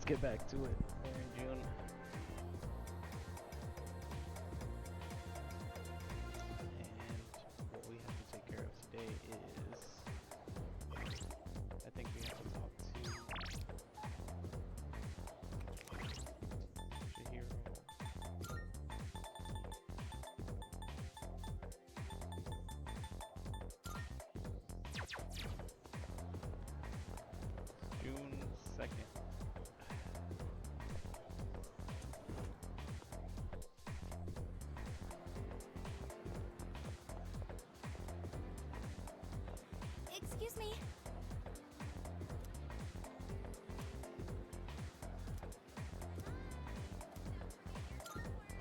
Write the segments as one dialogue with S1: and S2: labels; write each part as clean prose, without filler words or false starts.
S1: get back to it. Alright, June. And what we have to take care of today is, I think we have to talk to Shihiro. June 2nd.
S2: Excuse me.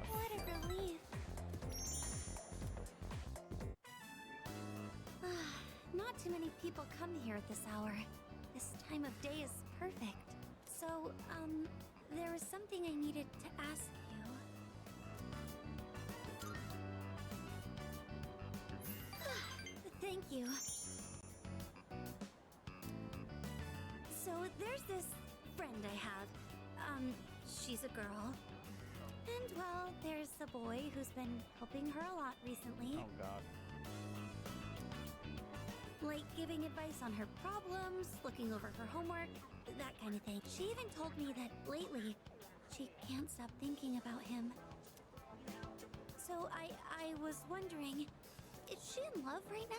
S2: What a relief. Not too many people come here at this hour. This time of day is perfect. So, there was something I needed to ask you. Thank you. So there's this friend I have. She's a girl. And well, there's a boy who's been helping her a lot recently.
S1: Oh god.
S2: Like giving advice on her problems, looking over her homework, that kind of thing. She even told me that lately, she can't stop thinking about him. So I was wondering, is she in love right now?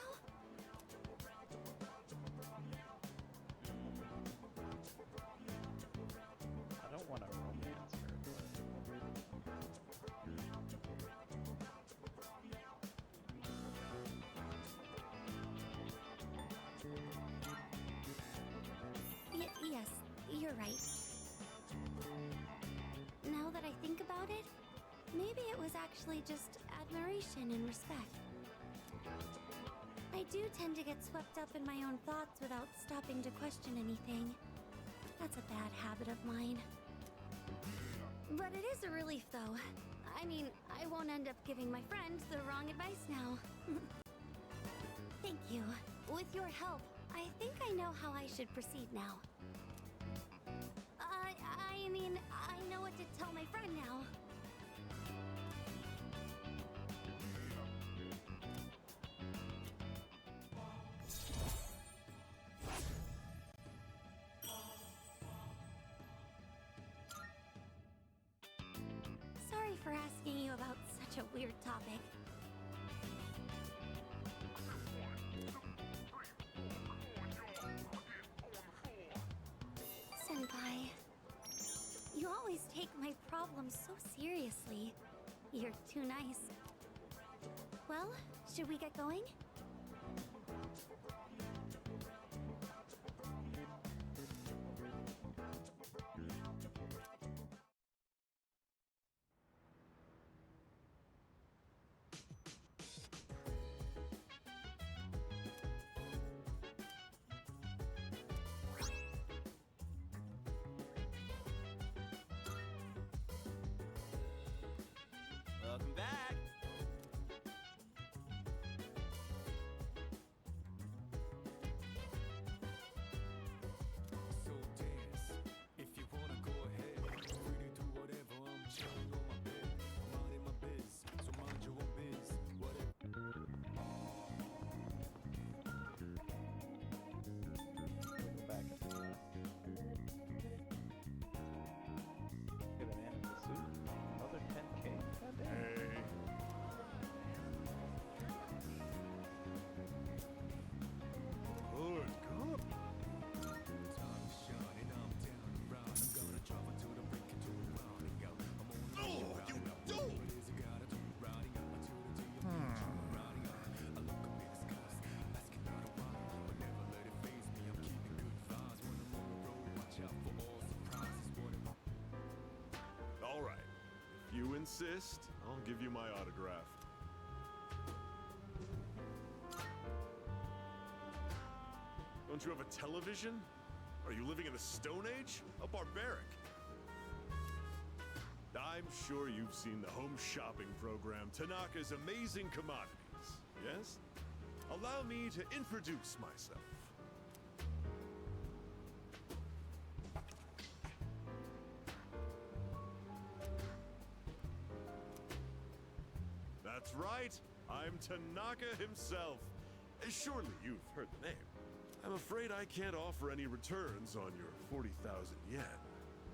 S1: I don't want to romance her,
S2: Yes, you're right. Now that I think about it, maybe it was actually just admiration and respect. I do tend to get swept up in my own thoughts without stopping to question anything. That's a bad habit of mine. But it is a relief, though. I mean, I won't end up giving my friend the wrong advice now. Thank you. With your help, I think I know how I should proceed now. I mean, I know what to tell my friend now. Sorry for asking you about such a weird topic. Senpai, you always take my problems so seriously. You're too nice. Well, should we get going?
S3: Welcome back.
S4: So dance, if you wanna go ahead. Free to do whatever, I'm chilling on my bed. Minding my biz, so mind your own biz. Whatever.
S1: Go back and look at the man in the suit. Another 10K. God damn.
S4: Good, good. Time to shine and I'm down and round. I'm gonna drive until the break into the round and go. I'm on the way around and up. What it is I gotta do, riding out until the day of riding out. I look up in the skies, asking out a while, but never let it faze me. I'm keeping good vibes when I'm on the road. Watch out for all surprises.
S5: All right. If you insist, I'll give you my autograph. Don't you have a television? Are you living in the Stone Age? A barbaric. I'm sure you've seen the home shopping program, Tanaka's Amazing Commodities, yes? Allow me to introduce myself. right. I'm Tanaka himself. Surely you've heard the name. I'm afraid I can't offer any returns on your 40,000 yen,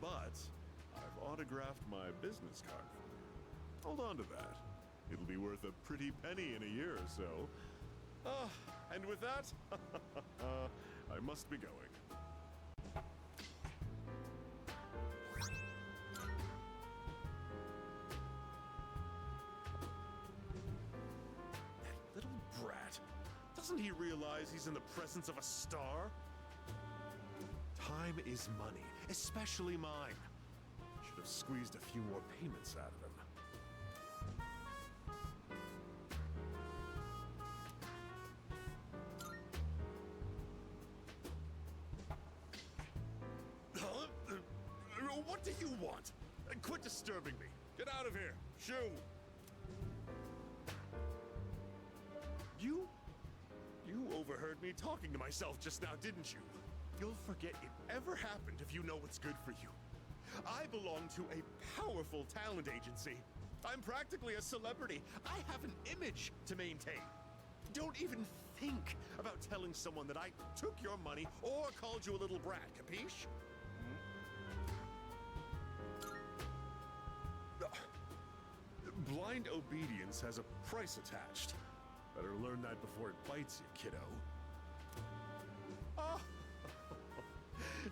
S5: but I've autographed my business card for you. Hold on to that. It'll be worth a pretty penny in a year or so. And with that, I must be going. That little brat. Doesn't he realize he's in the presence of a star? Time is money, especially mine. Should have squeezed a few more payments out of him. What do you want? Quit disturbing me. Get out of here. Shoo. You overheard me talking to myself just now, didn't you? You'll forget it ever happened if you know what's good for you. I belong to a powerful talent agency. I'm practically a celebrity. I have an image to maintain. Don't even think about telling someone that I took your money or called you a little brat, capiche? Blind obedience has a price attached. Better learn that before it bites you, kiddo. Oh,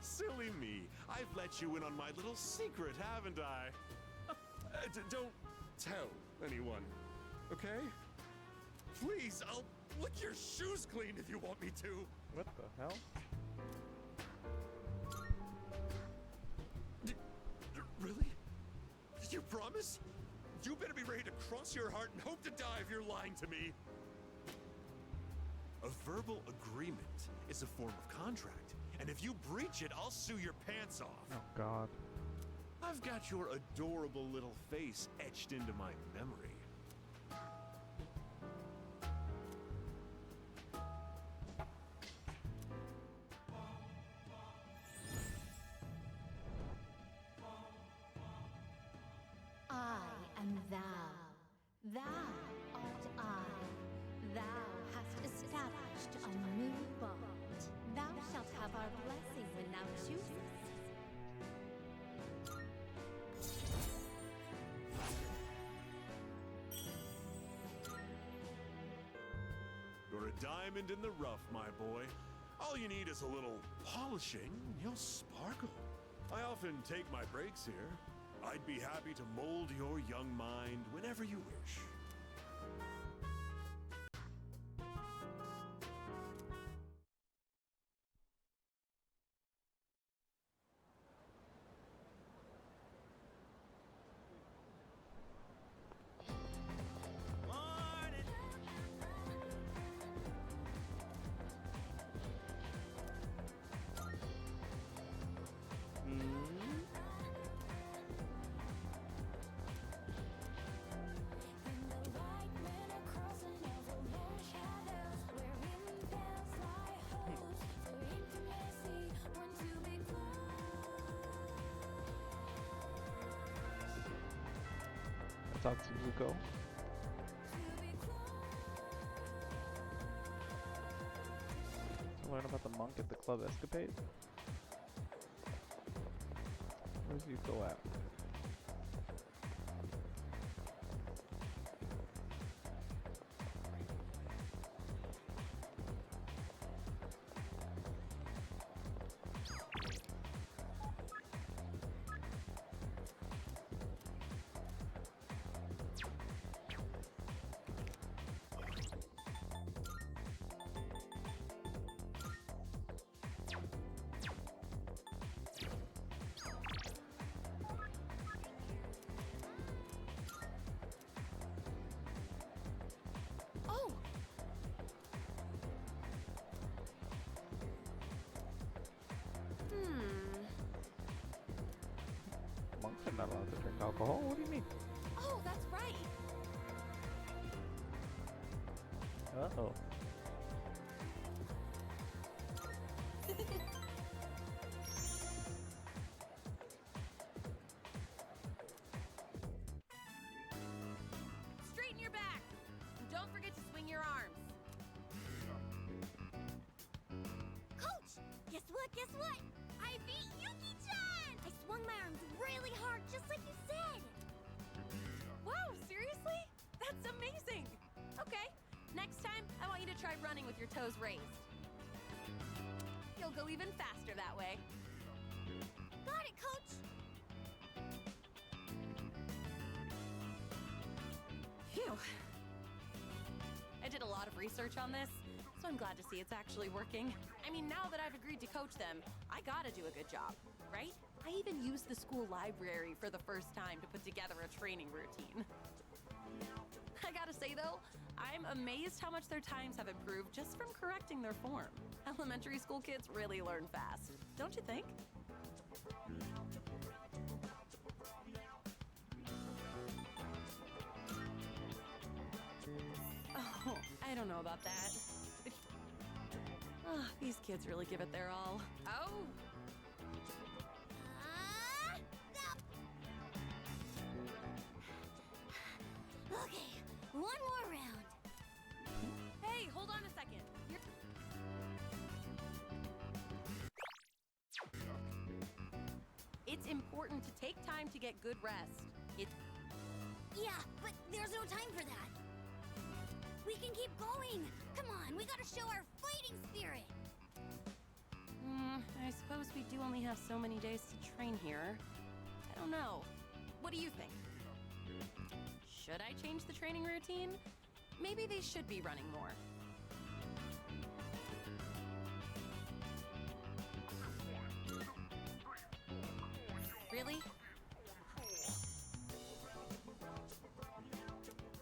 S5: silly me. I've let you in on my little secret, haven't I? Don't tell anyone, okay? Please, I'll lick your shoes clean if you want me to.
S1: What the hell?
S5: Really? You promise? You better be ready to cross your heart and hope to die if you're lying to me. A verbal agreement is a form of contract, and if you breach it, I'll sue your pants off.
S1: Oh God.
S5: I've got your adorable little face etched into my memory.
S2: I am thou. Thou art I. Thou hast established a new bond. Thou shalt have our blessing when thou choosest.
S5: You're a diamond in the rough, my boy. All you need is a little polishing, and you'll sparkle. I often take my breaks here. I'd be happy to mold your young mind whenever you wish.
S1: Talk to Zuko. To learn about the monk at the club escapade. Where's Zuko at?
S2: Oh!
S1: Monks are not allowed to drink alcohol? What do you mean?
S2: Oh, that's right!
S1: Uh-oh.
S2: Straighten your back! Guess what? I beat Yuki-chan! I swung my arms really hard, just like you said.
S3: Wow, seriously? That's amazing! Okay, next time I want you to try running with your toes raised. You'll go even faster that way.
S2: Got it, Coach.
S3: Phew. I did a lot of research on this, so I'm glad to see it's actually working. I mean, now that I've agreed to coach them, I gotta do a good job, right? I even used the school library for the first time to put together a training routine. I gotta say though, I'm amazed how much their times have improved just from correcting their form. Elementary school kids really learn fast, don't you think? Oh, I don't know about that. Oh, these kids really give it their all. Oh!
S2: Okay, one more round.
S3: Hey, hold on a second. It's important to take time to get good rest.
S2: Yeah, but there's no time for that. We can keep going. Come on, we gotta show our fighting spirit.
S3: I suppose we do only have so many days to train here. I don't know. What do you think? Should I change the training routine? Maybe they should be running more. Really?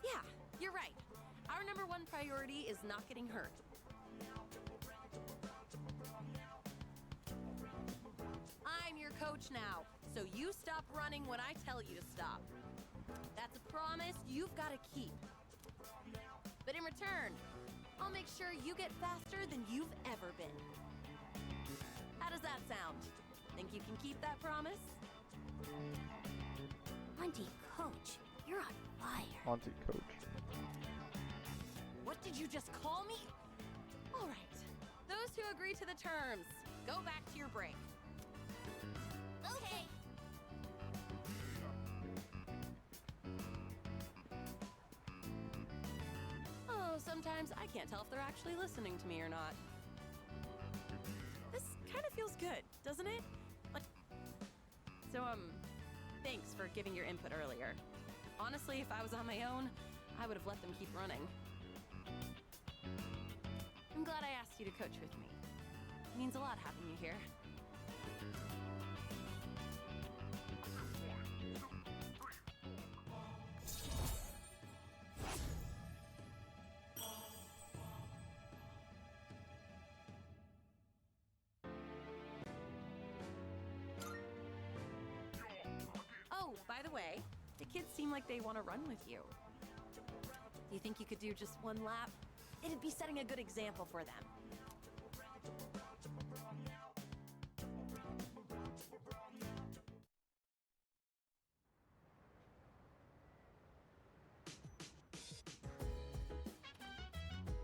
S3: Yeah, you're right. Our number one priority is not getting hurt. I'm your coach now, so you stop running when I tell you to stop. That's a promise you've got to keep. But in return, I'll make sure you get faster than you've ever been. How does that sound? Think you can keep that promise?
S2: Auntie Coach, you're on fire.
S1: Auntie Coach.
S3: What did you just call me? All right. Those who agree to the terms, go back to your break.
S2: Okay.
S3: Oh, sometimes I can't tell if they're actually listening to me or not. This kind of feels good, doesn't it? Like, so, thanks for giving your input earlier. Honestly, if I was on my own, I would have let them keep running. I'm glad I asked you to coach with me. It means a lot having you here. Oh, by the way, the kids seem like they want to run with you. Do you think you could do just one lap? It'd be setting a good example for them.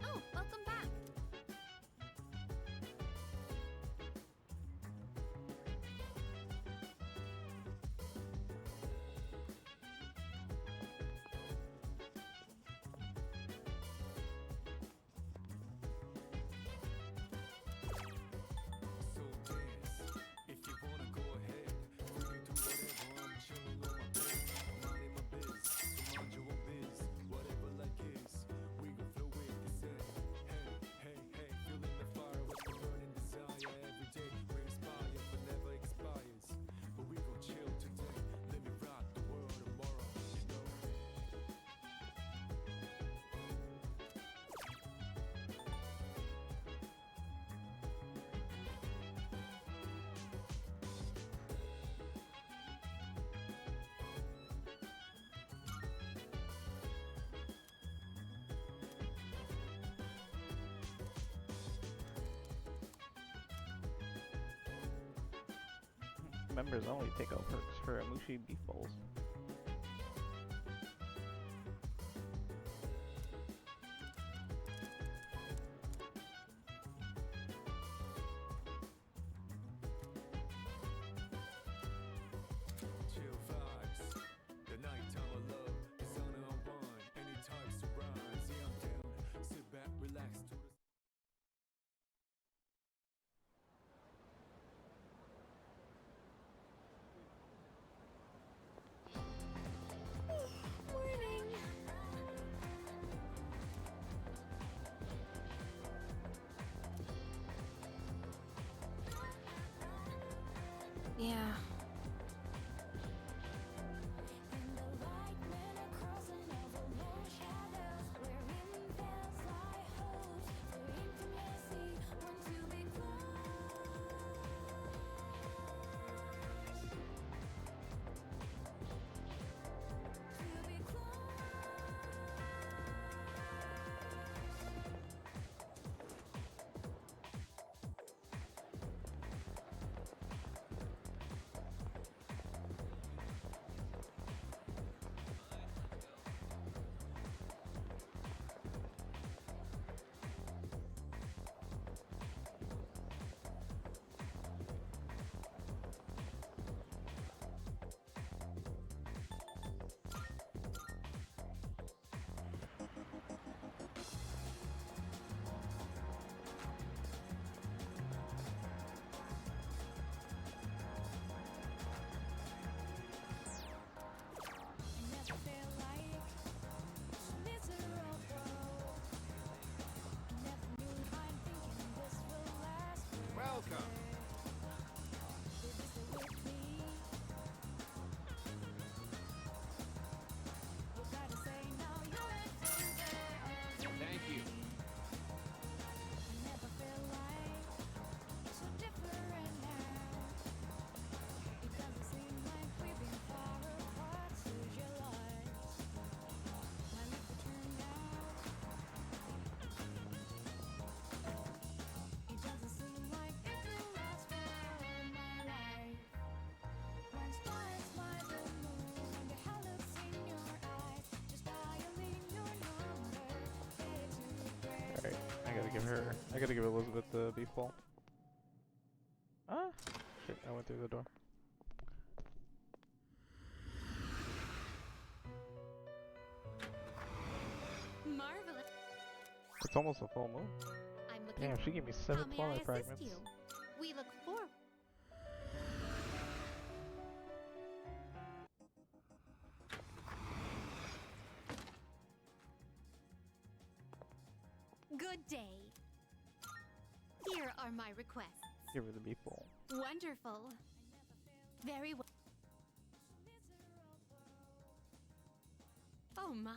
S2: Oh, welcome back.
S4: So dance, if you wanna go ahead. You can do whatever, I'm chilling on my bed. Minding my biz, so mind your own biz. Whatever like is, we gon' flow with this end. Hey, hey, hey, feeling the fire with the burning desire. Every day we inspire, but never expires. But we gon' chill today, let me rock the world tomorrow, you know.
S1: Members only take out perks for Amushi beef bowls.
S6: Yeah.
S4: Welcome. Thank you.
S1: Alright, I gotta give Elizabeth the beef ball. Ah! Shit, I went through the door.
S2: Marvelous.
S1: It's almost a full moon.
S2: I'm looking.
S1: Damn, she gave me
S2: How
S1: 7
S2: may I
S1: twilight
S2: assist
S1: fragments.
S2: you? We look forward. Good day. Here are my requests.
S1: Give her the beef ball.
S2: Wonderful. Very well. Oh my.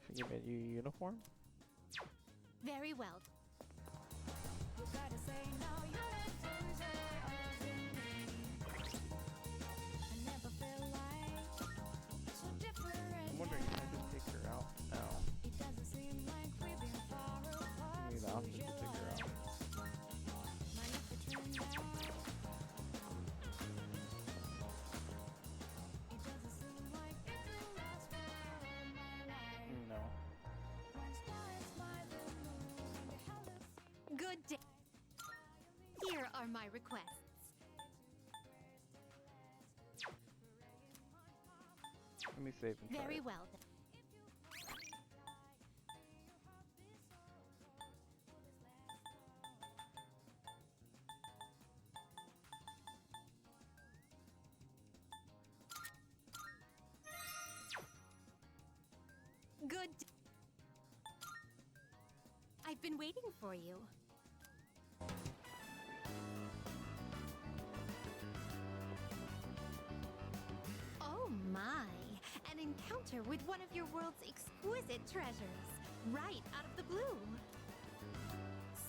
S1: She gave me a new uniform?
S2: Very well.
S1: I'm wondering, can I just take her out now? I need the option to take her out. No.
S2: Good day. Here are my requests.
S1: Let me save and try
S2: Very
S1: it.
S2: well then. Good. I've been waiting for you. Oh my! An encounter with one of your world's exquisite treasures, right out of the blue.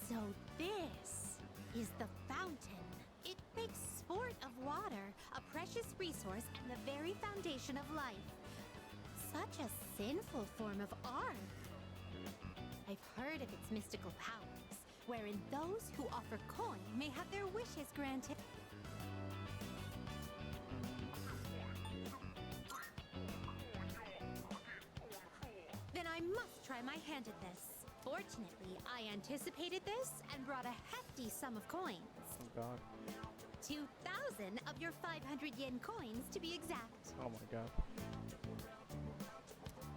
S2: So this is the fountain. It makes sport of water, a precious resource and the very foundation of life. Such a sinful form of art. I've heard of its mystical powers, wherein those who offer coin may have their wishes granted. Then I must try my hand at this. Fortunately, I anticipated this and brought a hefty sum of coins.
S1: Oh god.
S2: 2,000 of your 500 yen coins to be exact.
S1: Oh my god.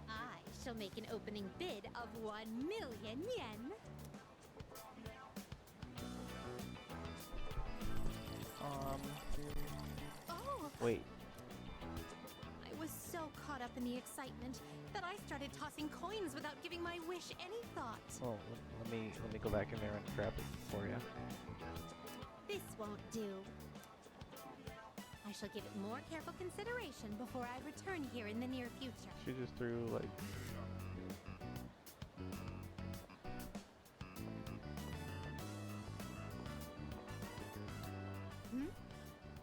S2: I shall make an opening bid of 1 million yen.
S1: Um.
S2: Oh,
S1: Wait.
S2: I was so
S3: so caught up in the excitement that I started tossing coins without giving my wish any thought.
S1: Oh, let me go back in there and grab it for you.
S3: This won't do. I shall give it more careful consideration before I return here in the near future.
S1: She just threw like.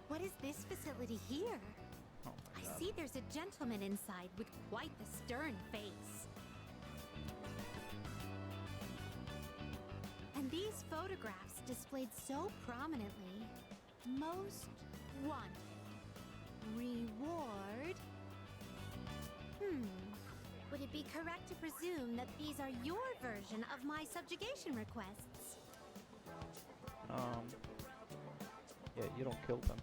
S3: What is this facility here?
S1: Oh my
S3: I
S1: God.
S3: see there's a gentleman inside with quite the stern face. And these photographs displayed so prominently. Most wanted. Reward. Would it be correct to presume that these are your version of my subjugation requests?
S1: Yeah, you don't kill them.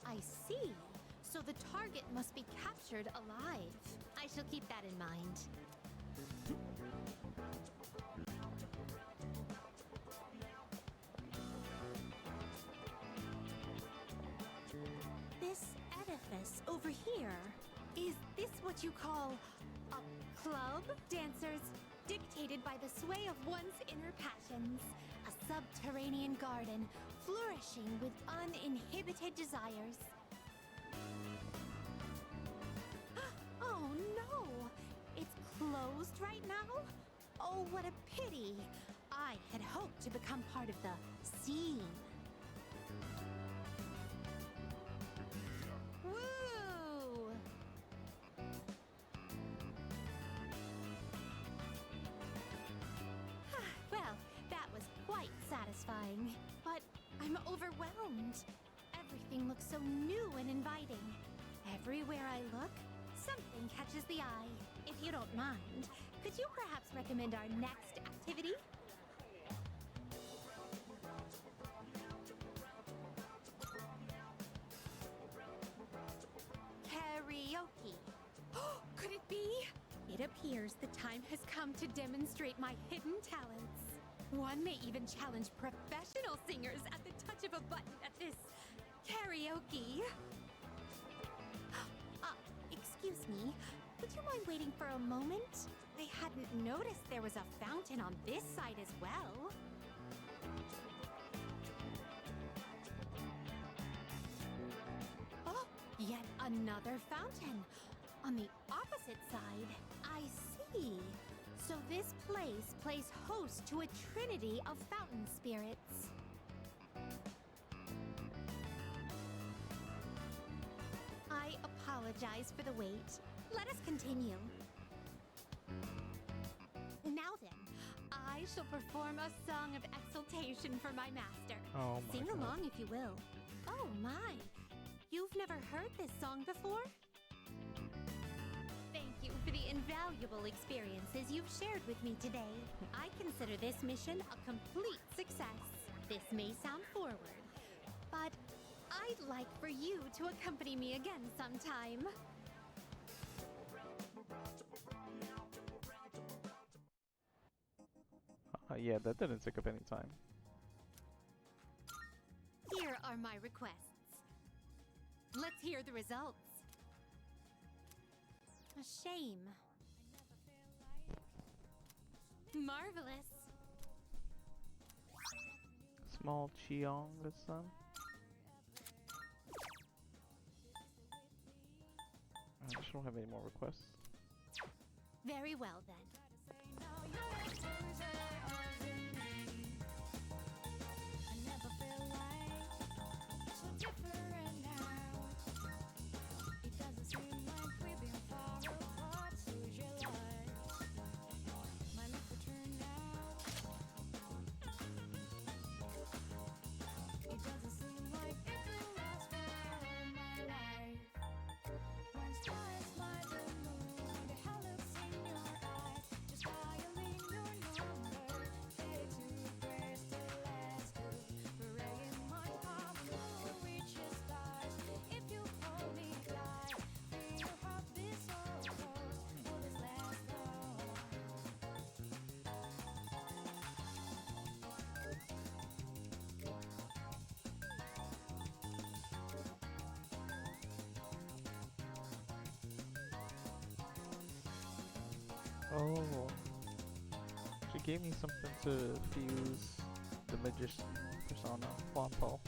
S3: I see. So the target must be captured alive. I shall keep that in mind. This edifice over here, is this what you call a club? Dancers dictated by the sway of one's inner passions. A subterranean garden flourishing with uninhibited desires. Oh no! It's closed right now? Oh, what a pity! I had hoped to become part of the scene. Woo! Well, that was quite satisfying, but I'm overwhelmed. Everything looks so new and inviting. Everywhere I look, something catches the eye. If you don't mind, could you perhaps recommend our next activity? Karaoke. Could it be? It appears the time has come to demonstrate my hidden talents. One may even challenge professional singers at the touch of a button at this karaoke. Excuse me, would you mind waiting for a moment? I hadn't noticed there was a fountain on this side as well. Oh, yet another fountain. On the opposite side, I see. So this place plays host to a trinity of fountain spirits. I apologize for the wait. Let us continue. Now then, I shall perform a song of exultation for my master.
S1: Oh my
S3: Sing
S1: God.
S3: along if you will. Oh my! You've never heard this song before? Thank you for the invaluable experiences you've shared with me today. I consider this mission a complete success. This may sound forward, but I'd like for you to accompany me again sometime.
S1: Yeah, that didn't take up any time.
S3: Here are my requests. Let's hear the results. A shame. Marvelous.
S1: Small Cheong this son. I just don't have any more requests.
S3: Very well then.
S1: Oh, she gave me something to fuse the magician persona, Wampo.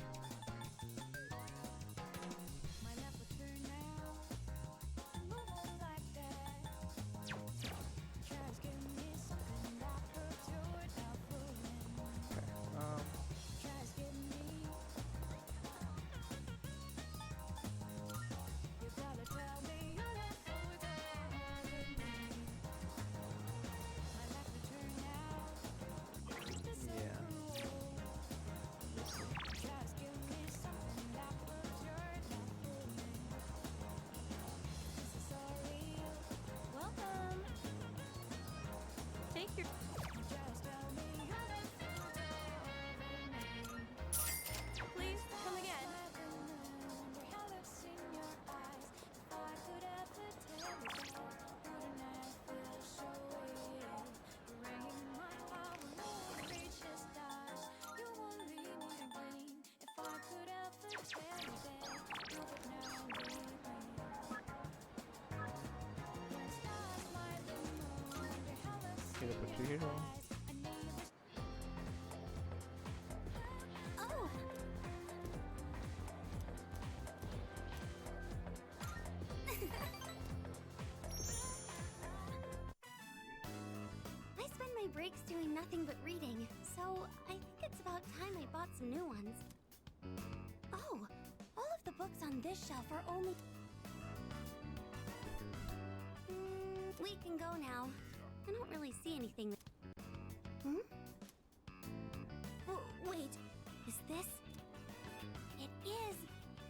S3: Welcome. Take your. Please come again.
S1: Get a put you here.
S2: Oh! I spend my breaks doing nothing but reading, so I think it's about time I bought some new ones. Oh, all of the books on this shelf are only... we can go now. I don't really see anything. Hmm? Oh, wait. Is this? It is!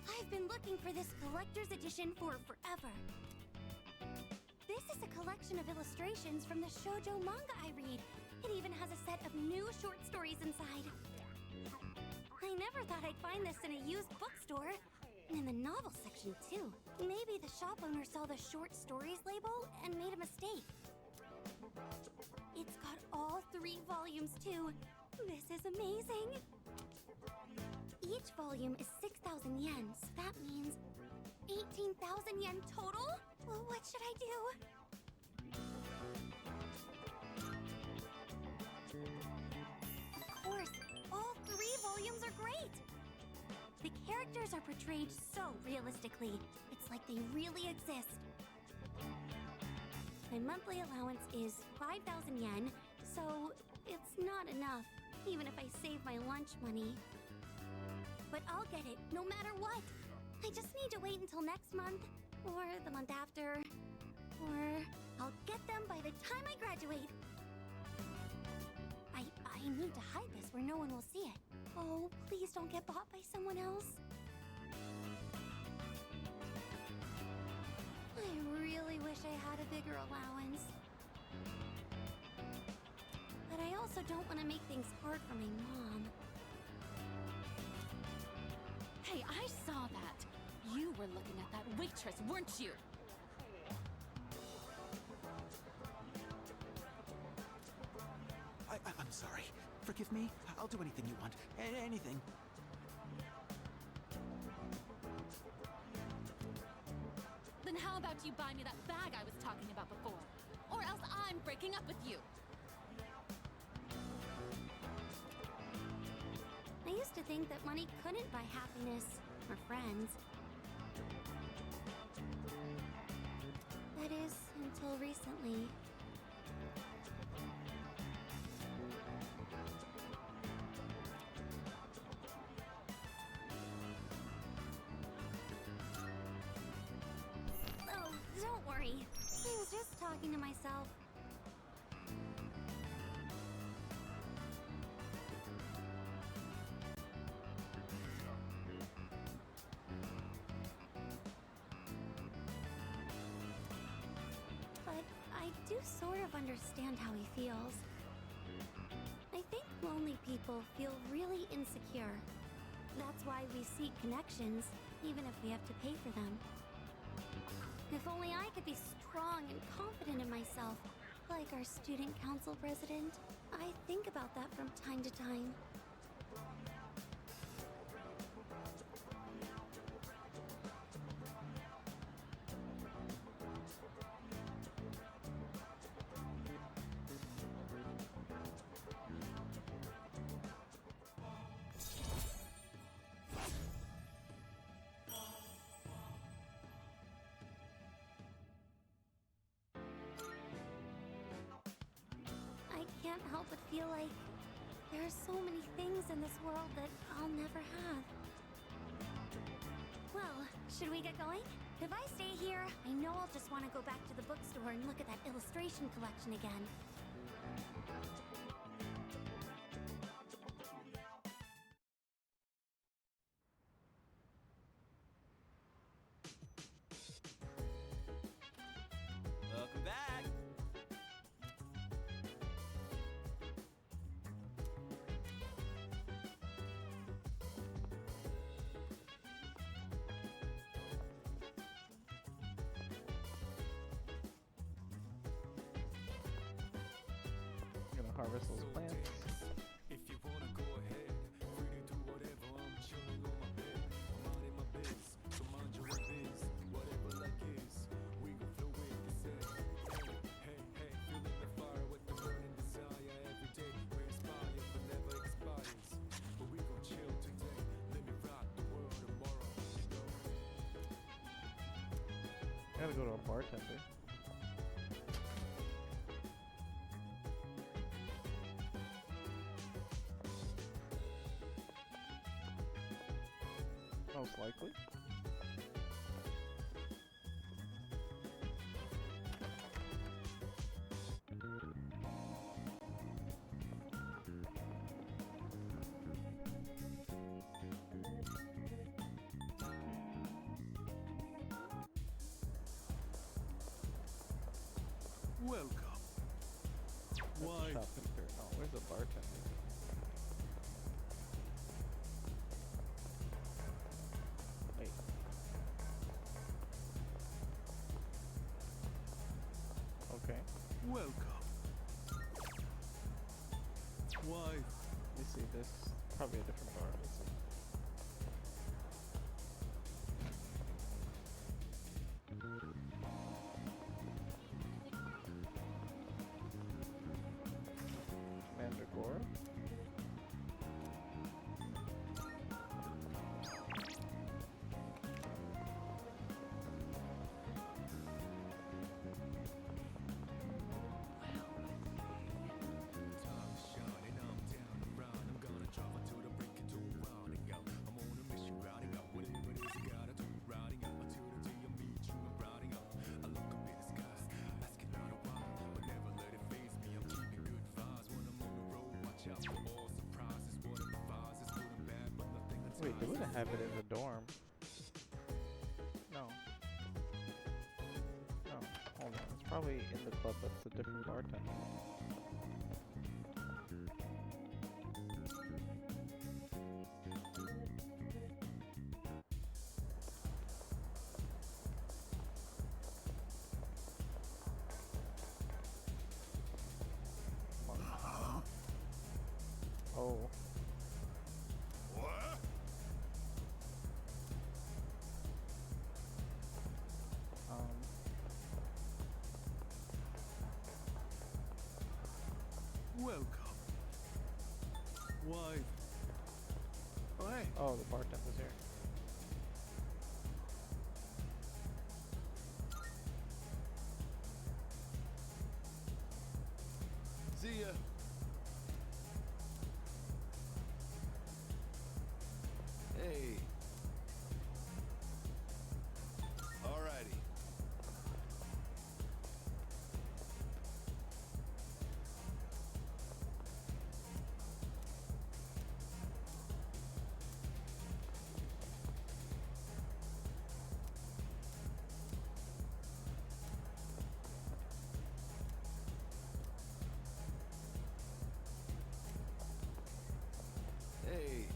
S2: I've been looking for this collector's edition for forever. This is a collection of illustrations from the shoujo manga I read. It even has a set of new short stories inside. I never thought I'd find this in a used bookstore. And in the novel section, too. Maybe the shop owner saw the short stories label and made a mistake. It's got all 3 volumes, too. This is amazing. Each volume is 6,000 yen, so that means 18,000 yen total? Well, what should I do? Of course, all 3 volumes are great. The characters are portrayed so realistically. It's like they really exist. My monthly allowance is 5,000 yen, so it's not enough, even if I save my lunch money. But I'll get it, no matter what. I just need to wait until next month, or the month after, or I'll get them by the time I graduate. I need to hide this where no one will see it. Oh, please don't get bought by someone else. I really wish I had a bigger allowance. But I also don't want to make things hard for my mom.
S3: Hey, I saw that. You were looking at that waitress, weren't you?
S6: I'm sorry. Forgive me. I'll do anything you want. Anything.
S3: Then how about you buy me that bag I was talking about before? Or else I'm breaking up with you.
S2: I used to think that money couldn't buy happiness or friends. That is, until recently. Oh, don't worry. I was just talking to myself. But I do sort of understand how he feels. I think lonely people feel really insecure. That's why we seek connections, even if we have to pay for them. If only I could be strong and confident in myself, like our student council president. I think about that from time to time. can't help but feel like there are so many things in this world that I'll never have. Well, should we get going? If I stay here, I know I'll just want to go back to the bookstore and look at that illustration collection again.
S6: Welcome back.
S1: I'm gonna harvest those plants.
S4: If you wanna go ahead, free to do whatever. I'm chilling on my bed. I'm out in my biz, so mind your own biz. Whatever luck is, we gon' flow with this end. Hey, hey, hey, feeling the fire with the burning desire every day. We inspire, but never expires. But we gon' chill today. Let me rock the world tomorrow. You know.
S1: I gotta go to a bartender. Most likely.
S4: Welcome. Why?
S1: Shopping. Oh, where's the bartender? Wait. Okay.
S4: Welcome. Why?
S1: Let me see. This probably a different bar. Let's see. Mandragora.
S4: Time is shining, I'm down around. I'm gonna travel to the break into rounding out. I'm on a mission, routing out whatever it is I gotta do. Routing out until the day I meet you. I'm routing out. I look up in the skies, asking out a while, but never let it faze me. I'm keeping good vibes when I'm on the road. Watch out for all surprises. Whatever vibes is good and bad, but nothing until
S1: Wait, they wouldn't have it in the dorm. No. No. Hold on. It's probably in the club, but it's a different bartender. Oh.
S5: What?
S4: welcome. Why? Oh, hey.
S1: Oh, the bartender's here.
S4: See ya. Hey. Alrighty. Hey.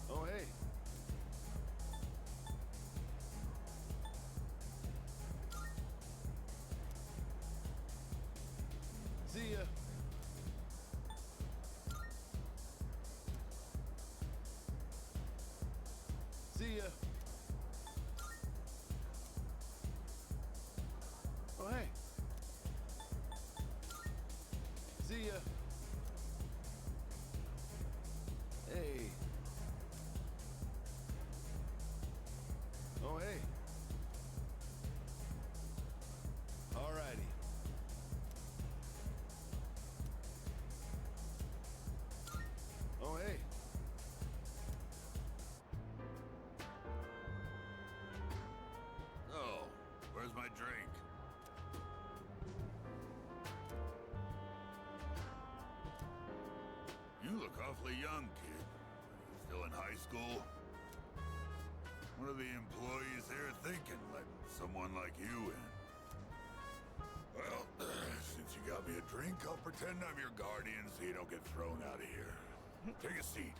S4: Oh, hey. See ya. See ya. Oh, hey. See ya. Hey. Oh, hey.
S7: awfully young, kid. Still in high school? What are the employees there thinking, letting someone like you in? Well, since you got me a drink, I'll pretend I'm your guardian so you don't get thrown out of here. Take a seat.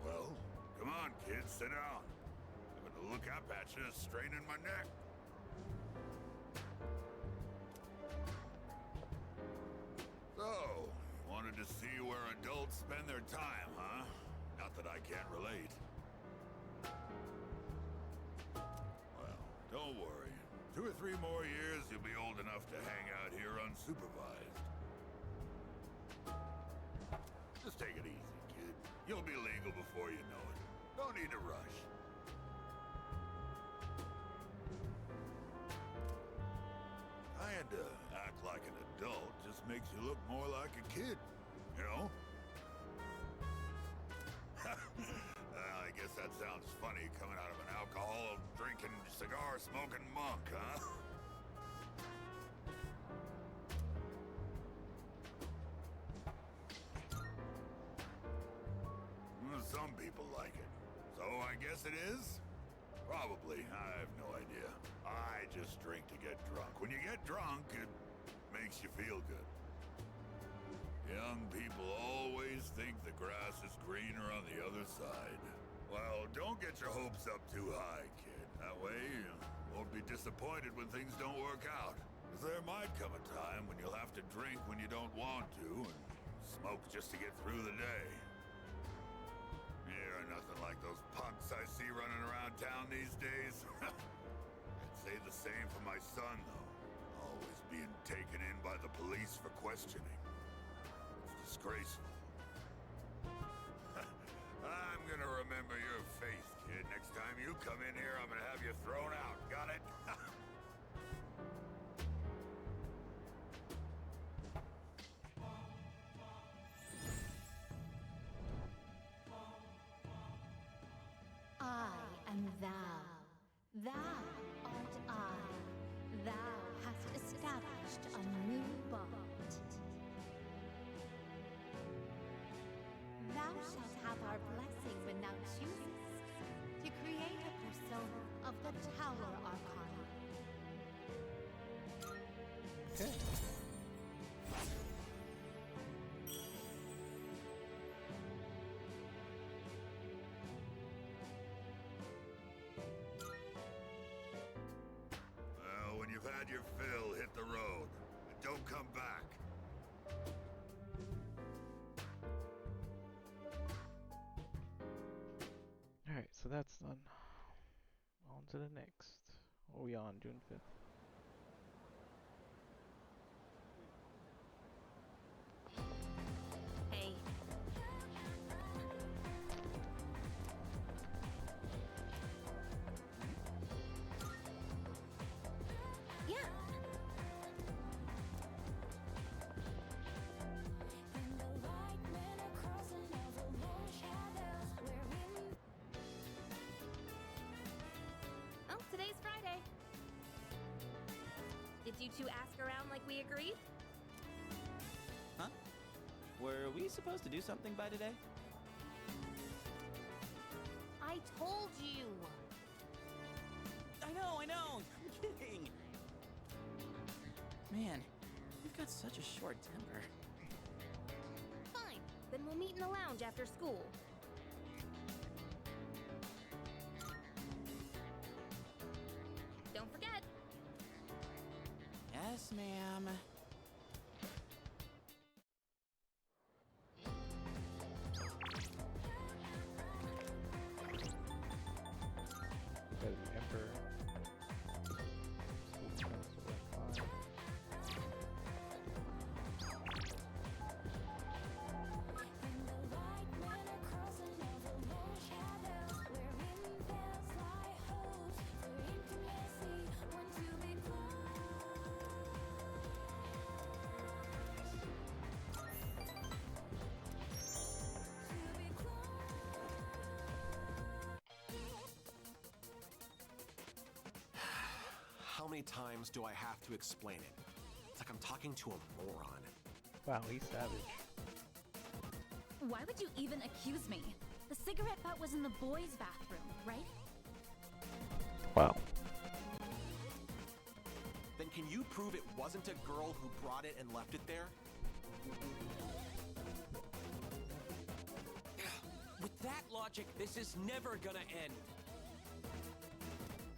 S7: Well, come on, kid, sit down. I'm gonna look up at you, straining my neck. So, you wanted to see where adults spend their time, huh? Not that I can't relate. Well, don't worry. 2 or 3 more years, you'll be old enough to hang out here unsupervised. Just take it easy, kid. You'll be legal before you know it. Don't need to rush. Trying to act like an adult just makes you look more like a kid, you know? I guess that sounds funny coming out of an alcohol-drinking, cigar-smoking monk, huh? Some people like it. So I guess it is? Probably. I have no idea. I just drink to get drunk. When you get drunk, it makes you feel good. Young people always think the grass is greener on the other side. Well, don't get your hopes up too high, kid. That way, you won't be disappointed when things don't work out. 'Cause there might come a time when you'll have to drink when you don't want to, and smoke just to get through the day. You're nothing like those punks I see running around town these days. I'd say the same for my son, though. Always being taken in by the police for questioning. It's disgraceful. I'm gonna remember your face, kid. Next time you come in here, I'm gonna have you thrown out. Got it?
S2: I am thou. Thou art I. Thou hast established a new bond. Thou shalt have our blessing when thou choosest to create a persona of the Tower Arcana.
S1: Okay.
S7: Well, when you've had your fill, hit the road. And don't come back.
S1: Alright, so that's done. On to the next. What are we on? June 5th.
S3: Hey. Yeah. Oh, today's Friday. Did you two ask around like we agreed?
S6: Huh? Were we supposed to do something by today?
S3: I told you.
S6: I know, I'm kidding. Man, you've got such a short temper.
S3: Fine. Then we'll meet in the lounge after school. Don't forget.
S6: Yes, ma'am.
S1: Got the Emperor. School council at 5.
S8: How many times do I have to explain it? It's like I'm talking to a moron.
S1: Wow, he's savage.
S8: Why would you even accuse me? The cigarette butt was in the boys' bathroom, right?
S1: Wow.
S9: Then can you prove it wasn't a girl who brought it and left it there?
S10: With that logic, this is never gonna end.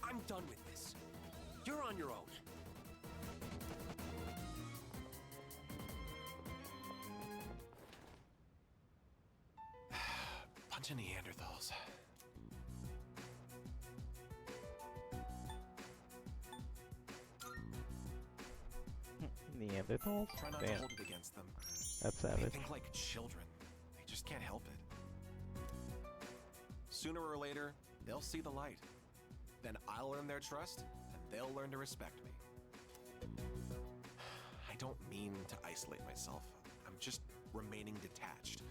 S10: I'm done with this. You're on your own.
S9: Bunch of Neanderthals.
S1: Neanderthals?
S9: Try not to
S1: Damn,
S9: hold it against them.
S1: that's
S9: They
S1: savage.
S9: think like children. They just can't help it. Sooner or later, they'll see the light. Then I'll earn their trust, and they'll learn to respect me. I don't mean to isolate myself. I'm just remaining detached.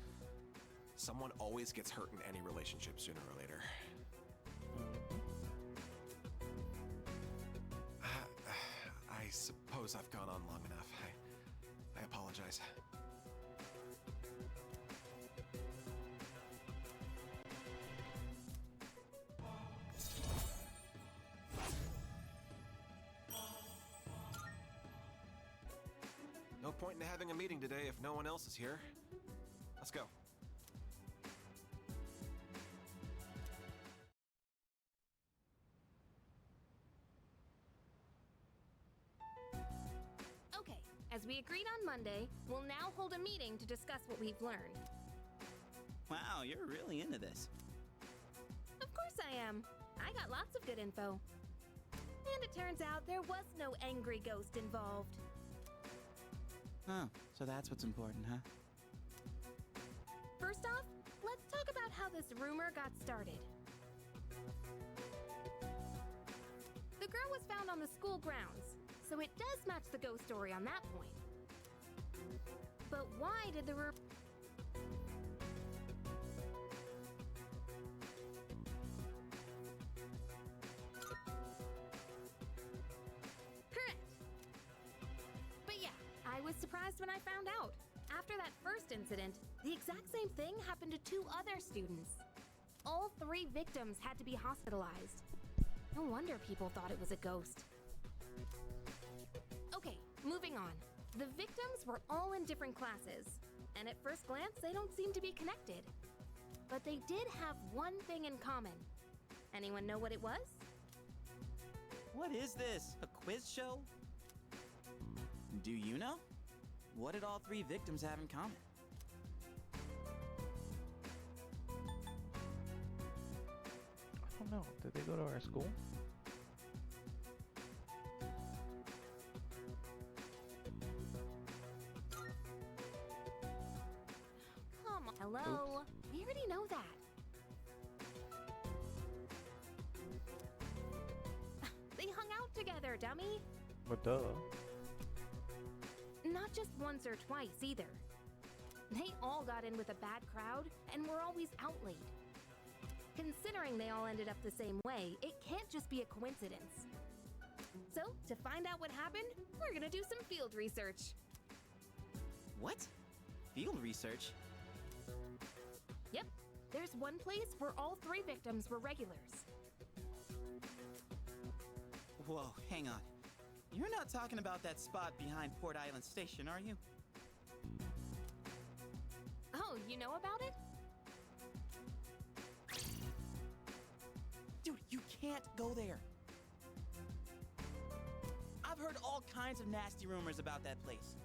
S9: Someone always gets hurt in any relationship sooner or later. I suppose I've gone on long enough. I apologize. No point in having a meeting today if no one else is here. Let's go.
S11: Okay, as we agreed on Monday, we'll now hold a meeting to discuss what we've learned.
S6: Wow, you're really into this.
S11: Of course I am. I got lots of good info. And it turns out there was no angry ghost involved.
S6: Oh, so that's what's important, huh?
S11: First off, let's talk about how this rumor got started. The girl was found on the school grounds, so it does match the ghost story on that point. But why did the Correct. But yeah, I was surprised when I found out. After that first incident, the exact same thing happened to 2 other students. All 3 victims had to be hospitalized. No wonder people thought it was a ghost. Okay, moving on. The victims were all in different classes, and at first glance, they don't seem to be connected. But they did have one thing in common. Anyone know what it was?
S6: What is this? A quiz show? Do you know? What did all 3 victims have in common?
S1: I don't know. Did they go to our school?
S11: Come on. Hello? We already know that. They hung out together, dummy.
S1: What duh?
S11: Not just once or twice, either. They all got in with a bad crowd and were always out late. Considering they all ended up the same way, it can't just be a coincidence. So, to find out what happened, we're gonna do some field research.
S6: What? Field research?
S11: Yep, there's one place where all 3 victims were regulars.
S6: Whoa, hang on. You're not talking about that spot behind Port Island Station, are you?
S11: Oh, you know about it?
S6: Dude, you can't go there. I've heard all kinds of nasty rumors about that place.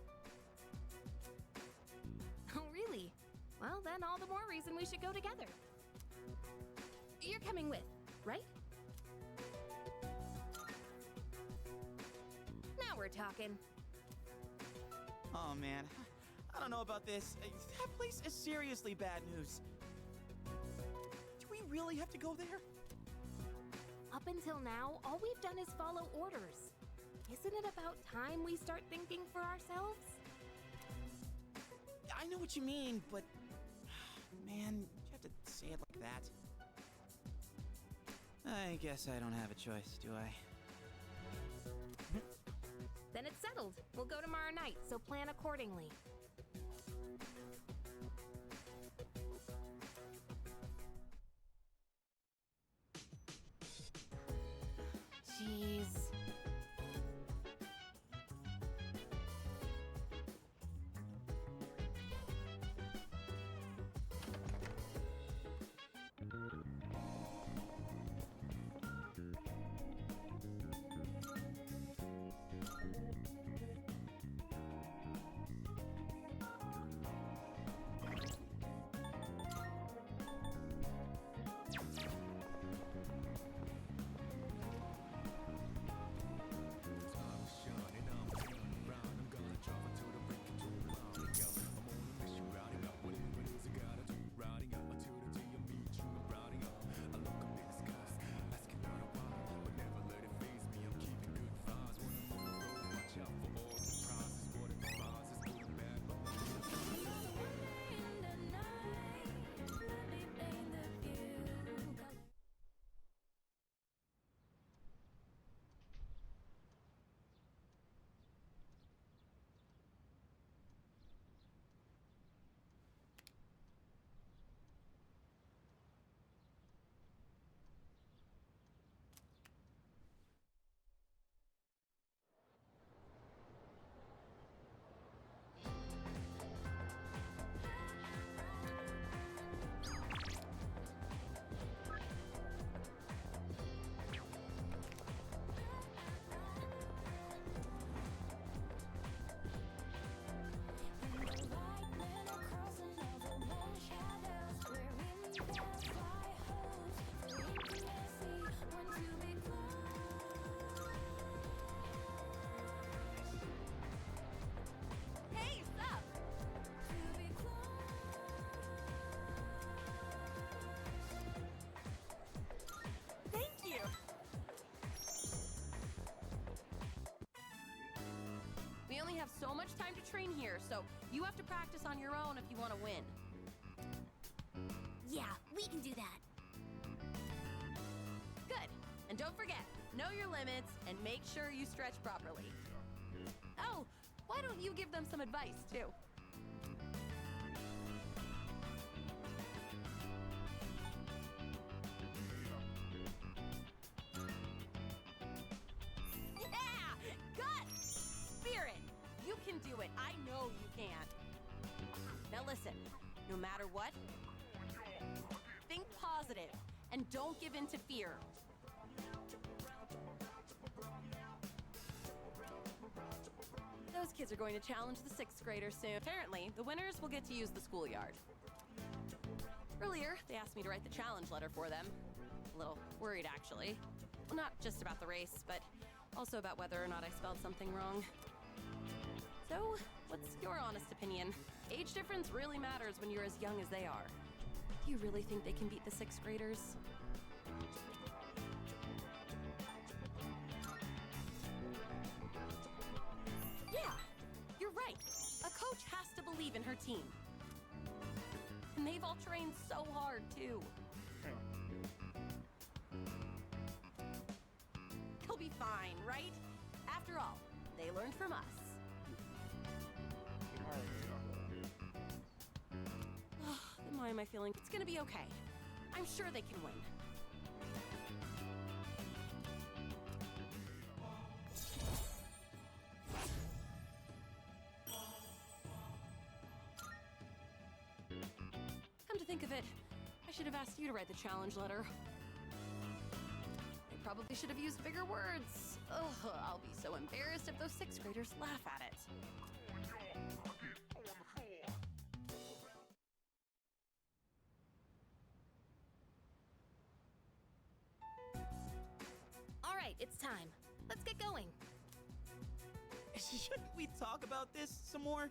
S11: Oh, really? Well, then all the more reason we should go together. You're coming with, right? Now we're talking.
S6: Oh man, I don't know about this. That place is seriously bad news. Do we really have to go there?
S11: Up until now, all we've done is follow orders. Isn't it about time we start thinking for ourselves?
S6: I know what you mean, but man, you have to say it like that. I guess I don't have a choice, do I?
S11: Then it's settled. We'll go tomorrow night, so plan accordingly.
S3: We only have so much time to train here, so you have to practice on your own if you want to win.
S2: Yeah, we can do that.
S3: Good. And don't forget, know your limits and make sure you stretch properly. Oh, why don't you give them some advice, too? Yeah! Guts! Spirit! You can do it. I know you can. Now listen, no matter what, think positive and don't give in to fear. Those kids are going to challenge the 6th graders soon. Apparently, the winners will get to use the schoolyard. Earlier, they asked me to write the challenge letter for them. A little worried, actually. Well, not just about the race, but also about whether or not I spelled something wrong. So, what's your honest opinion? Age difference really matters when you're as young as they are. Do you really think they can beat the 6th graders? Yeah, you're right. A coach has to believe in her team. And they've all trained so hard, too. They'll be fine, right? After all, they learned from us. Then why am I feeling it's gonna be okay? I'm sure they can win. Come to think of it, I should have asked you to write the challenge letter. I probably should have used bigger words. Ugh, I'll be so embarrassed if those 6th graders laugh at it.
S11: All right, it's time. Let's get going.
S6: Shouldn't we talk about this some more?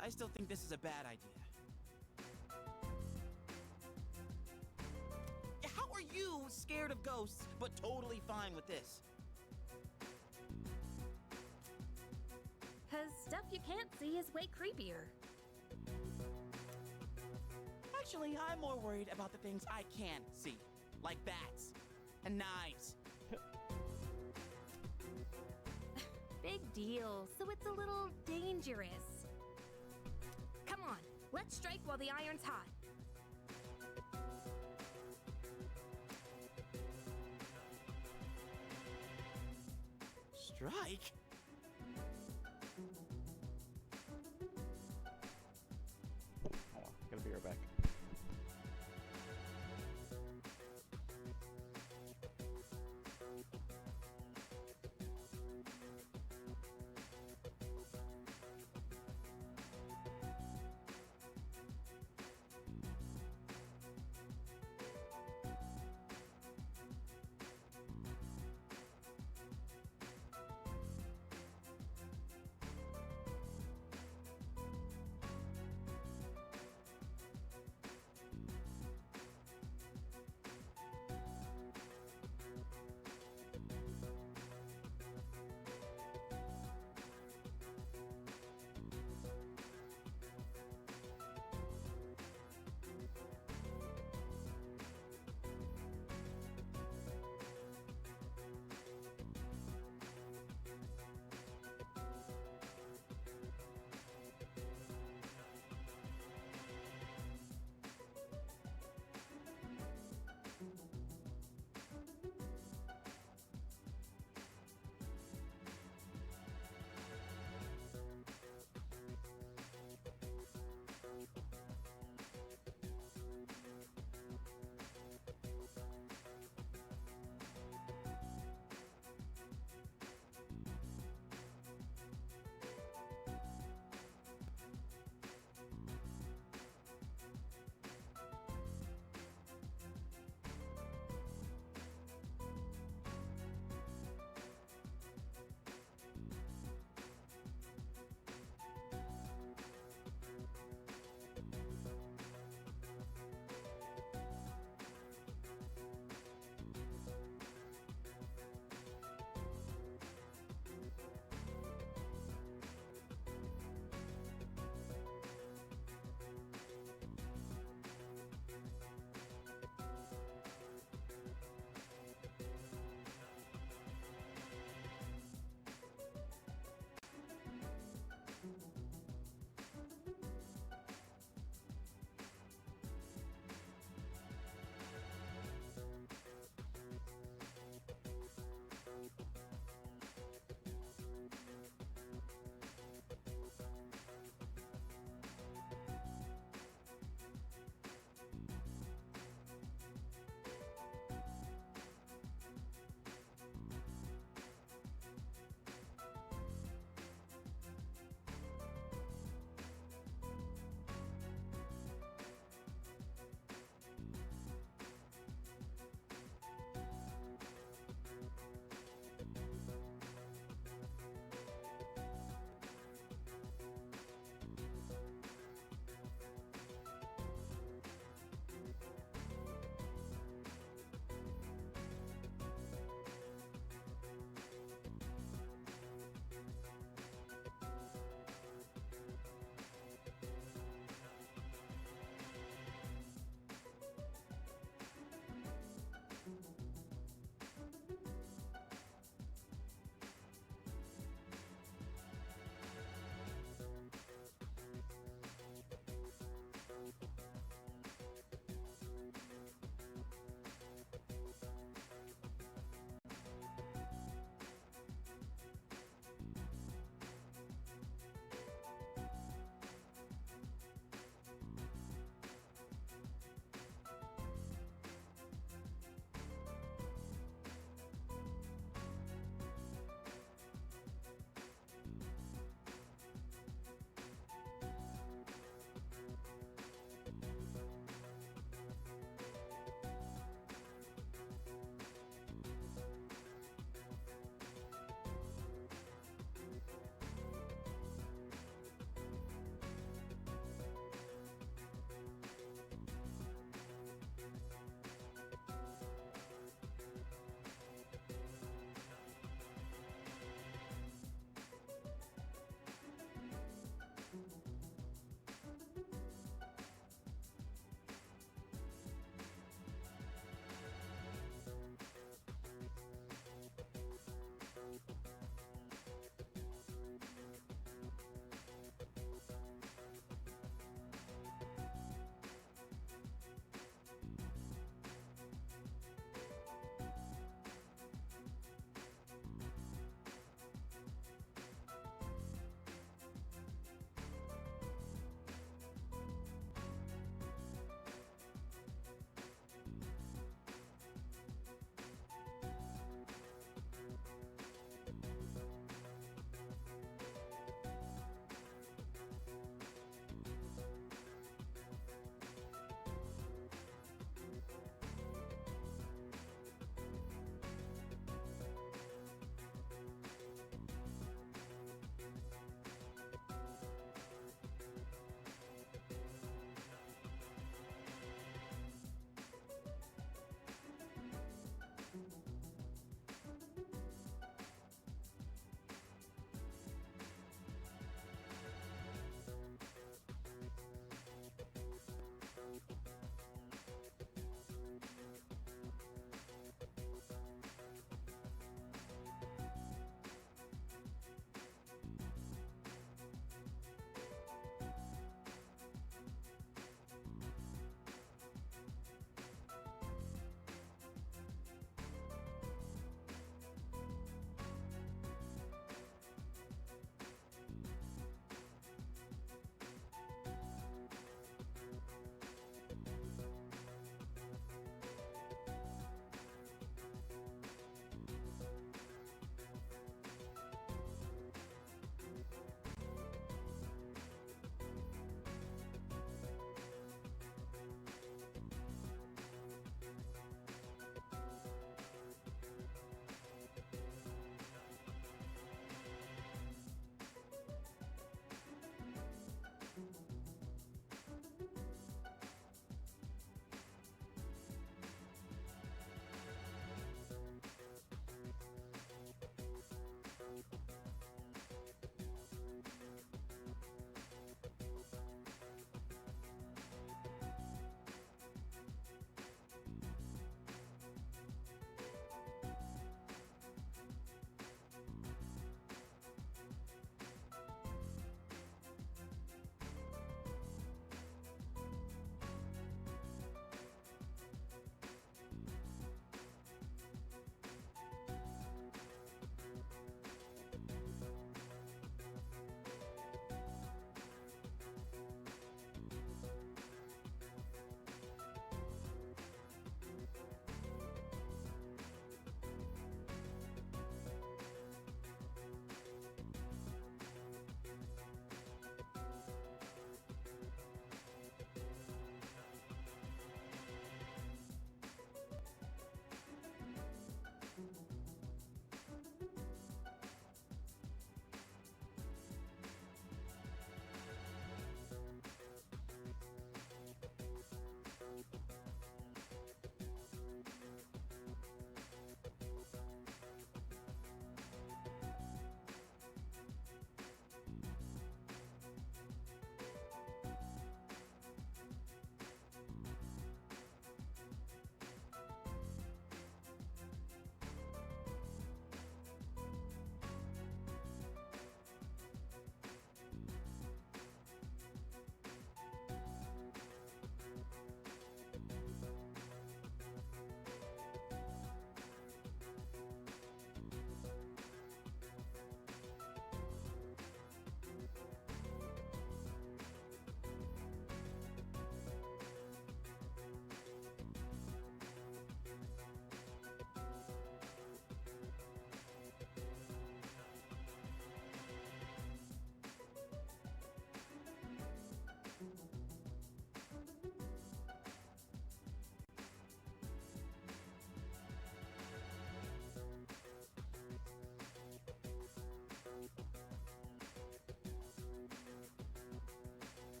S6: I still think this is a bad idea. How are you scared of ghosts, but totally fine with this?
S11: Because stuff you can't see is way creepier.
S6: Actually, I'm more worried about the things I can see, like bats and knives.
S11: Big deal, so it's a little dangerous. Come on, let's strike while the iron's hot.
S6: Strike?
S1: Hold on, gotta be right back.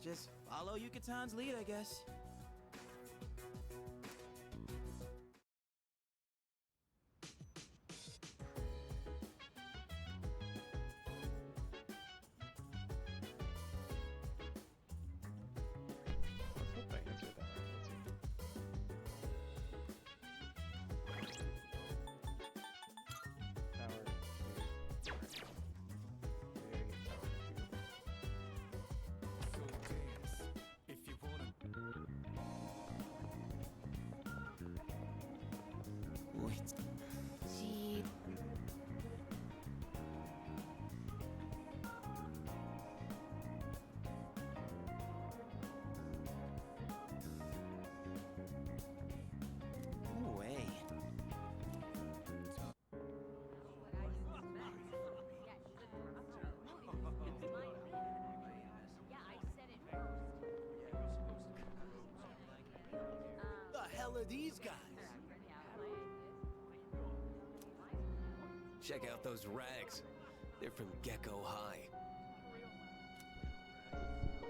S6: just follow Yucatan's lead, I guess.
S1: Let's hope I answered that right. Let's see. Tower 2. Maybe tower 2.
S4: So dance if you wanna.
S6: Wait. Gee. No way.
S10: The hell are these guys? Check out those rags. They're from Gecko High.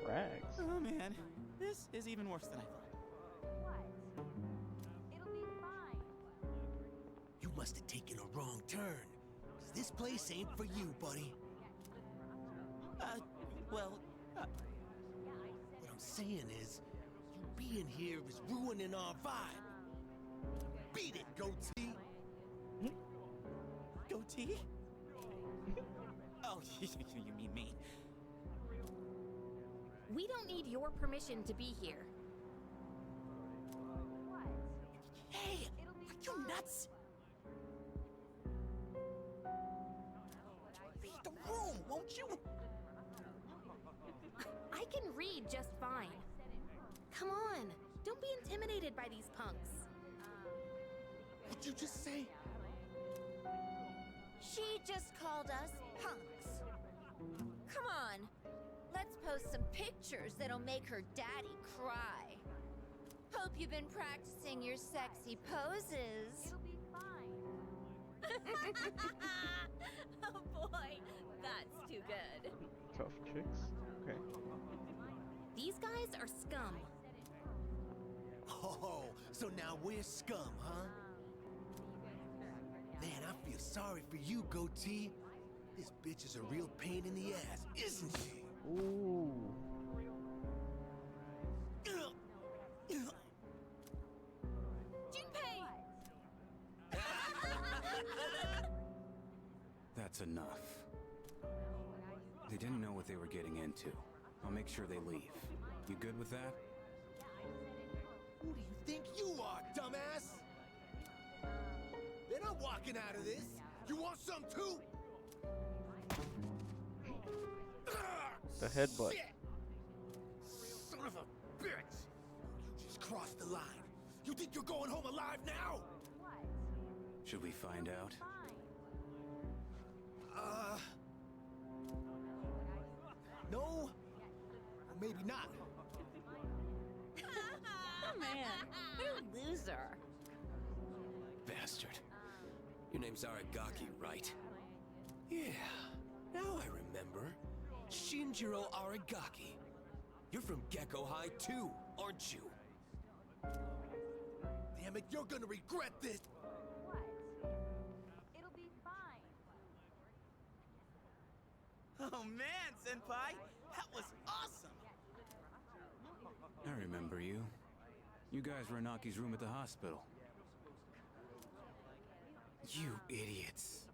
S1: Rags.
S6: Oh man, this is even worse than I thought.
S10: You must have taken a wrong turn. 'Cause this place ain't for you, buddy.
S6: Well,
S10: What I'm saying is, you being here is ruining our vibe. Beat it, goatee.
S6: goatee? Oh, you mean me.
S11: We don't need your permission to be here.
S6: Hey, are you nuts? Read the room, won't you?
S11: I can read just fine. Come on, don't be intimidated by these punks.
S10: What'd you just say?
S2: She just called us punks. Come on, let's post some pictures that'll make her daddy cry. Hope you've been practicing your sexy poses. It'll be fine. Oh boy, that's too good.
S1: Tough chicks. Okay.
S11: These guys are scum.
S10: Oh, so now we're scum, huh? Man, I feel sorry for you, goatee. This bitch is a real pain in the ass, isn't she?
S1: Ooh.
S2: Junpei!
S12: That's enough. They didn't know what they were getting into. I'll make sure they leave. You good with that?
S10: Who do you think you are, dumbass? They're not walking out of this. You want some too?
S1: The headbutt.
S10: Shit! Son of a bitch! You just crossed the line. You think you're going home alive now?
S12: Should we find out?
S10: No? Or maybe not.
S2: Man, what a loser.
S10: Bastard. Your name's Aragaki, right? Yeah, now I remember. Shinjiro Aragaki. You're from Gecko High too, aren't you? Damn it, you're gonna regret this!
S2: It'll be fine.
S6: Oh man, Senpai, that was awesome!
S12: I remember you. You guys were in Aki's room at the hospital. You idiots.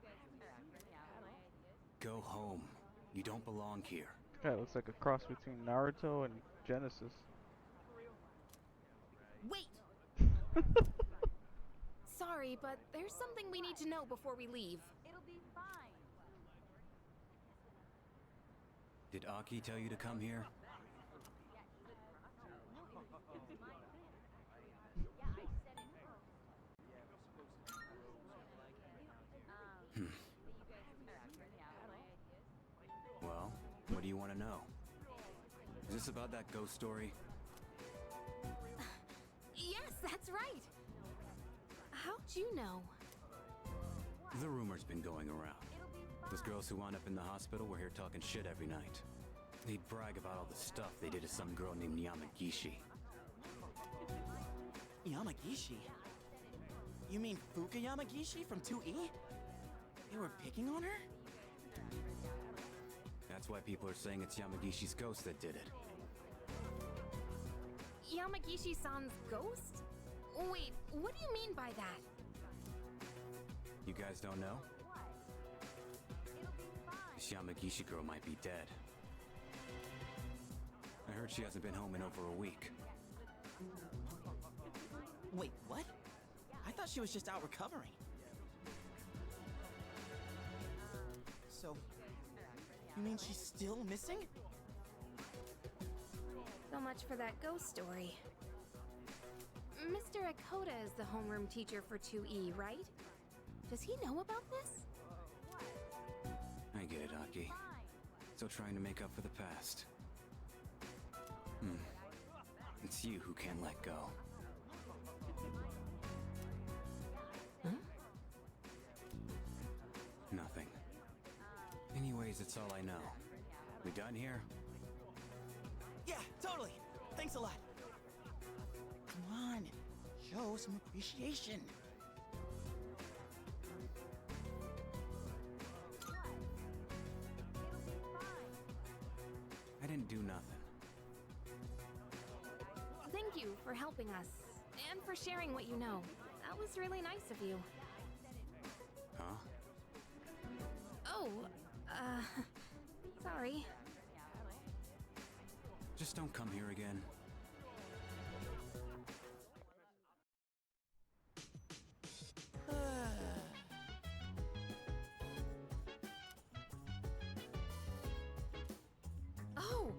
S12: Go home. You don't belong here.
S1: This guy looks like a cross between Naruto and Genesis.
S11: Wait! Sorry, but there's something we need to know before we leave.
S2: It'll be fine.
S12: Did Aki tell you to come here? Well, what do you want to know? Is this about that ghost story?
S11: Yes, that's right! How'd you know?
S12: The rumor's been going around. Those girls who wound up in the hospital were here talking shit every night. They'd brag about all the stuff they did to some girl named Yamagishi.
S6: Yamagishi? You mean Fuka Yamagishi from 2E? They were picking on her?
S12: That's why people are saying it's Yamagishi's ghost that did it.
S11: Yamagishi-san's ghost? Wait, what do you mean by that?
S12: You guys don't know? This Yamagishi girl might be dead. I heard she hasn't been home in over a week.
S6: Wait, what? I thought she was just out recovering. So, you mean she's still missing?
S11: So much for that ghost story. Mr. Akota is the homeroom teacher for 2E, right? Does he know about this?
S12: I get it, Aki. Still trying to make up for the past. It's you who can't let go.
S11: Huh?
S12: Nothing. Anyways, it's all I know. We done here?
S6: Yeah, totally. Thanks a lot. Come on, show some appreciation.
S12: I didn't do nothing.
S11: Thank you for helping us, and for sharing what you know. That was really nice of you.
S12: Huh?
S11: Oh, sorry.
S12: Just don't come here again.
S11: Oh!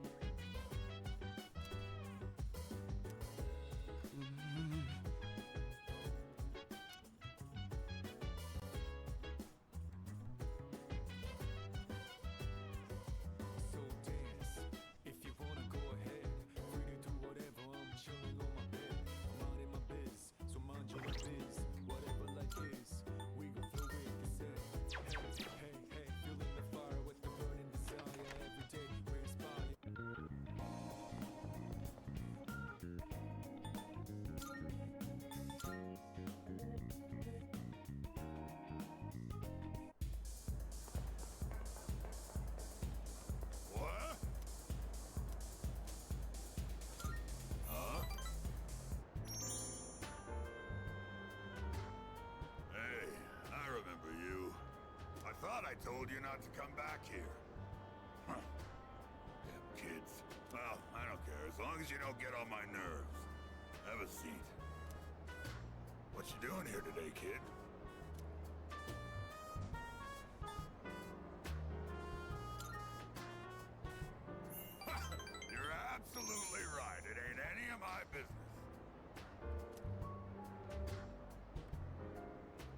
S4: So dance, if you wanna go ahead. Free to do whatever, I'm chilling on my bed. Minding my biz, so mind your biz. Whatever life is, we gon' flow with the set. Hey, hey, feeling the fire with the burning desire. Every day we inspire.
S7: What? Huh? Hey, I remember you. I thought I told you not to come back here. Huh. Damn kids. Well, I don't care, as long as you don't get on my nerves. Have a seat. What you doing here today, kid? You're absolutely right. It ain't any of my business.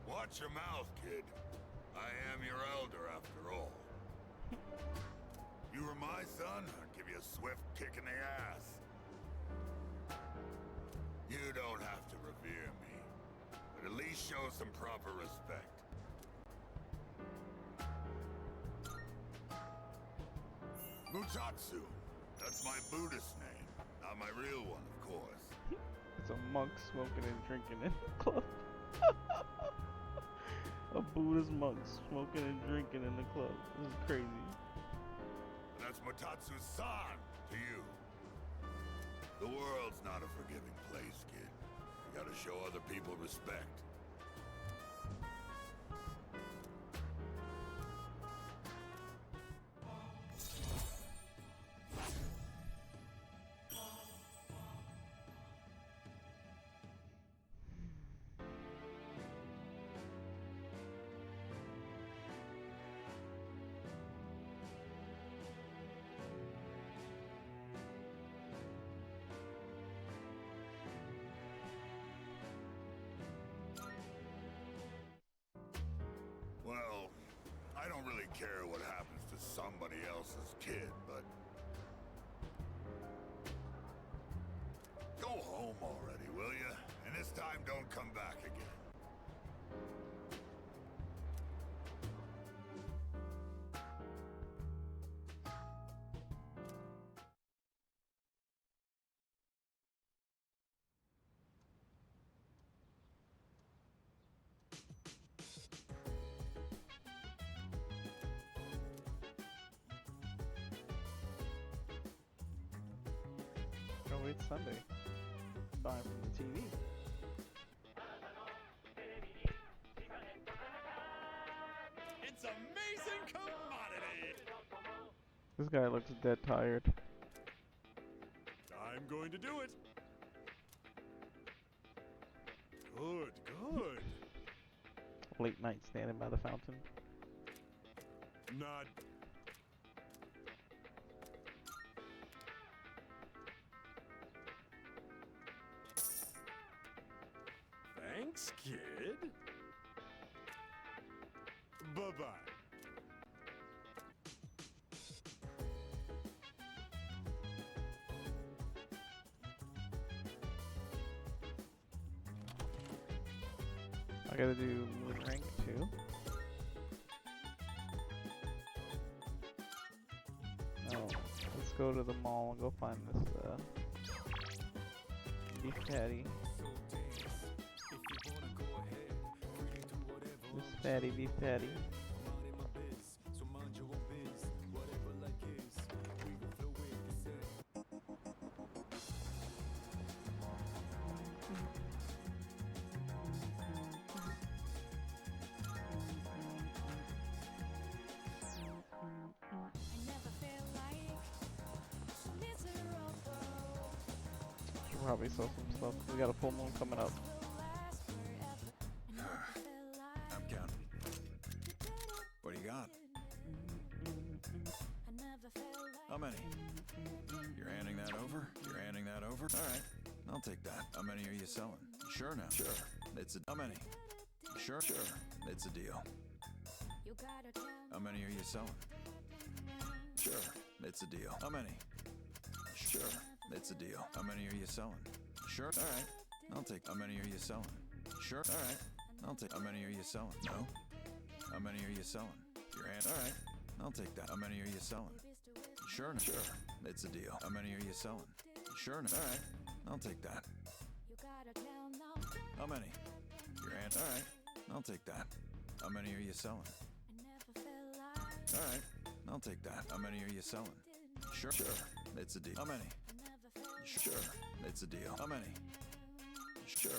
S7: Watch your mouth, kid. I am your elder, after all. You were my son, I'd give you a swift kick in the ass. You don't have to revere me, but at least show some proper respect. Mutatsu. That's my Buddhist name. Not my real one, of course.
S1: It's a monk smoking and drinking in the club. A Buddhist monk smoking and drinking in the club. This is crazy.
S7: That's Mutatsu-san to you. The world's not a forgiving place, kid. You gotta show other people respect. Well, I don't really care what happens to somebody else's kid, but... Go home already, will you? And this time don't come back again.
S1: wait Sunday. Buy it from the TV.
S5: It's amazing commodity!
S1: This guy looks dead tired.
S5: I'm going to do it. Good, good.
S1: Late night standing by the fountain.
S5: Not. Thanks, kid. Bye-bye.
S1: I gotta do moon rank too. Oh, let's go to the mall and go find this beef patty. This fatty beef patty. Should probably sell some stuff. We got a full moon coming up.
S7: I'm counting. What do you got? How many? You're handing that over? You're handing that over? Alright, I'll take that. How many are you selling? Sure now. Sure. It's a... How many? Sure, sure. It's a deal. How many are you selling? Sure. It's a deal. How many? Sure. It's a deal. How many are you selling? Sure. Alright. I'll take... How many are you selling? Sure. Alright. I'll take... How many are you selling? No. How many are you selling? Your hand. Alright. I'll take that. How many are you selling? Sure. Sure. It's a deal. How many are you selling? Sure. Alright. I'll take that. How many? Your hand. Alright. I'll take that. How many are you selling? Alright. I'll take that. How many are you selling? Sure. Sure. It's a deal. How many? Sure. It's a deal. How many? Sure.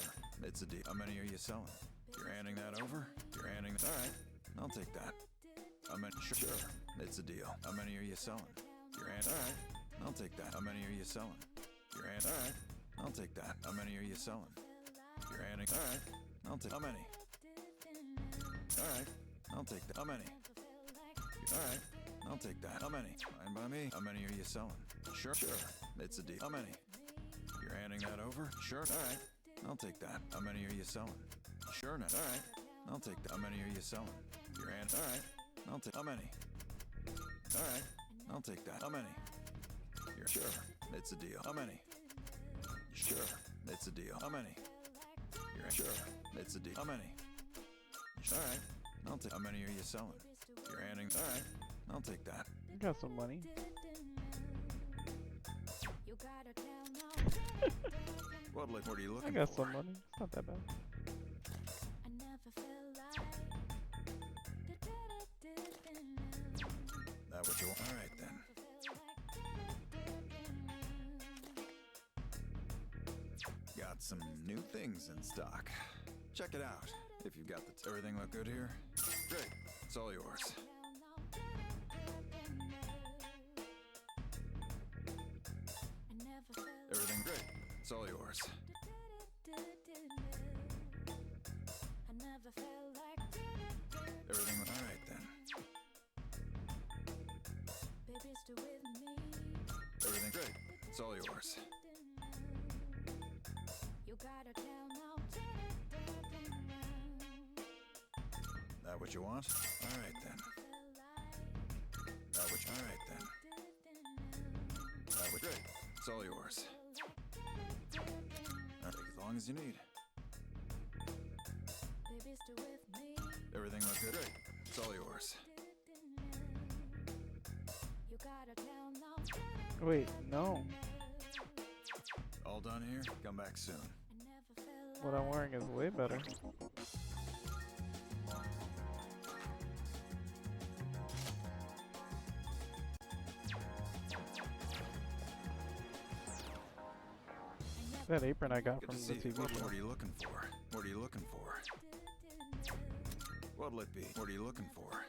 S7: It's a deal. How many are you selling? You're handing that over? You're handing... Alright. I'll take that. How many? Sure. It's a deal. How many are you selling? Your hand. Alright. I'll take that. How many are you selling? Your hand. Alright. I'll take that. How many are you selling? You're handing. Alright. I'll take... How many? Alright. I'll take that. How many? Alright. I'll take that. How many? Fine by me. How many are you selling? Sure. Sure. It's a deal. How many? You're handing that over? Sure. Alright. I'll take that. How many are you selling? Sure. No. Alright. I'll take that. How many are you selling? Your hand. Alright. I'll take... How many? Alright. I'll take that. How many? You're... Sure. It's a deal. How many? Sure. It's a deal. How many? You're... Sure. It's a deal. How many? Alright. I'll take... How many are you selling? You're handing... Alright. I'll take that.
S1: You got some money.
S7: What are you looking
S1: I got
S7: for?
S1: some money. It's not that bad.
S7: That what you want? Alright then. Got some new things in stock. Check it out. If you've got the... Everything look good here? Great. It's all yours. Everything great. It's all yours. Everything all right then. Everything great. It's all yours. That what you want? All right then. That what you... All right then. That what... Great. It's all yours. I'll take as long as you need. Everything looks good. Great. It's all yours.
S1: Wait, no.
S7: All done here? Come back soon.
S1: What I'm wearing is way better. That apron I got
S12: Good
S1: from
S12: to
S1: the
S12: see you.
S1: TV
S12: What
S1: show.
S12: are you looking for? What are you looking for? What'll it be? What are you looking for?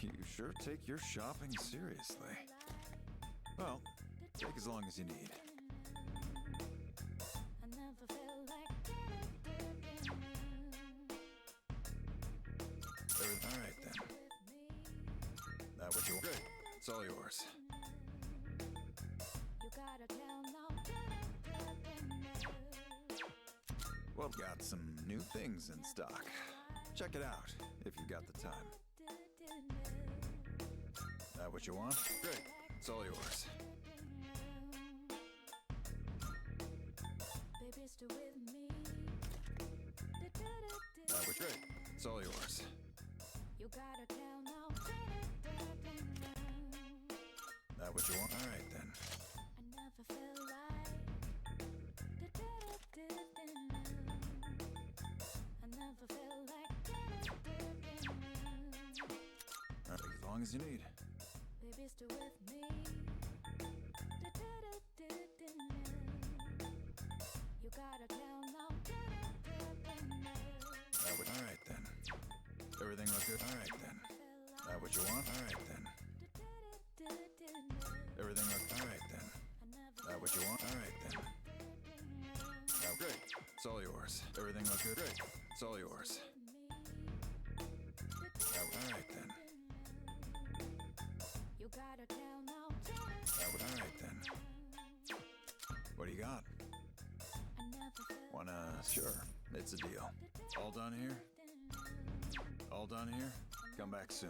S12: You sure take your shopping seriously. Well, take as long as you need. All right then. That what you want? Great. It's all yours. Well, got some new things in stock. Check it out if you've got the time. That what you want? Great. It's all yours. That was great. It's all yours. That what you want? All right then. Take as long as you need. All right then. Everything look good? All right then. That what you want? All right then. Everything look all right then. That what you want? All right then. That great. It's all yours. Everything look good? Great. It's all yours. That, all right then. That, all right then. What do you got? Wanna? Sure. It's a deal. All done here? All done here? Come back soon.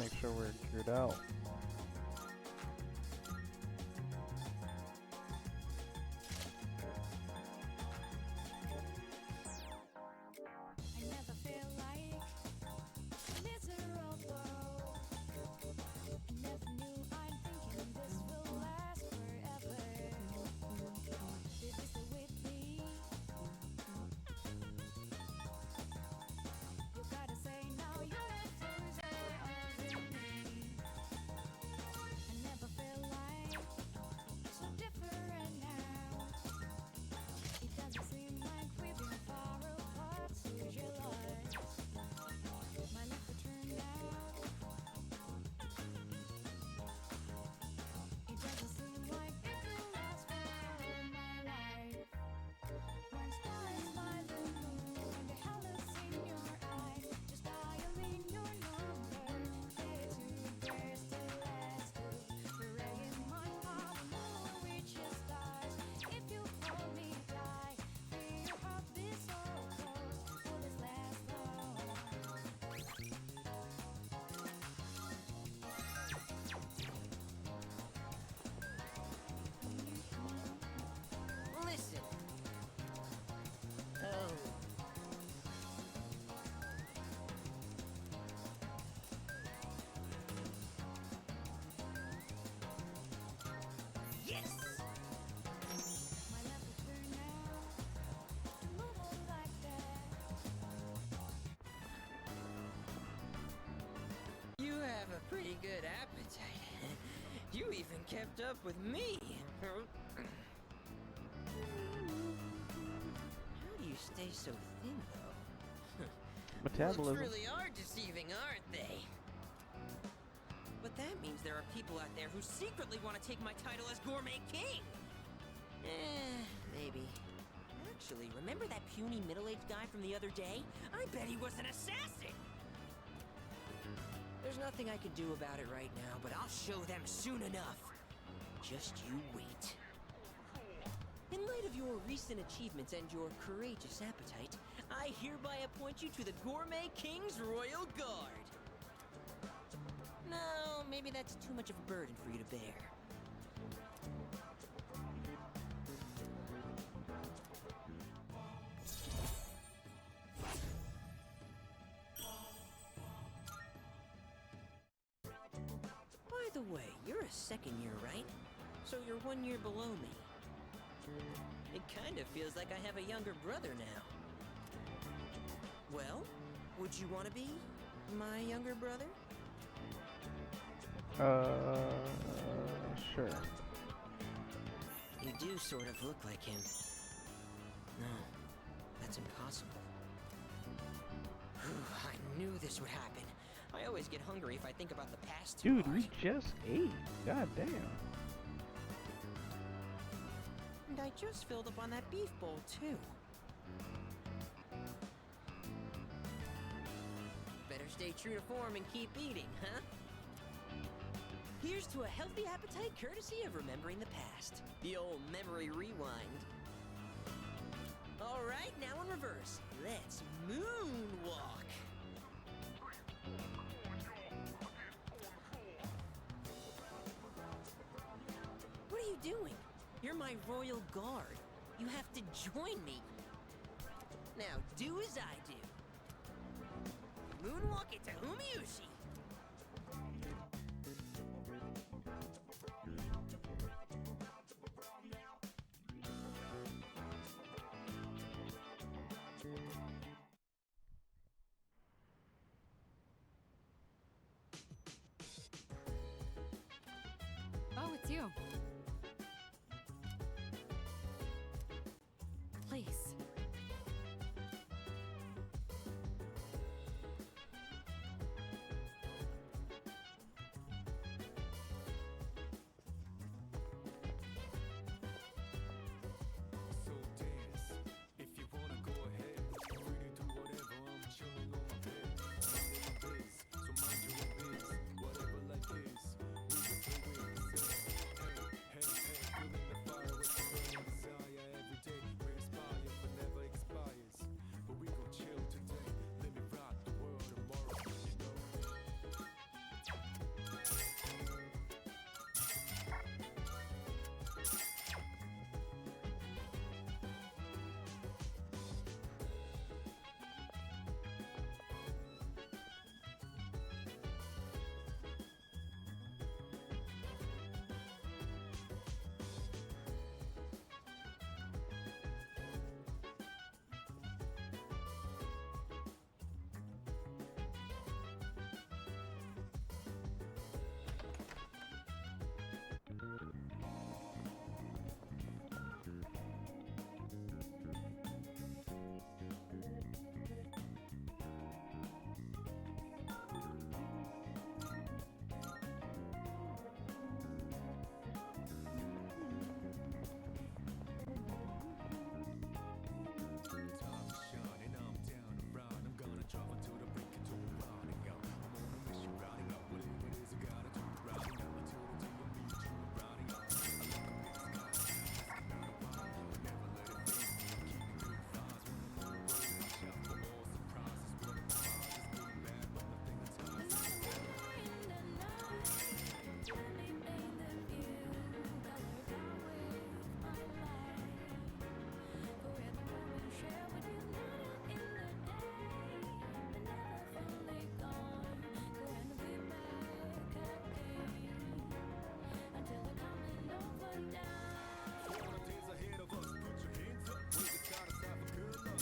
S1: Make sure we're geared out.
S13: Listen. Oh. Yes! You have a pretty good appetite. You even kept up with me. How do you stay so thin, though?
S1: Metabolism.
S13: Looks really are deceiving, aren't they? But that means there are people out there who secretly want to take my title as Gourmet King. Maybe. Actually, remember that puny middle-aged guy from the other day? I bet he was an assassin! There's nothing I can do about it right now, but I'll show them soon enough. Just you wait. In light of your recent achievements and your courageous appetite, I hereby appoint you to the Gourmet King's Royal Guard. No, maybe that's too much of a burden for you to bear. By the way, you're a second year, right? So you're 1 year below me. It kind of feels like I have a younger brother now. Well, would you want to be my younger brother?
S1: Sure.
S13: You do sort of look like him. No, that's impossible. I knew this would happen. I always get hungry if I think about the past too
S1: Dude,
S13: hard.
S1: we just ate. God damn.
S13: And I just filled up on that beef bowl too. Better stay true to form and keep eating, huh? Here's to a healthy appetite courtesy of remembering the past. The old memory rewind. All right, now in reverse. Let's moonwalk. What are you doing? You're my royal guard. You have to join me. Now do as I do. Moonwalk it to Umiushi.
S14: Oh, it's you. Please.
S4: So dance. If you wanna go ahead, free to do whatever. I'm chilling on my bed. Minding my biz, so mind your own biz. Whatever life is, we can play with this. Hey, feeling the fire with the burning desire every day. We inspire, but never expires. But we gon' chill today. Let me rock the world tomorrow. You know. Time is shining, I'm down around. I'm gonna drive until the break into a rounding out. I'm on a mission, rounding out whatever it is I gotta do. Rounding out until the day I meet you. Rounding out. I look up at the sky, asking out a while, but never let it faze me. Keeping good vibes when I'm on the road. Watch out for all surprises. When my heart is good, bad, but nothing entices. For the days ahead of us, put your hands up. We just gotta have a good luck.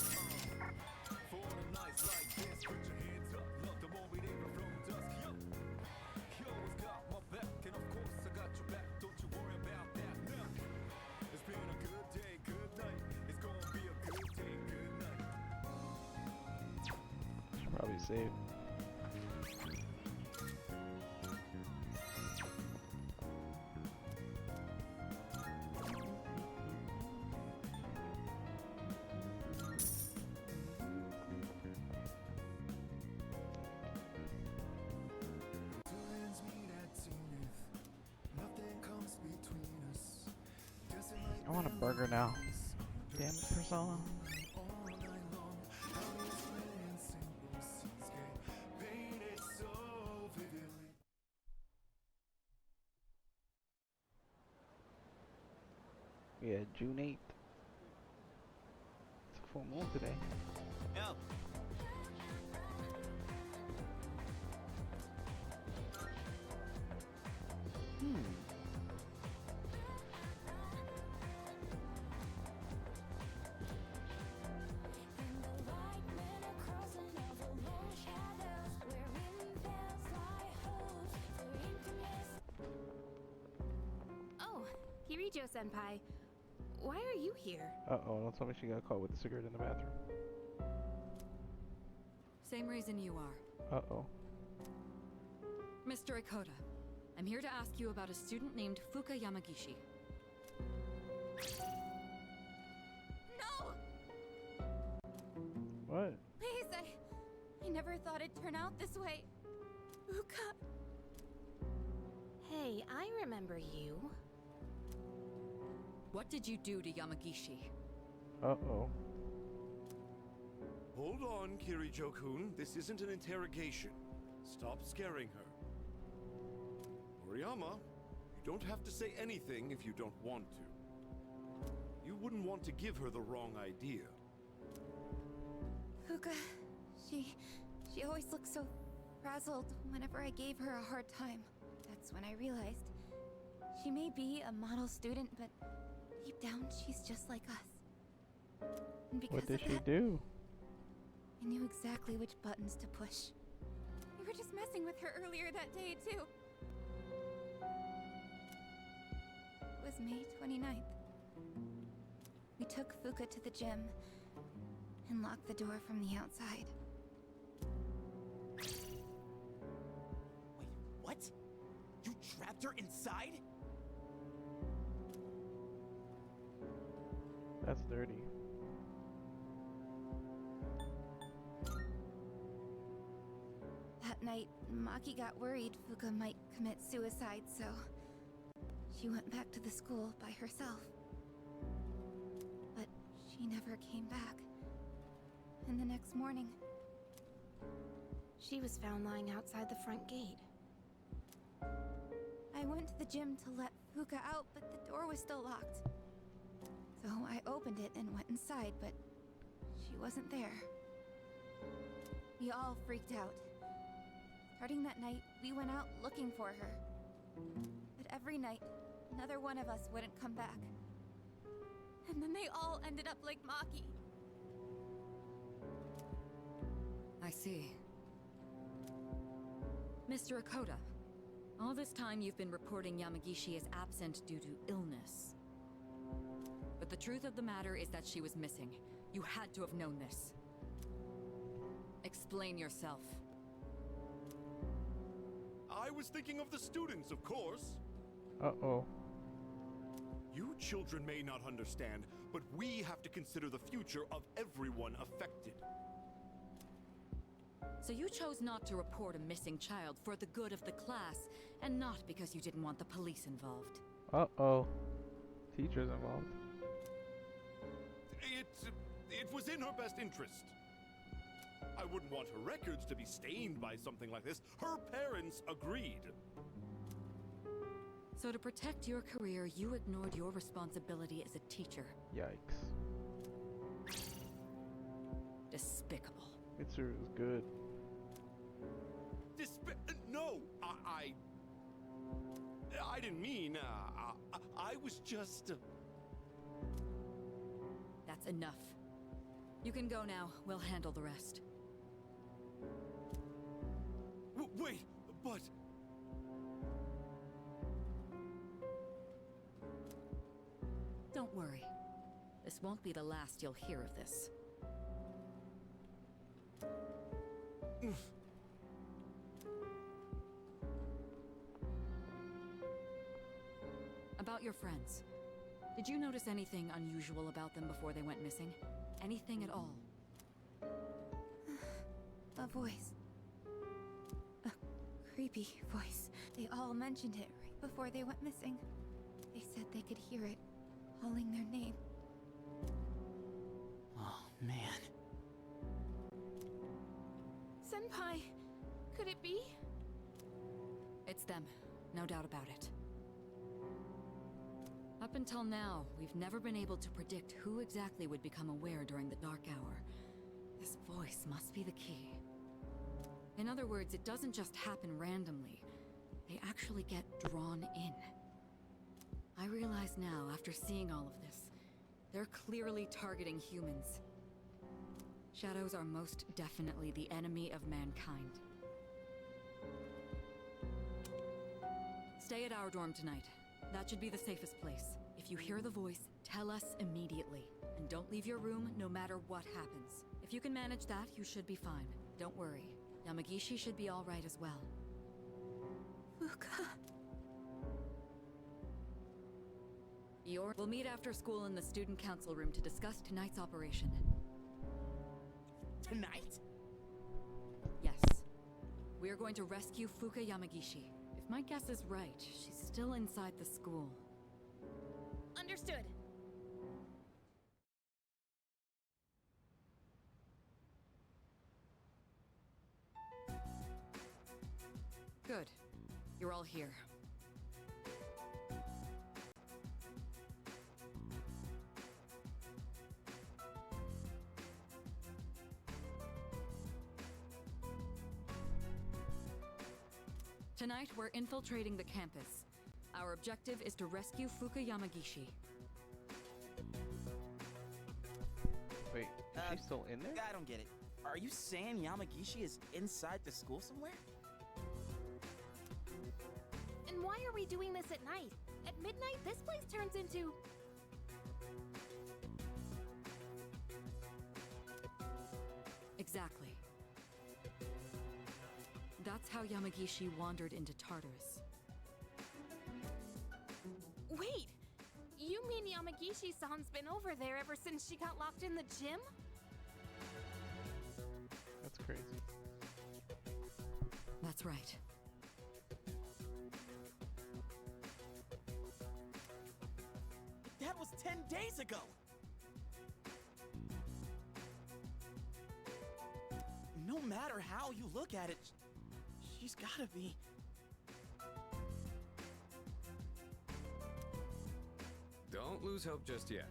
S4: For the nights like this, put your hands up. Love the more we even from dusk. Yo, you always got my back, and of course I got your back. Don't you worry about that now. It's been a good day, good night. It's gonna be a good day, good night.
S1: Should probably save.
S4: Turns me that zenith. Nothing comes between us. Dancing like
S1: I want a burger now. Damn it, Persona.
S4: all night long. How these grand simple scenes get painted so vividly.
S1: Yeah, June 8th. It's a full moon today.
S6: Yo.
S11: Kirijo-senpai, why are you here?
S1: Uh-oh, don't tell me she got caught with a cigarette in the bathroom.
S14: Same reason you are.
S1: Uh-oh.
S14: Mr. Ikoda, I'm here to ask you about a student named Fuka Yamagishi.
S8: No!
S1: What?
S8: Please, I never thought it'd turn out this way. Fuka.
S11: Hey, I remember you.
S14: What did you do to Yamagishi?
S1: Uh-oh.
S5: Hold on, Kirijo-kun. This isn't an interrogation. Stop scaring her. Moriyama, you don't have to say anything if you don't want to. You wouldn't want to give her the wrong idea.
S8: Fuka, she always looks so frazzled whenever I gave her a hard time. That's when I realized she may be a model student, but deep down she's just like us. And because
S1: What did
S8: of
S1: she
S8: that,
S1: do?
S8: I knew exactly which buttons to push. We were just messing with her earlier that day, too. It was May 29th. We took Fuka to the gym and locked the door from the outside.
S6: Wait, what? You trapped her inside?
S1: That's dirty.
S8: That night, Maki got worried Fuka might commit suicide, so she went back to the school by herself. But she never came back. And the next morning,
S11: She was found lying outside the front gate.
S8: I went to the gym to let Fuka out, but the door was still locked. So I opened it and went inside, but she wasn't there. We all freaked out. Starting that night, we went out looking for her. But every night, another one of us wouldn't come back. And then they all ended up like Maki.
S14: I see. Mr. Ikoda, all this time you've been reporting Yamagishi as absent due to illness. But the truth of the matter is that she was missing. You had to have known this. Explain yourself.
S5: I was thinking of the students, of course.
S1: Uh-oh.
S5: You children may not understand, but we have to consider the future of everyone affected.
S14: So you chose not to report a missing child for the good of the class, and not because you didn't want the police involved.
S1: Uh-oh. Teachers involved.
S5: It was in her best interest. I wouldn't want her records to be stained by something like this. Her parents agreed.
S14: So to protect your career, you ignored your responsibility as a teacher.
S1: Yikes.
S14: Despicable.
S1: Mitsuru is good.
S5: No, I didn't mean, I was just...
S14: That's enough. You can go now. We'll handle the rest.
S5: Wait, but...
S14: Don't worry. This won't be the last you'll hear of this. About your friends. Did you notice anything unusual about them before they went missing? Anything at all?
S8: A voice. A creepy voice. They all mentioned it right before they went missing. They said they could hear it, calling their name.
S6: Oh, man.
S8: Senpai, could it be?
S14: It's them. No doubt about it. Up until now, we've never been able to predict who exactly would become aware during the dark hour. This voice must be the key. In other words, it doesn't just happen randomly. They actually get drawn in. I realize now, after seeing all of this, they're clearly targeting humans. Shadows are most definitely the enemy of mankind. Stay at our dorm tonight. That should be the safest place. If you hear the voice, tell us immediately. And don't leave your room no matter what happens. If you can manage that, you should be fine. Don't worry. Yamagishi should be all right as well.
S8: Fuka.
S14: We'll meet after school in the student council room to discuss tonight's operation.
S6: Tonight?
S14: Yes. We are going to rescue Fuka Yamagishi. If my guess is right, she's still inside the school.
S11: Understood.
S14: Good. You're all here. Tonight, we're infiltrating the campus. Our objective is to rescue Fuka Yamagishi.
S1: Wait, is she still in there?
S6: I don't get it. Are you saying Yamagishi is inside the school somewhere?
S11: And why are we doing this at night? At midnight, this place turns into...
S14: Exactly. That's how Yamagishi wandered into Tartarus.
S11: Wait! You mean Yamagishi-san's been over there ever since she got locked in the gym?
S1: That's crazy.
S14: That's right.
S6: That was 10 days ago! No matter how you look at it, she's gotta be...
S15: Don't lose hope just yet.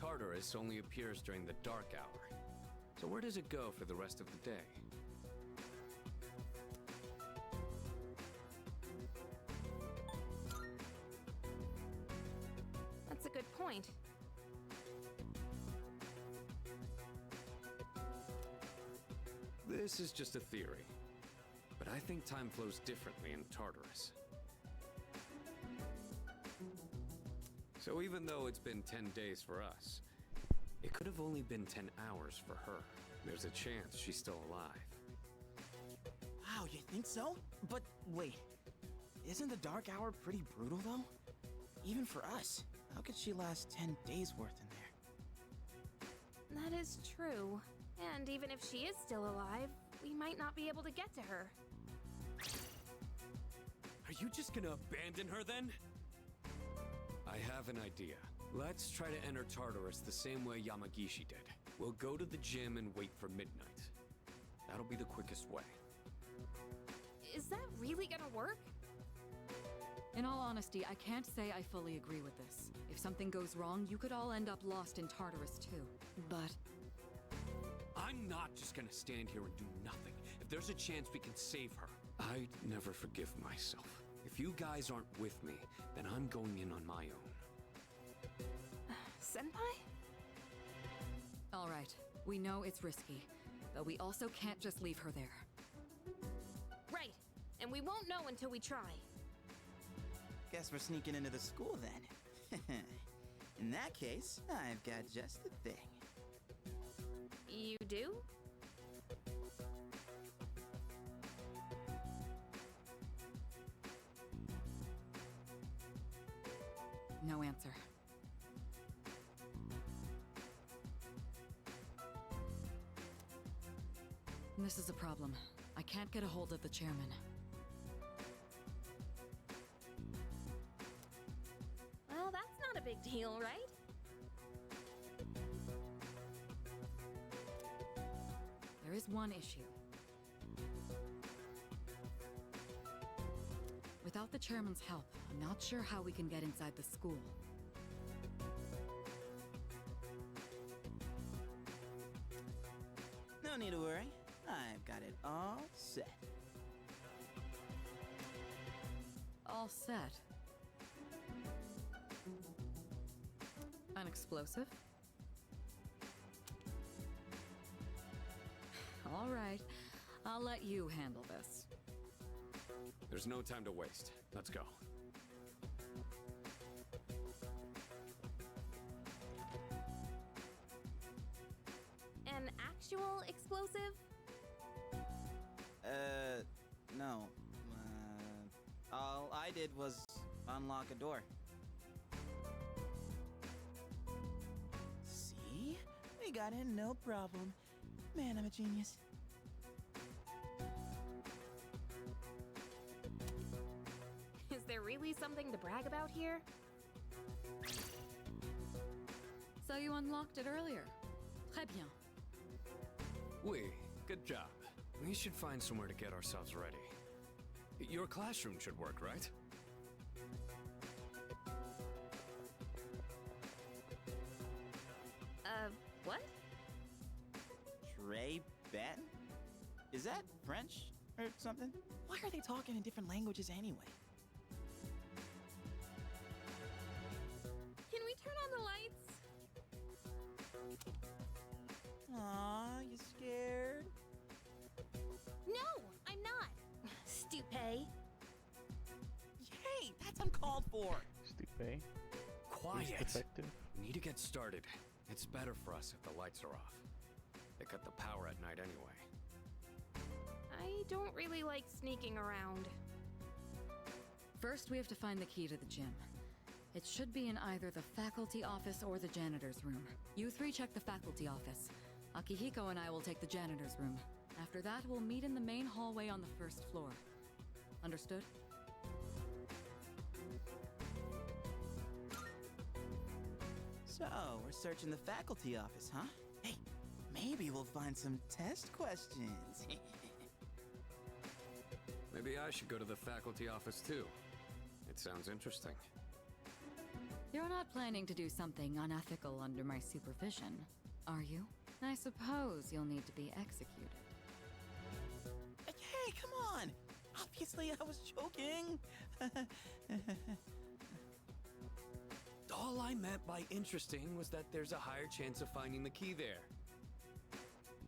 S15: Tartarus only appears during the dark hour. So where does it go for the rest of the day?
S11: That's a good point.
S15: This is just a theory, but I think time flows differently in Tartarus. So even though it's been 10 days for us, it could have only been 10 hours for her. There's a chance she's still alive.
S6: Wow, you think so? But wait, isn't the dark hour pretty brutal though? Even for us, how could she last 10 days worth in there?
S11: That is true. And even if she is still alive, we might not be able to get to her.
S15: Are you just gonna abandon her then? I have an idea. Let's try to enter Tartarus the same way Yamagishi did. We'll go to the gym and wait for midnight. That'll be the quickest way.
S11: Is that really gonna work?
S14: In all honesty, I can't say I fully agree with this. If something goes wrong, you could all end up lost in Tartarus too. But...
S15: I'm not just gonna stand here and do nothing. If there's a chance we can save her, I'd never forgive myself. If you guys aren't with me, then I'm going in on my own.
S11: Senpai?
S14: All right, we know it's risky, but we also can't just leave her there.
S11: Right, and we won't know until we try.
S6: Guess we're sneaking into the school then. In that case, I've got just the thing.
S11: You do?
S14: No answer. This is a problem. I can't get a hold of the chairman.
S11: Well, that's not a big deal, right?
S14: There is one issue. Without the chairman's help, I'm not sure how we can get inside the school.
S6: No need to worry. I've got it all set.
S14: All set. An explosive? All right. I'll let you handle this.
S15: There's no time to waste. Let's go.
S11: An actual explosive?
S6: No. All I did was unlock a door. See? We got in no problem. Man, I'm a genius.
S11: Is there really something to brag about here?
S14: So you unlocked it earlier. Très bien.
S15: Oui, good job. We should find somewhere to get ourselves ready. Your classroom should work, right?
S11: What?
S6: Trey Batten? Is that French or something? Why are they talking in different languages anyway?
S11: Can we turn on the lights?
S6: Aw, you scared?
S11: No, I'm not. Stupid.
S6: Hey, that's uncalled for.
S1: Stupid.
S15: Quiet.
S1: Detective.
S15: We need to get started. It's better for us if the lights are off. They cut the power at night anyway.
S11: I don't really like sneaking around.
S14: First, we have to find the key to the gym. It should be in either the faculty office or the janitor's room. You three check the faculty office. Akihiko and I will take the janitor's room. After that, we'll meet in the main hallway on the first floor. Understood?
S6: So, we're searching the faculty office, huh? Hey, maybe we'll find some test questions.
S15: Maybe I should go to the faculty office too. It sounds interesting.
S14: You're not planning to do something unethical under my supervision, are you? I suppose you'll need to be executed.
S6: Hey, come on! Obviously, I was joking.
S15: All I meant by interesting was that there's a higher chance of finding the key there.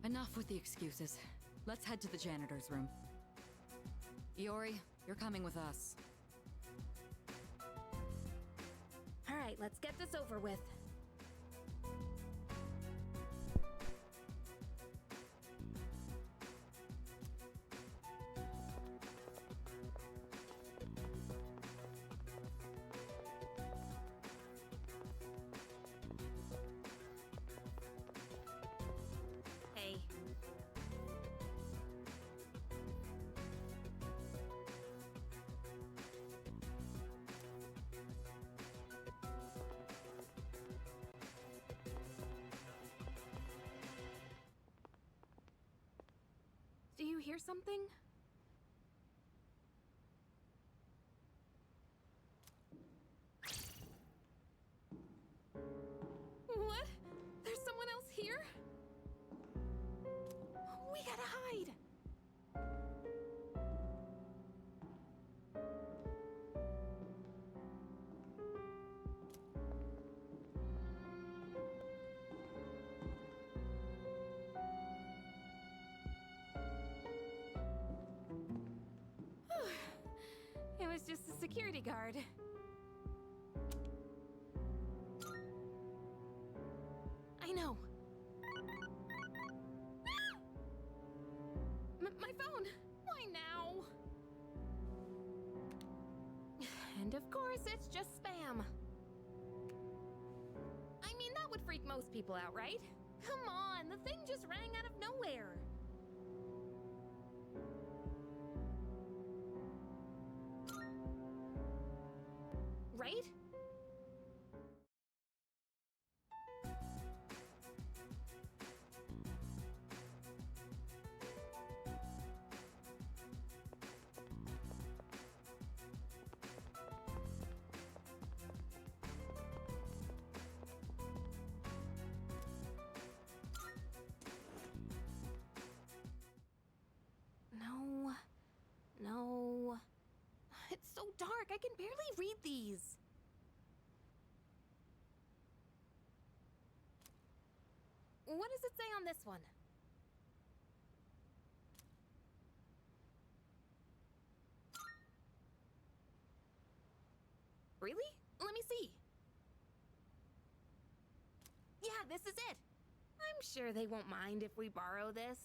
S14: Enough with the excuses. Let's head to the janitor's room. Iori, you're coming with us.
S11: All right, let's get this over with. Hey. Do you hear something? What? There's someone else here? We gotta hide! It was just a security guard. I know. My phone! Why now? And of course, it's just spam. I mean, that would freak most people out, right? Come on, the thing just rang out of nowhere. Right? No. No. It's so dark, I can barely read these. What does it say on this one? sure they won't mind if we borrow this?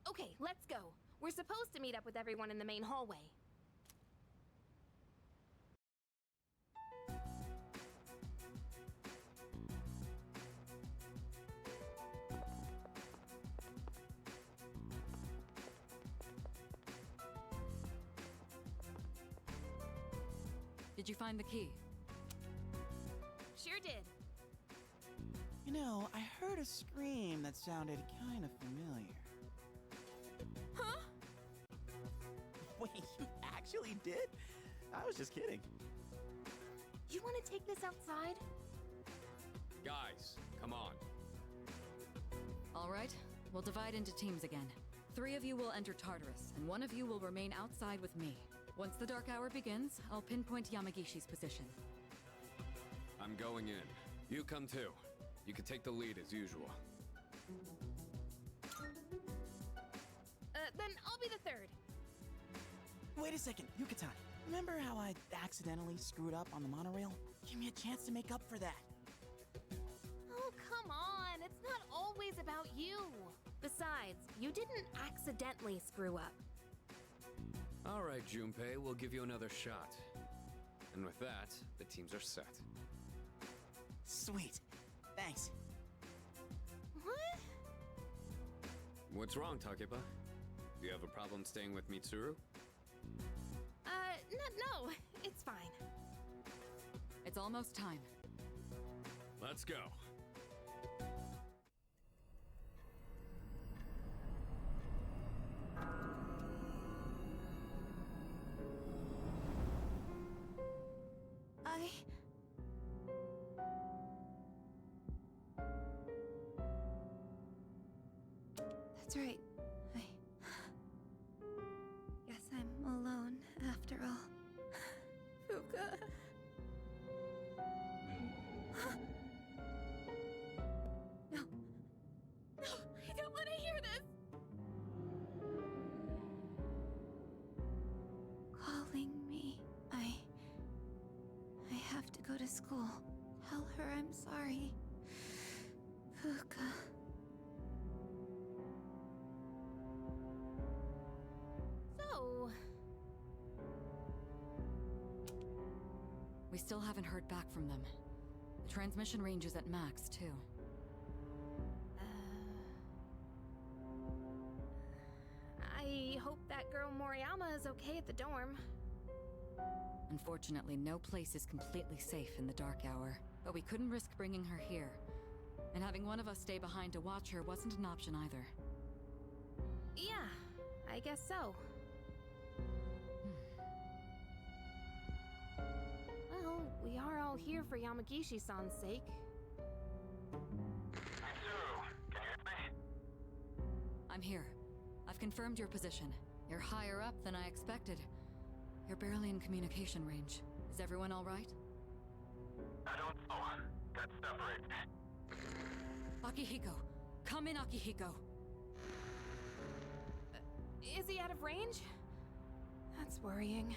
S11: Okay, let's go. We're supposed to meet up with everyone in the main hallway.
S14: Did you find the key?
S11: Sure did.
S6: You know, I heard a scream that sounded kind of familiar.
S11: Huh?
S6: Wait, you actually did? I was just kidding.
S11: You want to take this outside?
S15: Guys, come on.
S14: All right, we'll divide into teams again. 3 of you will enter Tartarus, and 1 of you will remain outside with me. Once the dark hour begins, I'll pinpoint Yamagishi's position.
S15: I'm going in. You come too. You can take the lead as usual.
S11: Then I'll be the 3rd.
S6: Wait a second, Yucatan. Remember how I accidentally screwed up on the monorail? Give me a chance to make up for that.
S11: Oh, come on. It's not always about you. Besides, you didn't accidentally screw up.
S15: All right, Junpei, we'll give you another shot. And with that, the teams are set.
S6: Sweet. Thanks.
S11: What?
S15: What's wrong, Takeba? Do you have a problem staying with Mitsuru?
S11: No, it's fine.
S14: It's almost time.
S15: Let's go.
S8: That's right. I guess I'm alone after all. Fuka. No. No, I don't want to hear this. Calling me. I have to go to school. Tell her I'm sorry. Fuka.
S11: So,
S14: We still haven't heard back from them. The transmission range is at max, too.
S11: I hope that girl Moriyama is okay at the dorm.
S14: Unfortunately, no place is completely safe in the dark hour, but we couldn't risk bringing her here. And having one of us stay behind to watch her wasn't an option either.
S11: Yeah, I guess so. Well, we are all here for Yamagishi-san's sake.
S14: I'm here. I've confirmed your position. You're higher up than I expected. You're barely in communication range. Is everyone all right?
S16: I don't know. Got separated.
S14: Akihiko! Come in, Akihiko!
S11: Is he out of range? That's worrying.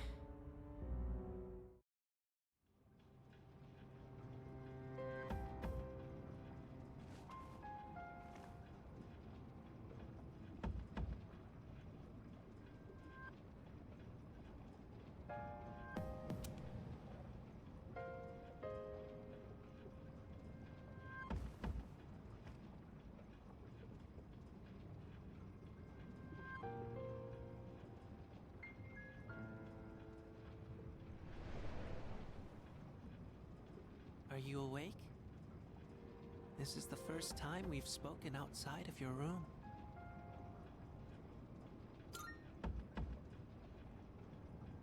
S17: Are you awake? This is the first time we've spoken outside of your room.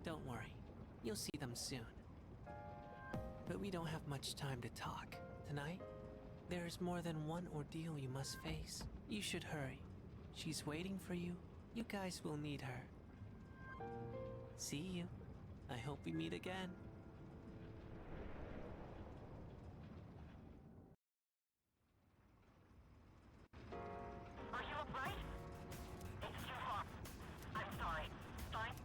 S17: Don't worry, you'll see them soon. But we don't have much time to talk. Tonight, there's more than one ordeal you must face. You should hurry. She's waiting for you. You guys will need her. See you. I hope we meet again.
S16: Are you alright? It's too far. I'm sorry. Fine.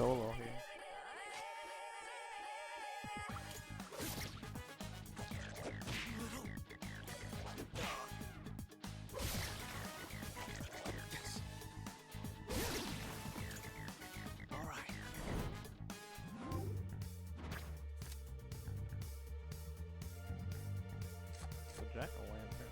S1: solo here.
S9: All right.
S1: The jack-o'-lantern.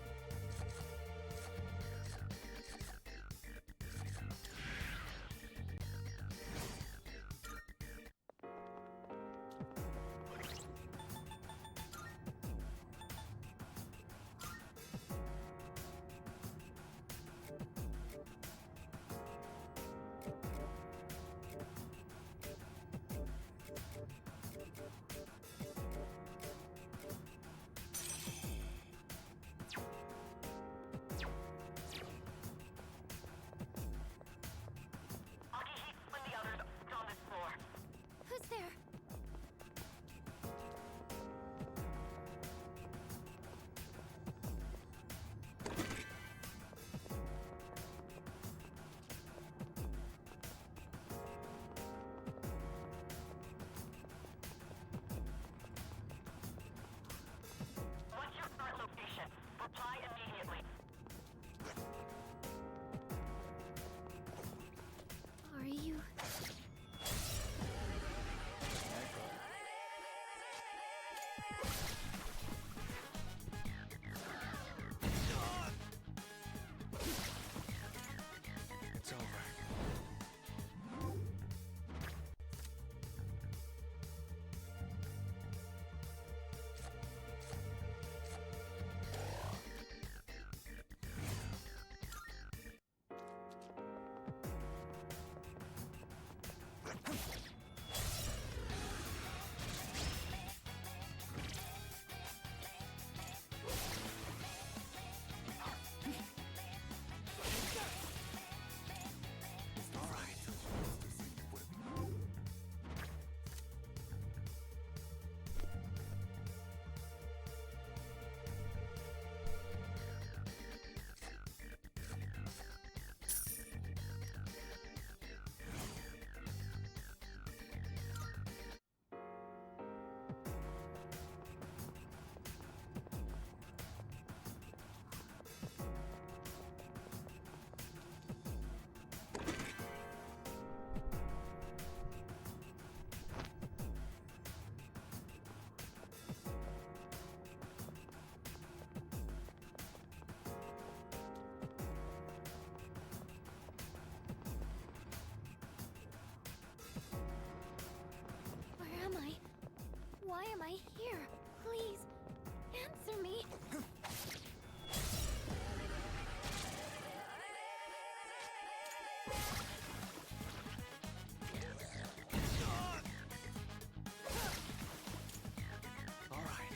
S2: Who's there?
S16: What's your current location? Reply immediately.
S2: Are you?
S9: It's over. All right.
S2: Where am I? Why am I here? Please, answer me.
S9: All right.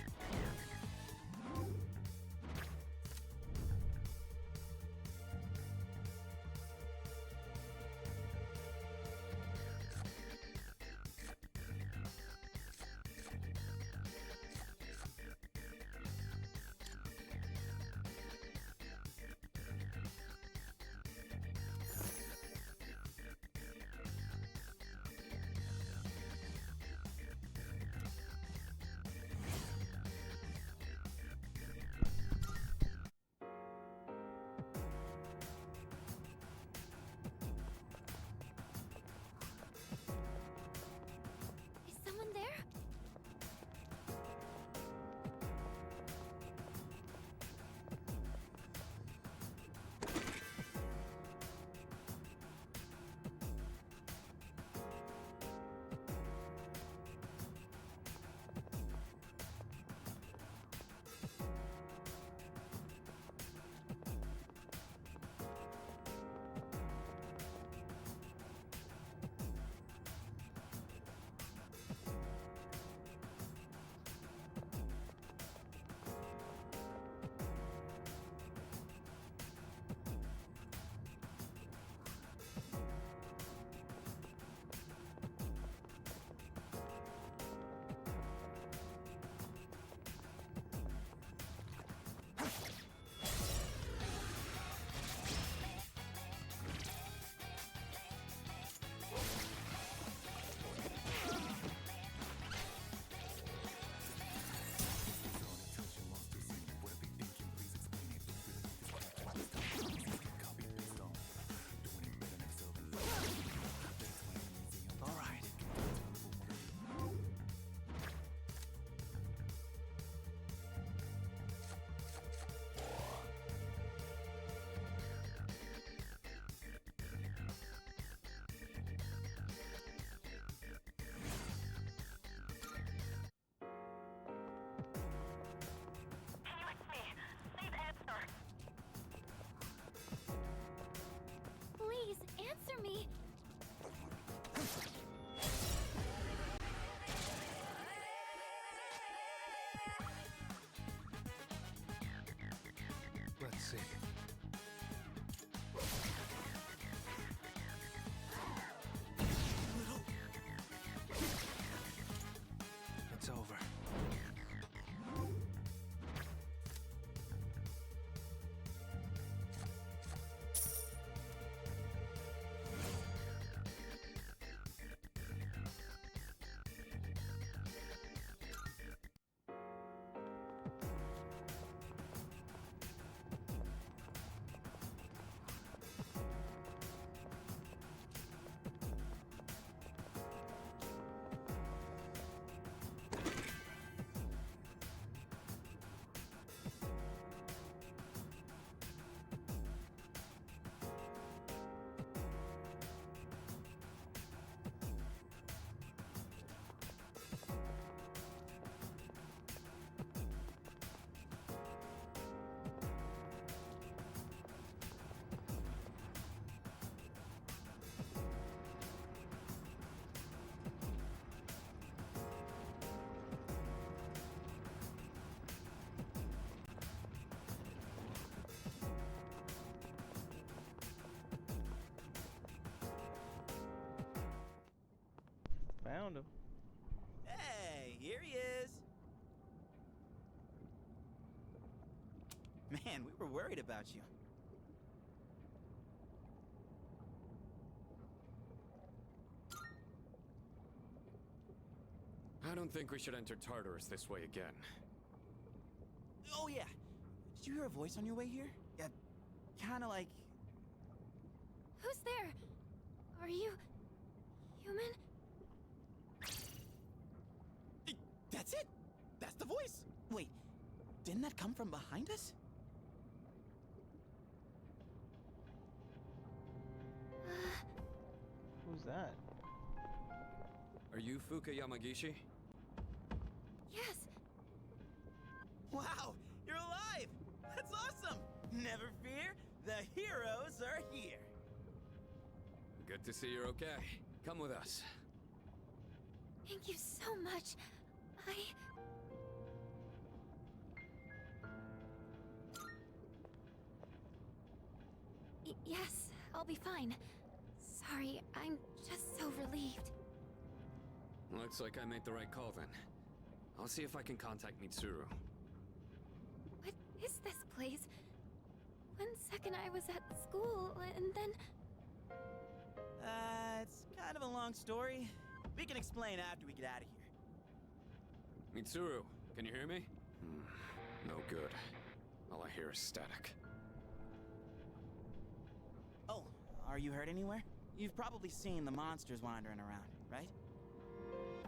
S1: found him.
S6: Hey, here he is. Man, we were worried about you.
S15: I don't think we should enter Tartarus this way again.
S6: Oh yeah, did you hear a voice on your way here? Yeah, kinda like...
S8: Who's there? Are you... human?
S6: That's it! That's the voice! Wait, didn't that come from behind us?
S1: Who's that?
S15: Are you Fuka Yamagishi?
S8: Yes.
S6: Wow, you're alive! That's awesome! Never fear, the heroes are here!
S15: Good to see you're okay. Come with us.
S8: Thank you so much. Yes, I'll be fine. Sorry, I'm just so relieved.
S15: Looks like I made the right call then. I'll see if I can contact Mitsuru.
S8: What is this place? One second I was at school, and then...
S6: It's kind of a long story. We can explain after we get out of here.
S15: Mitsuru, can you hear me? No good. All I hear is static.
S6: Oh, are you hurt anywhere? You've probably seen the monsters wandering around, right?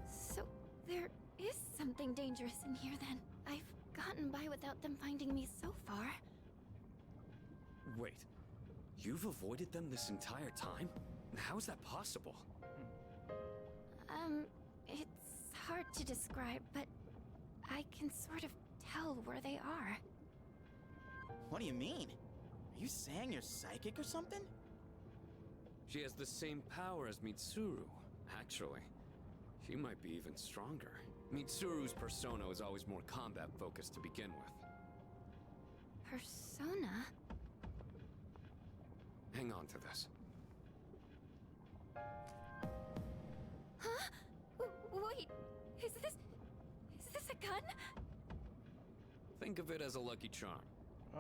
S8: So, there is something dangerous in here then. I've gotten by without them finding me so far.
S15: Wait, you've avoided them this entire time? How is that possible?
S8: It's hard to describe, but I can sort of tell where they are.
S6: What do you mean? Are you saying you're psychic or something?
S15: She has the same power as Mitsuru, actually. She might be even stronger. Mitsuru's persona is always more combat-focused to begin with.
S8: Persona?
S15: Hang on to this.
S8: Huh? Wait, is this a gun?
S15: Think of it as a lucky charm.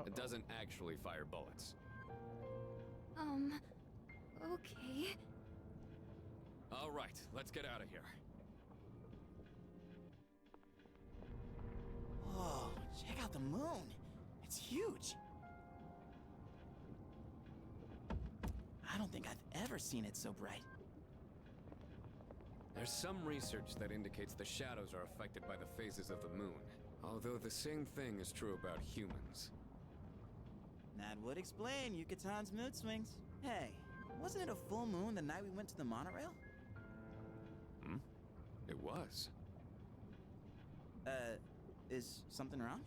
S15: It doesn't actually fire bullets.
S8: Okay.
S15: All right, let's get out of here.
S6: Whoa, check out the moon. It's huge. I don't think I've ever seen it so bright.
S15: There's some research that indicates the shadows are affected by the phases of the moon, although the same thing is true about humans.
S6: That would explain Yucatan's mood swings. Hey, wasn't it a full moon the night we went to the monorail?
S15: It was.
S6: Is something wrong?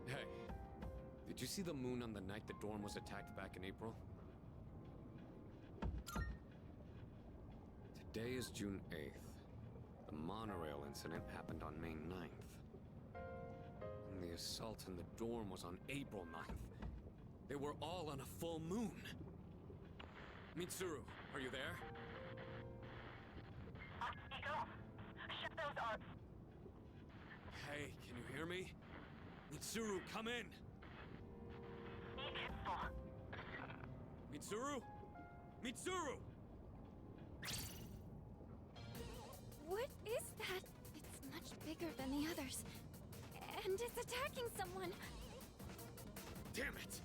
S15: Hey, did you see the moon on the night the dorm was attacked back in April? Today is June 8th. The monorail incident happened on May 9th. And the assault in the dorm was on April 9th. They were all on a full moon. Mitsuru, are you there?
S16: Akiko, shadows are...
S15: Hey, can you hear me? Mitsuru, come in! Mitsuru? Mitsuru!
S8: What is that? It's much bigger than the others. And it's attacking someone.
S15: Damn it!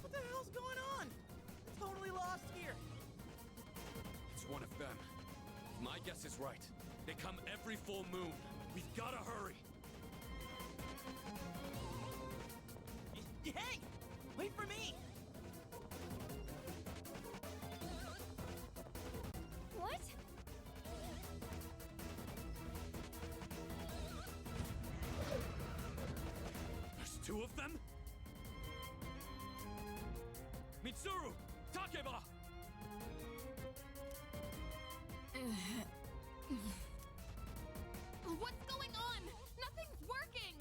S6: What the hell's going on? I'm totally lost here.
S15: It's one of them. My guess is right. They come every full moon. We've gotta hurry.
S6: Hey! Wait for me!
S8: What?
S15: There's two of them? Mitsuru! Takeba!
S11: What's going on? Nothing's working!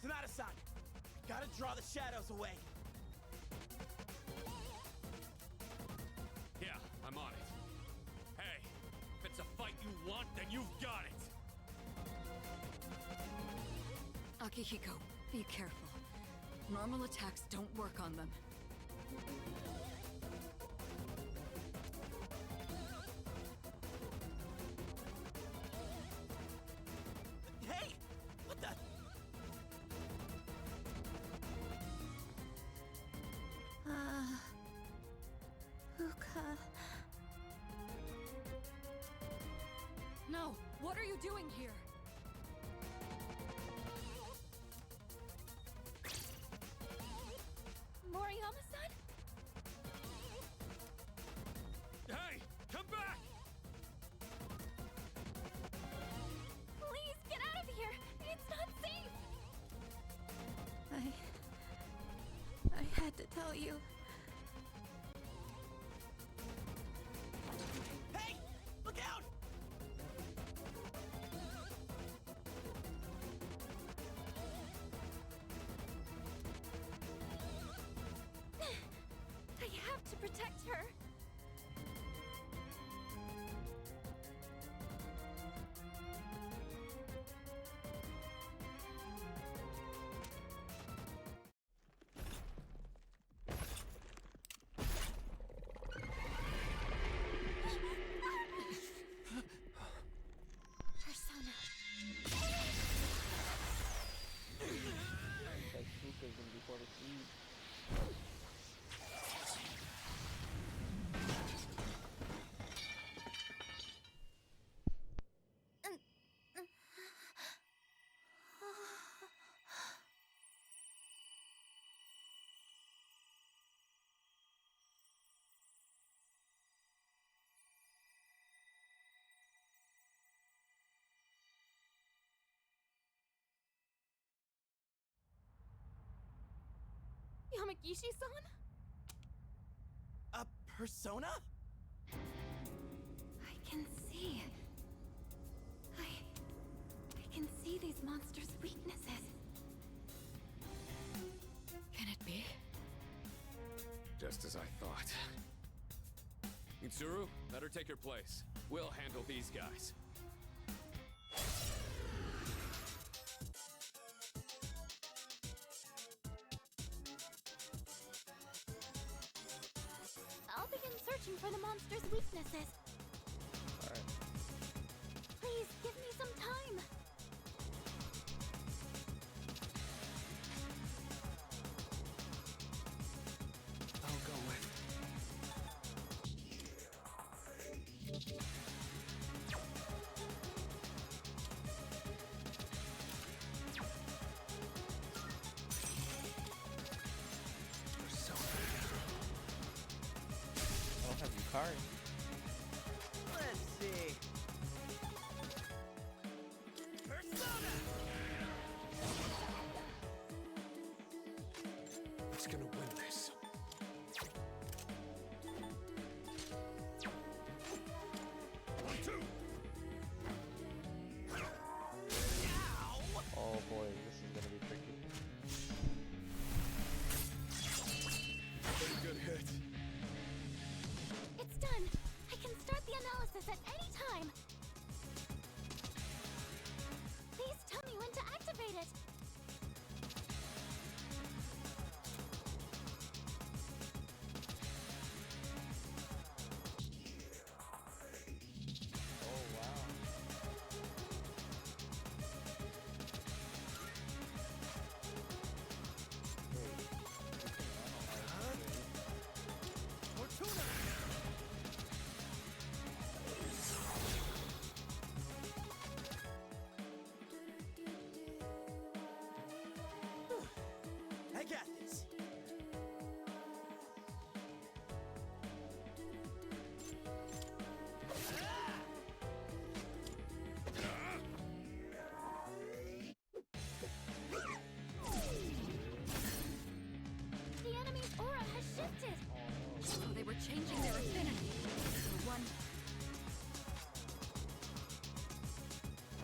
S6: Sonata-san, gotta draw the shadows away.
S15: Yeah,
S14: Akihiko, be careful. Normal attacks don't work on them.
S6: Hey! What the?
S8: Fuka.
S14: No! What are you doing here?
S2: Moriyama-san?
S15: Hey! Come back!
S2: Please, get out of here! It's not safe!
S8: I had to tell you.
S6: Hey! Look out!
S2: I have to protect her. Persona.
S1: Like Fuka's gonna be for the seed.
S11: Yamagishi-san?
S6: A persona?
S8: I can see. I can see these monsters' weaknesses.
S14: Can it be?
S15: Just as I thought. Mitsuru, better take your place. We'll handle these guys.
S2: I'll begin searching for the monster's weaknesses.
S1: Alright.
S2: Please, give me some time.
S17: I'll go with.
S1: I don't have Yukari.
S6: Let's see. Persona!
S15: Who's gonna win this?
S7: One, two.
S1: Oh boy, this is gonna be tricky.
S7: Pretty good hit.
S2: It's done. I can start the analysis at any time. Please tell me when to activate it.
S1: Oh wow.
S6: Fortuna! I got this.
S2: The enemy's aura has shifted.
S14: So they were changing their affinity. The one.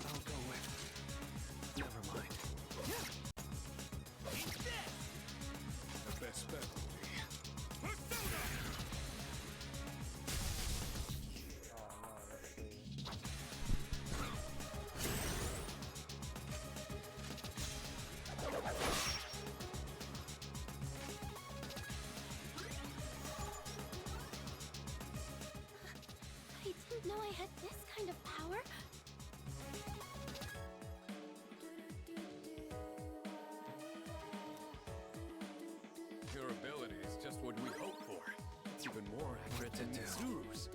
S17: I'll go with. Never mind.
S15: The best bet would be.
S1: Oh no, let's see.
S2: I had this kind of power.
S15: Your ability is just what we hoped for. It's even more accurate than Mitsuru's.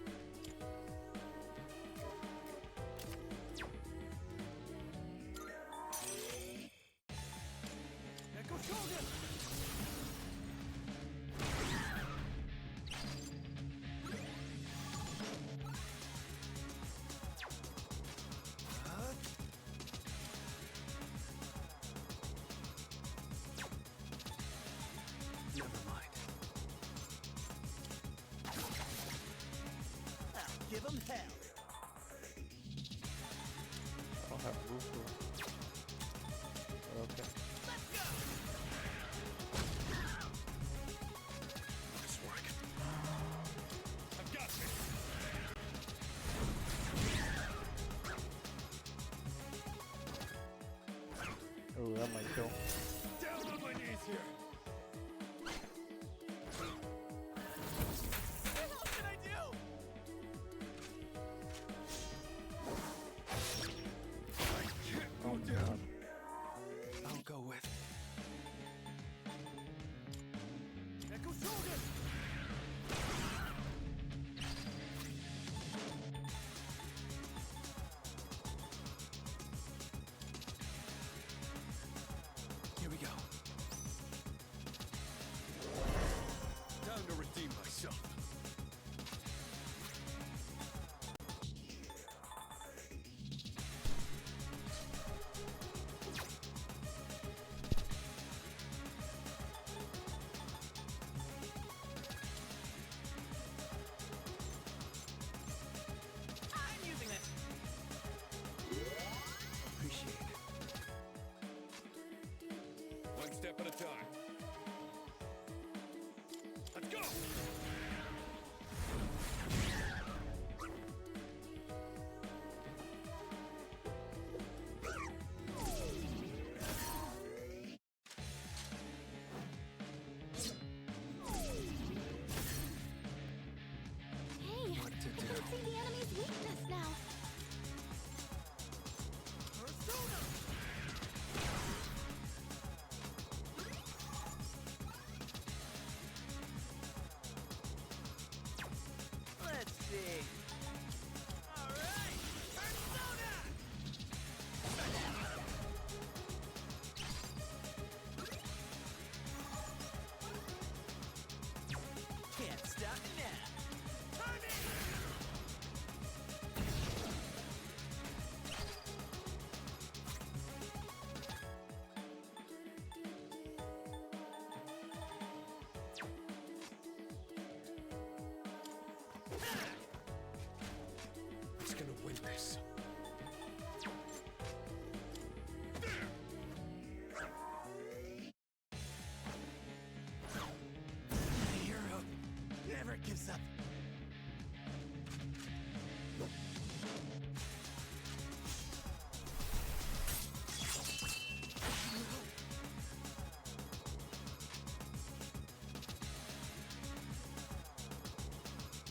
S17: Never mind.
S6: I'll give him hell.
S1: I don't have Rufu. Okay.
S7: Nice work. I've got this.
S1: Oh, that might kill.
S7: Down on my knees here.
S6: What can I do?
S1: Oh god.
S17: I'll go with.
S6: Echo Shogun!
S17: Here we go.
S15: Time to redeem myself.
S6: I'm using this!
S17: Appreciate it.
S15: One step at a time.
S7: Let's go.
S2: Hey,
S17: What to
S2: I
S17: do?
S2: can see the enemy's weakness now.
S6: Persona! Let's see. Alright! Persona! Can't stop me now. Turning!
S15: Who's gonna win this?
S6: The hero never gives up.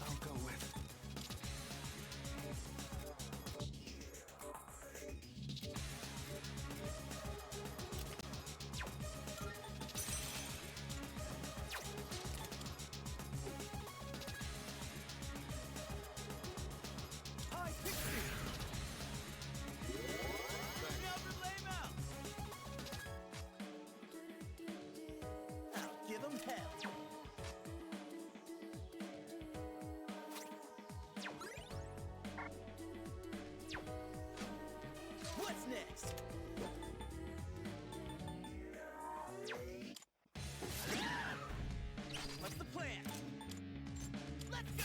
S17: I'll go with.
S6: Hi, Pixie! Now for lame out! I'll give him hell. What's next? What's the plan? Let's go!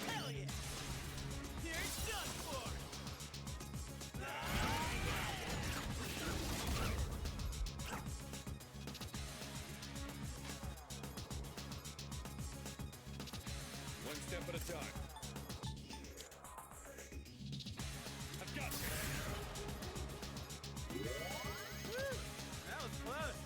S6: Hell yeah! Here it's done for!
S15: One step at a time.
S7: I've got this.
S6: That was close!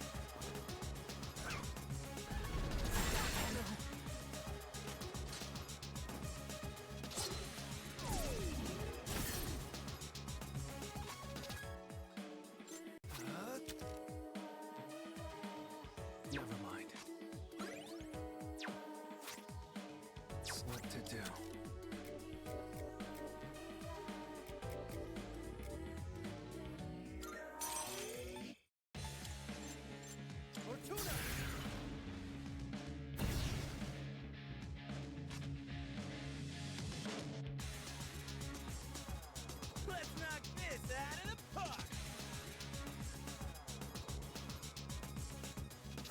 S12: what to do.
S4: Fortuna! Let's knock this out of the park!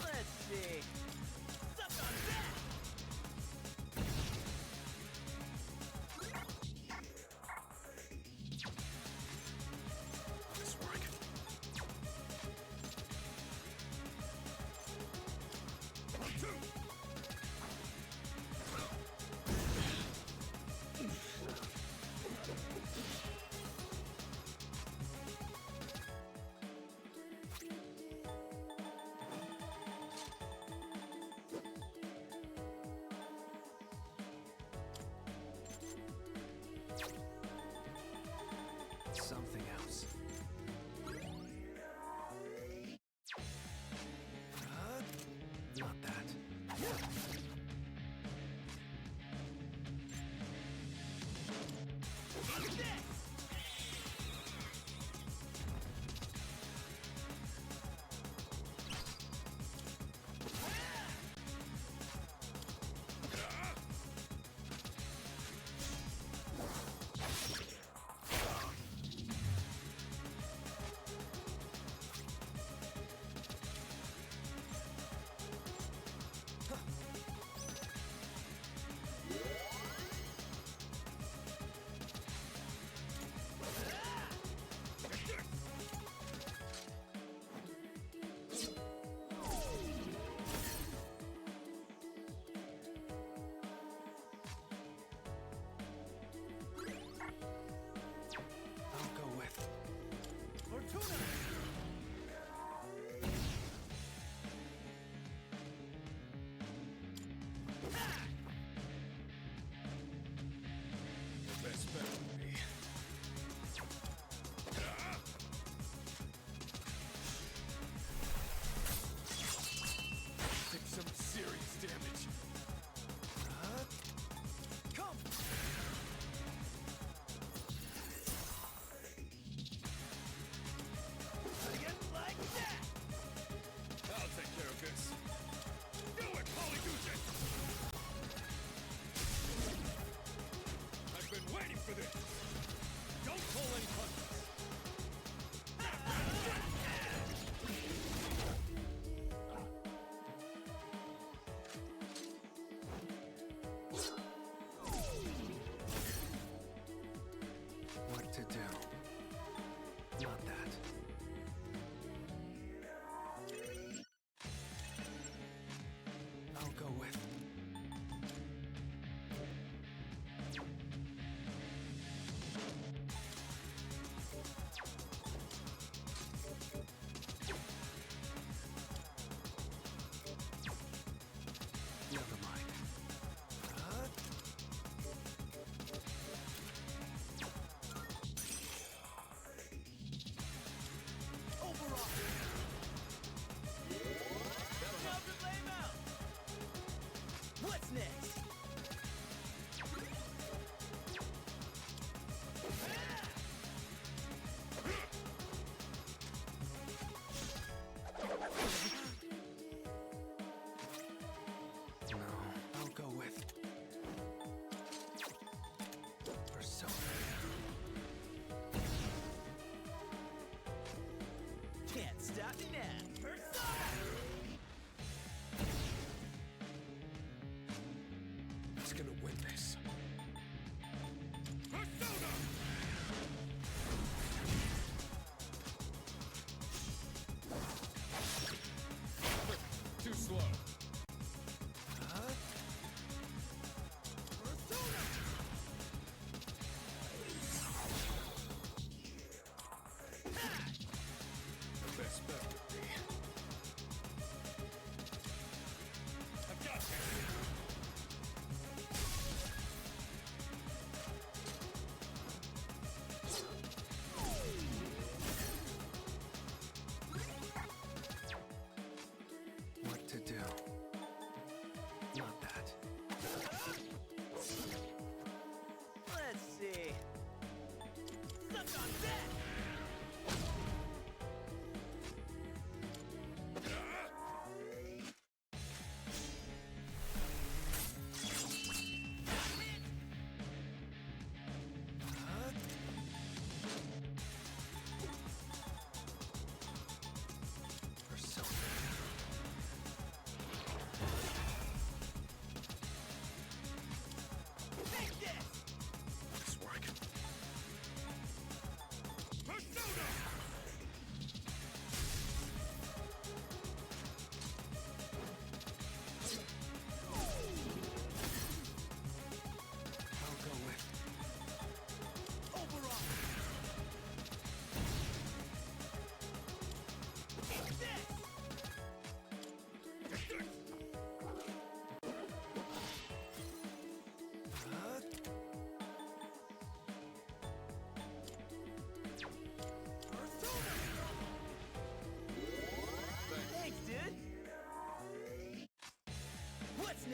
S4: Let's see. Suck on that!
S9: This work.
S17: Something else. Not that.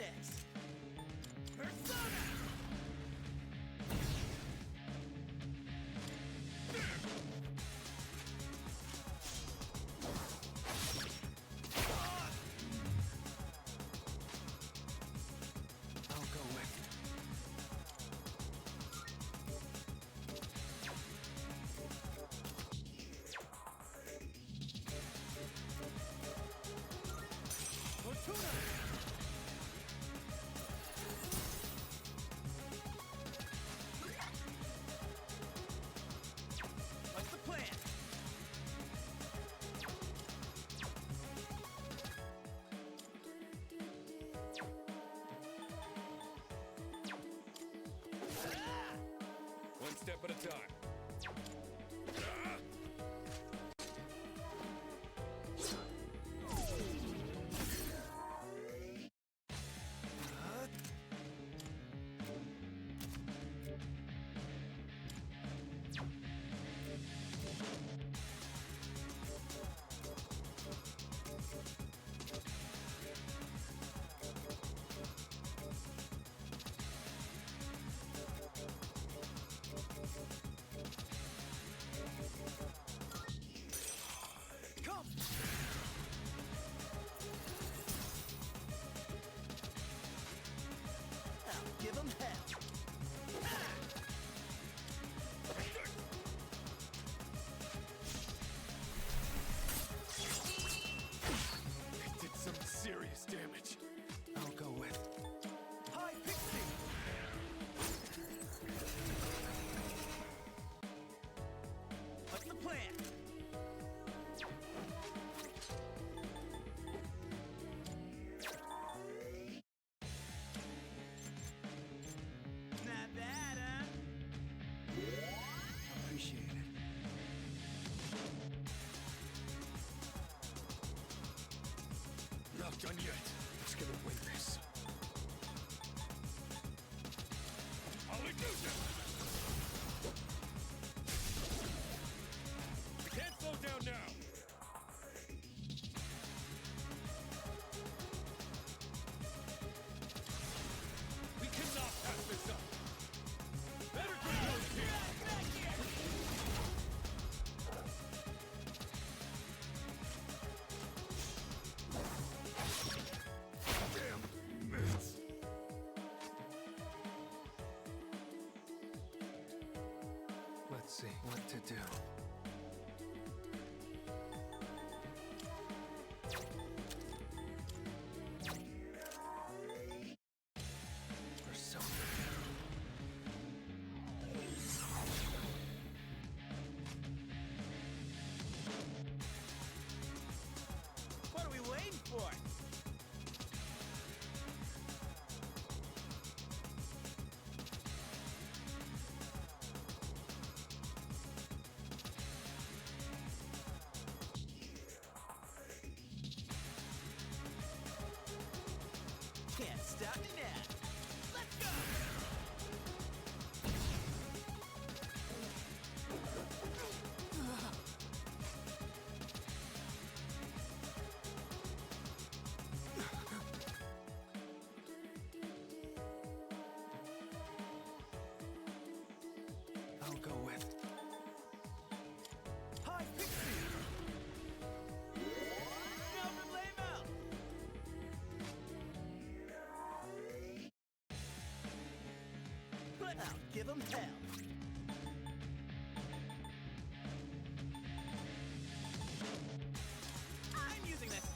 S6: next? Persona!
S17: I'll go with.
S6: Fortuna! What's the plan?
S15: One step at a time.
S6: Come! I'll give him hell.
S15: It did some serious damage.
S17: I'll go with.
S6: High Pixie! What's the plan? Not bad, huh?
S17: Appreciate it.
S15: Not done yet. Who's gonna win this? Hallelujah! We can't slow down now. We cannot pass this up. Better get those here. Damn mitts.
S17: Let's see what to do. Persona.
S6: What are we waiting for? Can't stop me now. Let's go!
S17: I'll go with.
S6: High Pixie! Melvin Lamel! I'll give him hell. I'm using this.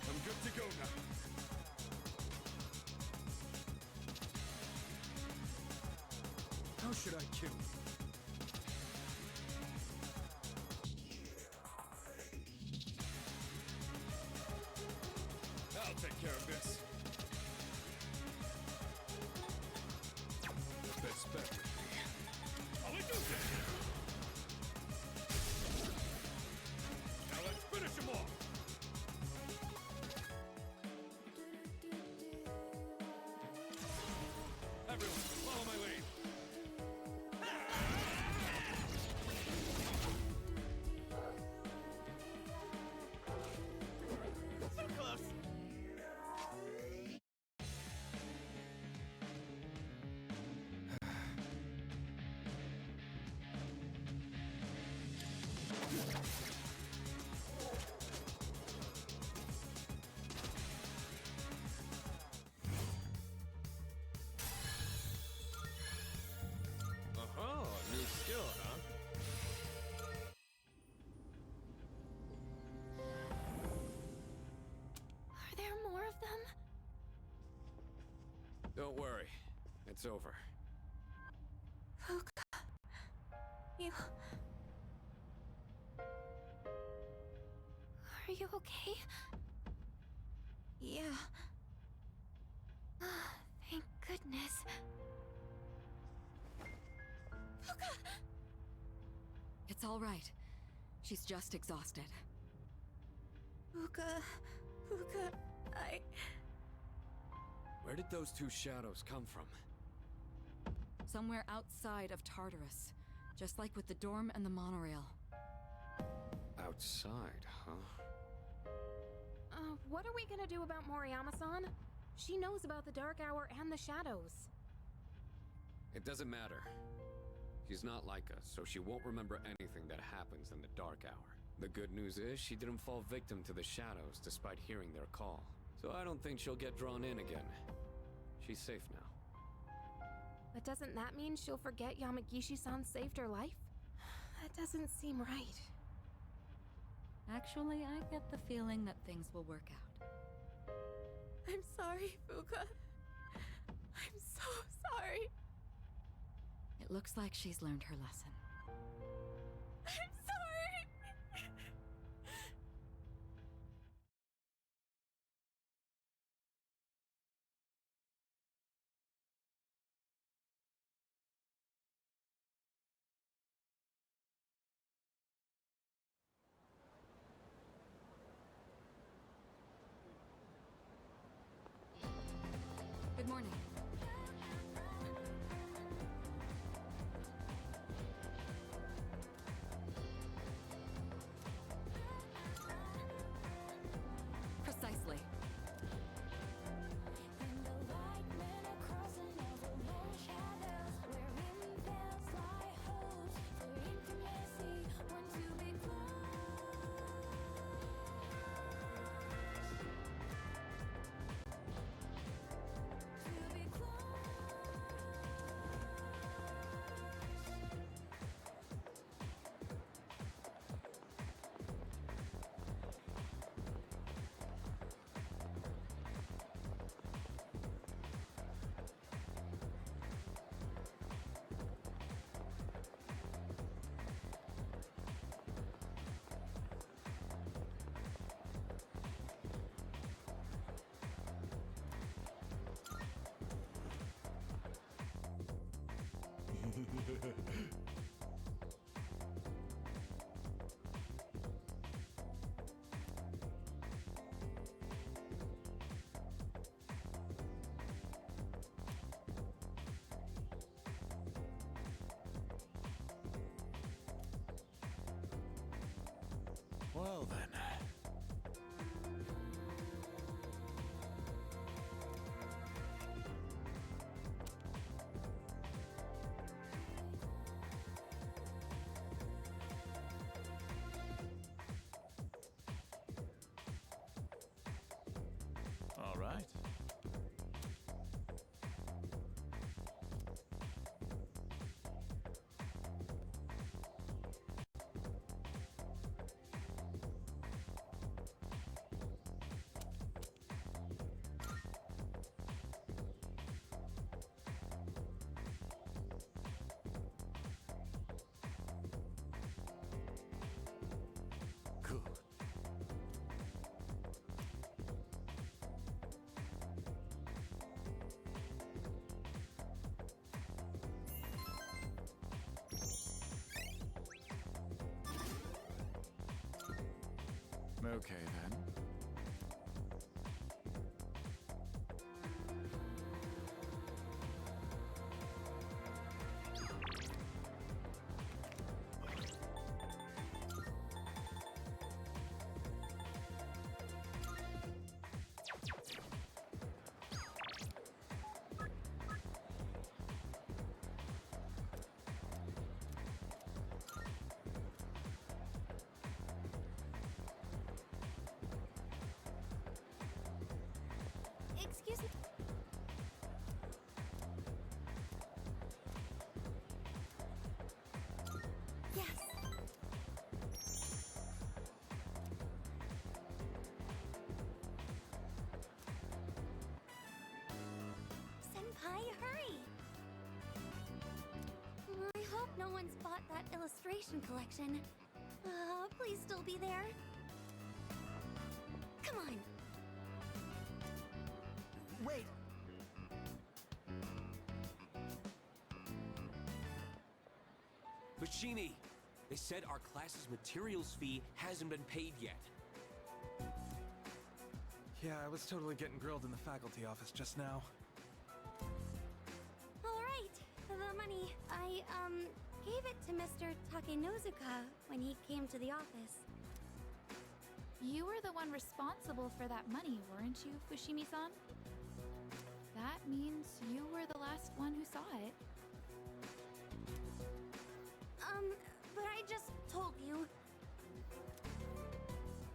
S15: I'm good to go now.
S12: How should I kill you?
S15: I'll take care of this. The best bet would be... Hallelujah! Now let's finish him off! Everyone, follow my lead.
S6: So close.
S15: worry. It's over.
S8: Fuka, you... Are you okay? Yeah. Thank goodness. Fuka!
S14: It's all right. She's just exhausted.
S8: Fuka,
S15: Where did those two shadows come from?
S14: Somewhere outside of Tartarus. Just like with the dorm and the monorail.
S15: Outside, huh?
S11: What are we gonna do about Moriyama-san? She knows about the Dark Hour and the shadows.
S15: It doesn't matter. She's not like us, so she won't remember anything that happens in the Dark Hour. The good news is she didn't fall victim to the shadows despite hearing their call. So I don't think she'll get drawn in again. She's safe now.
S11: But doesn't that mean she'll forget Yamagishi-san saved her life? That doesn't seem right.
S14: Actually, I get the feeling that things will work out.
S8: I'm sorry, Fuka. I'm so sorry.
S14: It looks like she's learned her lesson.
S8: I'm sorry.
S14: Good morning. Precisely.
S12: Well then. All right. Good. Okay then.
S2: graduation collection. Please still be there. Come on.
S6: Wait!
S10: Machini, they said our class's materials fee hasn't been paid yet.
S12: Yeah, I was totally getting grilled in the faculty office just now.
S2: Alright, the money. I, gave it to Mr. Takenozuka when he came to the office.
S8: You were the one responsible for that money, weren't you, Fushimi-san? That means you were the last one who saw it.
S2: But I just told you.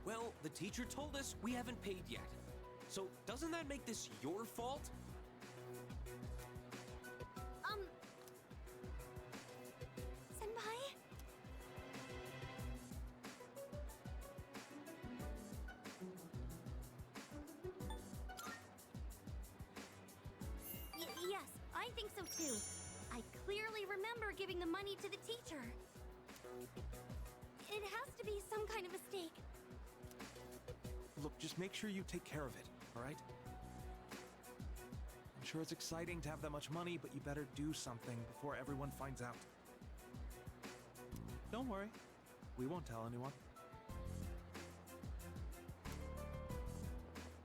S10: Well, the teacher told us we haven't paid yet. So doesn't that make this your fault?
S2: Senpai? Yes, I think so too. I clearly remember giving the money to the teacher. It has to be some kind of mistake.
S12: Look, just make sure you take care of it, alright? I'm sure it's exciting to have that much money, but you better do something before everyone finds out. Don't worry. We won't tell anyone.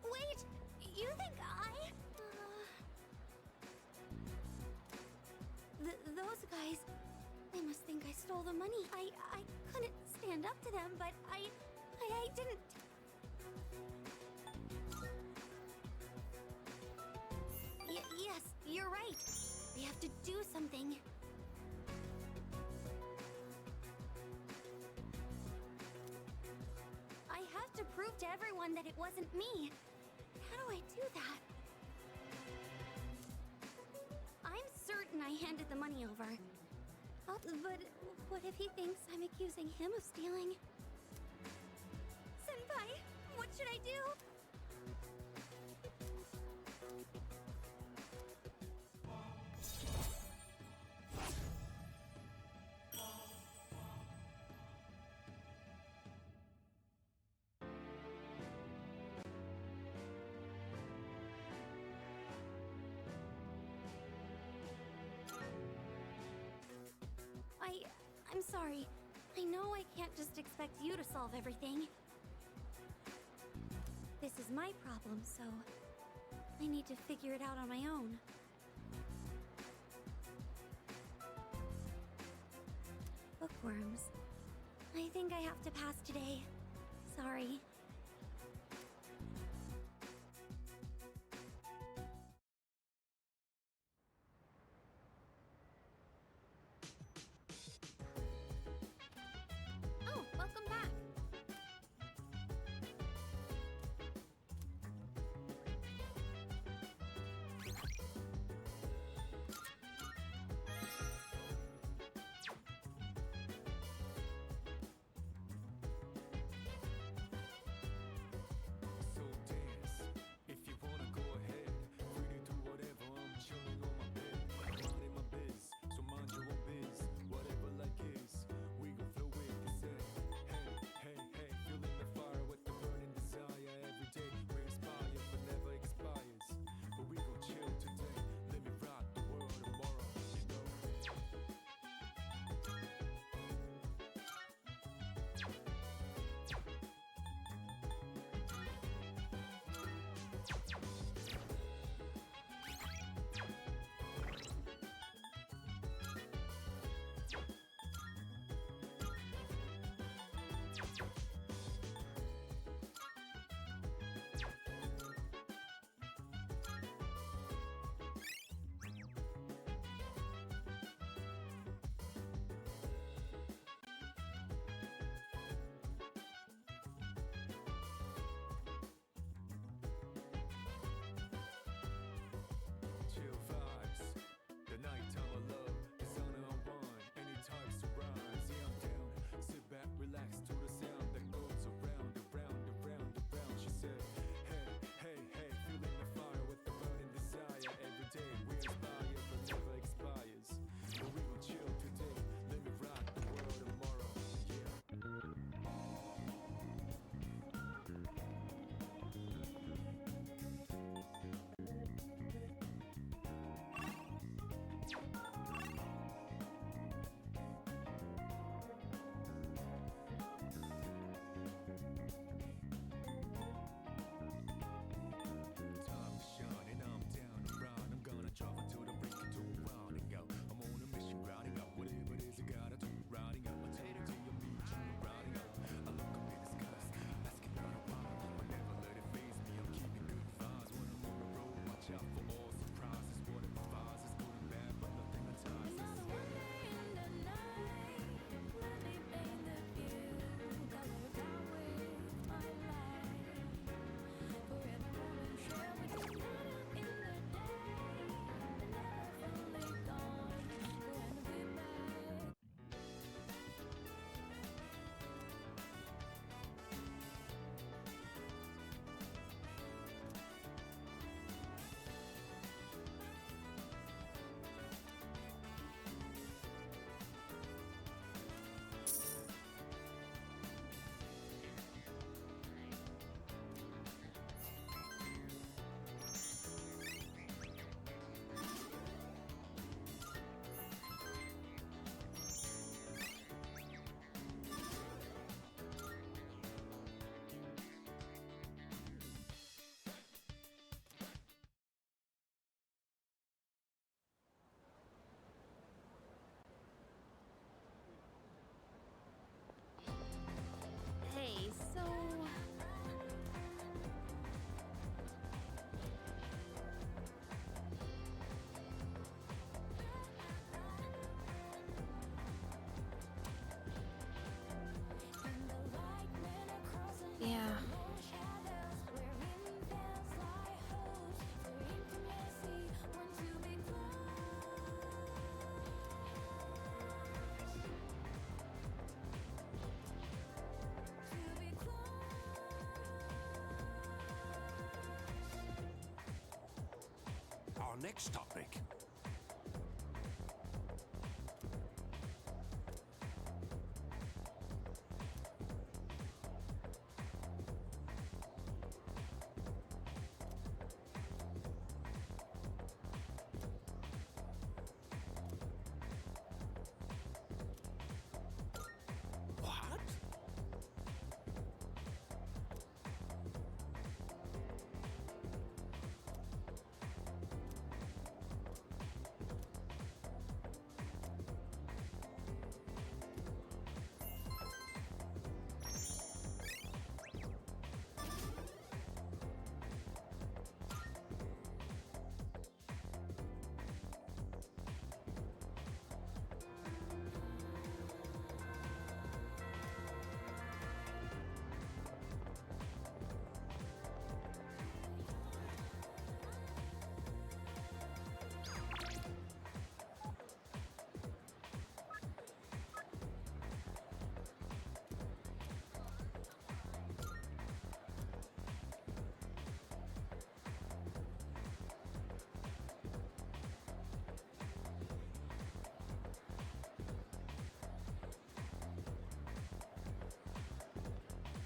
S2: Wait! You think those guys... They must think I stole the money. I couldn't stand up to them, but I didn't... Yes, you're right. We have to do something. I have to prove to everyone that it wasn't me. How do I do that? I'm certain I handed the money over. But what if he thinks I'm accusing him of stealing? Senpai, what should I do? I'm sorry. I know I can't just expect you to solve everything. This is my problem, so I need to figure it out on my own. Bookworms. I think I have to pass today. Sorry.
S8: Oh, welcome back.
S10: next topic. What?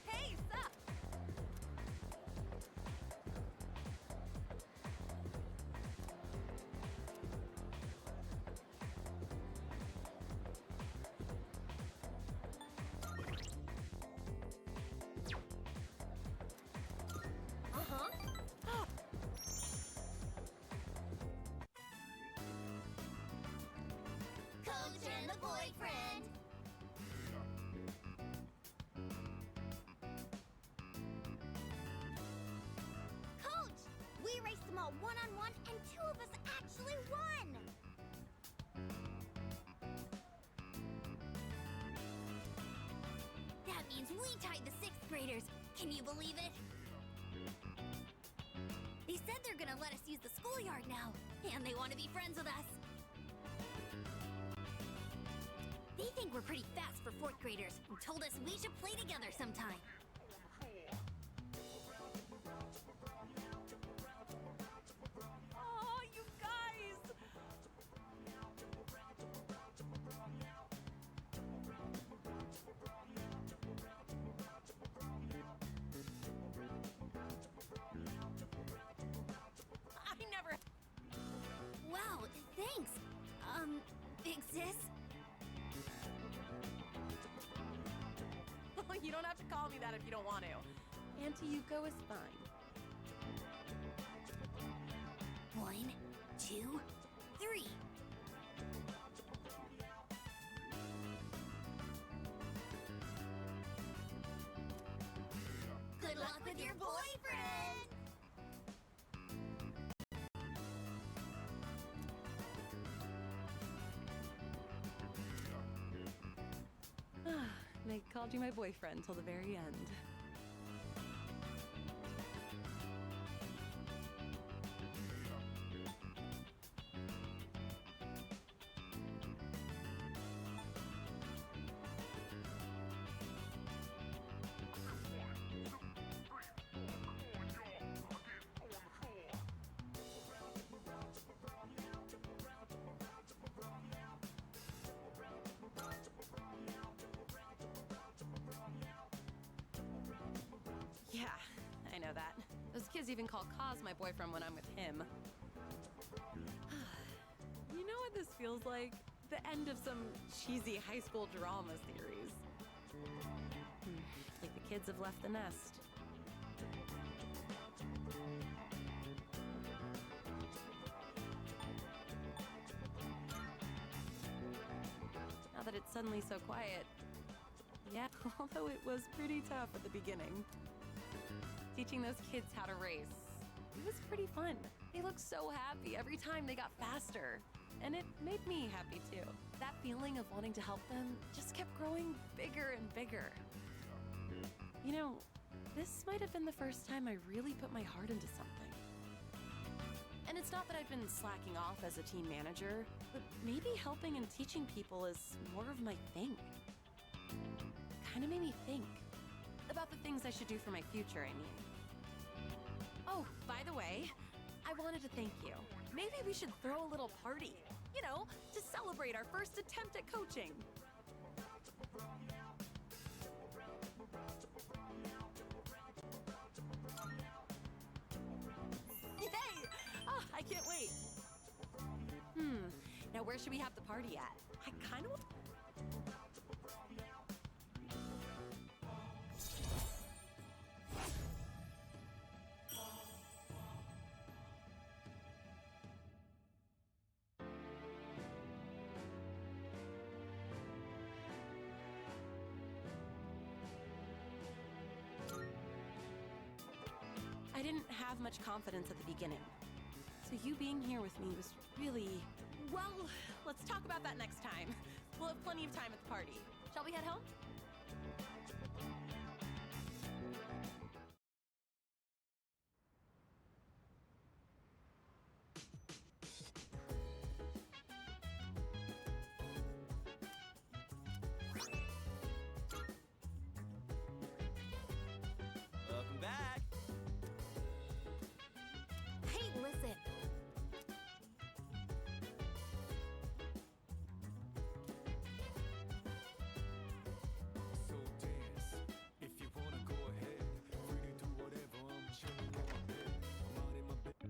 S3: Hey, sup? Uh-huh.
S2: Coach and the boyfriend. Coach, we raced them all one-on-one, and two of us actually won. That means we tied the sixth graders. Can you believe it? They said they're gonna let us use the schoolyard now, and they want to be friends with us. They think we're pretty fast for fourth graders and told us we should play together sometime.
S3: Oh, you guys! I never...
S2: Wow, thanks. Big sis?
S3: You don't have to call me that if you don't want to. Auntie Yuko is fine.
S2: 1, 2, 3. Good luck with your boyfriend!
S3: They called you my boyfriend till the very end. Yeah, I know that. Those kids even call Kaz my boyfriend when I'm with him. You know what this feels like? The end of some cheesy high school drama series. Like the kids have left the nest. Now that it's suddenly so quiet. Yeah, although it was pretty tough at the beginning. Teaching those kids how to race. It was pretty fun. They looked so happy every time they got faster. And it made me happy too. That feeling of wanting to help them just kept growing bigger and bigger. You know, this might have been the first time I really put my heart into something. And it's not that I've been slacking off as a team manager, but maybe helping and teaching people is more of my thing. Kinda made me think about the things I should do for my future, I mean. Oh, by the way, I wanted to thank you. Maybe we should throw a little party, you know, to celebrate our first attempt at coaching. Yay! Oh, I can't wait. Now where should we have the party at? I kind of want... I didn't have much confidence at the beginning. So you being here with me was really... Well, let's talk about that next time. We'll have plenty of time at the party. Shall we head home?
S6: Welcome back.
S11: Hey, listen.
S4: So dance. If you wanna go ahead, free to do whatever. I'm chilling on my bed. I'm out in my bed.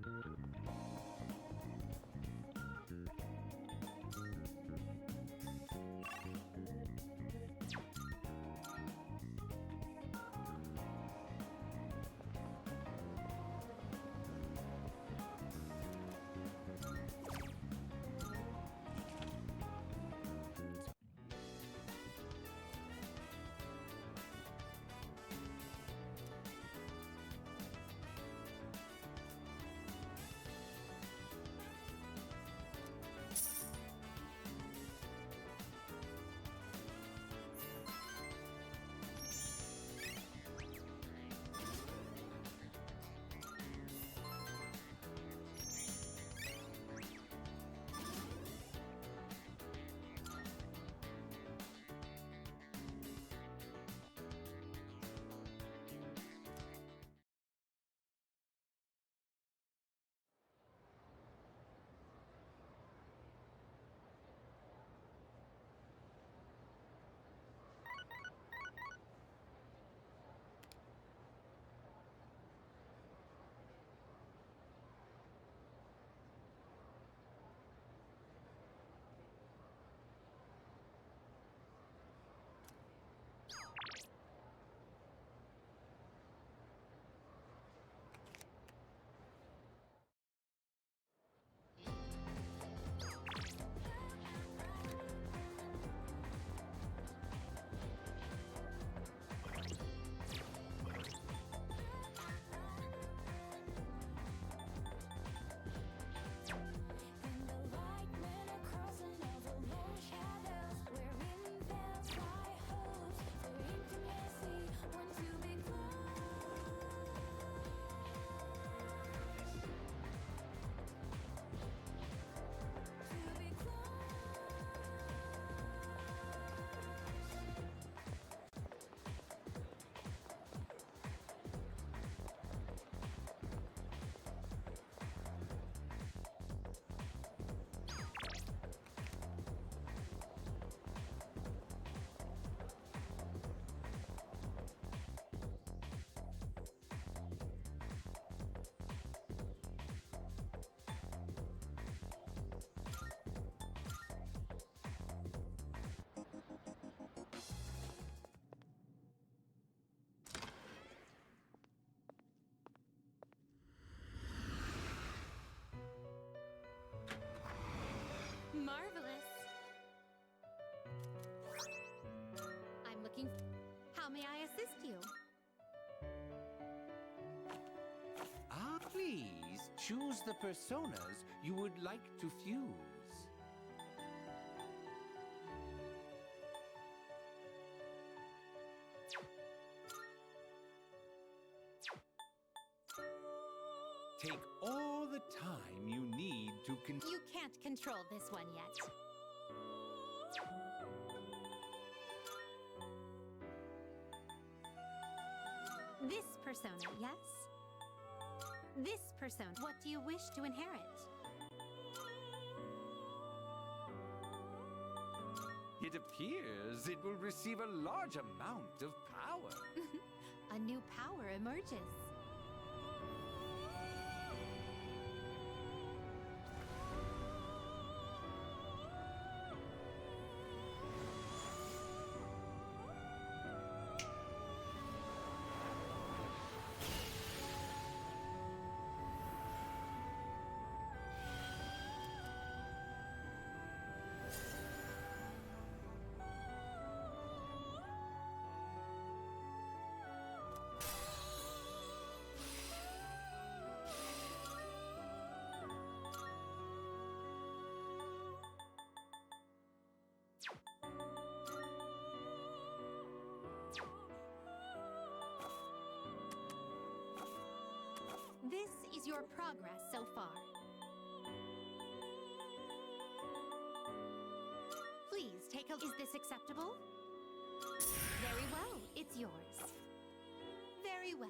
S2: Marvelous. I'm looking... How may I assist you?
S18: Ah, please choose the personas you would like to fuse. Take all the time you need to
S2: You can't control this one yet. This persona, yes?
S19: This persona, what do you wish to inherit?
S18: It appears it will receive a large amount of power.
S19: A new power emerges. This is your progress so far. Please take a... Is this acceptable? Very well, it's yours. Very well.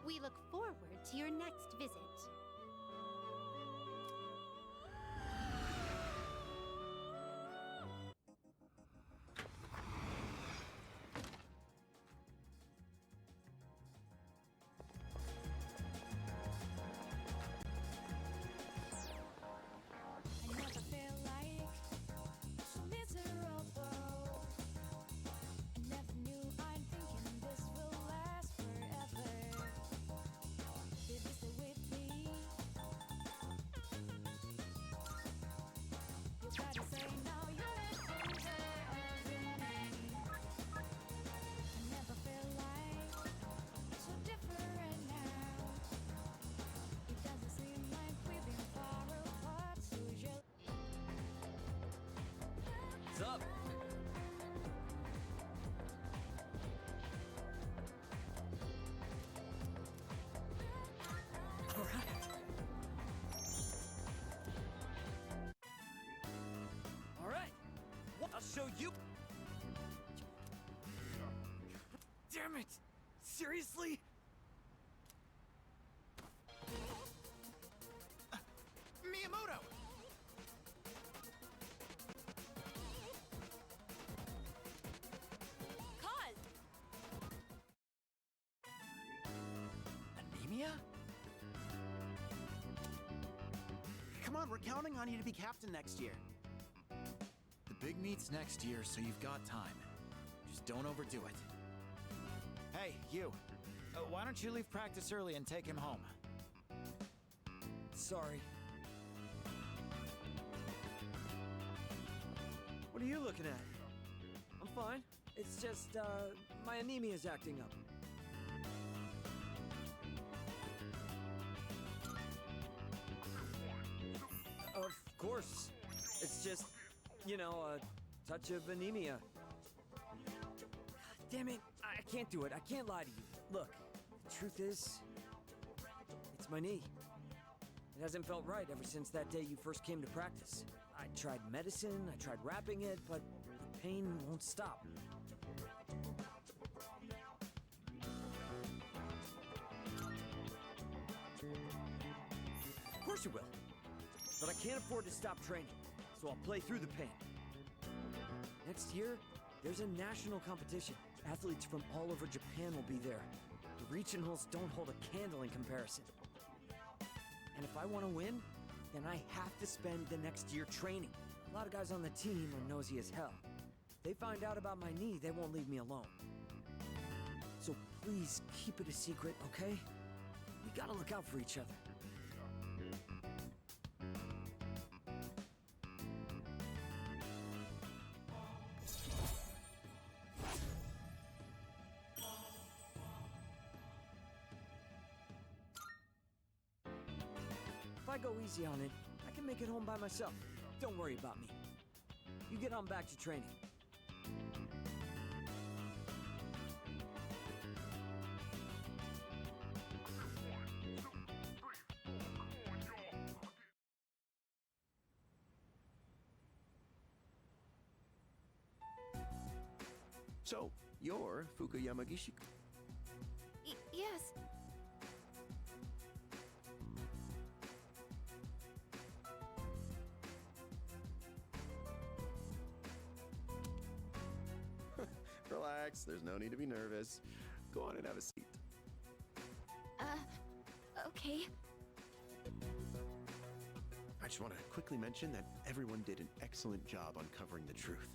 S19: We look forward to your next visit.
S20: I never feel like so miserable. I never knew I'm thinking this will last forever. Baby, stay with me. You gotta say now you're over me. I never feel like so different now. It doesn't seem like we've been far apart, so you're
S10: What's up? All right. All right. I'll show you. Damn it! Seriously?
S6: Miyamoto!
S3: Cause!
S6: Anemia? Come on, we're counting on you to be captain next year.
S12: The big meet's next year, so you've got time. Just don't overdo it. Hey, you. Why don't you leave practice early and take him home?
S10: Sorry.
S21: What are you looking at? I'm fine. It's just, my anemia is acting up. Of course. It's just, you know, a touch of anemia. God damn it. I can't do it. I can't lie to you. Look, the truth is, it's my knee. It hasn't felt right ever since that day you first came to practice. I tried medicine, I tried wrapping it, but the pain won't stop. Of course you will. But I can't afford to stop training, so I'll play through the pain. Next year, there's a national competition. Athletes from all over Japan will be there. The regionals don't hold a candle in comparison. And if I want to win, then I have to spend the next year training. A lot of guys on the team are nosy as hell. If they find out about my knee, they won't leave me alone. So please keep it a secret, okay? We gotta look out for each other. If I go easy on it, I can make it home by myself. Don't worry about me. You get on back to training.
S22: So, you're Fuka Yamagishi.
S8: Yes,
S13: Relax, there's no need to be nervous. Go on and have a seat.
S8: Okay.
S13: I just want to quickly mention that everyone did an excellent job uncovering the truth.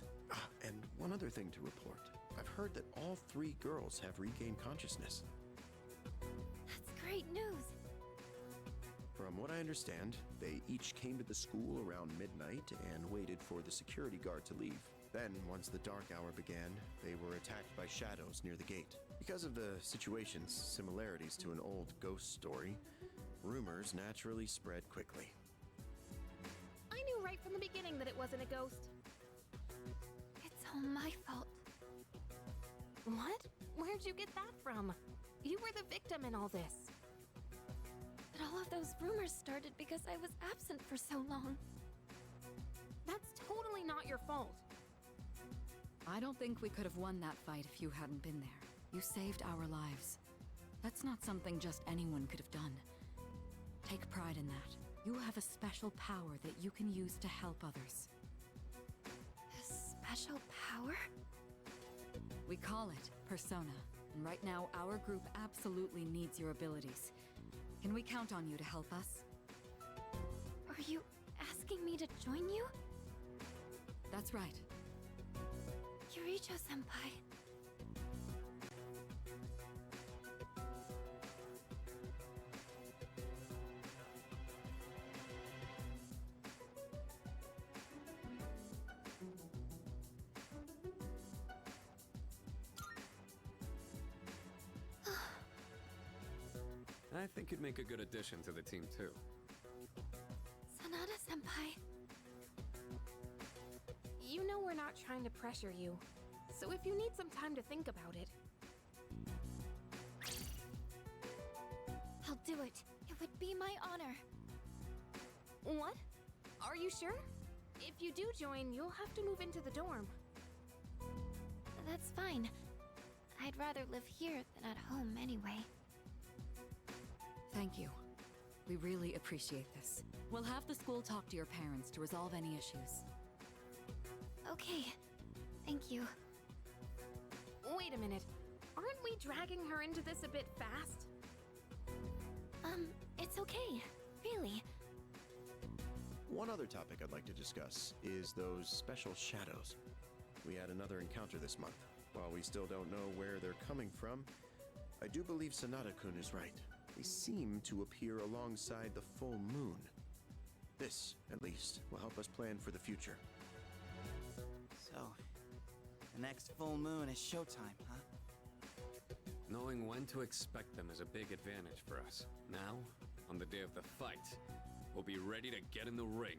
S13: And one other thing to report. I've heard that all 3 girls have regained consciousness.
S8: That's great news.
S13: From what I understand, they each came to the school around midnight and waited for the security guard to leave. Then, once the dark hour began, they were attacked by shadows near the gate. Because of the situation's similarities to an old ghost story, rumors naturally spread quickly.
S11: I knew right from the beginning that it wasn't a ghost.
S8: It's all my fault.
S11: What? Where'd you get that from? You were the victim in all this.
S8: But all of those rumors started because I was absent for so long.
S11: That's totally not your fault.
S14: I don't think we could have won that fight if you hadn't been there. You saved our lives. That's not something just anyone could have done. Take pride in that. You have a special power that you can use to help others.
S8: A special power?
S14: We call it Persona, and right now our group absolutely needs your abilities. Can we count on you to help us?
S8: Are you asking me to join you?
S14: That's right.
S8: Yuricho-senpai.
S15: I think you'd make a good addition to the team, too.
S8: Sanada-senpai.
S11: You know we're not trying to pressure you, so if you need some time to think about it...
S8: I'll do it. It would be my honor.
S11: What? Are you sure? If you do join, you'll have to move into the dorm.
S8: That's fine. I'd rather live here than at home anyway.
S14: Thank you. We really appreciate this. We'll have the school talk to your parents to resolve any issues.
S8: Okay. Thank you.
S11: Wait a minute. Aren't we dragging her into this a bit fast?
S8: It's okay. Really.
S13: One other topic I'd like to discuss is those special shadows. We had another encounter this month. While we still don't know where they're coming from, I do believe Sanada-kun is right. They seem to appear alongside the full moon. This, at least, will help us plan for the future.
S6: So, the next full moon is showtime, huh?
S15: Knowing when to expect them is a big advantage for us. Now, on the day of the fight, we'll be ready to get in the ring.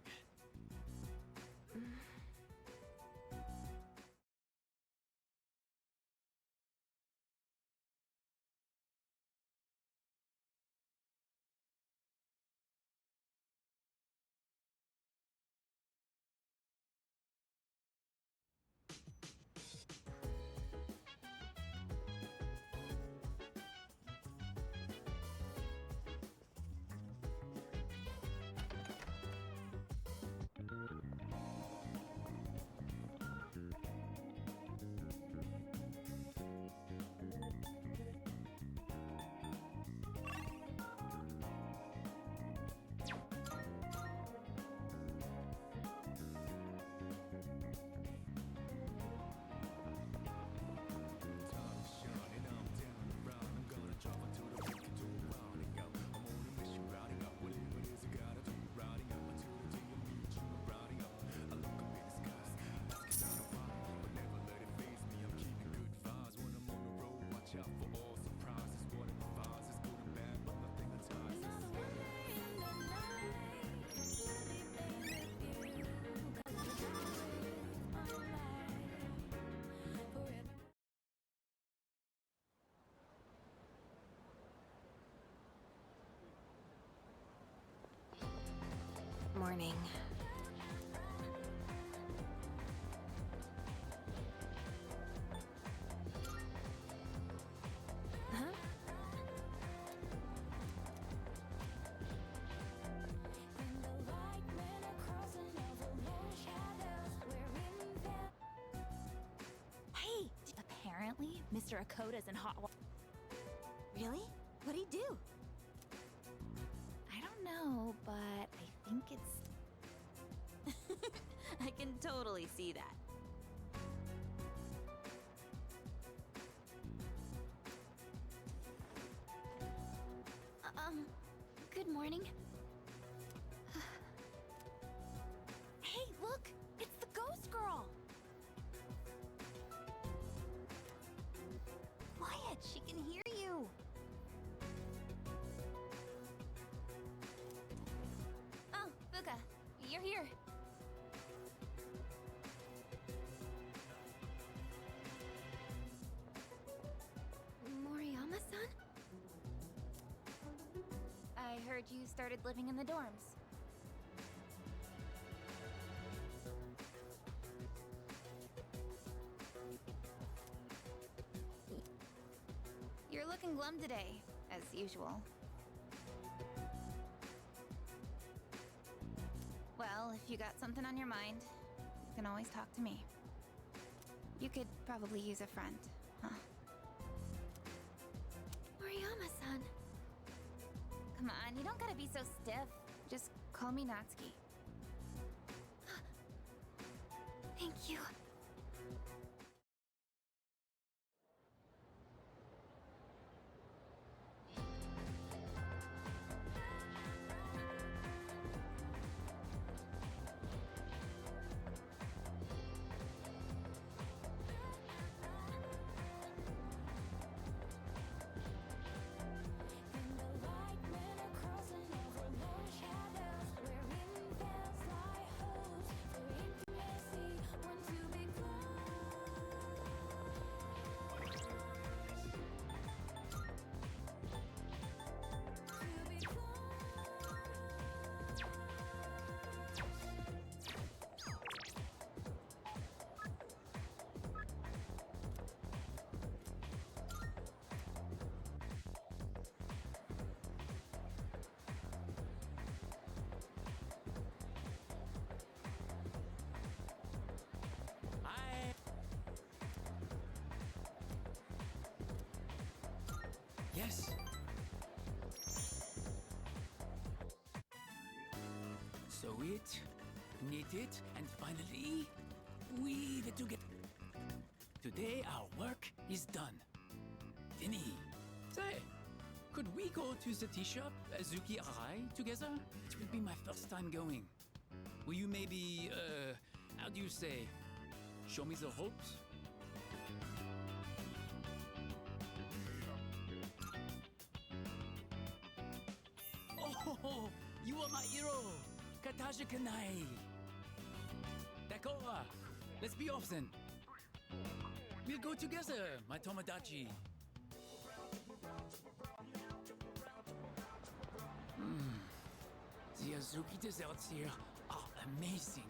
S11: Morning. Huh?
S8: Hey! Apparently,
S19: Master Akoda's in hot water.
S2: Really? What'd he do?
S19: I don't know, but I think it's...
S2: I can totally see that. Good morning. Hey, look! It's the ghost girl! Quiet, she can hear you! Oh, Fuka, you're here. Moriyama-san? I heard you started living in the dorms. You're looking glum today, as usual. Well, if you got something on your mind, you can always talk to me. You could probably use a friend, huh? Moriyama-san. Come on, you don't gotta be so stiff. Just call me Natsuki. Thank you.
S17: Yes. Sew it, knit it, and finally, weave it together. Today our work is done. Denny, say, could we go to the tea shop, Azuki Arai, together? It would be my first time going. Will you maybe, how do you say, show me the ropes? Oh, you are my hero, Kataja Kanai. D'accord, let's be off then. We'll go together, my Tomodachi. The Azuki desserts here are amazing.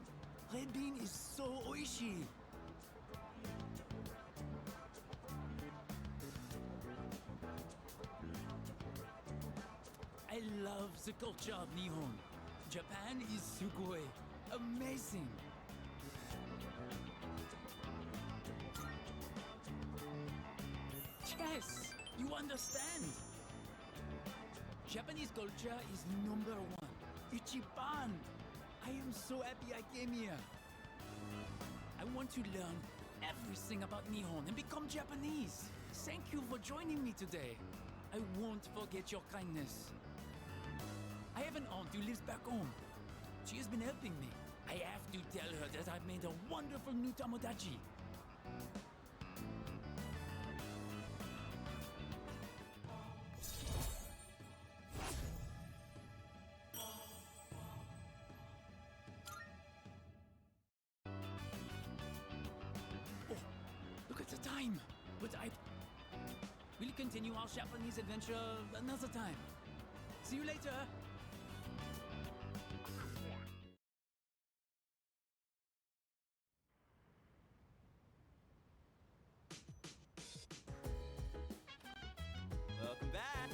S17: Red bean is so oishi. I love the culture of Nihon. Japan is sugoi. Amazing. Yes, you understand. Japanese culture is number one. Ichiban. I am so happy I came here. I want to learn everything about Nihon and become Japanese. Thank you for joining me today. I won't forget your kindness. I have an aunt who lives back home. She has been helping me. I have to tell her that I've made a wonderful new Tomodachi. Oh, look at the time. But we'll continue our Japanese adventure another time. See you later.
S6: Welcome back.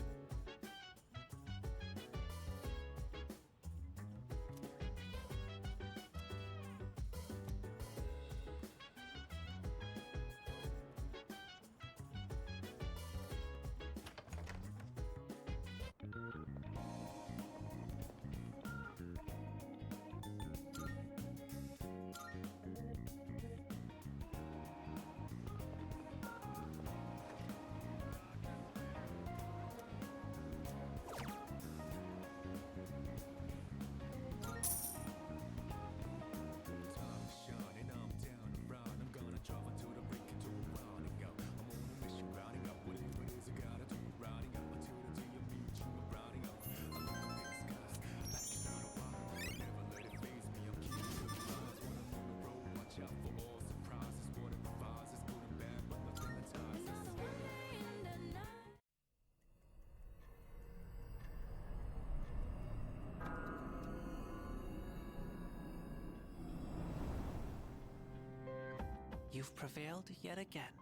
S17: You've prevailed yet again.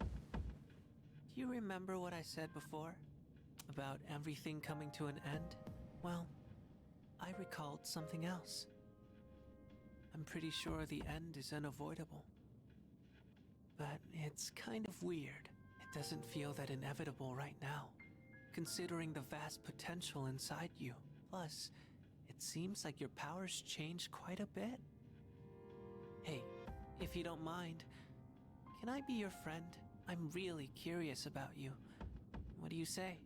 S17: Do you remember what I said before? About everything coming to an end? Well, I recalled something else. I'm pretty sure the end is unavoidable. But it's kind of weird. It doesn't feel that inevitable right now, considering the vast potential inside you. Plus, it seems like your powers changed quite a bit. Hey, if you don't mind, can I be your friend? I'm really curious about you. What do you say?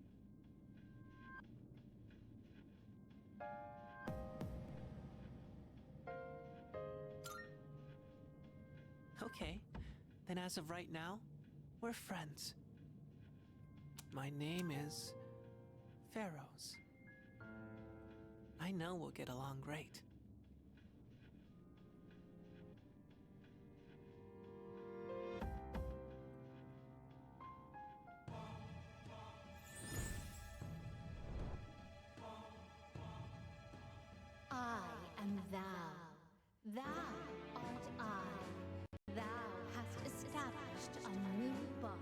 S17: Okay, then as of right now, we're friends. My name is Pharaohs. I know we'll get along great.
S19: I am thou. Thou art I. Thou hast established a new bond.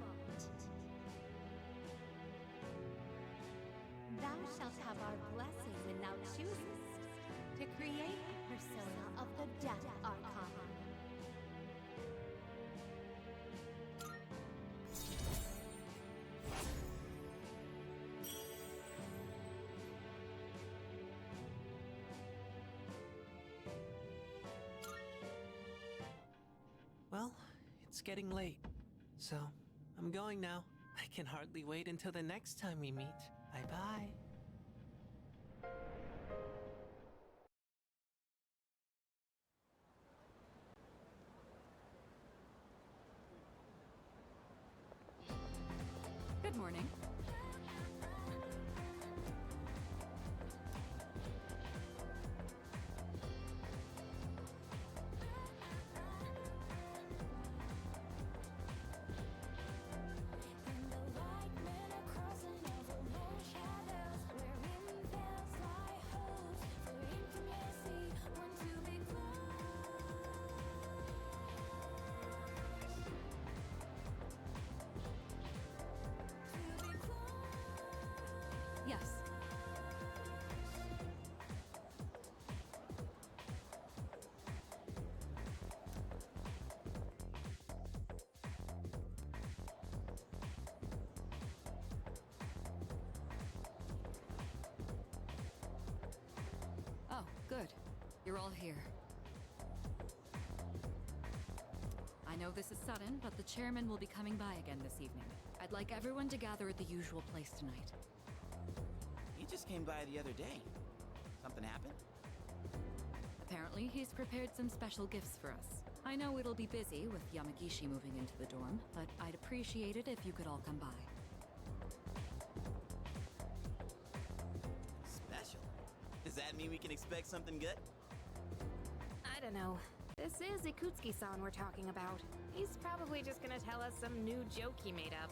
S19: Thou shalt have our blessing when thou choosest to create the persona of the Death Archon.
S17: Well, it's getting late, so I'm going now. I can hardly wait until the next time we meet. Bye-bye.
S14: Good morning. Yes. Oh, good. You're all here. I know this is sudden, but the chairman will be coming by again this evening. I'd like everyone to gather at the usual place tonight.
S6: He just came by the other day. Something happened?
S14: Apparently, he's prepared some special gifts for us. I know it'll be busy with Yamagishi moving into the dorm, but I'd appreciate it if you could all come by.
S6: Special? Does that mean we can expect something good?
S11: I don't know. This is Ikutsuki-san we're talking about. He's probably just gonna tell us some new joke he made up.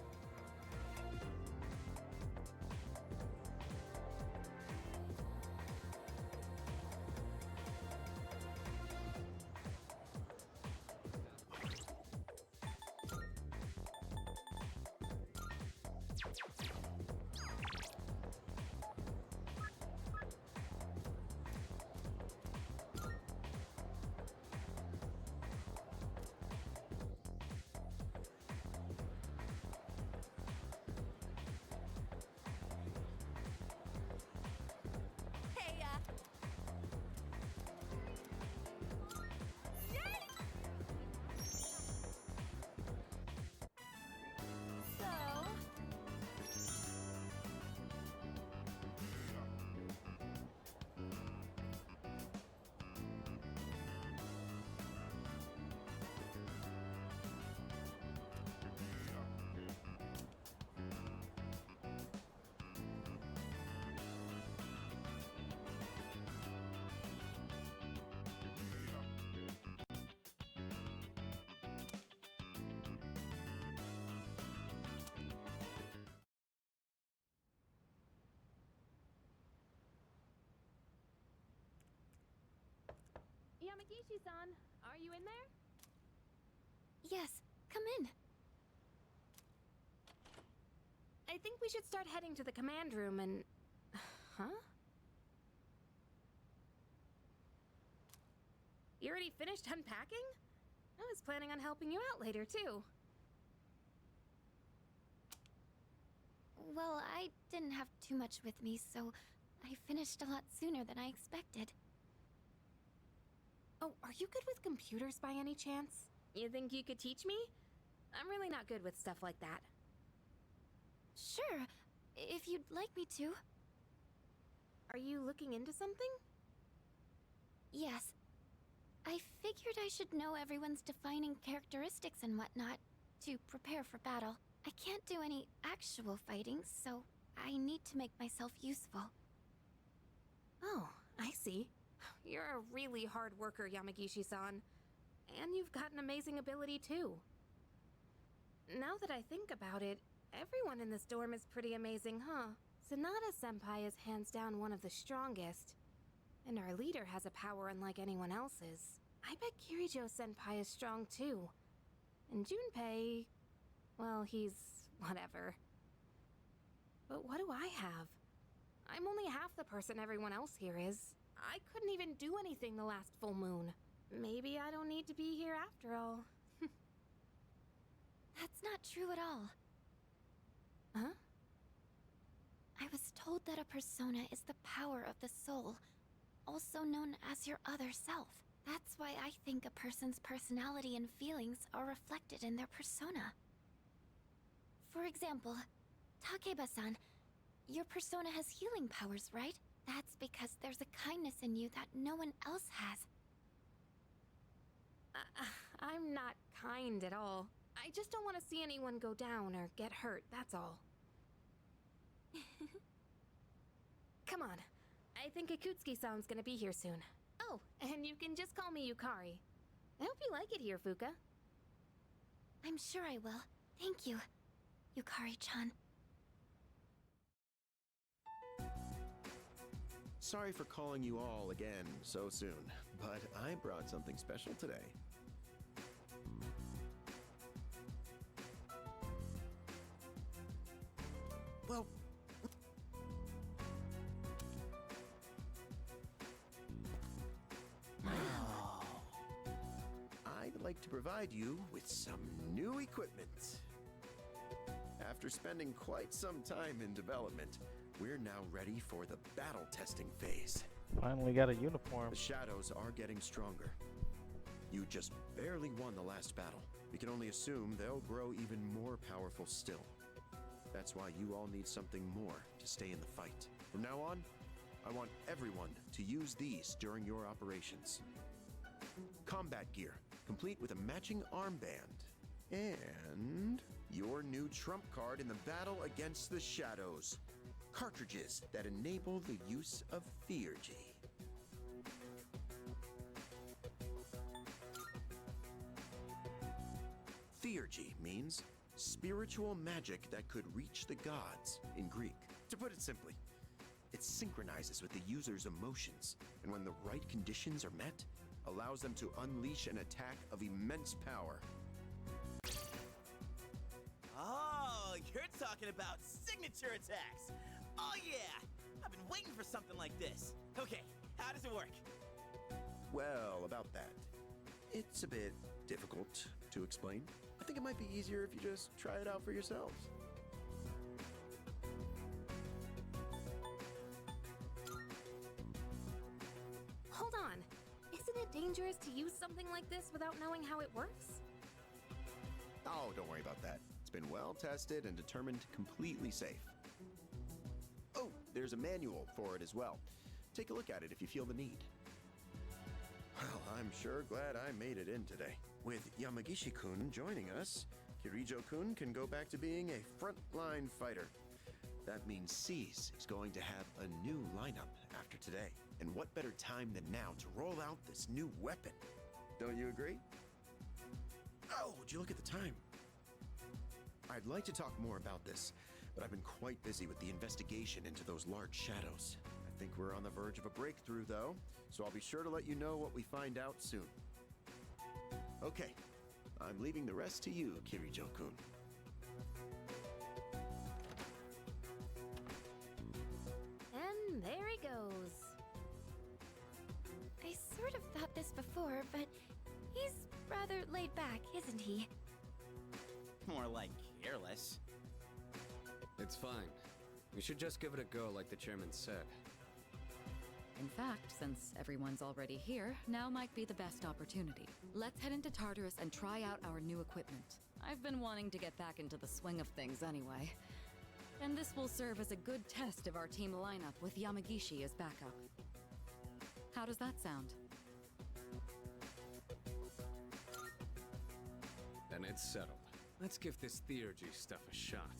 S11: Yamagishi-san, are you in there?
S2: Yes, come in.
S11: I think we should start heading to the command room and... Huh? You already finished unpacking? I was planning on helping you out later, too.
S2: Well, I didn't have too much with me, so I finished a lot sooner than I expected.
S11: Oh, are you good with computers by any chance? You think you could teach me? I'm really not good with stuff like that.
S2: Sure, if you'd like me to.
S11: Are you looking into something?
S2: Yes. I figured I should know everyone's defining characteristics and whatnot to prepare for battle. I can't do any actual fighting, so I need to make myself useful.
S11: Oh, I see. You're a really hard worker, Yamagishi-san. And you've got an amazing ability, too. Now that I think about it, everyone in this dorm is pretty amazing, huh? Sanada-senpai is hands down one of the strongest. And our leader has a power unlike anyone else's. I bet Kirijo-senpai is strong, too. And Junpei... well, he's... whatever. But what do I have? I'm only half the person everyone else here is. I couldn't even do anything the last full moon. Maybe I don't need to be here after all.
S2: That's not true at all.
S11: Huh?
S2: I was told that a persona is the power of the soul, also known as your other self. That's why I think a person's personality and feelings are reflected in their persona. For example, Takeba-san, your persona has healing powers, right? That's because there's a kindness in you that no one else has.
S11: I'm not kind at all. I just don't want to see anyone go down or get hurt, that's all. Come on. I think Ikutsuki-san's gonna be here soon. Oh, and you can just call me Yukari. I hope you like it here, Fuka.
S2: I'm sure I will. Thank you, Yukari-chan.
S13: Sorry for calling you all again so soon, but I brought something special today. Well, I'd like to provide you with some new equipment. After spending quite some time in development, we're now ready for the battle testing phase.
S1: Finally got a uniform.
S13: The shadows are getting stronger. You just barely won the last battle. We can only assume they'll grow even more powerful still. That's why you all need something more to stay in the fight. From now on, I want everyone to use these during your operations. Combat gear, complete with a matching armband. And your new trump card in the battle against the shadows. Cartridges that enable the use of Theurgy. Theurgy means spiritual magic that could reach the gods in Greek. To put it simply, it synchronizes with the user's emotions, and when the right conditions are met, allows them to unleash an attack of immense power.
S6: Oh, you're talking about signature attacks! Oh yeah! I've been waiting for something like this. Okay, how does it work?
S13: Well, about that, it's a bit difficult to explain. I think it might be easier if you just try it out for yourselves.
S11: Hold on. Isn't it dangerous to use something like this without knowing how it works?
S13: Oh, don't worry about that. It's been well tested and determined completely safe. Oh, there's a manual for it as well. Take a look at it if you feel the need. Well, I'm sure glad I made it in today. With Yamagishi-kun joining us, Kirijo-kun can go back to being a frontline fighter. That means Seize is going to have a new lineup after today. And what better time than now to roll out this new weapon? Don't you agree? Oh, would you look at the time? I'd like to talk more about this, but I've been quite busy with the investigation into those large shadows. I think we're on the verge of a breakthrough, though, so I'll be sure to let you know what we find out soon. Okay, I'm leaving the rest to you, Kirijo-kun.
S11: And there he goes.
S2: I sort of thought this before, but he's rather laid back, isn't he?
S6: More like careless.
S15: It's fine. We should just give it a go like the chairman said.
S14: In fact, since everyone's already here, now might be the best opportunity. Let's head into Tartarus and try out our new equipment. I've been wanting to get back into the swing of things anyway. And this will serve as a good test of our team lineup with Yamagishi as backup. How does that sound?
S15: Then it's settled. Let's give this theurgy stuff a shot.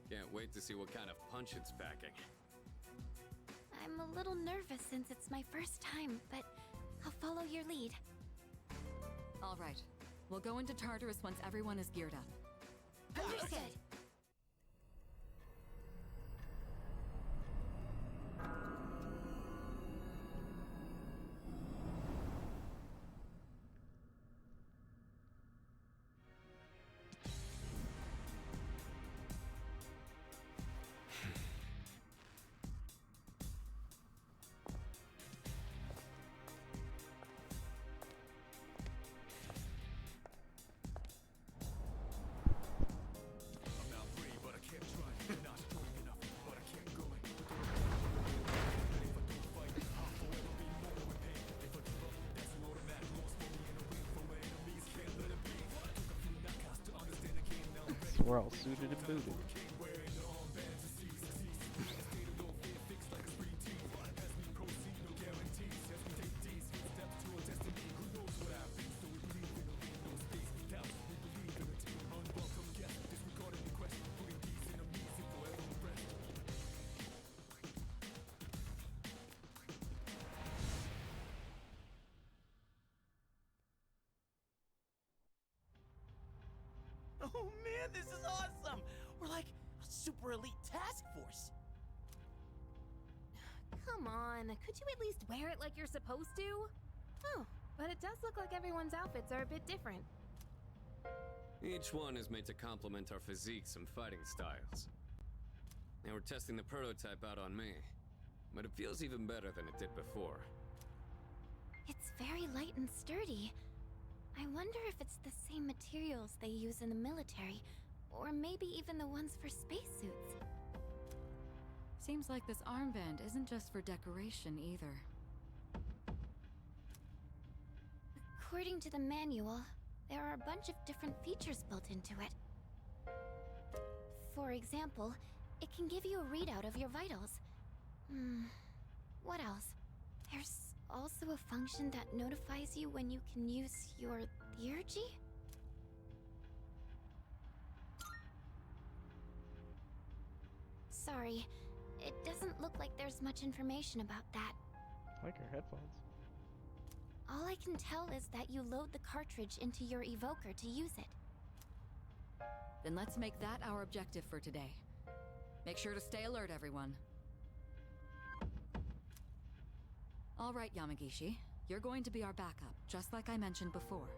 S15: Can't wait to see what kind of punch it's packing.
S2: I'm a little nervous since it's my first time, but I'll follow your lead.
S14: All right. We'll go into Tartarus once everyone is geared up.
S2: Understood.
S1: We're all suited and booted.
S6: Oh man, this is awesome! We're like a super elite task force.
S11: Come on, could you at least wear it like you're supposed to? Oh, but it does look like everyone's outfits are a bit different.
S15: Each one is made to complement our physiques and fighting styles. Now we're testing the prototype out on me, but it feels even better than it did before.
S2: It's very light and sturdy. I wonder if it's the same materials they use in the military, or maybe even the ones for spacesuits.
S14: Seems like this armband isn't just for decoration either.
S2: According to the manual, there are a bunch of different features built into it. For example, it can give you a readout of your vitals. What else? There's also a function that notifies you when you can use your theurgy? Sorry, it doesn't look like there's much information about that.
S1: Like your headphones.
S2: All I can tell is that you load the cartridge into your evoker to use it.
S14: Then let's make that our objective for today. Make sure to stay alert, everyone. All right, Yamagishi. You're going to be our backup, just like I mentioned before.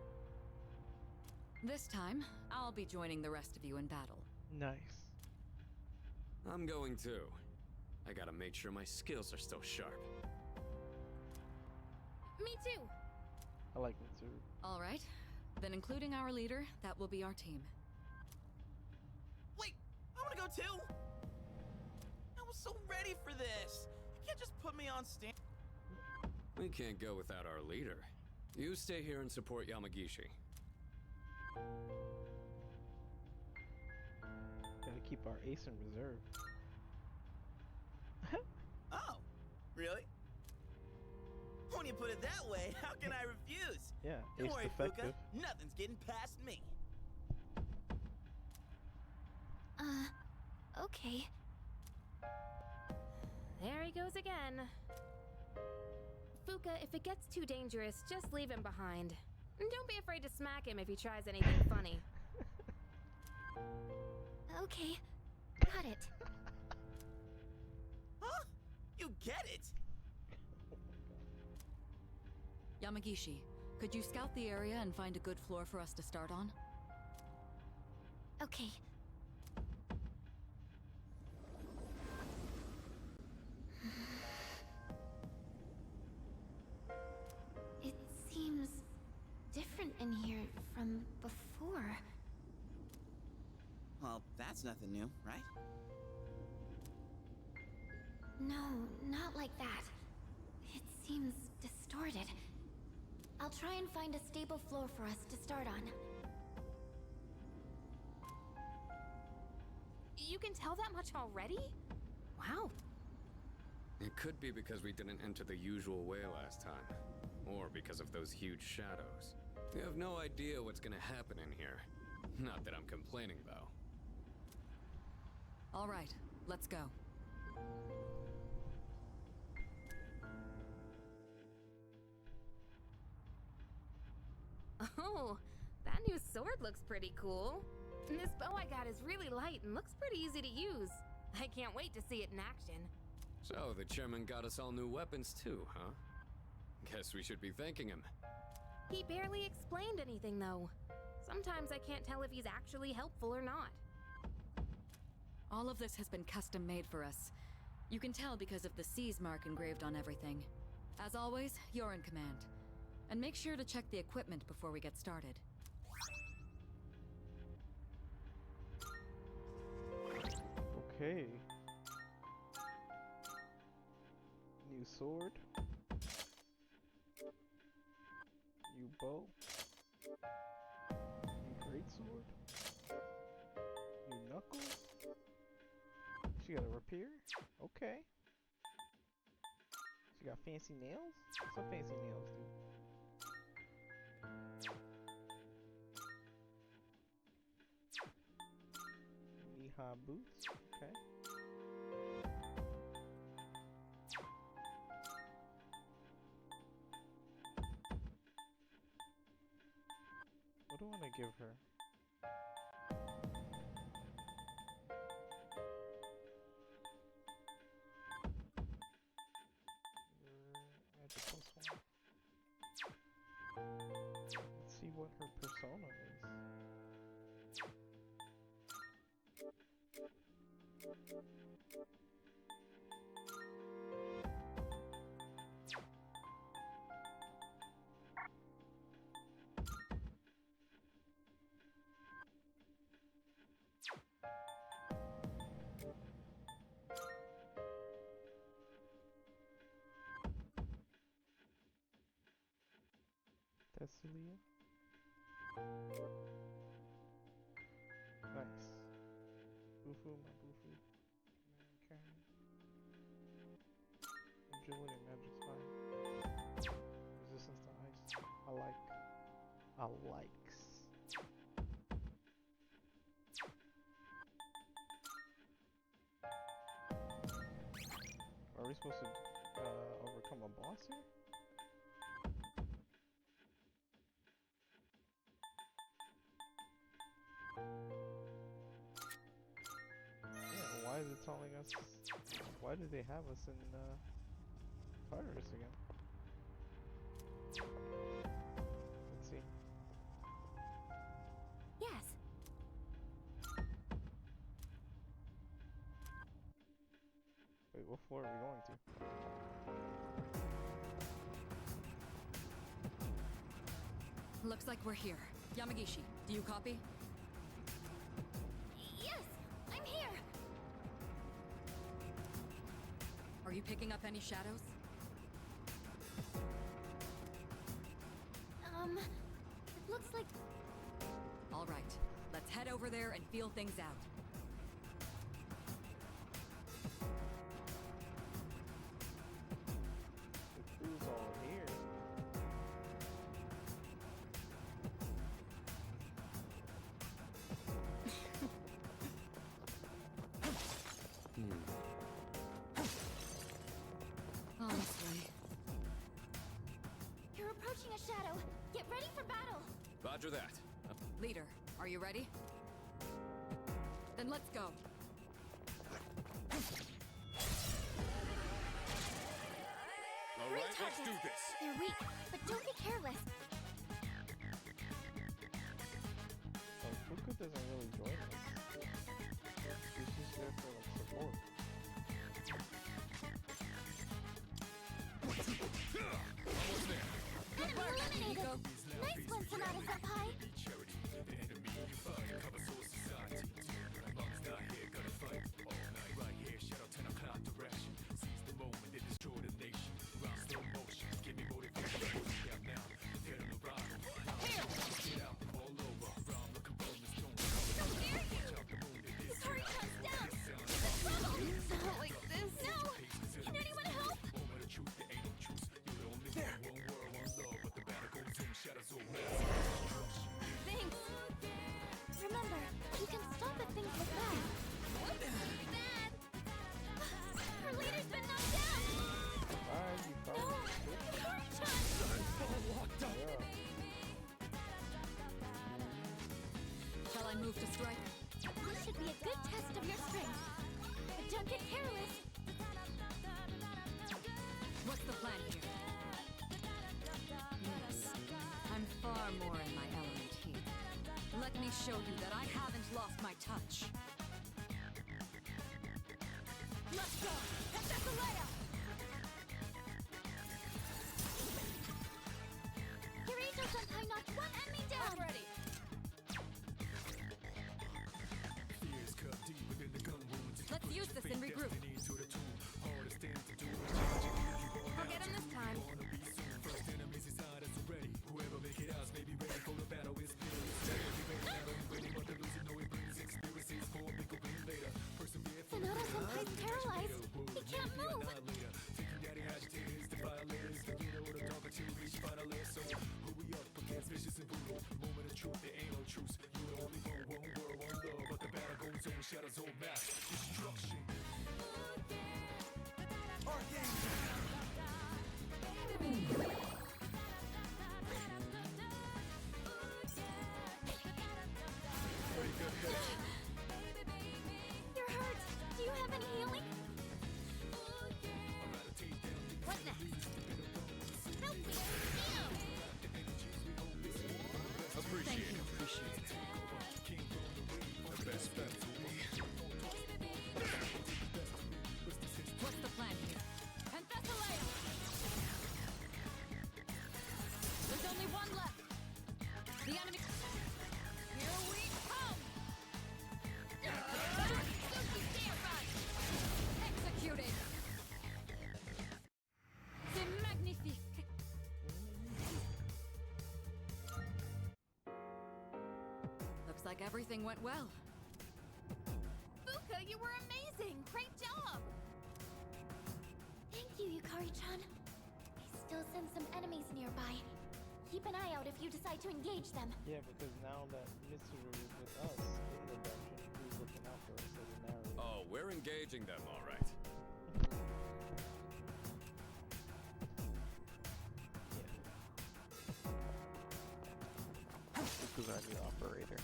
S14: This time, I'll be joining the rest of you in battle.
S1: Nice.
S15: I'm going too. I gotta make sure my skills are still sharp.
S11: Me too!
S1: I like me too.
S14: All right. Then including our leader, that will be our team.
S6: Wait, I wanna go too! I was so ready for this! You can't just put me on stand.
S15: We can't go without our leader. You stay here and support Yamagishi.
S1: Gotta keep our ace in reserve.
S6: Oh, really? When you put it that way, how can I refuse?
S1: Yeah,
S6: Don't
S1: ace
S6: worry,
S1: defective.
S6: Fuka. Nothing's getting past me.
S2: Okay.
S11: There he goes again. Fuka, if it gets too dangerous, just leave him behind. And don't be afraid to smack him if he tries anything funny.
S2: Okay, got it.
S6: Huh? You get it!
S14: Yamagishi, could you scout the area and find a good floor for us to start on?
S2: Okay. It seems different in here from before.
S6: Well, that's nothing new, right?
S2: No, not like that. It seems distorted. I'll try and find a stable floor for us to start on.
S11: You can tell that much already? Wow.
S15: It could be because we didn't enter the usual way last time, or because of those huge shadows. You have no idea what's gonna happen in here. Not that I'm complaining, though.
S14: All right, let's go.
S11: Oh, that new sword looks pretty cool. And this bow I got is really light and looks pretty easy to use. I can't wait to see it in action.
S15: So, the chairman got us all new weapons too, huh? Guess we should be thanking him.
S11: He barely explained anything, though. Sometimes I can't tell if he's actually helpful or not.
S14: All of this has been custom made for us. You can tell because of the C's mark engraved on everything. As always, you're in command. And make sure to check the equipment before we get started.
S1: Okay. New sword. New bow. New greatsword. New knuckles. She got a rapier? Okay. She got fancy nails? Some fancy nails, dude. Knee-high boots? Okay. What do I want to give her? Magic +1. Let's see what her persona is. Tesselia. Nice. Bufu, my Bufu. Okay. Agility, magic's fine. Resistance to ice. I likes. Are we supposed to overcome a boss here? Yeah, why is it telling us? Why do they have us in Tartarus again? Let's see.
S11: Yes.
S1: Wait, what floor are we going to?
S14: Looks like we're here. Yamagishi, do you copy?
S2: Yes, I'm here.
S14: Are you picking up any shadows?
S2: It looks like...
S14: All right, let's head over there and feel things out.
S1: Who's all here?
S14: Honestly.
S2: You're approaching a shadow. Get ready for battle.
S15: Roger that.
S14: Leader, are you ready? Then let's go.
S20: Alright, let's do this.
S2: They're weak, but don't be careless.
S1: Like, Fuku doesn't really join us. She's just there for like support.
S20: Almost there.
S2: Eliminated. Nice one, Sonata Senpai.
S4: Charity, the enemy you fight. Cover soul society. Mom's not here, gonna fight all night. Right here, shadow 10 o'clock direction. Seize the moment, they destroy the nation. Round slow motion, give me motivation. Yeah, now, dead on the ride. Get out, all over. Round like a rolling stone.
S20: How dare you!
S4: Watch out, the moon, it is.
S2: Hurry, comes down. Trouble. Not like this. No. Can anyone help?
S4: Moment of truth, there ain't no truth. You're the only one, one world, one love. But the battle goes on, shadows all
S2: Thanks. Remember, you can stop if things look bad. What? Bad? Our leader's been knocked down.
S1: Bye, you
S2: No,
S1: probably.
S2: Hurry-chan.
S1: Yeah.
S14: Shall I move to strike?
S2: This should be a good test of your strength. But don't get careless.
S14: What's the plan here? Yes, I'm far more in my element here. Let me show you that I haven't lost my touch.
S20: Let's go! Heptathlea!
S2: Kirito Senpai knocked one enemy down.
S20: Already!
S4: Fears cut deep within the gun wounds.
S14: Let's use this and regroup.
S4: Destiny to the tomb. Hardest thing to do is change it. You born
S14: I'll get him this time.
S4: on a beat soon. First enemies inside us already. Whoever make it out may be ready for the battle. It's fearless. Be ready now, ain't waiting, but the losing know it brings experiences for a bigger win later. Persevere for
S2: Sonata Senpai's paralyzed. He can't move.
S4: Thinking that he agitated is the violators. The leader or the dog until we reach finalists. So who we up against vicious and brutal. Moment of truth, there ain't no truce. You're the only one, one world, one love. But the battle goes on, shadows all match. Destruction.
S2: You're hurt. Do you have any healing? What next? Help me.
S4: Appreciate it. Appreciate it. The best friends will be.
S14: What's the plan here?
S20: Heptathlea!
S14: There's only one left. The enemy.
S20: Here we come!
S14: Executed.
S20: C'est magnifique!
S14: Looks like everything went well.
S20: Fuka, you were amazing! Great job!
S2: Thank you, Yukari-chan. I still sense some enemies nearby. Keep an eye out if you decide to engage them.
S1: Yeah, because now that Mitsuru is with us in the dungeon, who's looking out for us as a narrator?
S15: Oh, we're engaging them, all right.
S1: Fuku's our new operator.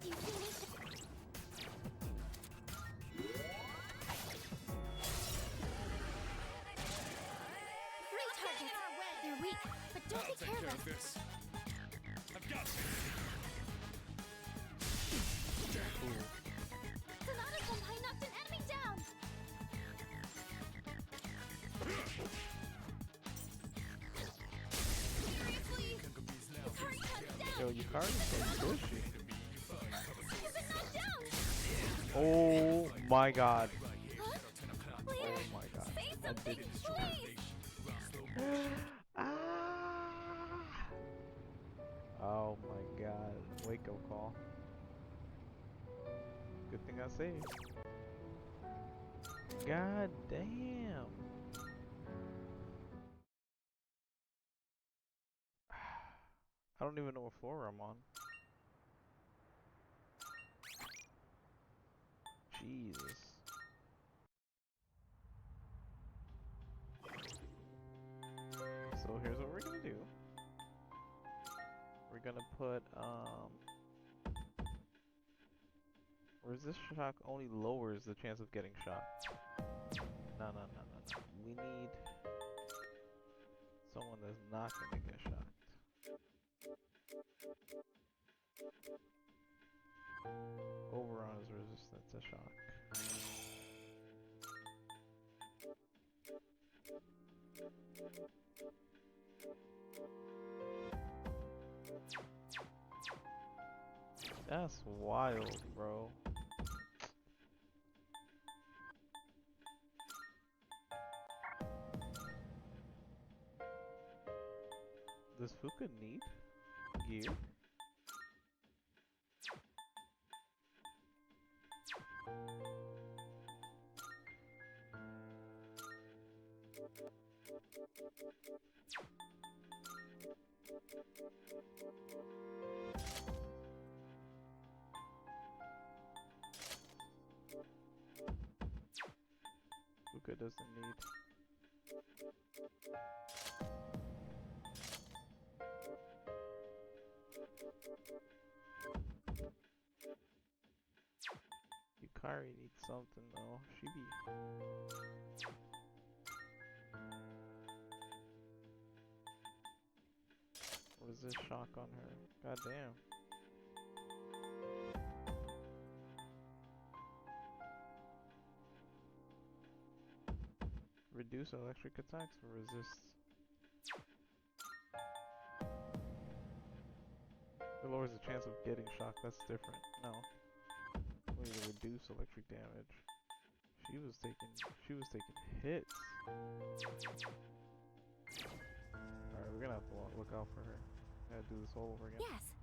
S2: Do you see any? Great targets. They're weak, but don't
S4: I'll
S2: be
S4: take care
S2: careless.
S4: of this. I've got this.
S2: Sonata Senpai knocked an enemy down. Seriously? Yukari comes down.
S1: Yo, Yukari's so bushy.
S2: You've been knocked down.
S1: Oh my god.
S2: Huh? Leader,
S1: Oh my god.
S2: say
S1: That
S2: something,
S1: did
S2: please.
S1: Oh my god. Wake up call. Good thing I saved. God damn. I don't even know what floor I'm on. Jesus. So here's what we're gonna do. gonna put resist shock only lowers the chance of getting shocked. No. We need someone that's not gonna get shocked. Oberon is resistant to shock. That's wild, bro. Does Fuka need gear? Fuka doesn't need. Yukari needs something though. She be. Resist shock on her. God damn. Reduce electric attacks or resist. It lowers the chance of getting shocked. That's different. No. We need to reduce electric damage. She was taking hits. Alright, we're gonna have to look out for her. Gotta do this all over again.
S2: Yes.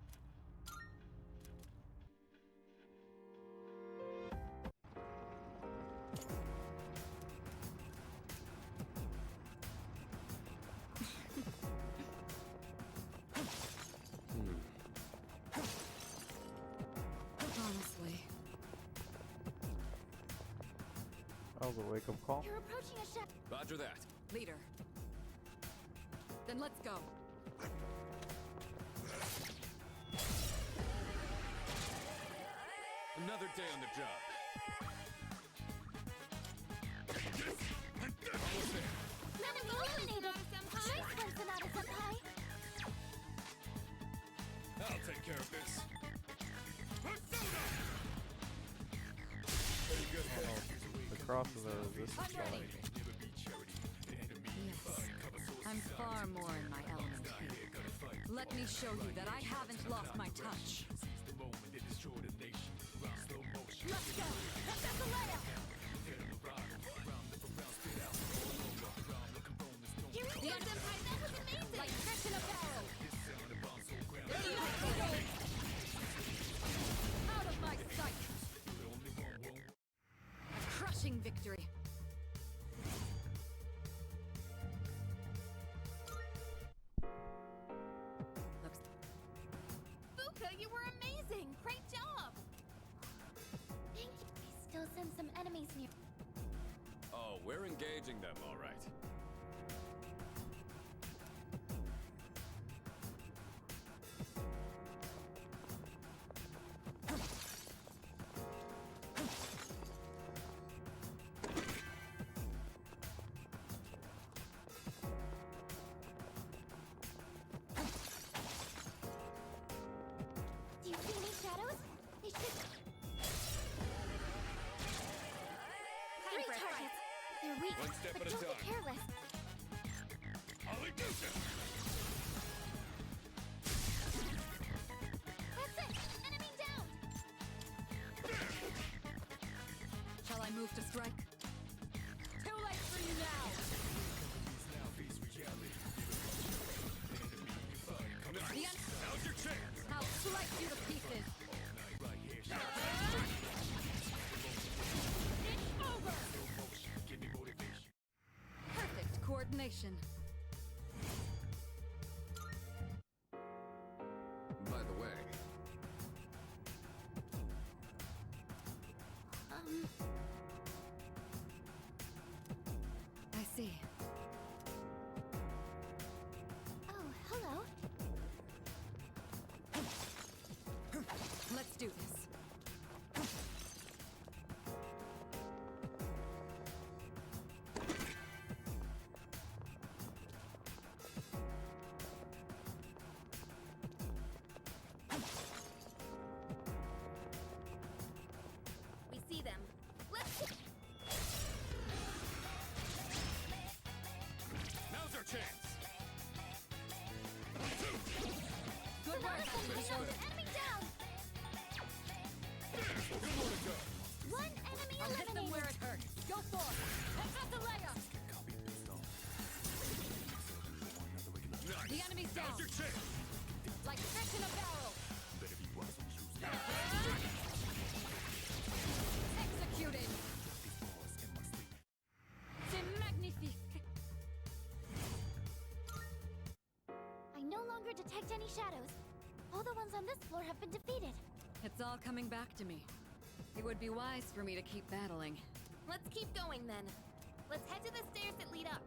S14: Honestly.
S1: That was a wake-up call.
S2: You're approaching a shadow.
S15: Roger that.
S14: Leader. Then let's go.
S15: Another day on the job. Almost there.
S2: Enemy eliminated. Nice one, Sonata-senpai.
S15: I'll take care of this.
S1: The crosses are resistant to lightning.
S14: Yes. I'm far more in my element here. Let me show you that I haven't lost my touch.
S2: Let's go. That's the layout. Here we go, senpai. That was amazing.
S14: Like fish in a barrel. Out of my sight. A crushing victory.
S2: Fuka, you were amazing. Great job. Thank you. We still send some enemies near.
S15: Oh, we're engaging them, all right.
S2: Do you see any shadows? They should. Three targets. They're weak,
S15: One step
S2: but
S15: at a
S2: don't be
S15: time.
S2: careless.
S15: Hallelujah!
S2: That's it. Enemy down.
S14: Shall I move to strike? Too late for you now!
S15: Now's your chance!
S14: I'll slice you to pieces!
S2: It's over.
S14: Perfect coordination.
S15: By the way,
S14: I see.
S2: Oh, hello.
S10: Now's your chance!
S11: Like fish in a barrel. Executed. C'est magnifique.
S2: I no longer detect any shadows. All the ones on this floor have been defeated.
S14: It's all coming back to me. It would be wise for me to keep battling.
S11: Let's keep going then. Let's head to the stairs that lead up.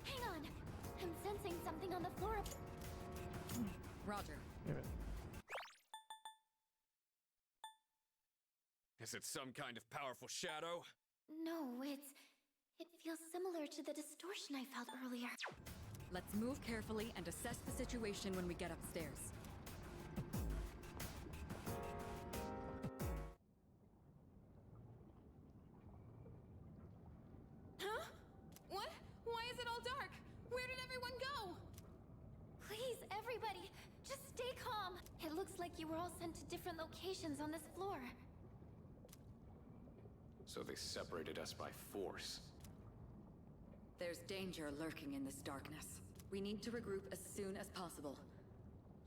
S2: Hang on. I'm sensing something on the floor.
S14: Roger.
S15: Is it some kind of powerful shadow?
S2: No, it feels similar to the distortion I felt earlier.
S14: Let's move carefully and assess the situation when we get upstairs.
S11: Huh? What? Why is it all dark? Where did everyone go?
S2: Please, everybody, just stay calm. It looks like you were all sent to different locations on this floor.
S15: So they separated us by force.
S14: There's danger lurking in this darkness. We need to regroup as soon as possible.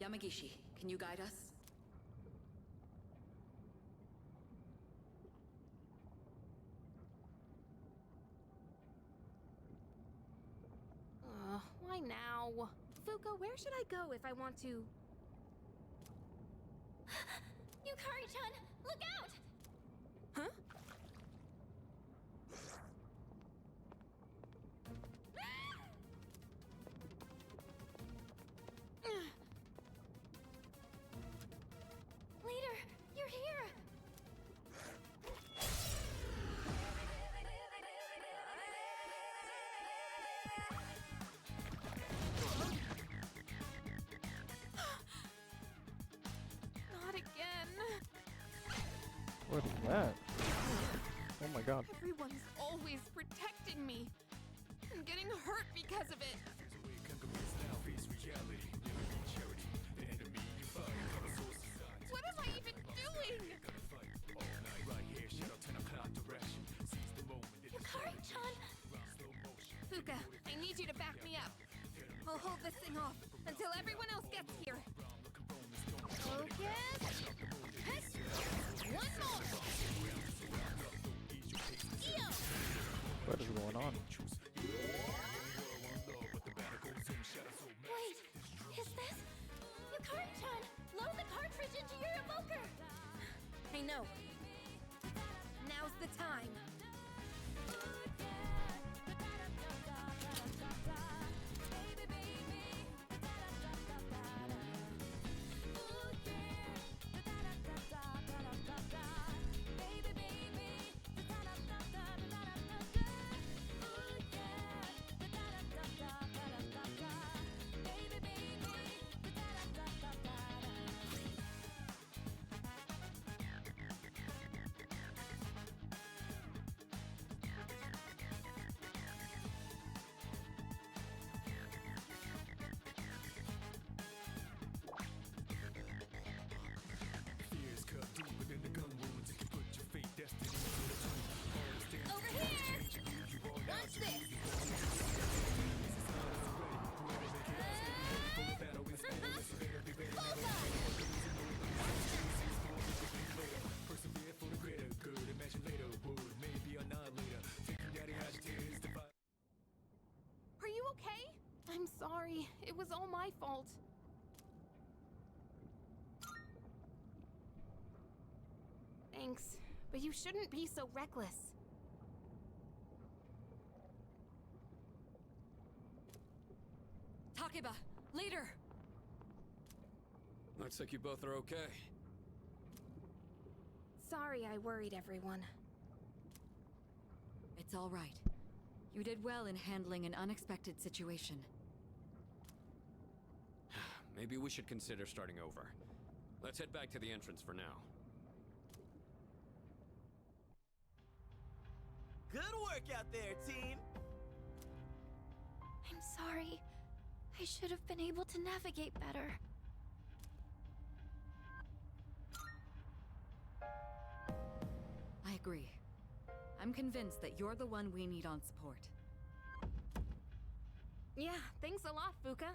S14: Yamagishi, can you guide us?
S11: Why now? Fuka, where should I go if I want to?
S2: Yukari-chan, look out!
S11: Huh?
S2: Leader, you're here!
S11: Not again.
S1: What is that? Oh my god.
S11: Everyone's always protecting me. I'm getting hurt because of it. What am I even doing?
S2: Yukari-chan!
S11: Fuka, I need you to back me up. I'll hold this thing off until everyone else gets here. Focus. One more. Eo!
S1: What is going on?
S2: Wait, is this? Yukari-chan, load the cartridge into your evoker!
S11: I know. Now's the time. Over here! Watch this! Are you okay? I'm sorry. It was all my fault. Thanks, but you shouldn't be so reckless.
S14: Takeba, leader!
S15: Looks like you both are okay.
S11: sorry I worried everyone.
S14: It's all right. You did well in handling an unexpected situation.
S15: Maybe we should consider starting over. Let's head back to the entrance for now.
S6: Good work out there, team!
S2: I'm sorry. I should have been able to navigate better.
S14: I agree. I'm convinced that you're the one we need on support.
S11: Yeah, thanks a lot, Fuka.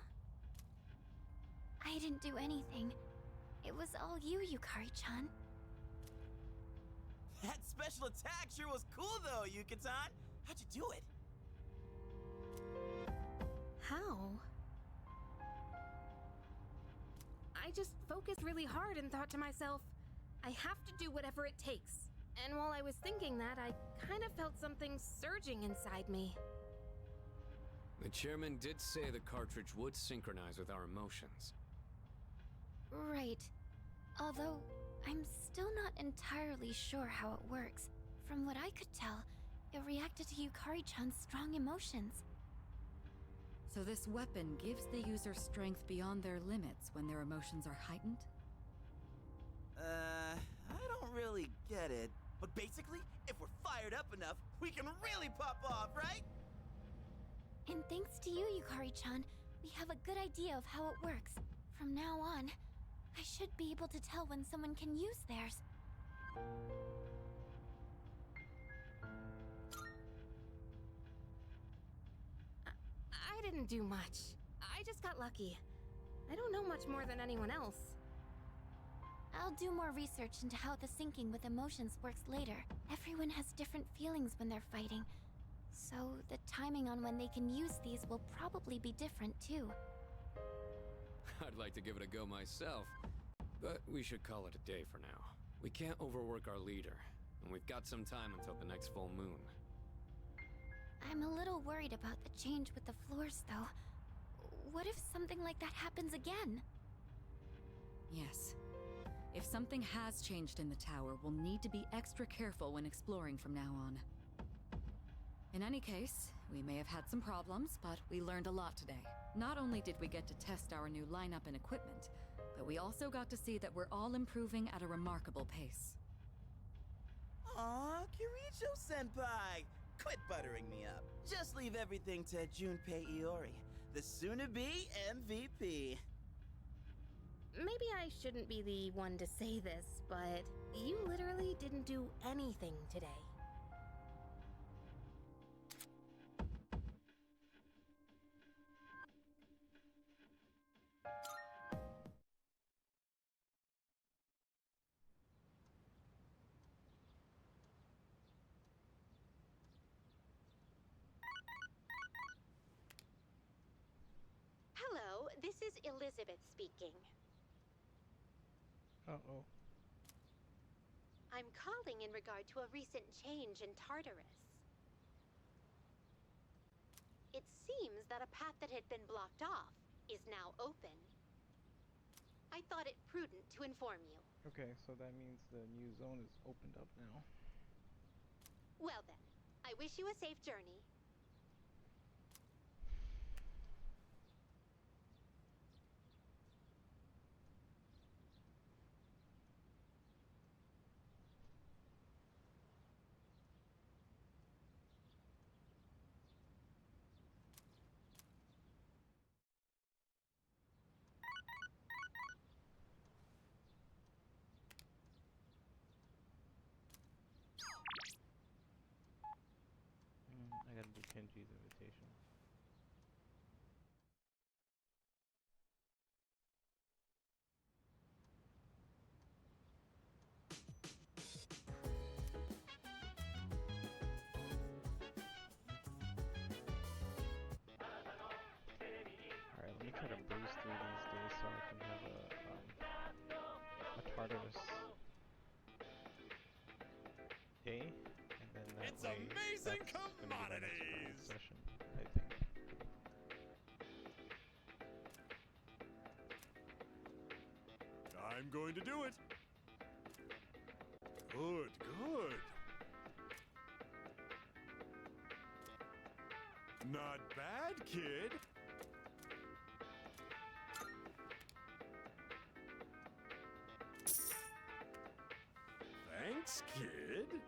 S2: I didn't do anything. It was all you, Yukari-chan.
S6: That special attack sure was cool though, Yuka-tan! How'd you do it?
S11: How? I just focused really hard and thought to myself, I have to do whatever it takes. And while I was thinking that, I kind of felt something surging inside me.
S15: The chairman did say the cartridge would synchronize with our emotions.
S2: Right. Although, I'm still not entirely sure how it works. From what I could tell, it reacted to Yukari-chan's strong emotions.
S14: So this weapon gives the user strength beyond their limits when their emotions are heightened?
S6: I don't really get it. But basically, if we're fired up enough, we can really pop off, right?
S2: And thanks to you, Yukari-chan, we have a good idea of how it works. From now on, I should be able to tell when someone can use theirs.
S11: I didn't do much. I just got lucky. I don't know much more than anyone else.
S2: I'll do more research into how the syncing with emotions works later. Everyone has different feelings when they're fighting, so the timing on when they can use these will probably be different too.
S15: I'd like to give it a go myself, but we should call it a day for now. We can't overwork our leader, and we've got some time until the next full moon.
S2: I'm a little worried about the change with the floors, though. What if something like that happens again?
S14: Yes. If something has changed in the tower, we'll need to be extra careful when exploring from now on. In any case, we may have had some problems, but we learned a lot today. Not only did we get to test our new lineup and equipment, but we also got to see that we're all improving at a remarkable pace.
S6: Aw, Kirijo-senpai! Quit buttering me up. Just leave everything to Junpei Iori, the soon-to-be MVP.
S11: Maybe I shouldn't be the one to say this, but you literally didn't do anything today.
S19: Hello, this is Elizabeth speaking.
S1: Uh-oh.
S19: I'm calling in regard to a recent change in Tartarus. It seems that a path that had been blocked off is now open. I thought it prudent to inform you.
S1: Okay, so that means the new zone is opened up now.
S19: Well then, I wish you a safe journey.
S1: I gotta do Kenji's invitation. Alright, let me try to breeze through these days so I can have a Tartarus day, and then that
S7: It's
S1: way
S7: amazing
S1: that's gonna be my next
S7: commodities!
S1: session, I think.
S7: I'm going to do it. Good, good. Not bad, kid. Thanks, kid.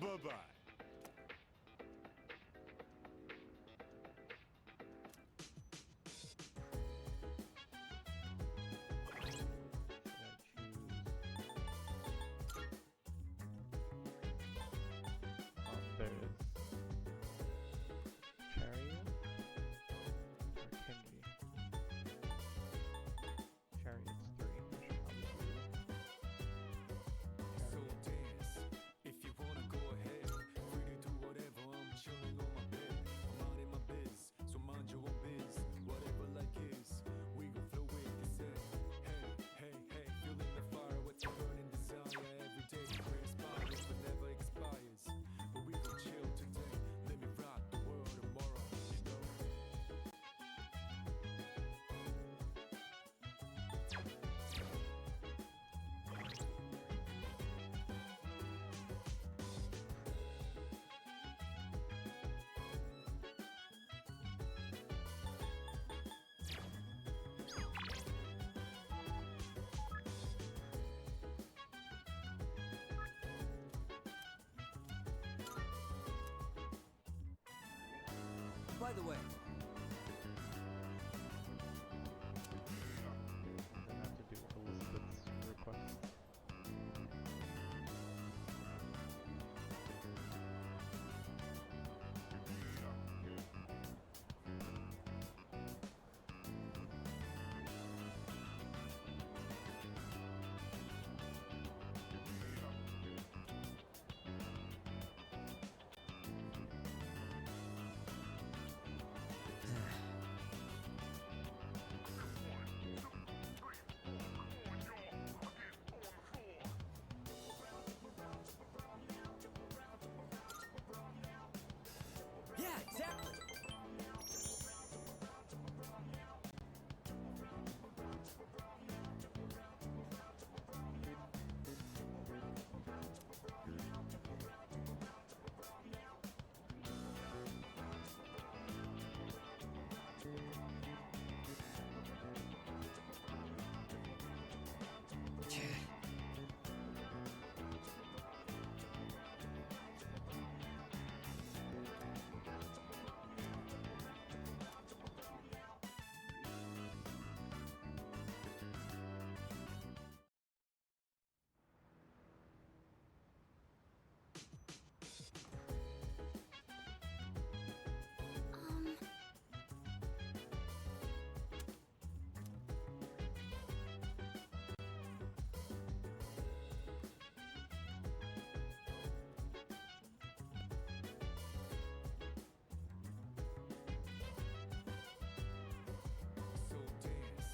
S7: Bye-bye.
S1: There is Chariot or Kenji. Chariot's 3. I should probably do
S4: So dance, if you wanna go ahead. Free to do whatever, I'm chilling on my bed. I'm minding my biz, so mind your own biz. Whatever like is, we gon' flow with this head. Hey, hey, hey, feeling the fire, what's your burning desire? Every day inspires, but never expires. But we gon' chill today, let me rock the world tomorrow, you know?
S10: By the way,
S1: that have to do with Elizabeth's request.
S10: yeah, exactly.
S4: So dance,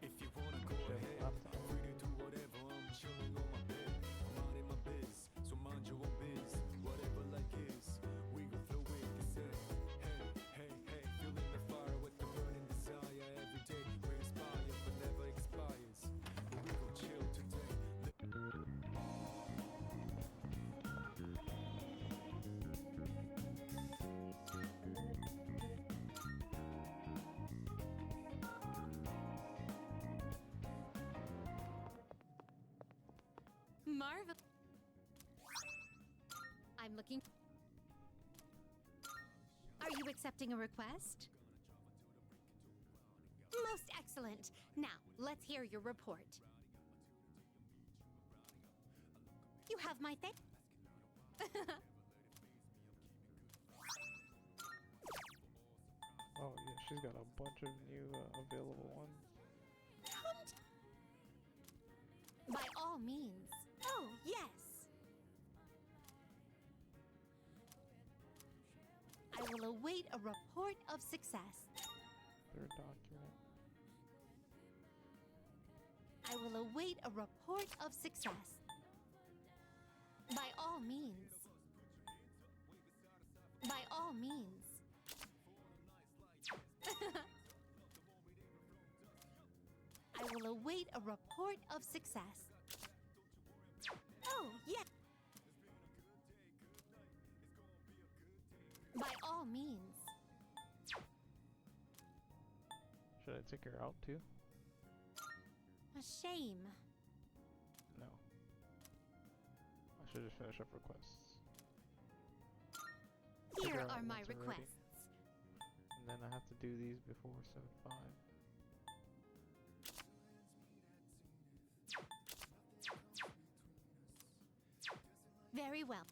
S4: if you wanna go ahead. Free to do whatever, I'm chilling on my bed. I'm minding my biz, so mind your own biz. Whatever like is, we gon' flow with this head. Hey, hey, hey, feeling the fire with the burning desire. Every day inspires, but never expires. But we gon' chill today.
S19: Marvel. I'm looking. Are you accepting a request? Most excellent. Now, let's hear your report. You have my thank.
S1: Oh yeah, she's got a bunch of new available ones.
S19: By all means. Oh, yes. I will await a report of success.
S1: Third document.
S19: I will await a report of success. all means. By all means. I will await a report of success. Oh, yeah. By all means.
S1: Should I take her out too?
S19: A shame.
S1: No. I should just finish up requests. Take
S19: Here
S1: her out
S19: are my
S1: once already.
S19: requests.
S1: And then I have to do these before 7:5.
S19: Very well.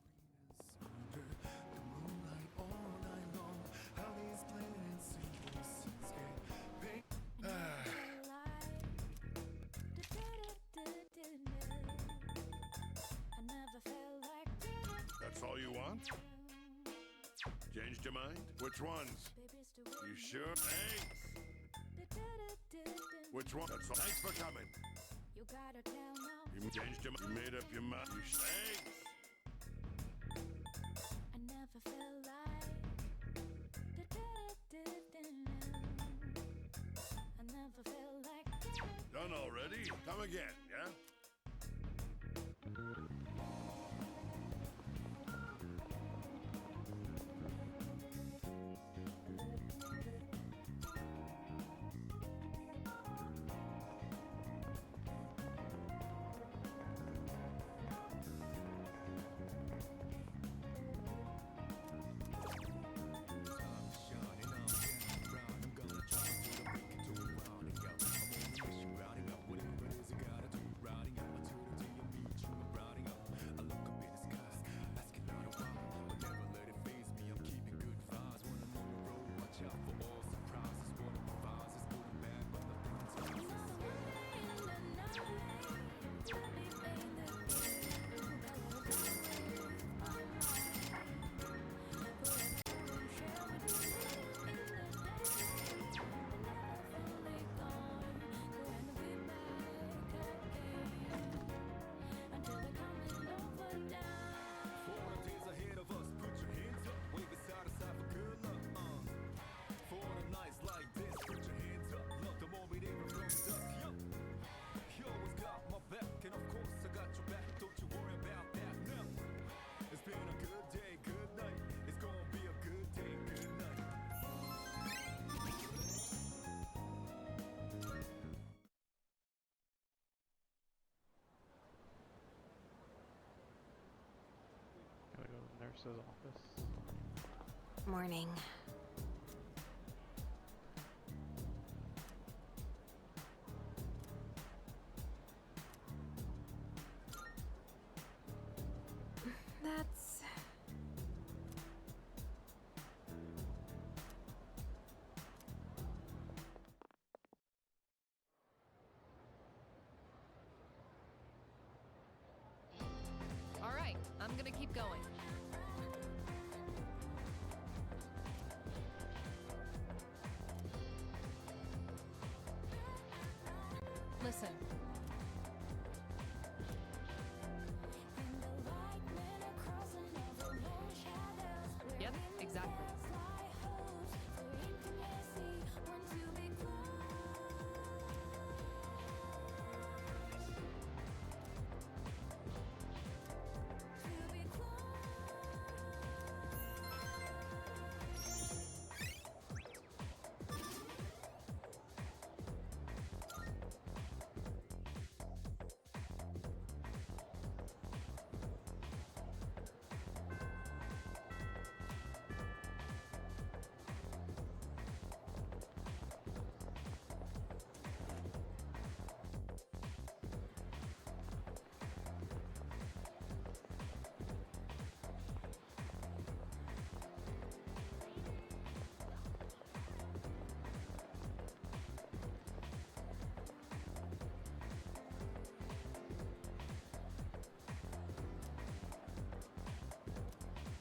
S7: That's all you want? Changed your mind? Which ones? You sure? Thanks. Which one? That's all. Thanks for coming.
S20: You gotta tell now.
S7: You changed your mind. You made up your mind. You thanks.
S20: I never felt like. I never felt like.
S7: Done already? Come again, yeah?
S1: Gotta go to the nurse's office.
S3: Morning. That's...
S5: All right, I'm gonna keep going. Listen. Yep, exactly.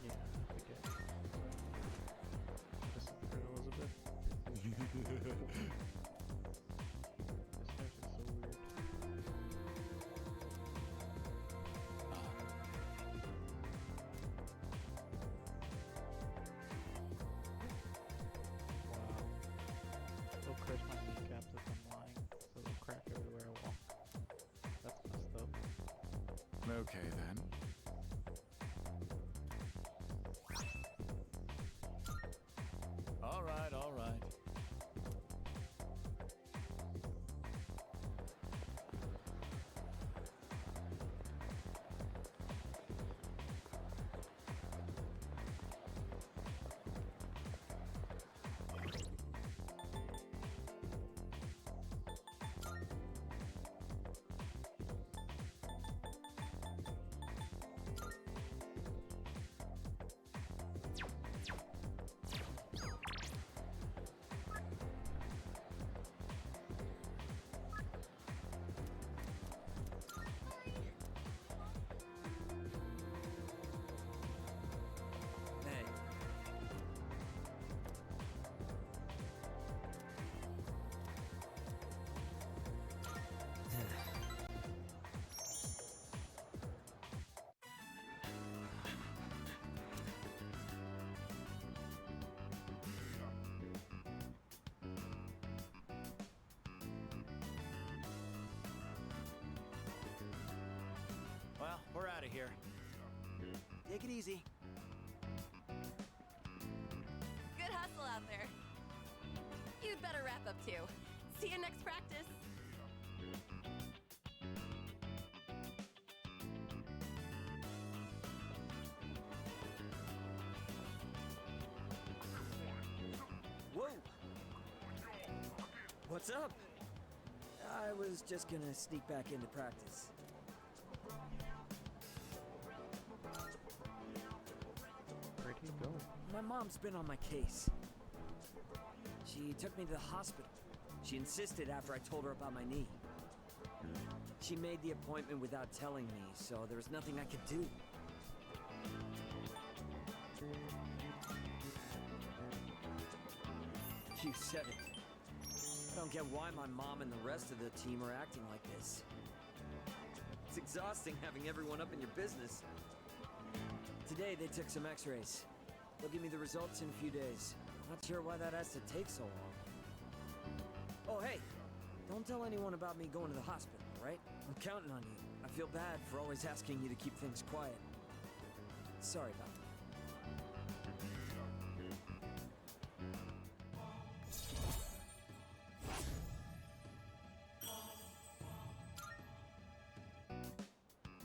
S1: Yeah, I forget. This is for Elizabeth. This nurse is so weird.
S12: Okay then. All right, all right.
S21: Hey.
S12: Well, we're out of here. Take it easy.
S3: Good hustle out there. You'd better wrap up too. See you next practice.
S21: Whoa! What's up? I was just gonna sneak back into practice.
S1: Where'd he go?
S21: My mom's been on my case. She took me to the hospital. She insisted after I told her about my knee. She made the appointment without telling me, so there was nothing I could do. You said it. I don't get why my mom and the rest of the team are acting like this. It's exhausting having everyone up in your business. Today they took some x-rays. They'll give me the results in a few days. Not sure why that has to take so long. Oh, hey! Don't tell anyone about me going to the hospital, all right? I'm counting on you. I feel bad for always asking you to keep things quiet. Sorry about that.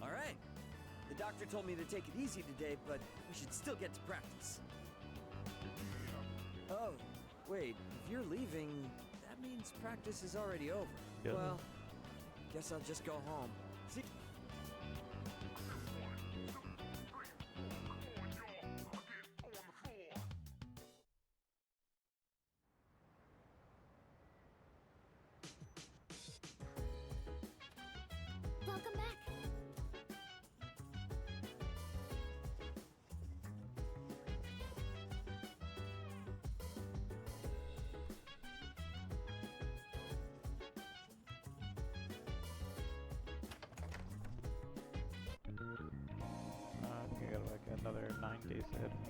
S21: All right. The doctor told me to take it easy today, but we should still get to practice. Oh, wait. If you're leaving, that means practice is already over.
S1: Yeah.
S21: Well, guess I'll just go home. See?
S2: Welcome back.
S1: I think I got like another 9 days ahead of me.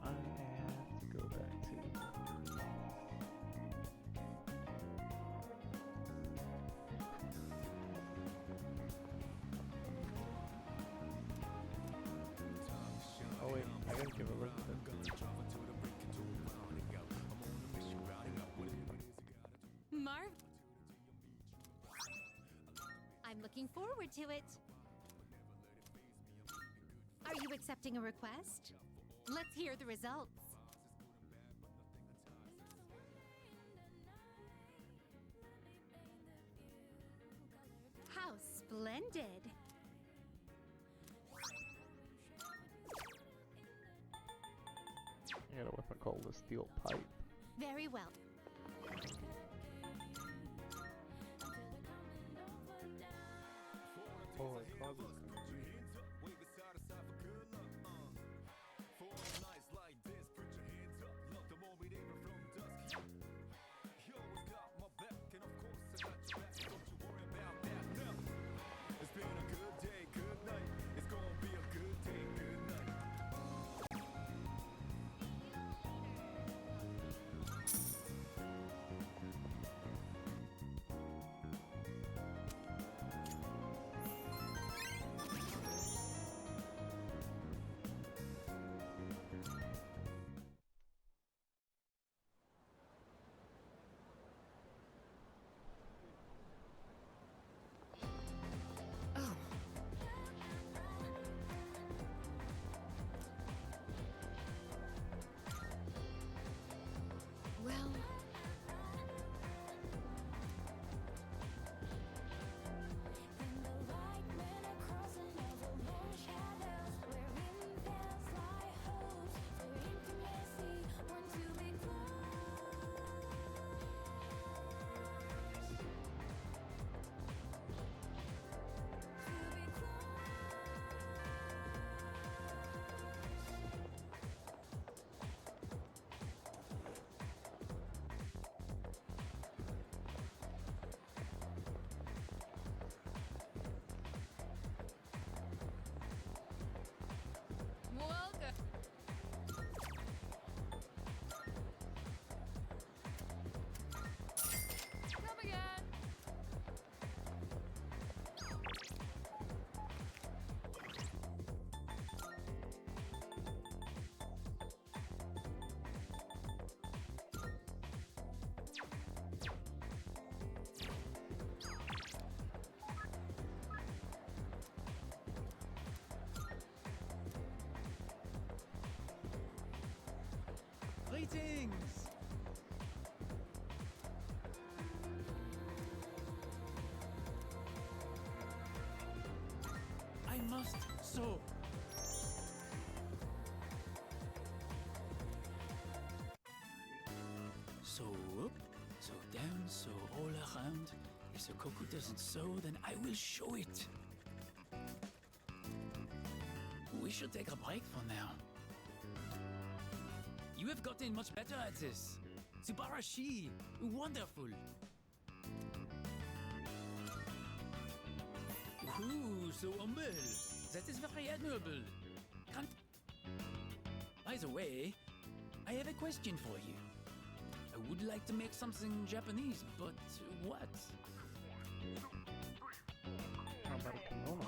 S1: I have to go back to oh wait, I gotta give Elizabeth.
S19: Marv? I'm looking forward to it. Are you accepting a request? Let's hear the results. How splendid!
S1: I got a weapon called the steel pipe.
S19: Very well.
S1: Oh, it causes
S4: It's been a good day, good night. It's gonna be a good day, good night.
S12: Greetings! I must so. So up, so down, so all around. If the cuckoo doesn't sow, then I will show it. We should take a break for now. You have gotten much better at this. Subarashi! Wonderful! Ooh, so humble. That is very admirable. By the way, I have a question for you. I would like to make something Japanese, but what?
S1: How about a kimono?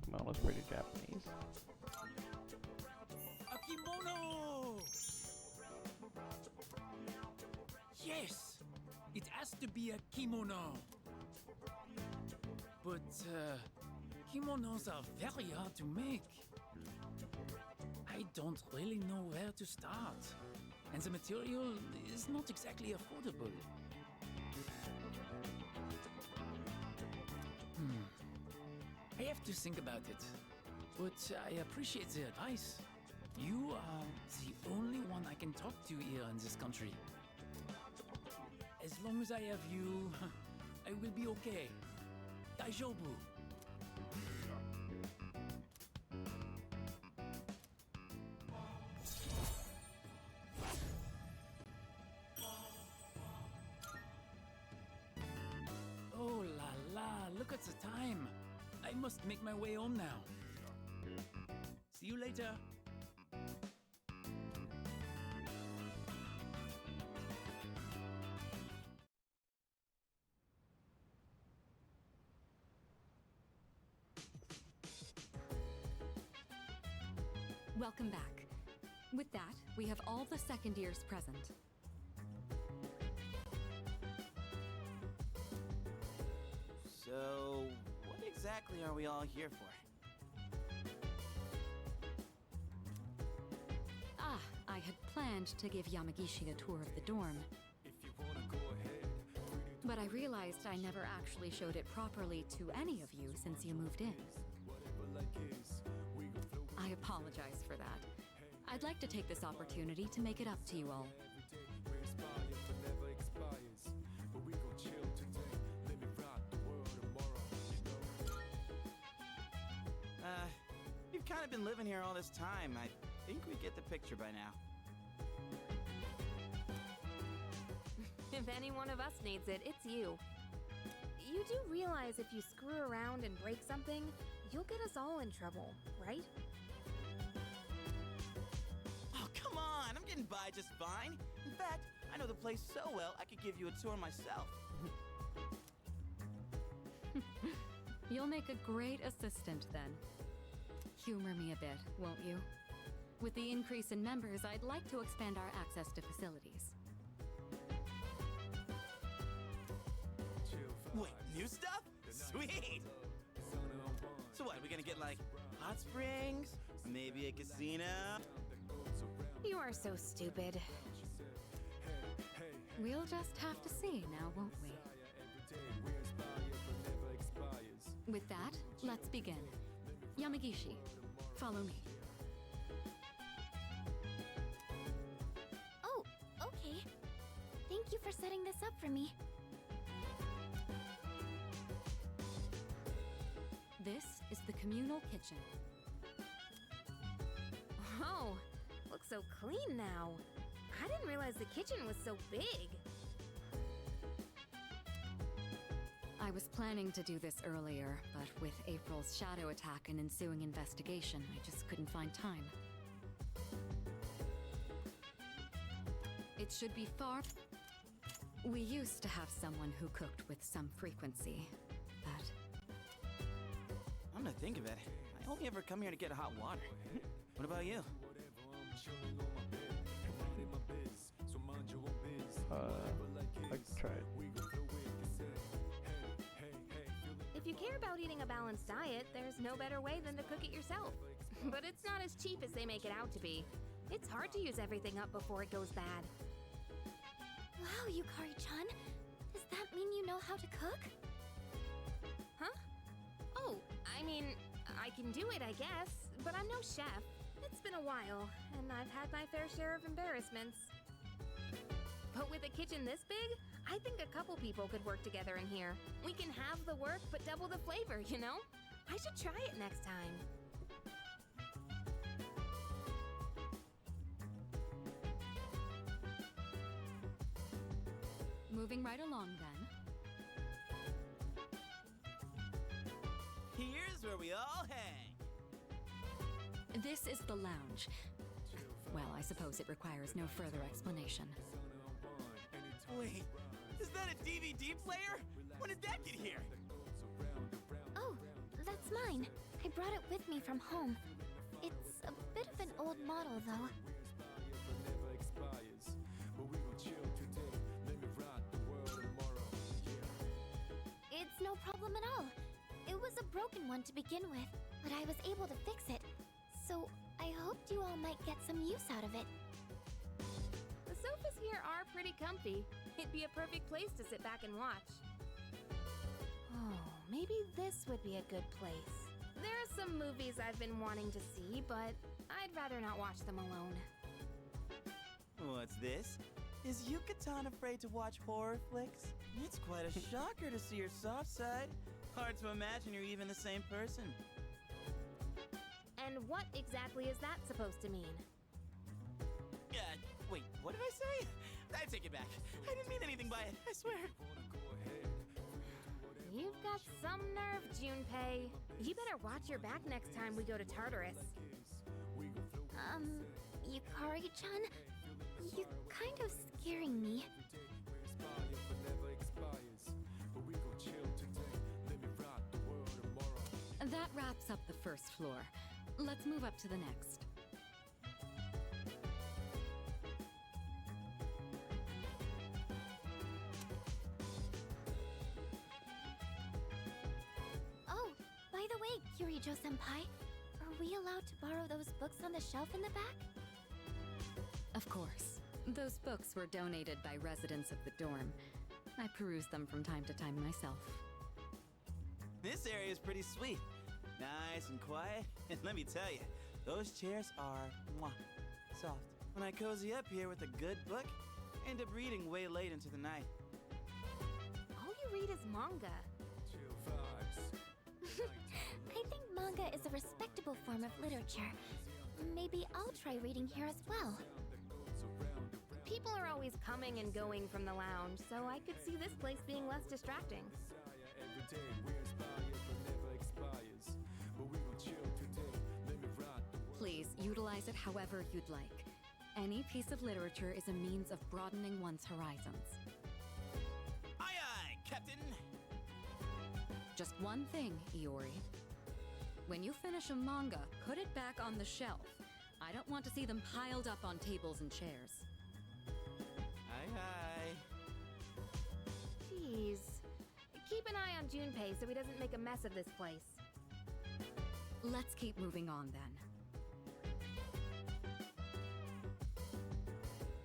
S1: Kimono's pretty Japanese.
S12: A kimono! Yes! It has to be a kimono. But kimonos are very hard to make. I don't really know where to start. And the material is not exactly affordable. I have to think about it. But I appreciate the advice. You are the only one I can talk to here in this country. As long as I have you, I will be okay. Daijoubu. Oh la la, look at the time. I must make my way home now. See you later.
S14: Welcome back. With that, we have all the second years present.
S6: So, what exactly are we all here for?
S14: Ah, I had planned to give Yamagishi a tour of the dorm. But I realized I never actually showed it properly to any of you since you moved in. I apologize for that. I'd like to take this opportunity to make it up to you all.
S6: You've kind of been living here all this time. I think we get the picture by now.
S11: If any one of us needs it, it's you. You do realize if you screw around and break something, you'll get us all in trouble, right?
S6: Oh, come on! I'm getting by just fine. In fact, I know the place so well, I could give you a tour myself.
S14: You'll make a great assistant then. Humor me a bit, won't you? With the increase in members, I'd like to expand our access to facilities.
S6: Wait, new stuff? Sweet! So what, we gonna get like hot springs? Maybe a casino?
S11: You are so stupid.
S14: We'll just have to see now, won't we? With that, let's begin. Yamagishi, follow me.
S2: Oh, okay. Thank you for setting this up for me.
S14: This is the communal kitchen.
S11: Oh, looks so clean now. I didn't realize the kitchen was so big.
S14: I was planning to do this earlier, but with April's shadow attack and ensuing investigation, I just couldn't find time. It should be far... We used to have someone who cooked with some frequency, but...
S6: I'm gonna think of it. I only ever come here to get hot water. What about you?
S1: I tried.
S11: If you care about eating a balanced diet, there's no better way than to cook it yourself. But it's not as cheap as they make it out to be. It's hard to use everything up before it goes bad.
S2: Wow, Yukari-chan. Does that mean you know how to cook?
S11: Huh? Oh, I mean, I can do it, I guess, but I'm no chef. It's been a while, and I've had my fair share of embarrassments. But with a kitchen this big, I think a couple people could work together in here. We can have the work, but double the flavor, you know? I should try it next time.
S14: Moving right along then.
S6: Here's where we all hang.
S14: This is the lounge. Well, I suppose it requires no further explanation.
S6: Wait, is that a DVD player? When did that get here?
S2: Oh, that's mine. I brought it with me from home. It's a bit of an old model, though. It's no problem at all. It was a broken one to begin with, but I was able to fix it. So I hoped you all might get some use out of it.
S11: The sofas here are pretty comfy. It'd be a perfect place to sit back and watch. Oh, maybe this would be a good place. There are some movies I've been wanting to see, but I'd rather not watch them alone.
S6: What's this? Is Yucatan afraid to watch horror flicks? It's quite a shocker to see your soft side. Hard to imagine you're even the same person.
S11: And what exactly is that supposed to mean?
S6: Wait, what did I say? I take it back. I didn't mean anything by it, I swear.
S11: You've got some nerve, Junpei. You better watch your back next time we go to Tartarus.
S2: Yukari-chan, you're kind of scaring me.
S14: That wraps up the first floor. Let's move up to the next.
S2: Oh, by the way, Kirijo-senpai, are we allowed to borrow those books on the shelf in the back?
S14: Of course. Those books were donated by residents of the dorm. I peruse them from time to time myself.
S6: This area is pretty sweet. Nice and quiet. And let me tell you, those chairs are soft. When I cozy up here with a good book, I end up reading way late into the night.
S11: All you read is manga.
S2: I think manga is a respectable form of literature. Maybe I'll try reading here as well.
S11: People are always coming and going from the lounge, so I could see this place being less distracting.
S14: Please utilize it however you'd like. Any piece of literature is a means of broadening one's horizons.
S6: Aye aye, Captain!
S14: Just one thing, Iori. When you finish a manga, put it back on the shelf. I don't want to see them piled up on tables and chairs.
S6: Aye aye.
S11: Jeez. Keep an eye on Junpei so he doesn't make a mess of this place.
S14: Let's keep moving on then.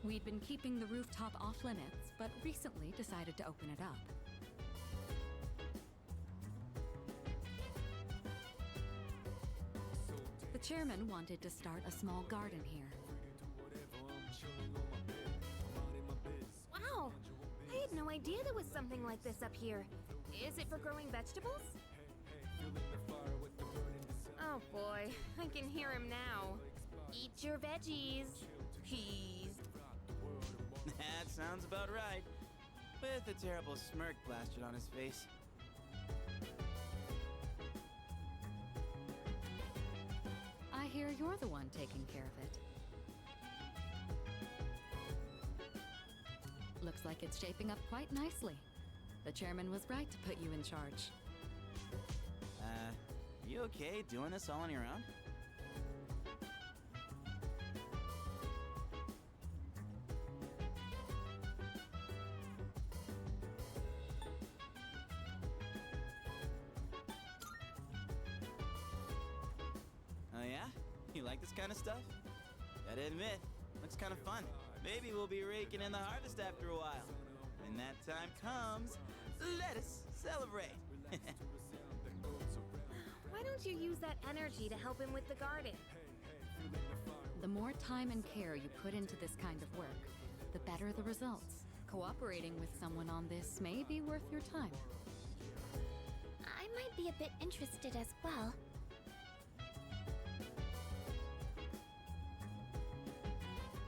S14: We'd been keeping the rooftop off limits, but recently decided to open it up. The chairman wanted to start a small garden here.
S11: Wow! I had no idea there was something like this up here. Is it for growing vegetables? Oh boy, I can hear him now. Eat your veggies, please.
S6: That sounds about right. With a terrible smirk plastered on his face.
S14: I hear you're the one taking care of it. Looks like it's shaping up quite nicely. The chairman was right to put you in charge.
S6: You okay doing this all on your own? Oh yeah? You like this kind of stuff? Gotta admit, looks kind of fun. Maybe we'll be raking in the harvest after a while. When that time comes, let us celebrate.
S11: Why don't you use that energy to help him with the garden?
S14: The more time and care you put into this kind of work, the better the results. Cooperating with someone on this may be worth your time.
S2: I might be a bit interested as well.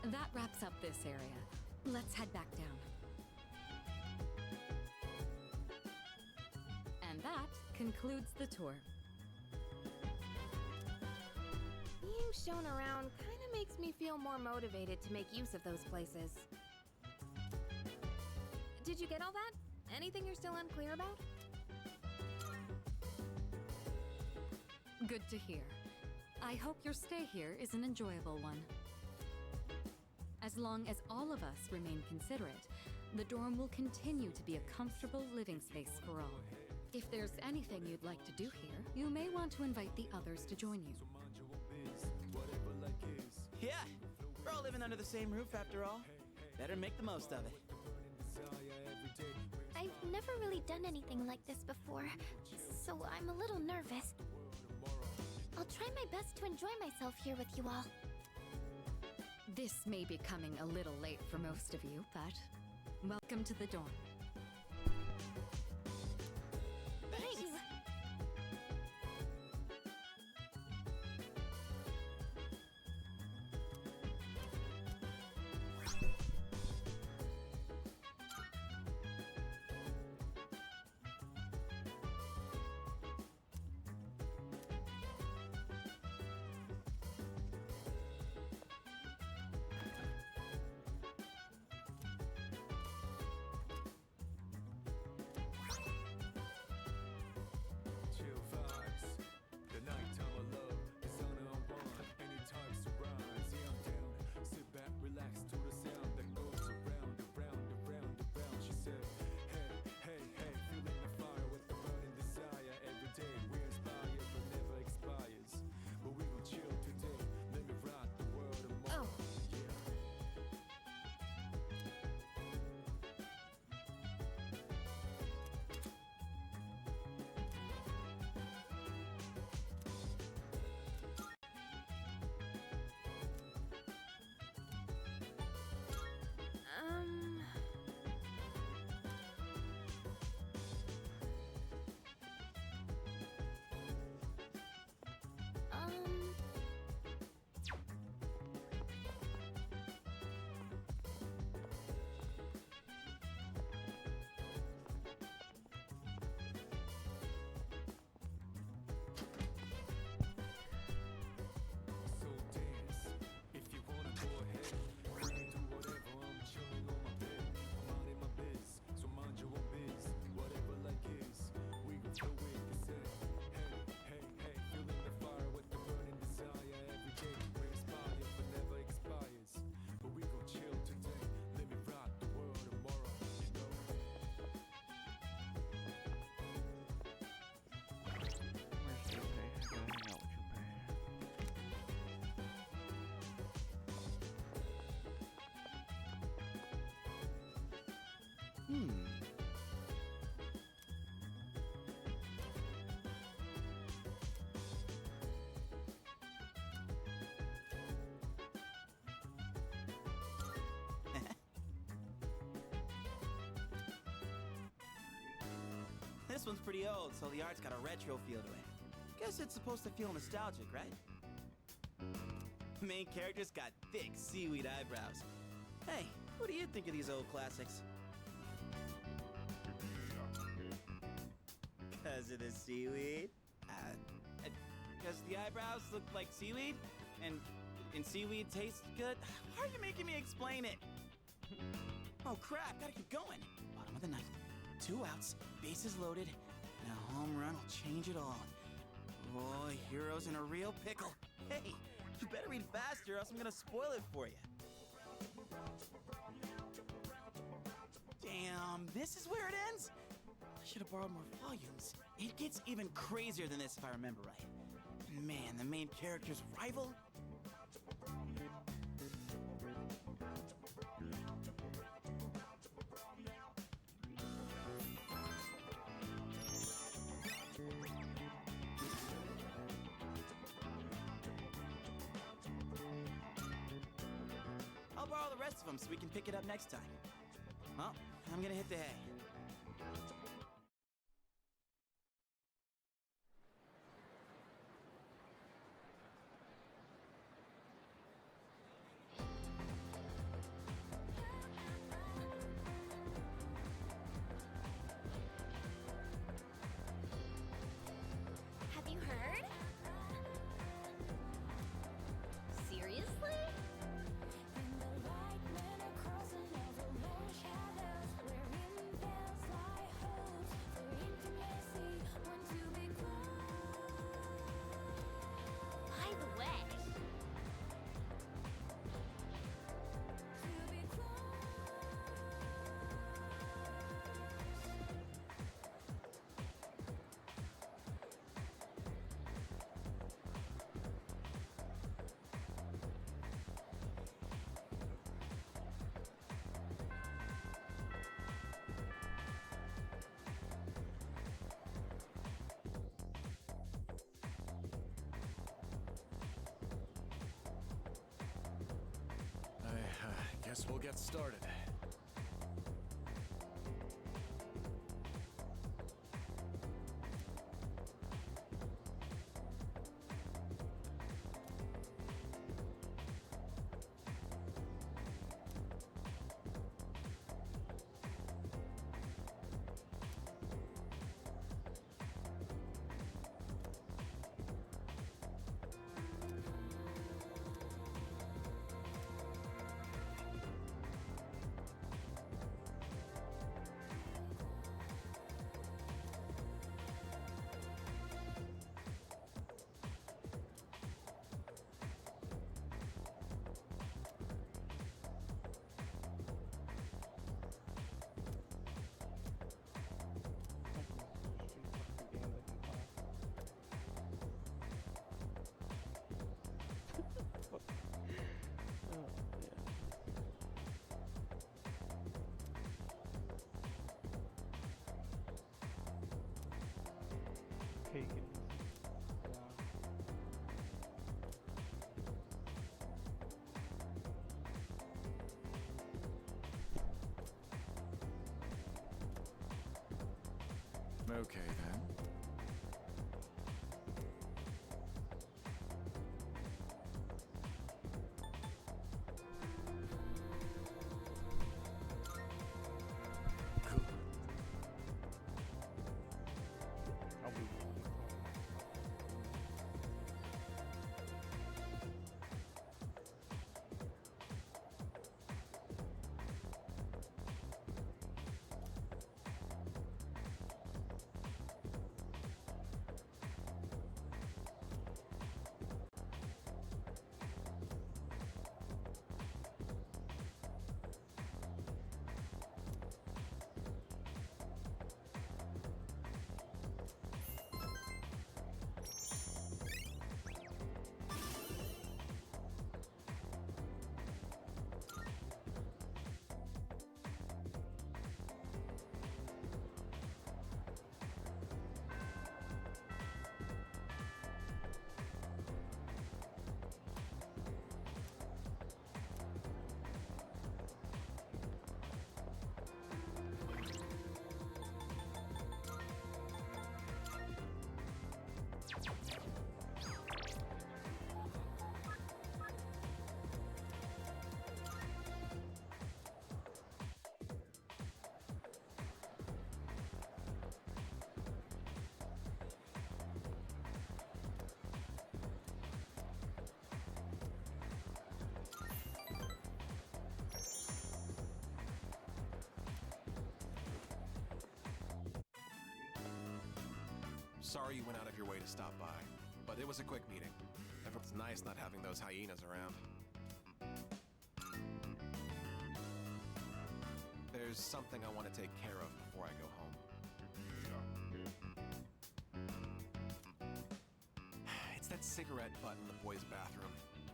S14: That wraps up this area. Let's head back down. And that concludes the tour.
S11: Being shown around kinda makes me feel more motivated to make use of those places. Did you get all that? Anything you're still unclear about?
S14: Good to hear. I hope your stay here is an enjoyable one. As long as all of us remain considerate, the dorm will continue to be a comfortable living space for all. If there's anything you'd like to do here, you may want to invite the others to join you.
S6: Yeah, we're all living under the same roof after all. Better make the most of it.
S2: I've never really done anything like this before, so I'm a little nervous. I'll try my best to enjoy myself here with you all.
S14: This may be coming a little late for most of you, but welcome to the dorm.
S2: Thank you.
S4: Chill vibes. The nighttime of love is on and on. Anytime surprise, yeah, I'm down. Sit back, relax to the sound that goes around, around, around, around. She said, hey, hey, hey, feeling the fire with the burning desire. Every day we inspire, but never expires. But we gon' chill today. Let me rock the world tomorrow. Yeah. So dance, if you wanna go ahead. We can do whatever, I'm chilling on my bed. I'm out in my biz, so mind your own biz. Whatever like is, we gon' go with the set. Hey, hey, hey, feeling the fire with the burning desire. Every day we inspire, but never expires. But we gon' chill today, let me rock the world tomorrow, you know?
S1: Where's Junpei? I gotta hang out with Junpei.
S6: This one's pretty old, so the art's got a retro feel to it. Guess it's supposed to feel nostalgic, right? The main character's got thick seaweed eyebrows. Hey, what do you think of these old classics? Because of the seaweed? Because the eyebrows look like seaweed? And seaweed tastes good? How are you making me explain it? Oh crap, gotta keep going. Bottom of the ninth. 2 outs, bases loaded, and a home run will change it all. Boy, Hero's in a real pickle. Hey, you better read faster or else I'm gonna spoil it for you. Damn, this is where it ends? I should have borrowed more volumes. It gets even crazier than this if I remember right. Man, the main character's rival? of them so we can pick it up next time. Well, I'm gonna hit the hay.
S2: Have you heard? Seriously? By the way,
S9: I guess we'll get started.
S1: Taken.
S9: Okay, then. Cool.
S1: I'll be
S9: Sorry you went out of your way to stop by, but it was a quick meeting. It's nice not having those hyenas around. There's something I want to take care of before I go home. It's that cigarette butt in the boys' bathroom.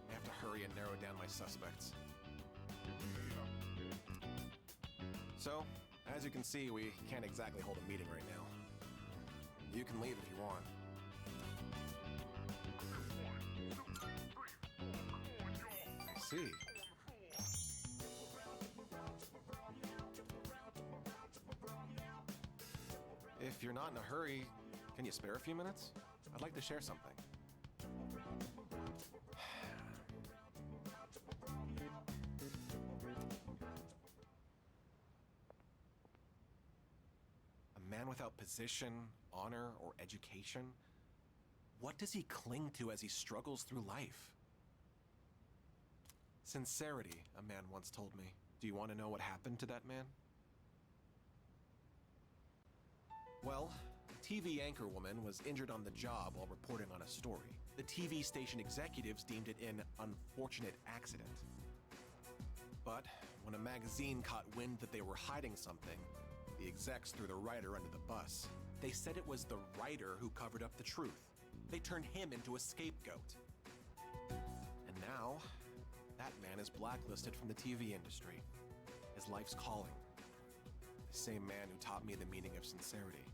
S9: I have to hurry and narrow down my suspects. So, as you can see, we can't exactly hold a meeting right now. You can leave if you want. I see. If you're not in a hurry, can you spare a few minutes? I'd like to share something. A man without position, honor, or education? What does he cling to as he struggles through life? Sincerity, a man once told me. Do you want to know what happened to that man? Well, a TV anchorwoman was injured on the job while reporting on a story. The TV station executives deemed it an unfortunate accident. But when a magazine caught wind that they were hiding something, the execs threw the writer under the bus. They said it was the writer who covered up the truth. They turned him into a scapegoat. And now, that man is blacklisted from the TV industry. His life's calling. The same man who taught me the meaning of sincerity.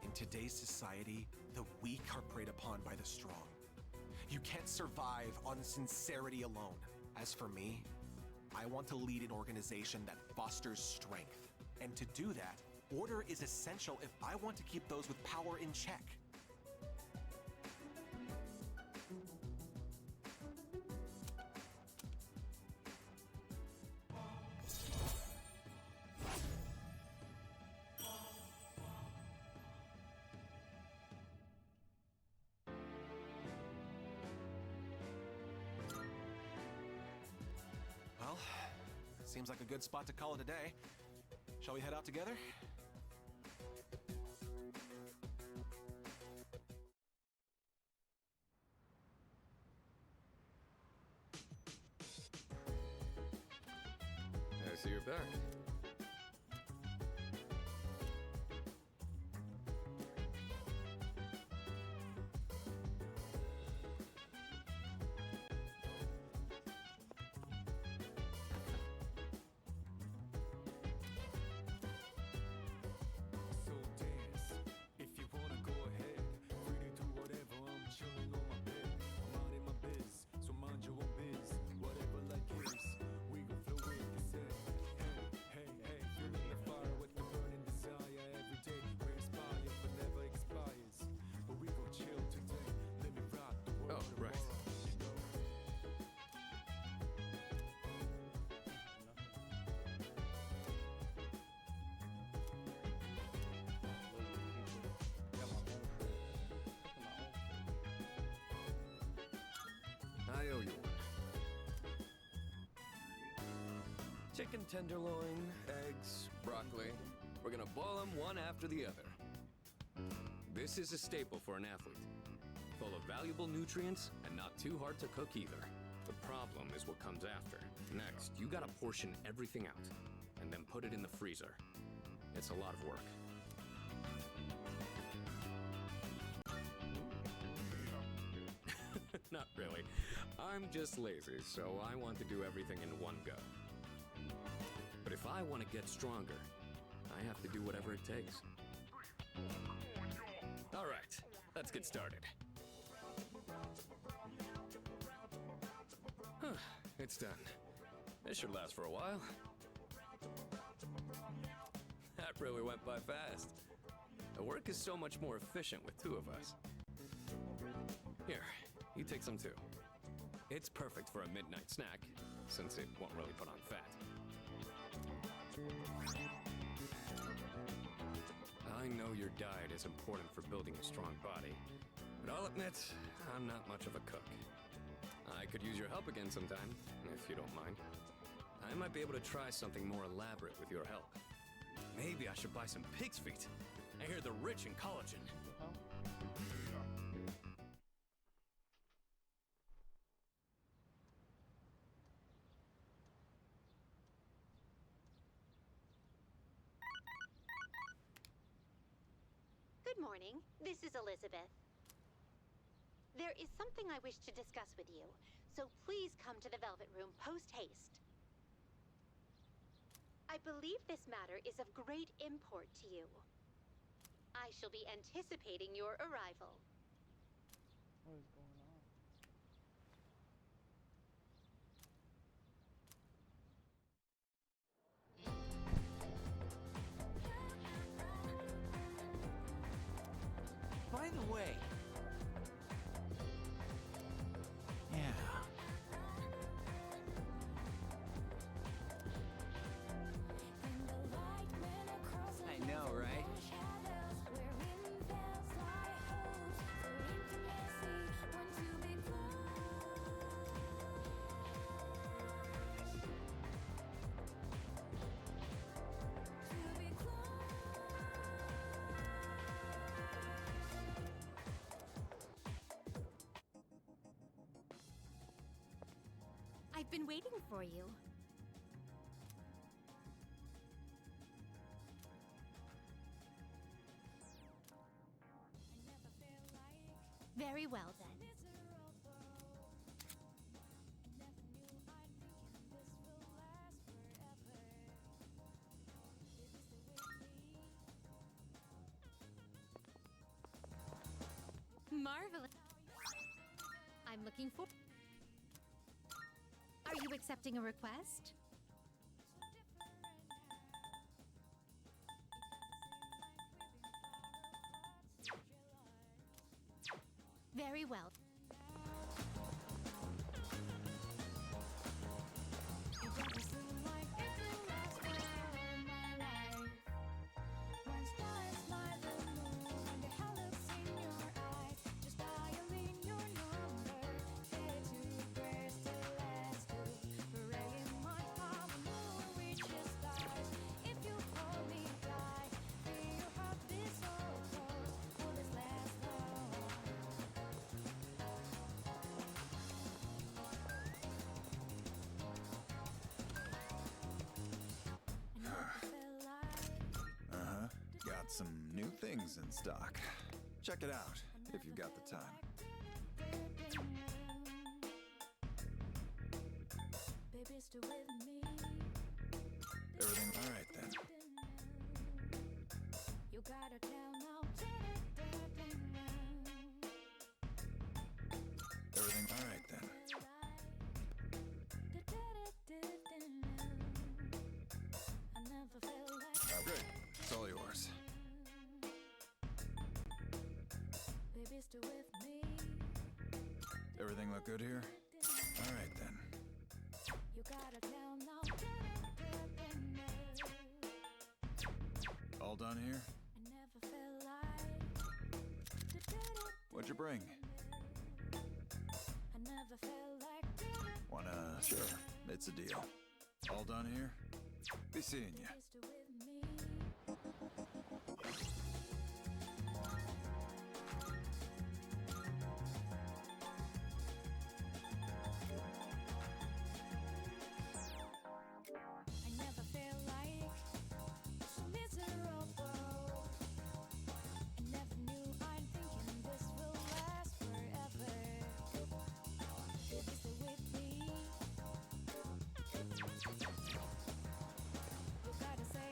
S9: In today's society, the weak are preyed upon by the strong. You can't survive on sincerity alone. As for me, I want to lead an organization that fosters strength. And to do that, order is essential if I want to keep those with power in check. Well, seems like a good spot to call it a day. Shall we head out together?
S16: I see you're back.
S4: So dance, if you wanna go ahead. Free to do whatever, I'm chilling on my bed. I'm out in my biz, so mind your own biz. Whatever life is, we gon' flow with this head. Hey, hey, hey, feeling the fire with the burning desire. Every day we inspire, but never expires. But we gon' chill today, let me rock the world tomorrow, you know?
S16: I owe you one.
S10: Chicken tenderloin, eggs, broccoli. We're gonna boil them one after the other.
S15: This is a staple for an athlete. Full of valuable nutrients and not too hard to cook either. The problem is what comes after. Next, you gotta portion everything out and then put it in the freezer. It's a lot of work. Not really. I'm just lazy, so I want to do everything in one go. But if I want to get stronger, I have to do whatever it takes. All right, let's get started. It's done. This should last for a while. That really went by fast. The work is so much more efficient with two of us. Here, you take some too. It's perfect for a midnight snack, since it won't really put on fat. I know your diet is important for building a strong body, but I'll admit, I'm not much of a cook. I could use your help again sometime, if you don't mind. I might be able to try something more elaborate with your help. Maybe I should buy some pig's feet. I hear they're rich in collagen.
S19: Good morning. This is Elizabeth. There is something I wish to discuss with you, so please come to the Velvet Room post-haste. I believe this matter is of great import to you. I shall be anticipating your arrival.
S1: What is going on?
S2: I've been waiting for you. Very well then. Marvelous. I'm looking for. Are you accepting a request? Very well.
S18: Got some new things in stock. Check it out if you've got the time. Everything all right then?
S20: You gotta tell now.
S18: Everything all right then?
S20: I never felt like
S18: Oh, great. It's all yours.
S20: baby, stay with me.
S18: Everything look good here? All right then.
S20: You gotta tell now.
S18: All done here?
S20: I never felt like.
S18: What'd you bring?
S20: I never felt like.
S18: Wanna? Sure. It's a deal. All done here? Be seeing you.
S20: Stay with me. I never felt like so miserable. I never knew I'm thinking this will last forever. Baby, stay with me. You gotta say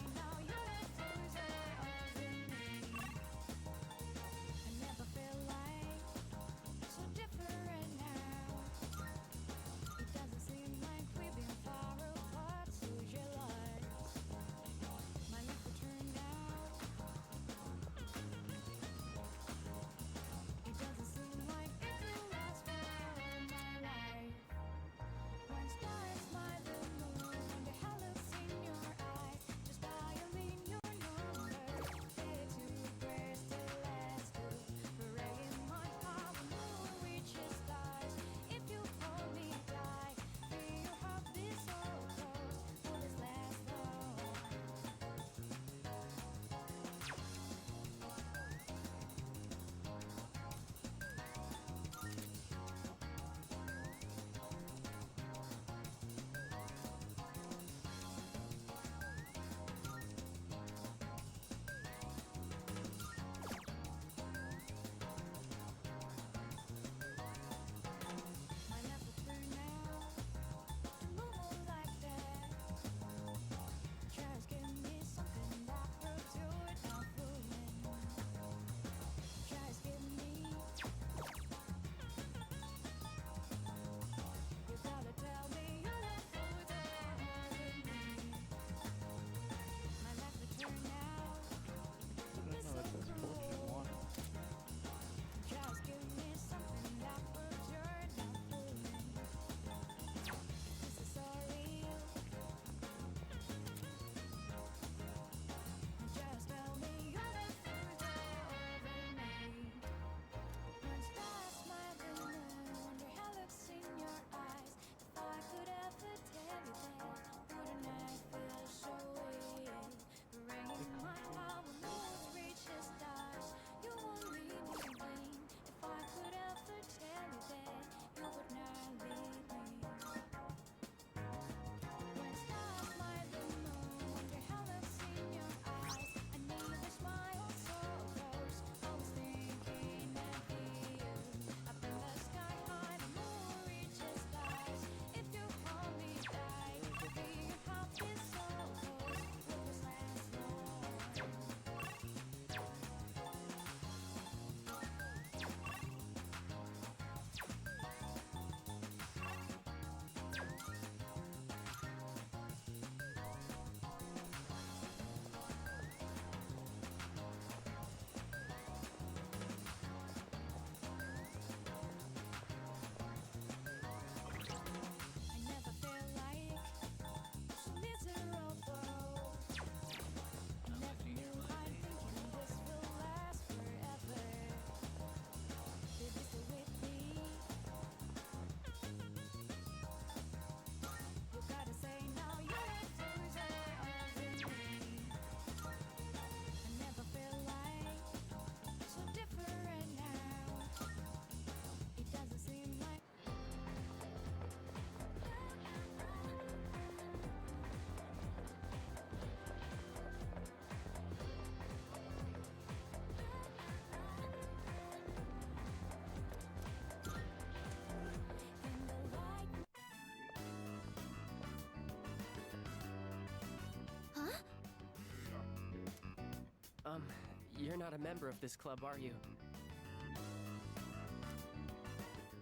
S8: You're not a member of this club, are you?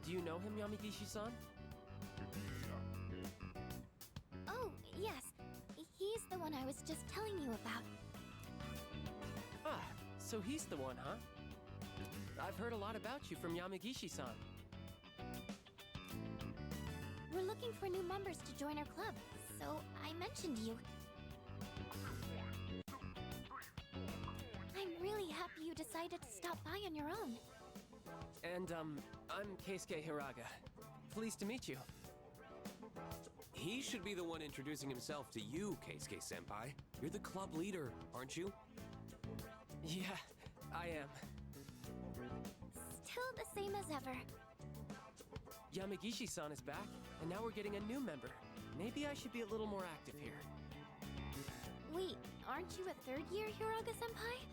S8: Do you know him, Yamagishi-san?
S2: Oh, yes. He's the one I was just telling you about.
S8: Ah, so he's the one, huh? I've heard a lot about you from Yamagishi-san.
S2: We're looking for new members to join our club, so I mentioned you. I'm really happy you decided to stop by on your own.
S8: And, I'm Keisuke Hiraga. Pleased to meet you.
S10: He should be the one introducing himself to you, Keisuke-senpai. You're the club leader, aren't you?
S8: Yeah, I am.
S2: Still the same as ever.
S8: Yamagishi-san is back, and now we're getting a new member. Maybe I should be a little more active here.
S2: Wait, aren't you a third year, Hiraga-senpai?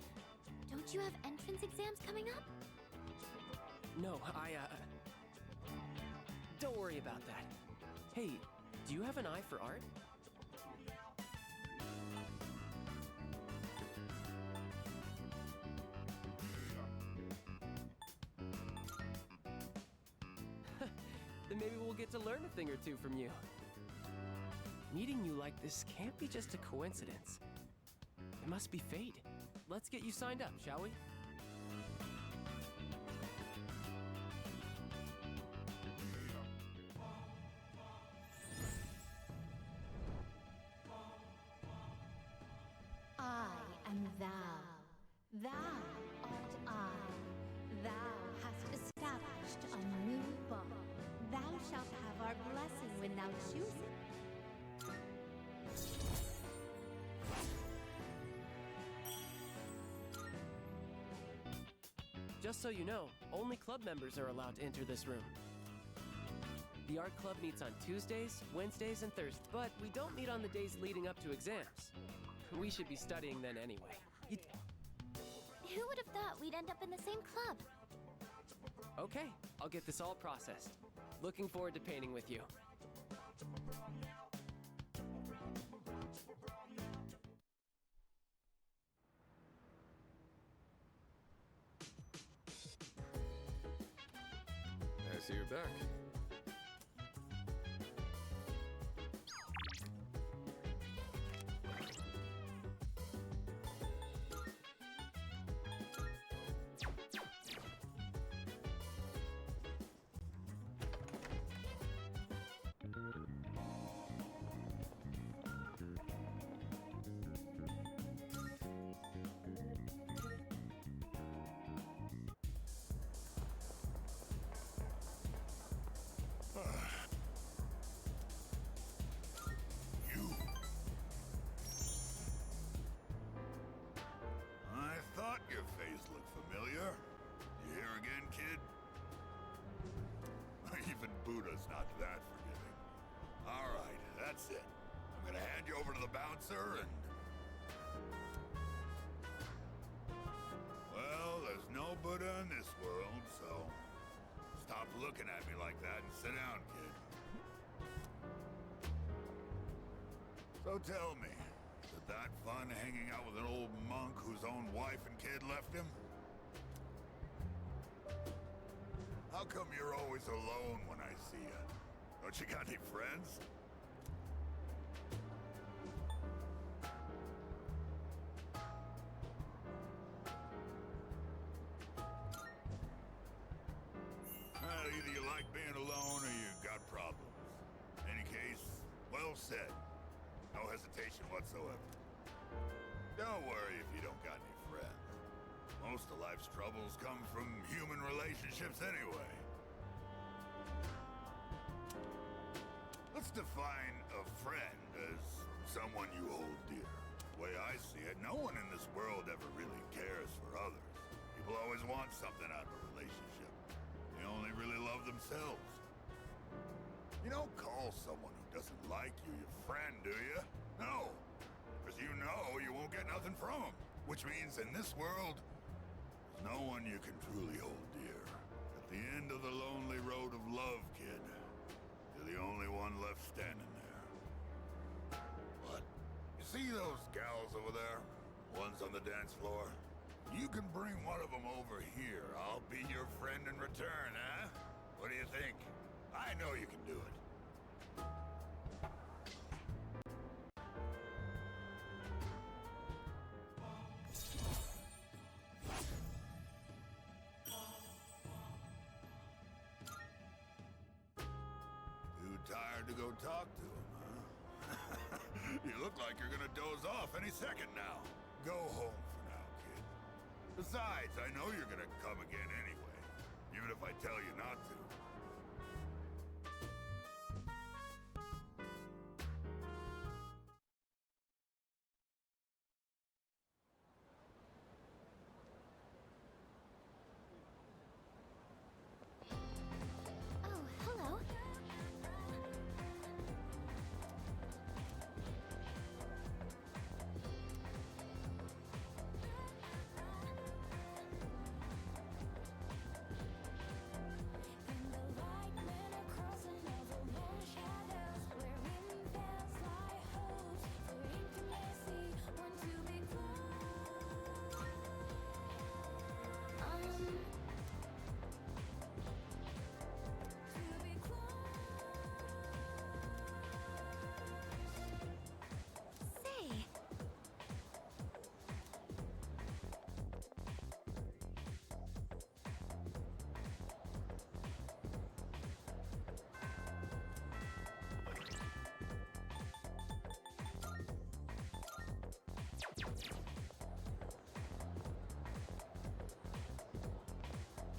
S2: Don't you have entrance exams coming up?
S8: No, don't worry about that. Hey, do you have an eye for art? Then maybe we'll get to learn a thing or two from you. Meeting you like this can't be just a coincidence. It must be fate. Let's get you signed up, shall we?
S19: I am thou. Thou art I. Thou hast established a new bond. Thou shalt have our blessing when thou choosest.
S8: Just so you know, only club members are allowed to enter this room. The art club meets on Tuesdays, Wednesdays, and Thursdays, but we don't meet on the days leading up to exams. We should be studying then anyway.
S2: Who would have thought we'd end up in the same club?
S8: Okay, I'll get this all processed. Looking forward to painting with you.
S16: I see you're back.
S7: Buddha's not that forgiving. Alright, that's it. I'm gonna hand you over to the bouncer and... Well, there's no Buddha in this world, so... Stop looking at me like that and sit down, kid. So tell me, is it that fun hanging out with an old monk whose own wife and kid left him? How come you're always alone when I see you? Don't you got any friends? Well, either you like being alone or you got problems. Any case, well said. No hesitation whatsoever. Don't worry if you don't got any friends. Most of life's troubles come from human relationships anyway. Let's define a friend as someone you hold dear. The way I see it, no one in this world ever really cares for others. People always want something out of a relationship. They only really love themselves. You don't call someone who doesn't like you your friend, do you? No. Because you know you won't get nothing from them. Which means in this world, there's no one you can truly hold dear. At the end of the lonely road of love, kid, you're the only one left standing there. What? You see those gals over there? One's on the dance floor. You can bring one of them over here. I'll be your friend in return, huh? What do you think? I know you can do it. Too tired to go talk to him, huh? You look like you're gonna doze off any second now. Go home for now, kid. Besides, I know you're gonna come again anyway, even if I tell you not to.
S2: Oh, hello. Say,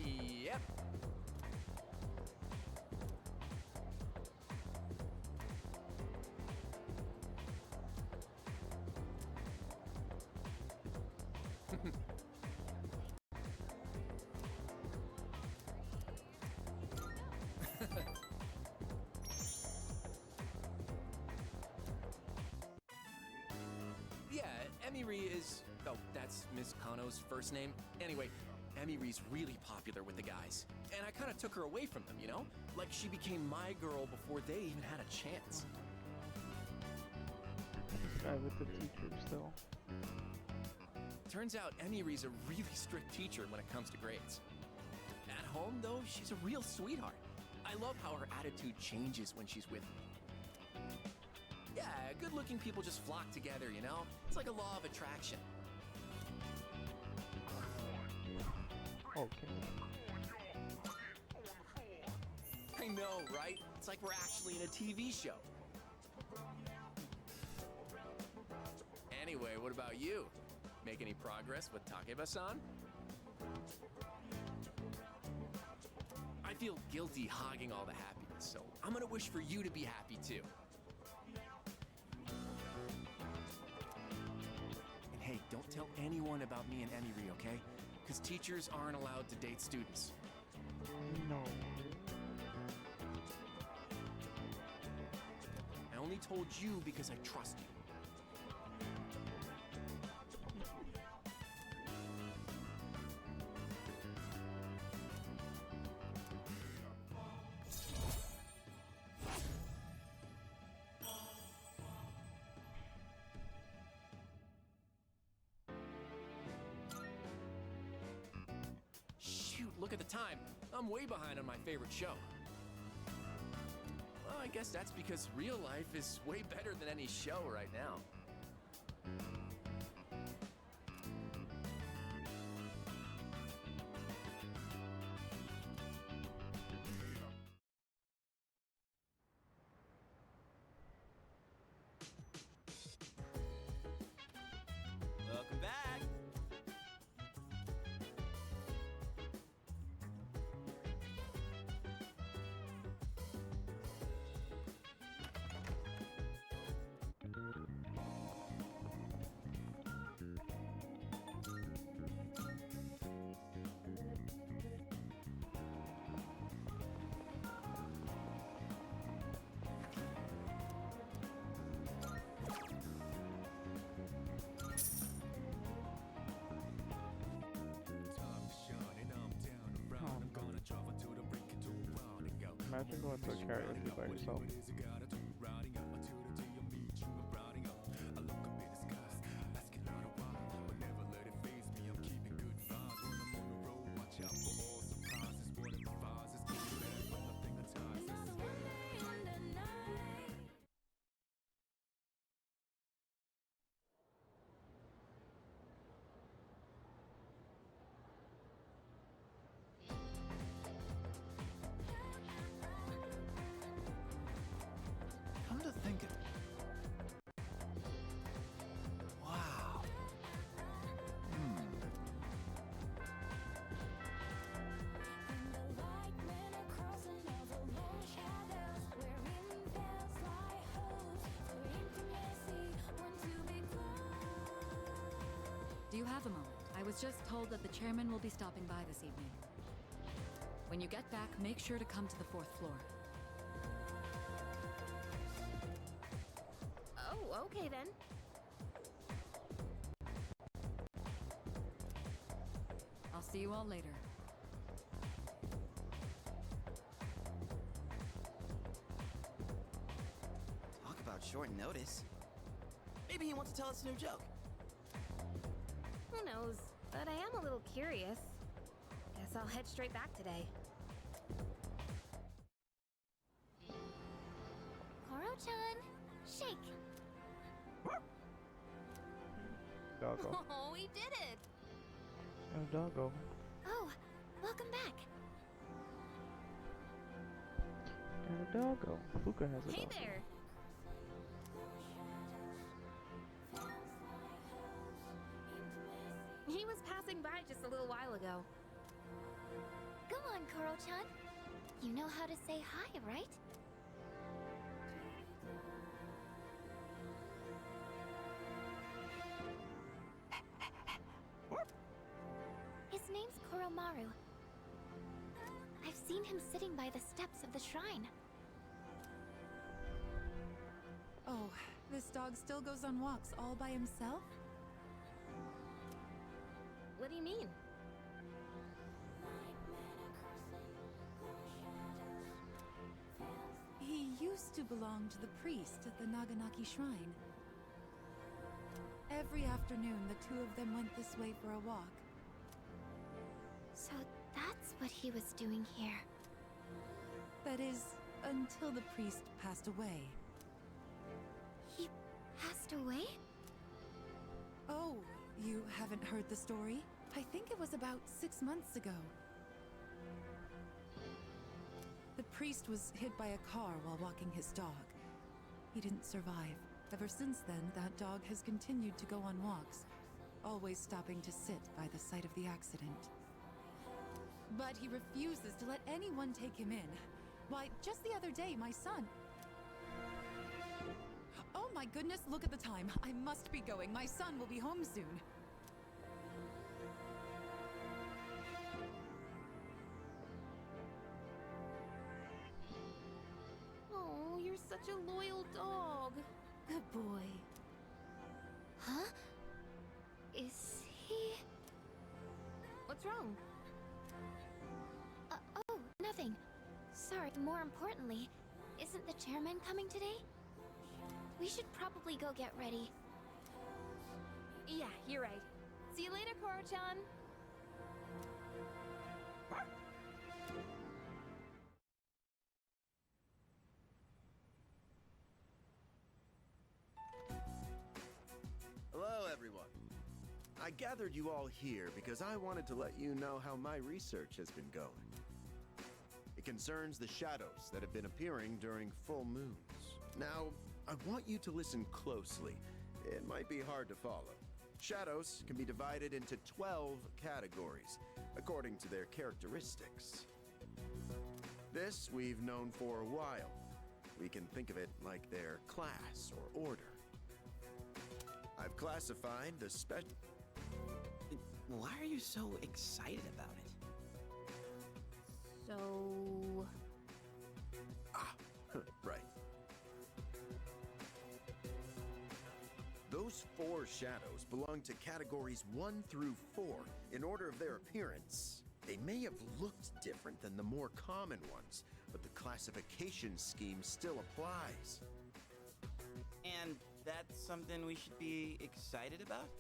S8: Yep. Yeah, Emiri is... Oh, that's Miss Kano's first name. Anyway, Emiri's really popular with the guys. And I kind of took her away from them, you know? Like she became my girl before they even had a chance.
S1: This guy with the teacher still.
S8: Turns out Emiri's a really strict teacher when it comes to grades. At home, though, she's a real sweetheart. I love how her attitude changes when she's with me. Yeah, good-looking people just flock together, you know? It's like a law of attraction.
S1: Okay.
S8: I know, right? It's like we're actually in a TV show. Anyway, what about you? Make any progress with Takeba-san? I feel guilty hogging all the happiness, so I'm gonna wish for you to be happy too. And hey, don't tell anyone about me and Emiri, okay? Because teachers aren't allowed to date students.
S1: No.
S8: I only told you because I trust you. Shoot, look at the time. I'm way behind on my favorite show. Well, I guess that's because real life is way better than any show right now.
S6: Welcome back.
S1: Imagine going to a karaoke by yourself.
S14: have a moment. I was just told that the chairman will be stopping by this evening. When you get back, make sure to come to the 4th floor.
S11: Oh, okay then.
S14: I'll see you all later.
S6: Talk about short notice. Maybe he wants to tell us a new joke.
S11: Who knows? But I am a little curious. Guess I'll head straight back today.
S2: Koro-chan, shake.
S1: Doggo.
S11: Oh, we did it!
S1: Oh, doggo.
S2: Oh, welcome back.
S1: Got a doggo. Fuka has a
S11: Hey
S1: doggo.
S11: there! He was passing by just a little while ago.
S2: Go on, Koro-chan. You know how to say hi, right? His name's Koromaru. I've seen him sitting by the steps of the shrine.
S17: Oh, this dog still goes on walks all by himself?
S11: What do you mean?
S17: He used to belong to the priest at the Naganaki Shrine. Every afternoon, the two of them went this way for a walk.
S2: So that's what he was doing here.
S17: That is, until the priest passed away.
S2: He passed away?
S17: Oh, you haven't heard the story? I think it was about 6 months ago. The priest was hit by a car while walking his dog. He didn't survive. Ever since then, that dog has continued to go on walks, always stopping to sit by the site of the accident. But he refuses to let anyone take him in. Why, just the other day, my son... Oh my goodness, look at the time. I must be going. My son will be home soon.
S11: Oh, you're such a loyal dog. Good boy.
S2: Huh? Is he...
S11: What's wrong?
S2: Oh, nothing. Sorry, more importantly, isn't the chairman coming today? We should probably go get ready.
S11: Yeah, you're right. See you later, Koro-chan.
S13: Hello, everyone. I gathered you all here because I wanted to let you know how my research has been going. It concerns the shadows that have been appearing during full moons. Now, I want you to listen closely. It might be hard to follow. Shadows can be divided into 12 categories, according to their characteristics. This we've known for a while. We can think of it like their class or order. I've classified the
S6: Why are you so excited about it?
S11: So...
S13: Right. Those 4 shadows belong to categories 1 through 4 in order of their appearance. They may have looked different than the more common ones, but the classification scheme still applies.
S6: And that's something we should be excited about?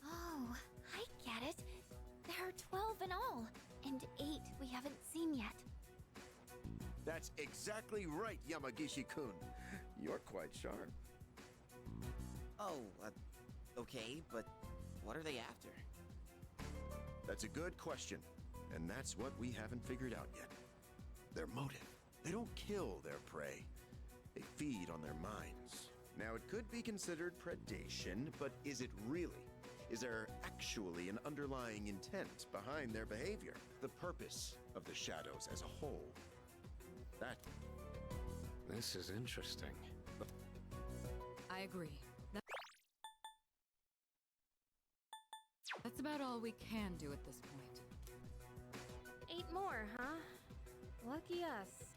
S2: Oh, I get it. There are 12 in all, and 8 we haven't seen yet.
S13: That's exactly right, Yamagishi-kun. You're quite sharp.
S6: Oh, okay, but what are they after?
S13: That's a good question, and that's what we haven't figured out yet. Their motive. They don't kill their prey. They feed on their minds. Now, it could be considered predation, but is it really? Is there actually an underlying intent behind their behavior? The purpose of the shadows as a whole.
S15: This is interesting.
S14: I agree. That's about all we can do at this point.
S11: 8 more, huh? Lucky us.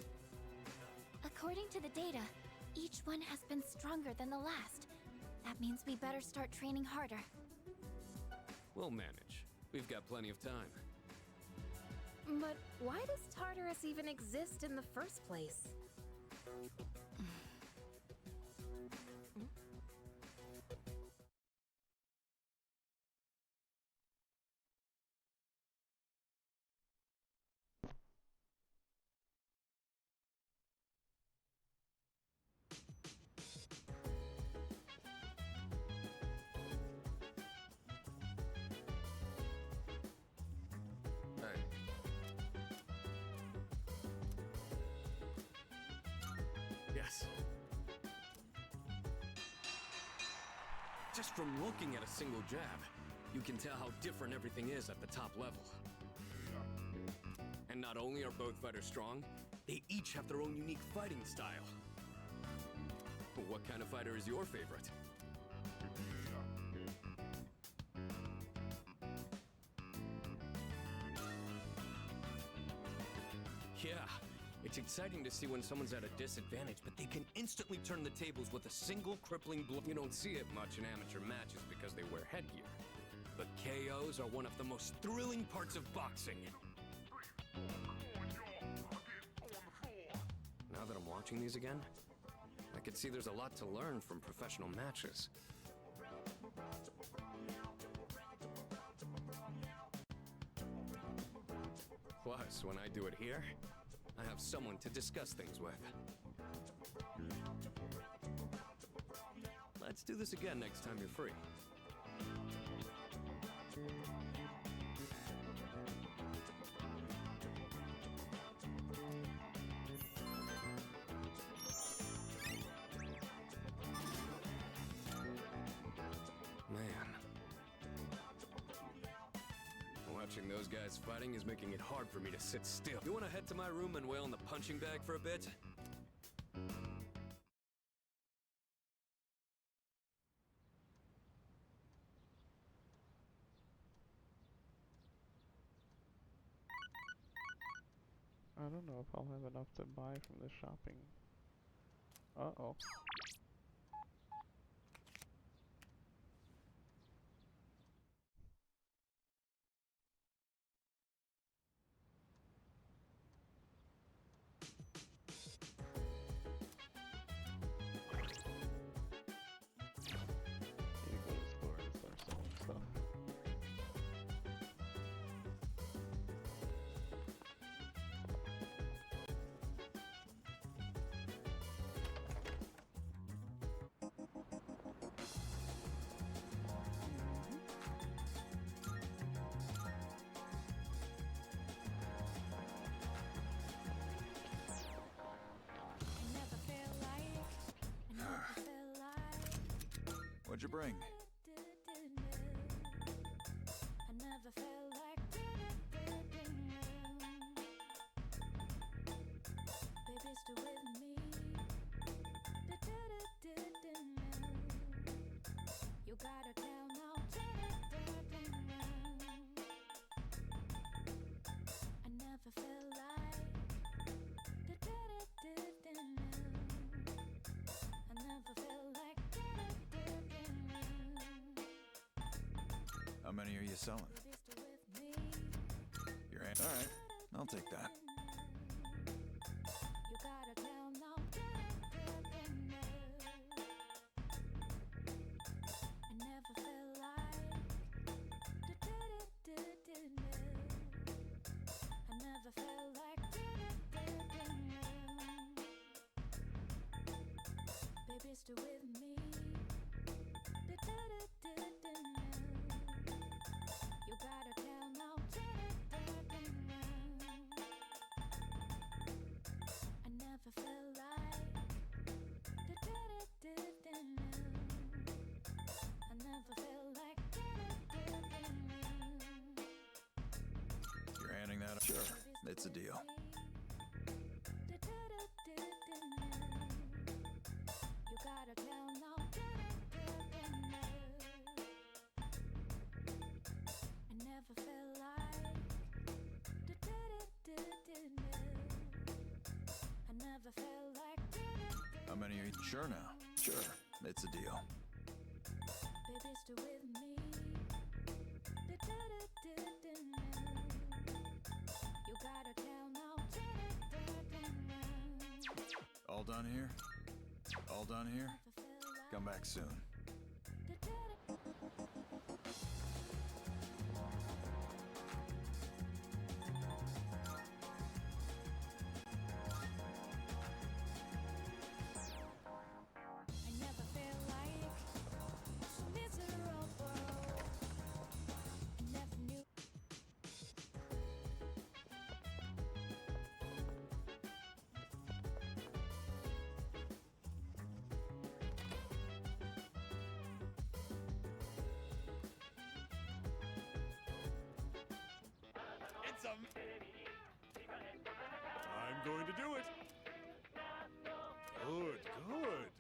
S2: According to the data, each one has been stronger than the last. That means we better start training harder.
S15: We'll manage. We've got plenty of time.
S11: But why does Tartarus even exist in the first place?
S15: Yes. Just from looking at a single jab, you can tell how different everything is at the top level. And not only are both fighters strong, they each have their own unique fighting style. But what kind of fighter is your favorite? Yeah, it's exciting to see when someone's at a disadvantage, but they can instantly turn the tables with a single crippling blow. You don't see it much in amateur matches because they wear headgear. But KOs are one of the most thrilling parts of boxing. Now that I'm watching these again, I can see there's a lot to learn from professional matches. Plus, when I do it here, I have someone to discuss things with. Let's do this again next time you're free. Watching those guys fighting is making it hard for me to sit still. You want to head to my room and wail in the punching bag for a bit?
S1: I don't know if I'll have enough to buy from the shopping. Uh-oh.
S18: What'd you bring?
S20: I never felt like baby, still with me. You gotta tell now. I never felt like I never felt like
S18: How many are you selling? Your aunt. All right, I'll take that.
S20: You gotta tell now. I never felt like I never felt like baby, still with me. You gotta tell now. I never felt like I never felt like
S18: You're handing that up? Sure, it's a deal.
S20: You gotta tell now.
S18: How many are you? Sure now. Sure. It's a deal.
S20: Baby, stay with me. You gotta tell now.
S18: All done here? All done here? Come back soon.
S7: I'm going to do it. Good, good.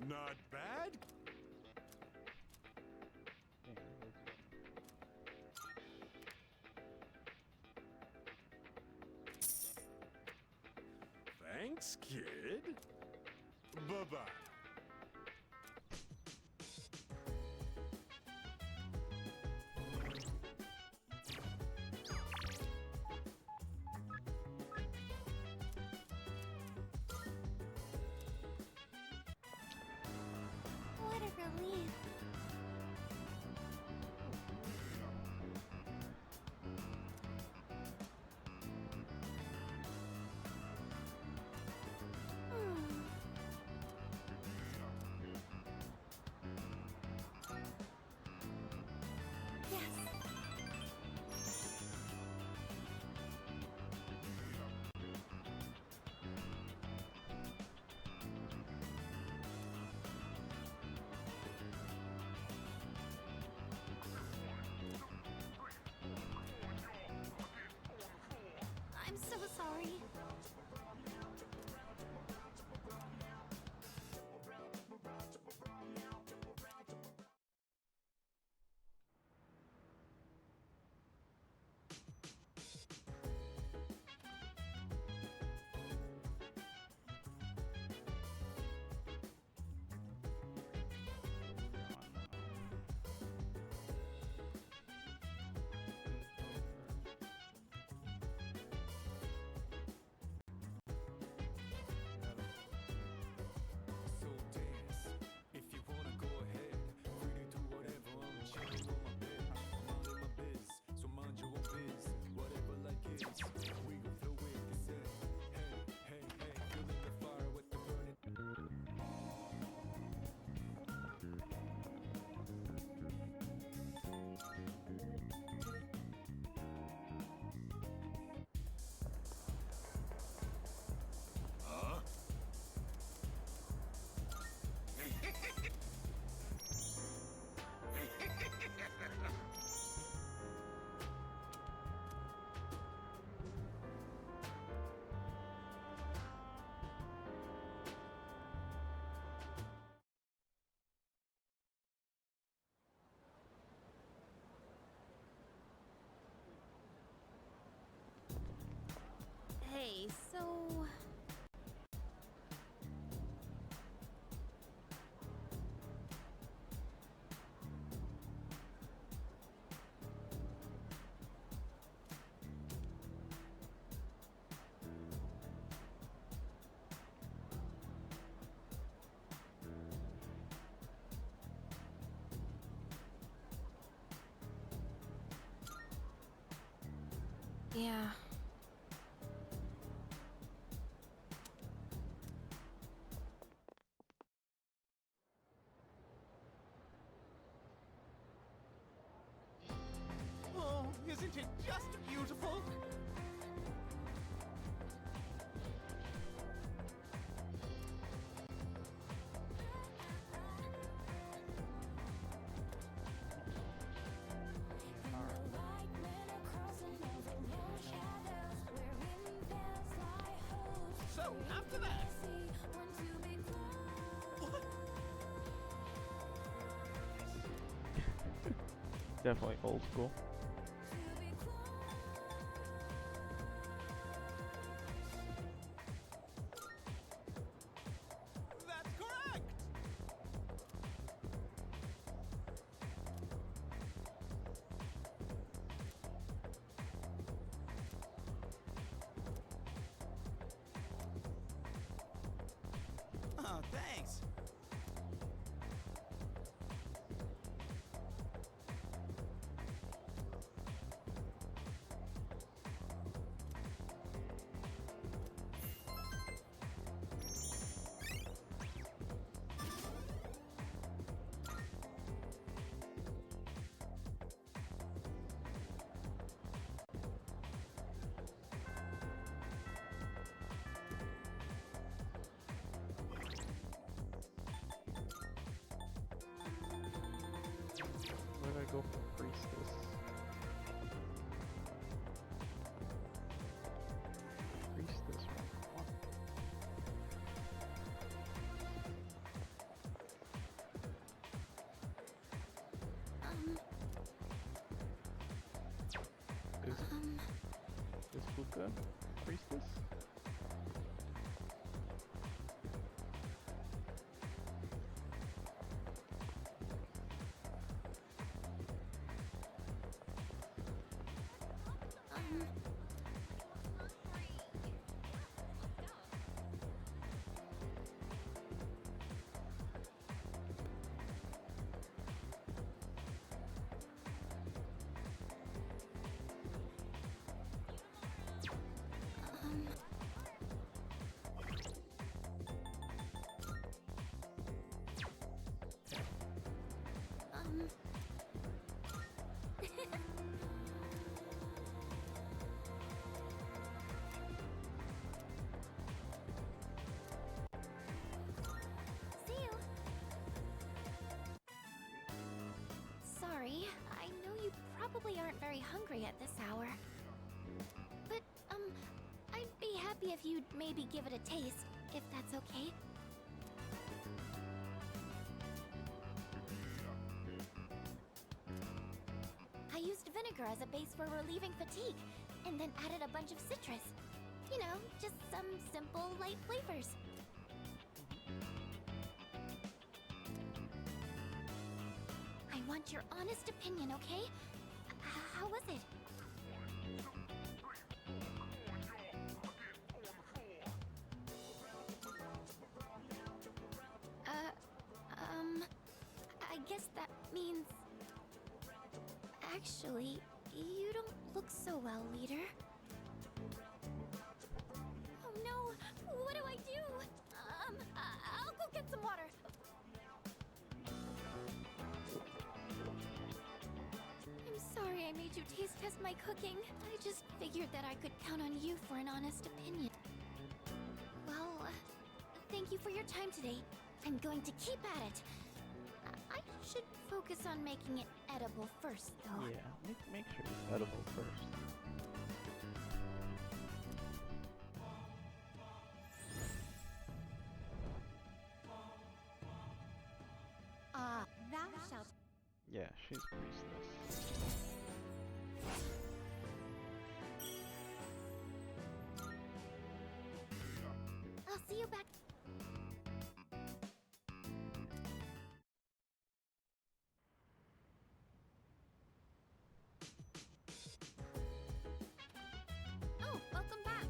S7: Not bad. Thanks, kid. Bye-bye.
S2: What a relief. Yes. I'm so sorry.
S4: So dance. If you wanna go ahead, free to do whatever. I'm chilling on my bed. I'm out in my biz, so mind your own biz. Whatever like is, we gon' flow with this end. Hey, hey, hey, feeling the fire with the burning.
S7: Huh?
S11: Hey, so. Yeah.
S6: Oh, isn't it just beautiful? So, after that.
S1: Definitely old school. go for priestess. Priestess rank 1. Is Fuka priestess?
S2: See you. Sorry, I know you probably aren't very hungry at this hour. But, I'd be happy if you'd maybe give it a taste, if that's okay. I used vinegar as a base for relieving fatigue, and then added a bunch of citrus. You know, just some simple, light flavors. I want your honest opinion, okay? How was it? I guess that means... Actually, you don't look so well, leader. Oh no! What do I do? I'll go get some water. I'm sorry I made you taste test my cooking. I just figured that I could count on you for an honest opinion. Well, thank you for your time today. I'm going to keep at it. I should focus on making it edible first, though.
S1: Yeah, make sure it's edible first.
S19: Thou shalt.
S1: Yeah, she's priestess.
S2: I'll see you back. Oh, welcome back.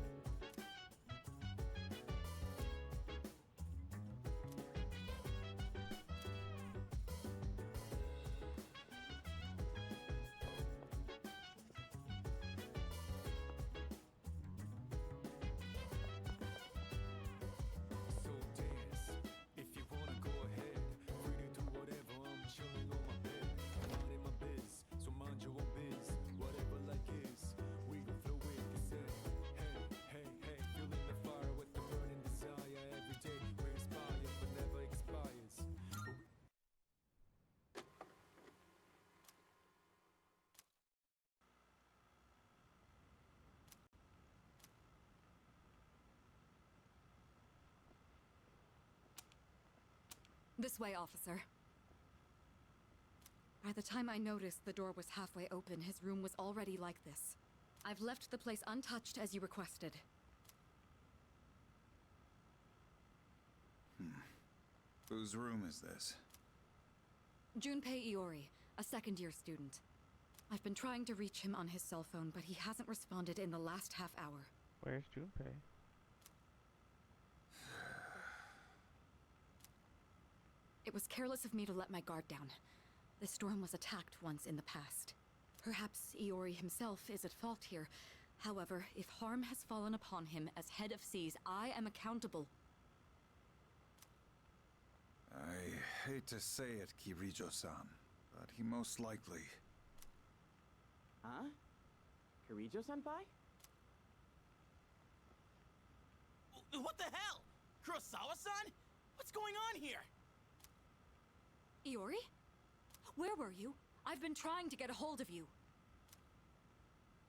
S4: So dance, if you wanna go ahead. Free to do whatever, I'm chilling on my bed. Minding my biz, so mind your own biz. Whatever like is, we gon' flow with the set. Hey, hey, hey, feeling the fire with the burning desire. Every day we're inspired, but never expires. But we
S14: This way, officer. By the time I noticed the door was halfway open, his room was already like this. I've left the place untouched as you requested.
S18: Whose room is this?
S14: Junpei Iori, a second-year student. I've been trying to reach him on his cell phone, but he hasn't responded in the last half hour.
S1: Where's Junpei?
S14: It was careless of me to let my guard down. The storm was attacked once in the past. Perhaps Iori himself is at fault here. However, if harm has fallen upon him as head of seas, I am accountable.
S18: I hate to say it, Kirijo-san, but he most likely...
S6: Huh? Kirijo-senpai?
S5: What the hell? Kurosawa-san? What's going on here?
S14: Iori? Where were you? I've been trying to get a hold of you.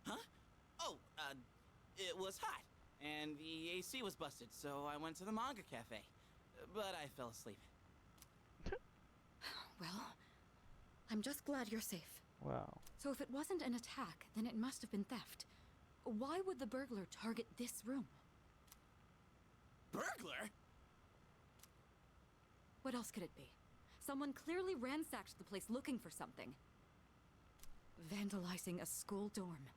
S6: Huh? Oh, it was hot, and the AC was busted, so I went to the manga cafe. But I fell asleep.
S14: Well, I'm just glad you're safe.
S1: Wow.
S14: So if it wasn't an attack, then it must have been theft. Why would the burglar target this room?
S6: Burglar?
S14: What else could it be? Someone clearly ransacked the place looking for something. Vandalizing a school dorm.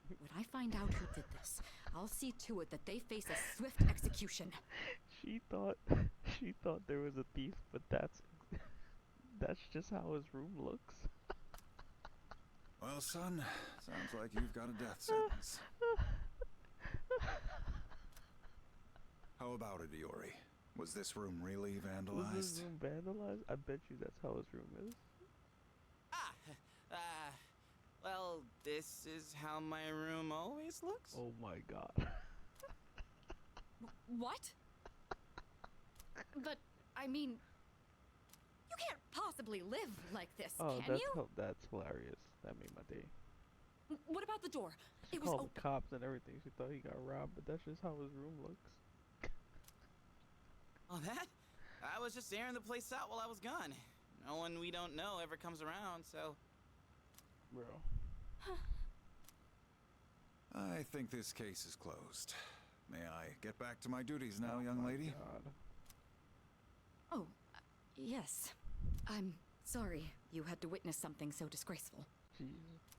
S14: When I find out who did this, I'll see to it that they face a swift execution.
S1: She thought there was a thief, but that's just how his room looks.
S18: Well, son, sounds like you've got a death sentence. How about it, Iori? Was this room really vandalized?
S1: Was this room vandalized? I bet you that's how his room is.
S6: Well, this is how my room always looks.
S1: Oh my god.
S14: What? But, I mean, you can't possibly live like this, can you?
S1: That's hilarious. That made my day.
S14: What about the door?
S1: She
S14: It was
S1: called
S14: open.
S1: the cops and everything. She thought he got robbed, but that's just how his room looks.
S6: Oh, that? I was just airing the place out while I was gone. No one we don't know ever comes around, so...
S1: Bro.
S18: I think this case is closed. May I get back to my duties now, young lady?
S1: God.
S14: Oh, yes. I'm sorry you had to witness something so disgraceful.
S1: Jeez.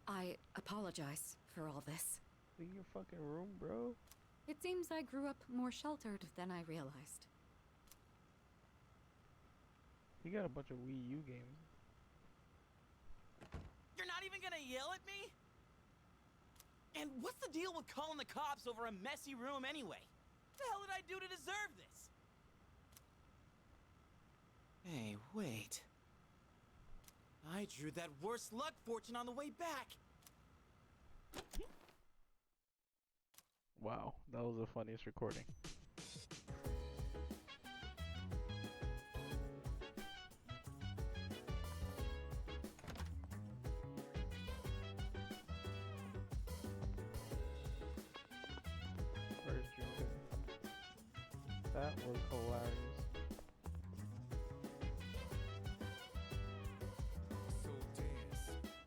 S14: I apologize for all this.
S1: In your fucking room, bro.
S14: It seems I grew up more sheltered than I realized.
S1: You got a bunch of Wii U games.
S6: You're not even gonna yell at me? And what's the deal with calling the cops over a messy room anyway? What the hell did I do to deserve this? Hey, wait. I drew that worse luck fortune on the way back.
S1: Wow, that was the funniest recording. Where's Junpei? That was hilarious.
S4: So dance,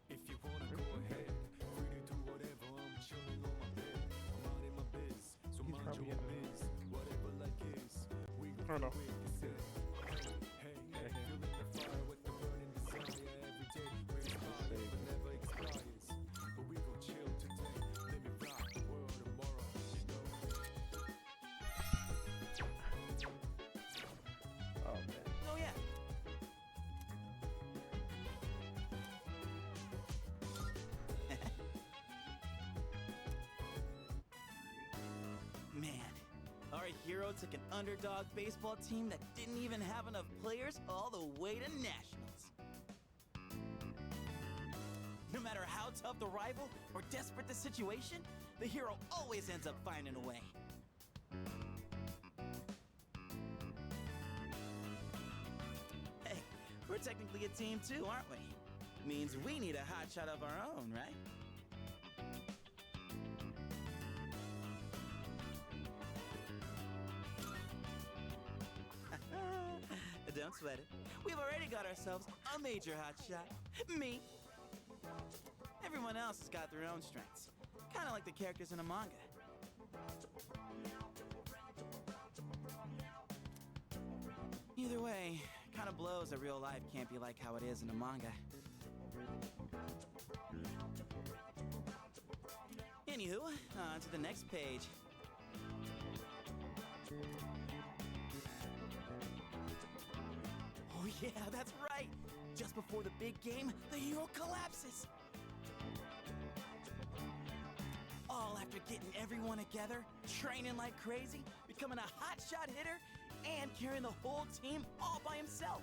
S4: if you wanna go ahead. Free to do whatever, I'm chilling on my bed. I'm out in my biz, so
S1: He's
S4: mind
S1: probably
S4: your
S1: in
S4: biz. Whatever like is, we
S1: I don't know.
S4: quick as it. Hey, hey, feeling the fire with the burning desire every day. Raise fire, but never expires. But we gon' chill today. Let me rock the world tomorrow, you know.
S1: Oh man.
S6: Oh yeah. Man, our hero took an underdog baseball team that didn't even have enough players all the way to nationals. No matter how tough the rival or desperate the situation, the hero always ends up finding a way. Hey, we're technically a team too, aren't we? Means we need a hotshot of our own, right? Don't sweat it. We've already got ourselves a major hotshot. Me. Everyone else has got their own strengths. Kind of like the characters in a manga. Either way, kind of blows that real life can't be like how it is in a manga. Anywho, on to the next page. Oh yeah, that's right! Just before the big game, the hero collapses! All after getting everyone together, training like crazy, becoming a hotshot hitter, and carrying the whole team all by himself!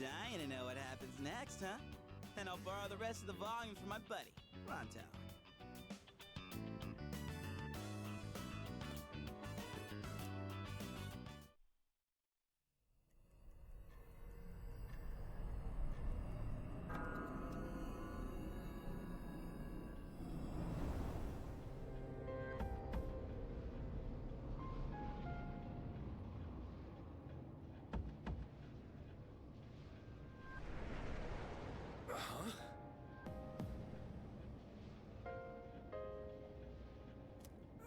S5: Dying to know what happens next, huh? Then I'll borrow the rest of the volume from my buddy, Ronto.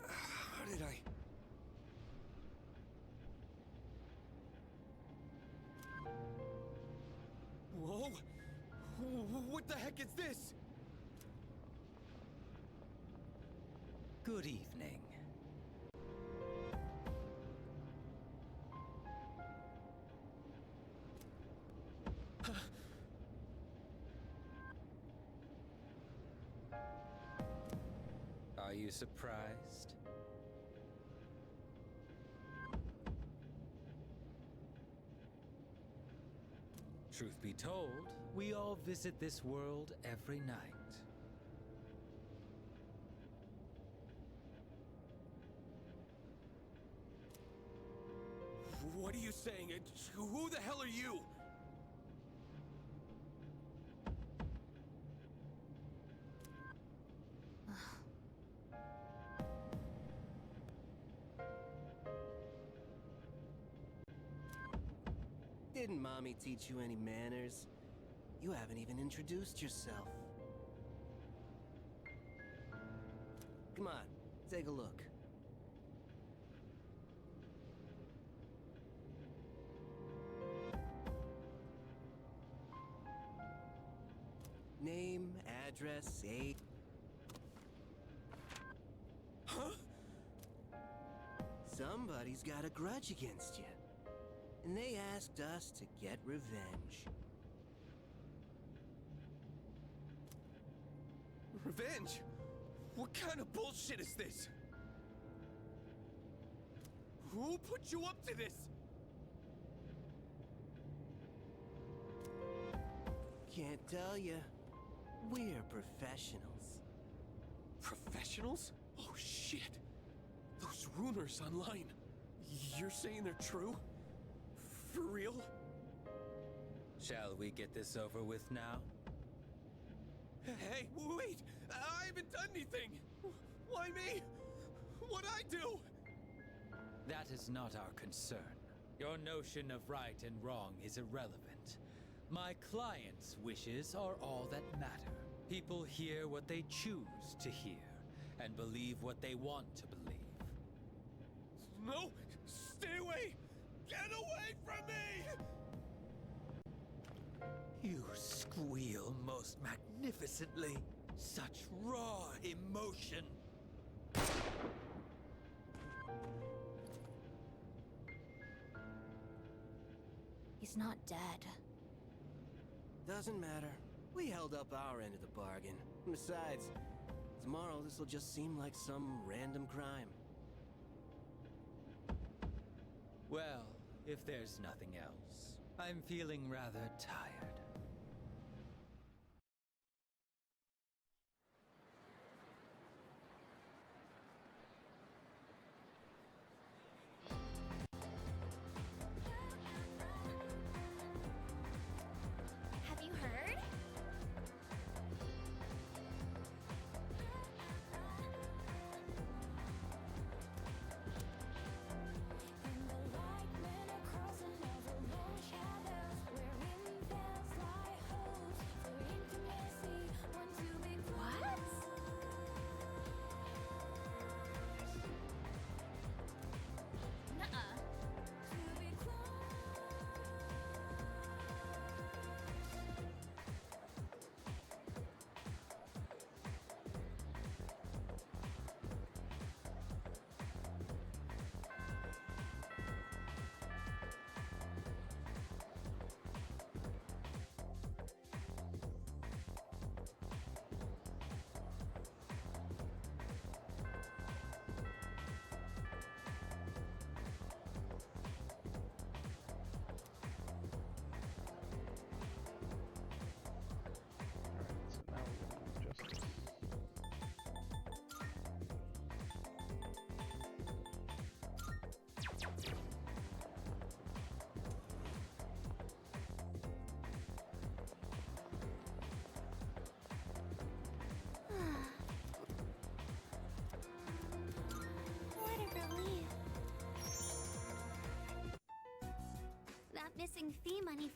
S10: How did I... Whoa! What the heck is this?
S3: Good evening. Are you surprised? Truth be told, we all visit this world every night.
S10: What are you saying? Who the hell are you?
S5: Didn't Mommy teach you any manners? You haven't even introduced yourself. Come on, take a look. Name, address, age.
S10: Huh?
S5: Somebody's got a grudge against you. And they asked us to get revenge.
S10: Revenge? What kind of bullshit is this? Who put you up to this?
S5: Can't tell you. We're professionals.
S10: Professionals? Oh shit. Those rumors online. You're saying they're true? For real?
S3: Shall we get this over with now?
S10: Hey, wait! I haven't done anything! Why me? What'd I do?
S3: That is not our concern. Your notion of right and wrong is irrelevant. My client's wishes are all that matter. People hear what they choose to hear, and believe what they want to believe.
S10: No! Stay away! Get away from me!
S3: You squeal most magnificently. Such raw emotion.
S2: He's not dead.
S5: Doesn't matter. We held up our end of the bargain. Besides, tomorrow this'll just seem like some random crime.
S3: Well, if there's nothing else, I'm feeling rather tired.
S2: Have you heard?
S20: In the light, men are crossing over lone shadows, wearing bells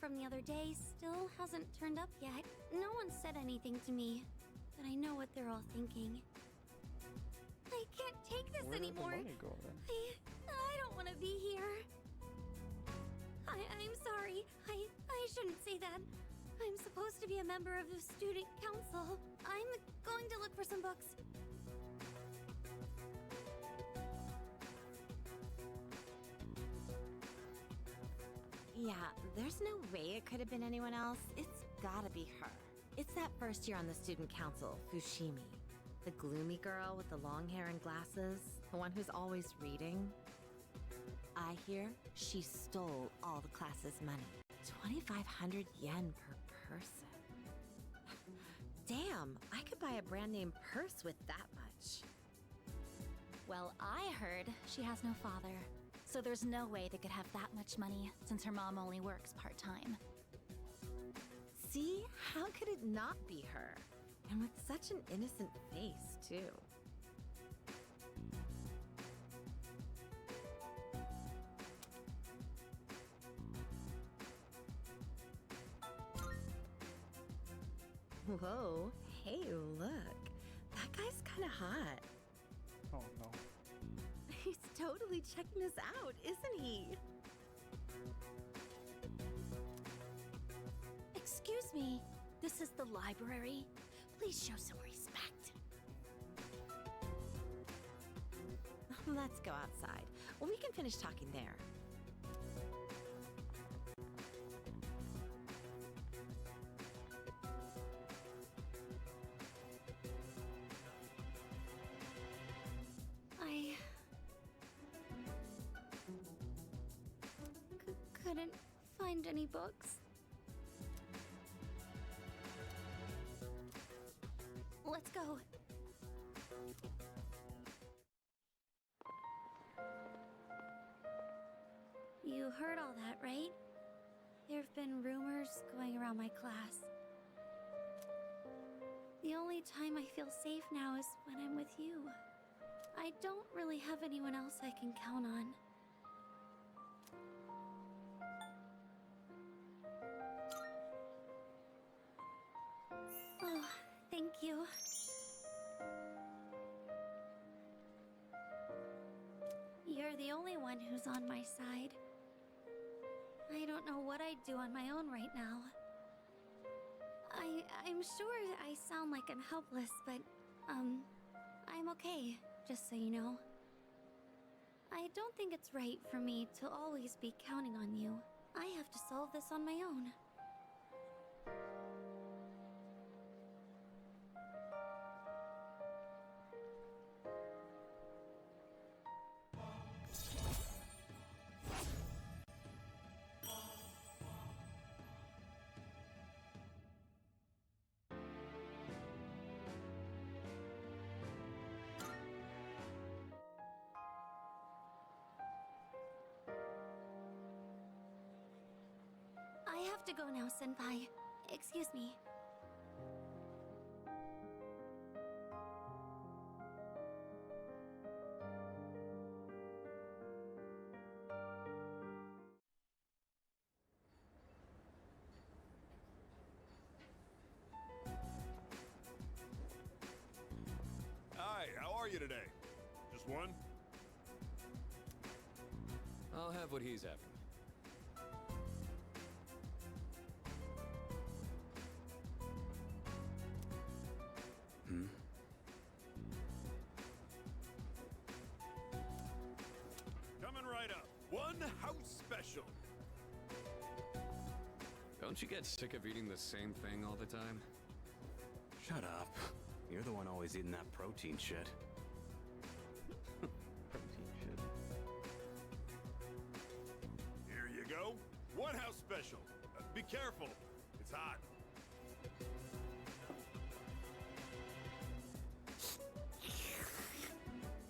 S2: from the other day still hasn't turned up yet. No one said anything to me, but I know what they're all thinking. I can't take this
S1: Where did
S2: anymore.
S1: the money go then?
S2: I don't want to be here. I'm sorry. I shouldn't say that. I'm supposed to be a member of the student council. I'm going to look for some books.
S21: Yeah, there's no way it could have been anyone else. It's gotta be her. It's that first year on the student council, Fushimi. The gloomy girl with the long hair and glasses. The one who's always reading. I hear she stole all the class's money. 2,500 yen per person. Damn, I could buy a brand name purse with that much.
S22: Well, I heard she has no father. So there's no way they could have that much money since her mom only works part-time.
S21: See? How could it not be her? And with such an innocent face, too. Whoa, hey, look. That guy's kinda hot.
S1: Oh no.
S21: He's totally checking us out, isn't he?
S22: Excuse me, this is the library. Please show some respect.
S21: Let's go outside. Well, we can finish talking there.
S2: Couldn't find any books. Let's go. You heard all that, right? There've been rumors going around my class. The only time I feel safe now is when I'm with you. I don't really have anyone else I can count on. Oh, thank you. You're the only one who's on my side. I don't know what I'd do on my own right now. I'm sure I sound like I'm helpless, but, I'm okay, just so you know. I don't think it's right for me to always be counting on you. I have to solve this on my own. I have to go now, Senpai. Excuse me.
S7: Hi, how are you today? Just one?
S15: I'll have what he's having.
S7: Coming right up. One house special.
S15: Don't you get sick of eating the same thing all the time?
S23: Shut up. You're the one always eating that protein shit.
S1: Protein shit.
S7: Here you go. One house special. Be careful. It's hot.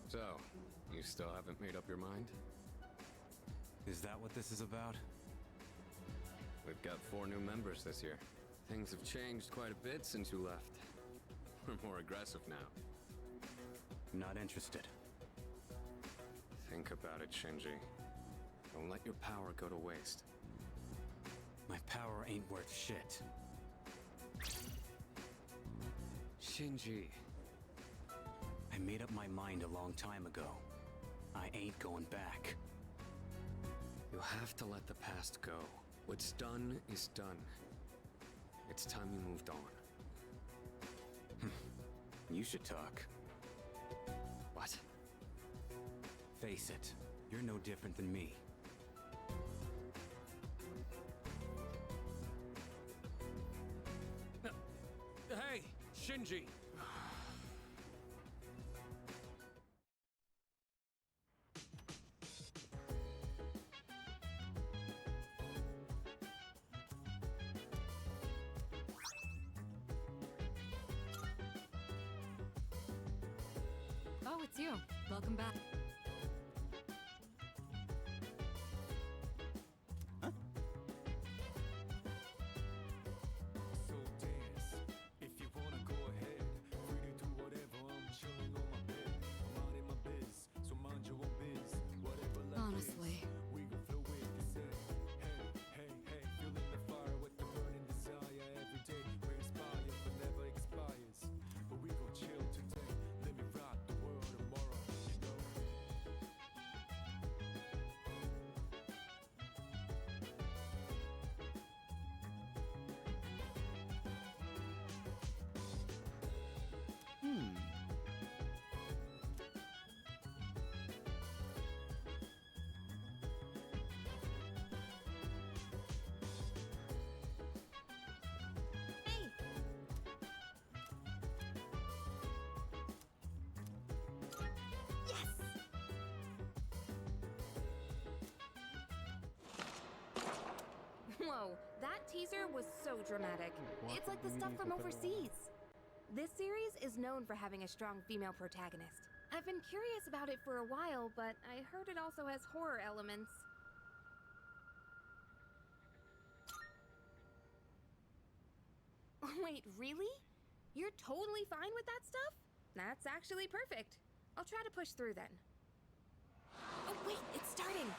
S15: So, you still haven't made up your mind?
S23: Is that what this is about?
S15: We've got 4 new members this year. Things have changed quite a bit since you left. We're more aggressive now.
S23: Not interested.
S15: Think about it, Shinji. Don't let your power go to waste.
S23: My power ain't worth shit.
S15: Shinji.
S23: I made up my mind a long time ago. I ain't going back.
S15: You'll have to let the past go. What's done is done. It's time you moved on.
S23: You should talk.
S15: What?
S23: Face it, you're no different than me.
S15: Hey, Shinji!
S14: Oh, it's you. Welcome back.
S4: So dance, if you wanna go ahead. Free to do whatever, I'm chilling on my bed. I'm out in my biz, so mind your own biz. Whatever life
S14: Honestly.
S4: is, we gon' flow with the set. Hey, hey, hey, feeling the fire with the burning desire. Every day we inspire, but never expires. But we gon' chill today, let me rock the world tomorrow, you know.
S11: Whoa, that teaser was so dramatic. It's like the stuff from overseas. This series is known for having a strong female protagonist. I've been curious about it for a while, but I heard it also has horror elements. Wait, really? You're totally fine with that stuff? That's actually perfect. I'll try to push through then. Oh wait, it's starting!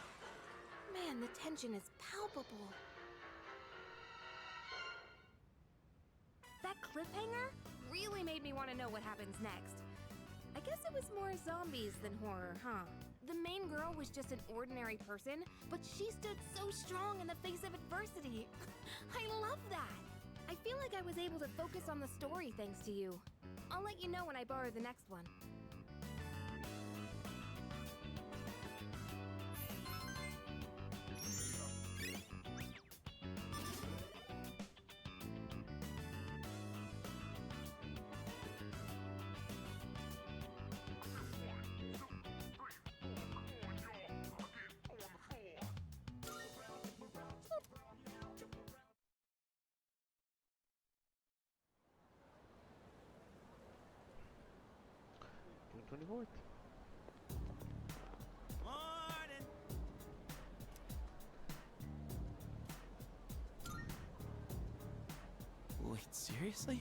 S11: Man, the tension is palpable. That cliffhanger really made me want to know what happens next. I guess it was more zombies than horror, huh? The main girl was just an ordinary person, but she stood so strong in the face of adversity. I love that! I feel like I was able to focus on the story thanks to you. I'll let you know when I borrow the next one.
S1: June 24th.
S6: Morning. Wait, seriously?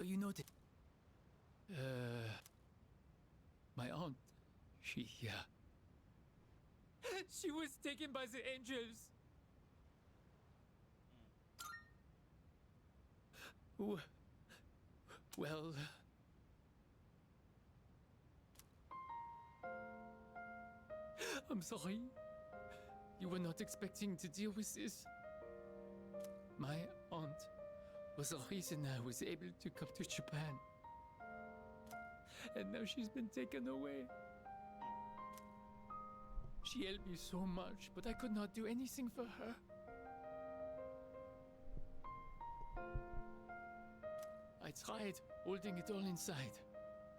S3: So you know my aunt, she was taken by the angels. Well, I'm sorry. You were not expecting to deal with this. My aunt was the reason I was able to come to Japan. And now she's been taken away. She helped me so much, but I could not do anything for her. I tried holding it all inside.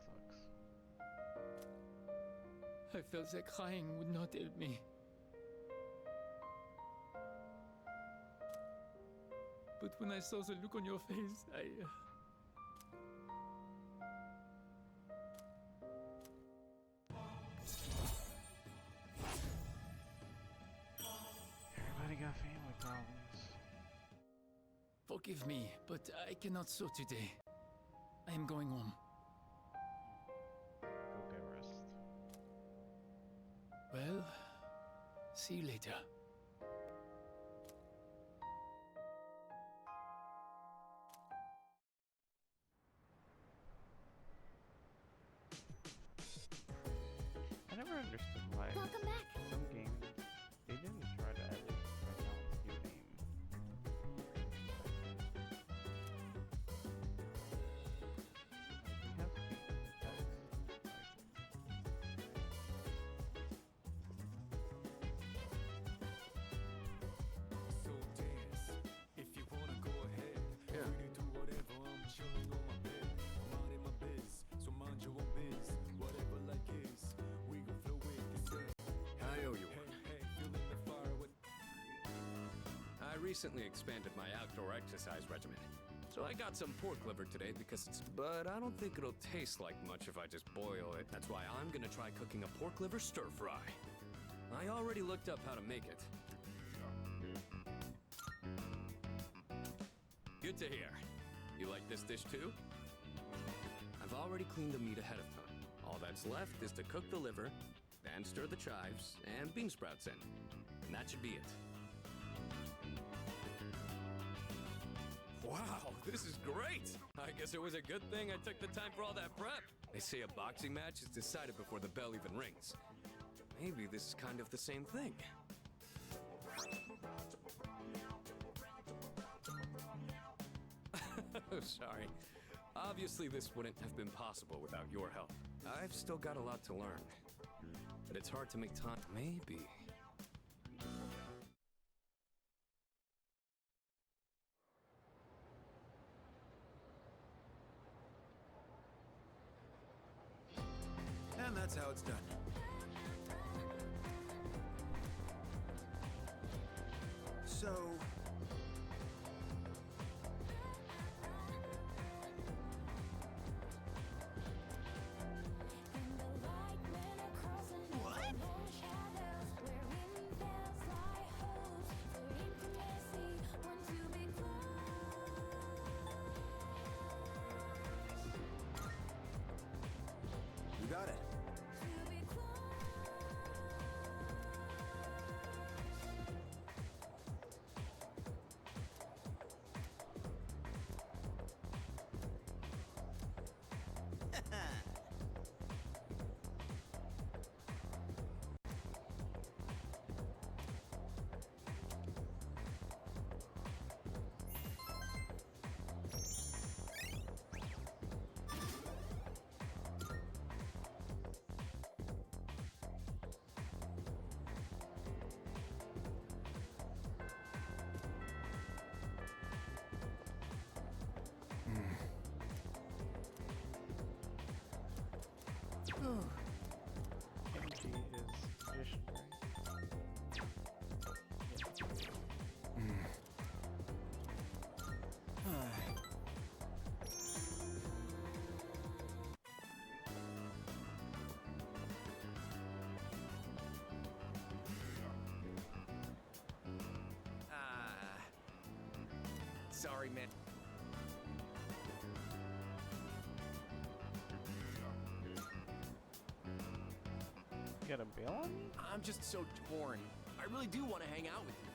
S1: Sucks.
S3: I felt that crying would not help me. But when I saw the look on your face,
S1: Everybody got family problems.
S3: Forgive me, but I cannot sew today. I am going home.
S1: Go get rest.
S3: Well, see you later.
S1: I never understood why
S2: Welcome back.
S1: some games they didn't try to at least pronounce your name. Like, you have to be
S4: So dance, if you wanna go ahead.
S15: Yeah.
S4: Free to do whatever, I'm chilling on my bed. I'm minding my biz, so mind your own biz. Whatever like is, we gon' flow with this.
S15: I owe you one.
S4: Hey, feeling the fire with
S15: I recently expanded my outdoor exercise regimen. So I got some pork liver today but I don't think it'll taste like much if I just boil it. That's why I'm gonna try cooking a pork liver stir fry. I already looked up how to make it. Good to hear. You like this dish too? I've already cleaned the meat ahead of time. All that's left is to cook the liver, then stir the chives and bean sprouts in. And that should be it. Wow, this is great! I guess it was a good thing I took the time for all that prep. They say a boxing match is decided before the bell even rings. Maybe this is kind of the same thing. Sorry. Obviously, this wouldn't have been possible without your help. I've still got a lot to learn. But it's hard to make time. Maybe.
S13: And that's how it's done. So... What? You got it.
S1: Kimchi is tradition, right?
S6: Sorry, man.
S1: gotta bail on me?
S5: I'm just so torn. I really do want to hang out with you.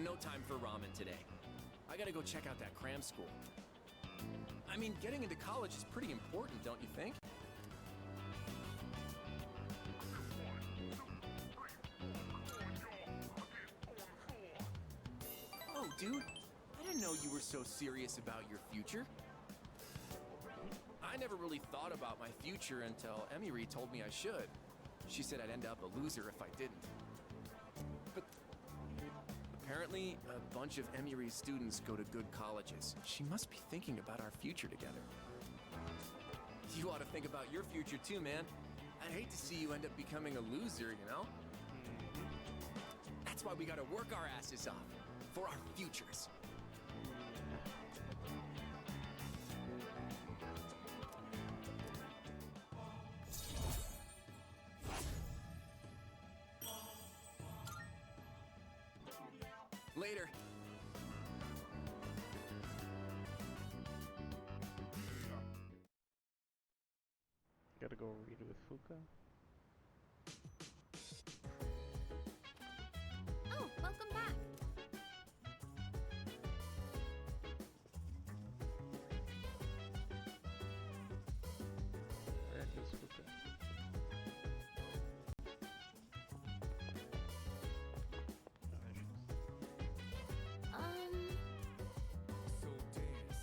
S5: No time for ramen today. I gotta go check out that cram school. I mean, getting into college is pretty important, don't you think? Oh, dude, I didn't know you were so serious about your future. I never really thought about my future until Emiri told me I should. She said I'd end up a loser if I didn't. But apparently, a bunch of Emiri's students go to good colleges. She must be thinking about our future together. You ought to think about your future too, man. I'd hate to see you end up becoming a loser, you know? That's why we gotta work our asses off for our futures. Later.
S1: Gotta go read with Fuka.
S11: Oh, welcome back.
S1: Where is Fuka?
S4: So dance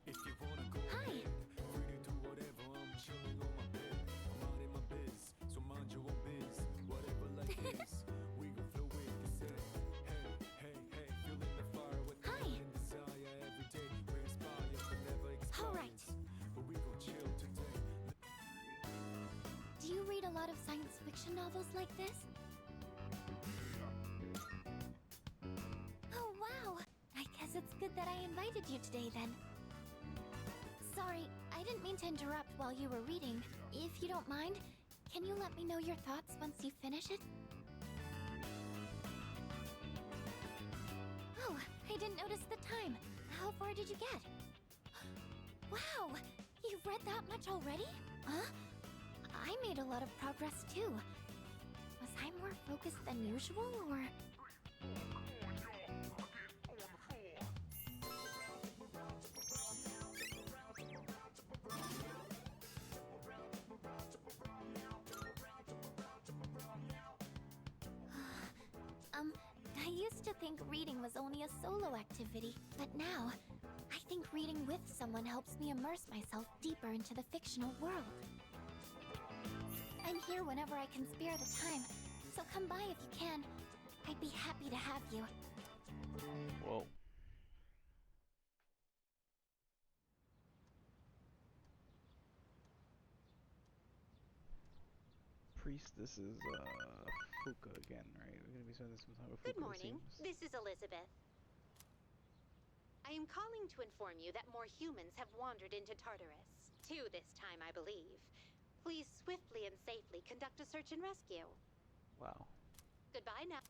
S4: if you wanna go.
S11: Hi.
S4: Free to do whatever. I'm chilling on my bed. I'm minding my biz, so mind your own biz. Whatever like this, we gon' flow with this. Hey, feeling the fire with the burning desire every day. We inspire, but never expire.
S11: All right.
S4: But we gon' chill today.
S11: Do you read a lot of science fiction novels like this? Oh, wow. I guess it's good that I invited you today, then. Sorry, I didn't mean to interrupt while you were reading. If you don't mind, can you let me know your thoughts once you finish it? Oh, I didn't notice the time. How far did you get? Wow, you've read that much already? Huh? I made a lot of progress too. Was I more focused than usual, or...? I used to think reading was only a solo activity, but now, I think reading with someone helps me immerse myself deeper into the fictional world. I'm here whenever I can spare the time, so come by if you can. I'd be happy to have you.
S1: Whoa. Priestess is Fuka again, right? We're gonna be spending some time with Fuka.
S9: Good morning. This is Elizabeth. I am calling to inform you that more humans have wandered into Tartarus. 2 this time, I believe. Please swiftly and safely conduct a search and rescue.
S1: Wow.
S9: Goodbye now.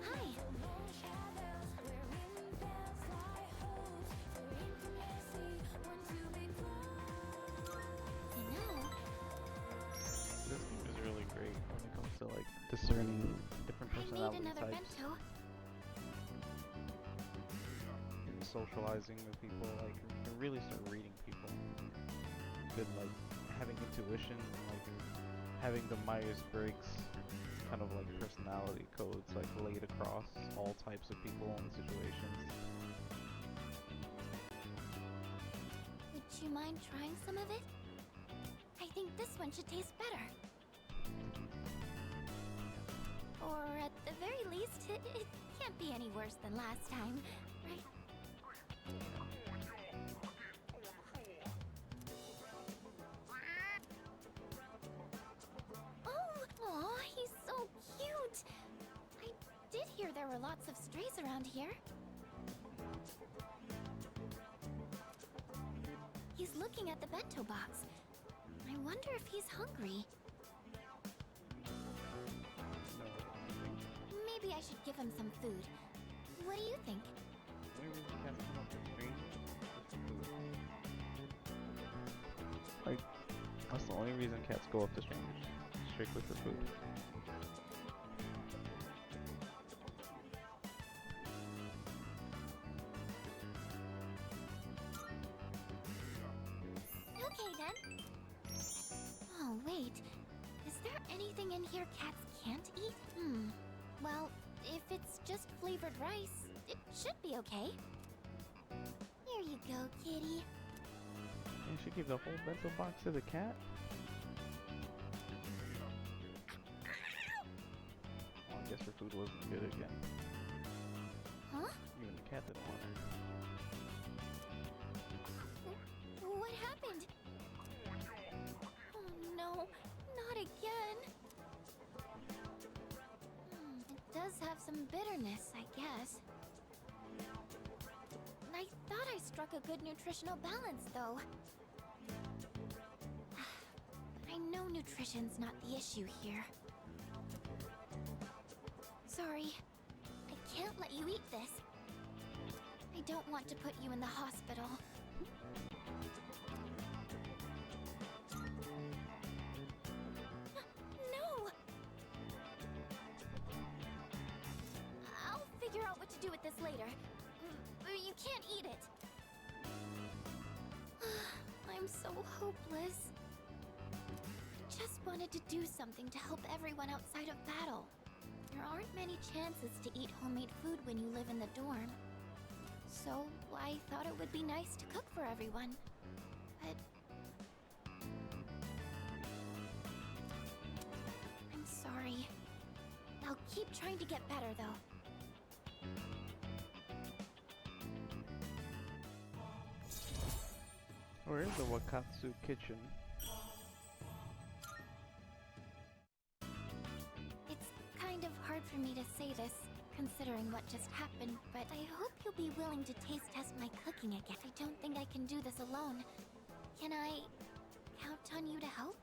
S11: Hi.
S1: This game is really great when it comes to like discerning different
S11: I made
S1: personality
S11: another
S1: types.
S11: bento.
S1: And socializing with people, like you can really start reading people. Good, like having intuition, and, like having the Myers-Briggs kind of like personality codes like laid across all types of people and situations.
S11: Would you mind trying some of it? I think this one should taste better. Or at the very least, it can't be any worse than last time, right? Oh, aw, he's so cute. I did hear
S22: there were lots of strays around here. He's looking at the bento box. I wonder if he's hungry. Maybe I should give him some food. What do you think?
S1: Like, that's the only reason cats go up to strangers. Strictly for food.
S22: Okay then. Oh wait, is there anything in here cats can't eat? Well, if it's just flavored rice, it should be okay. Here you go, kitty.
S1: You should give the whole bento box to the cat? Oh, I guess her food wasn't good again.
S22: Huh?
S1: Even the cat didn't want it.
S22: What happened? Oh no, not again. It does have some bitterness, I guess. I thought I struck a good nutritional balance, though. I know nutrition's not the issue here. Sorry, I can't let you eat this. I don't want to put you in the hospital. No! I'll figure out what to do with this later. You can't eat it. I'm so hopeless. I just wanted to do something to help everyone outside of battle. There aren't many chances to eat homemade food when you live in the dorm. So I thought it would be nice to cook for everyone. But I'm sorry. I'll keep trying to get better, though.
S1: Where is the Wakatsu kitchen?
S22: It's kind of hard for me to say this, considering what just happened, but I hope you'll be willing to taste test my cooking again. I don't think I can do this alone. Can I count on you to help?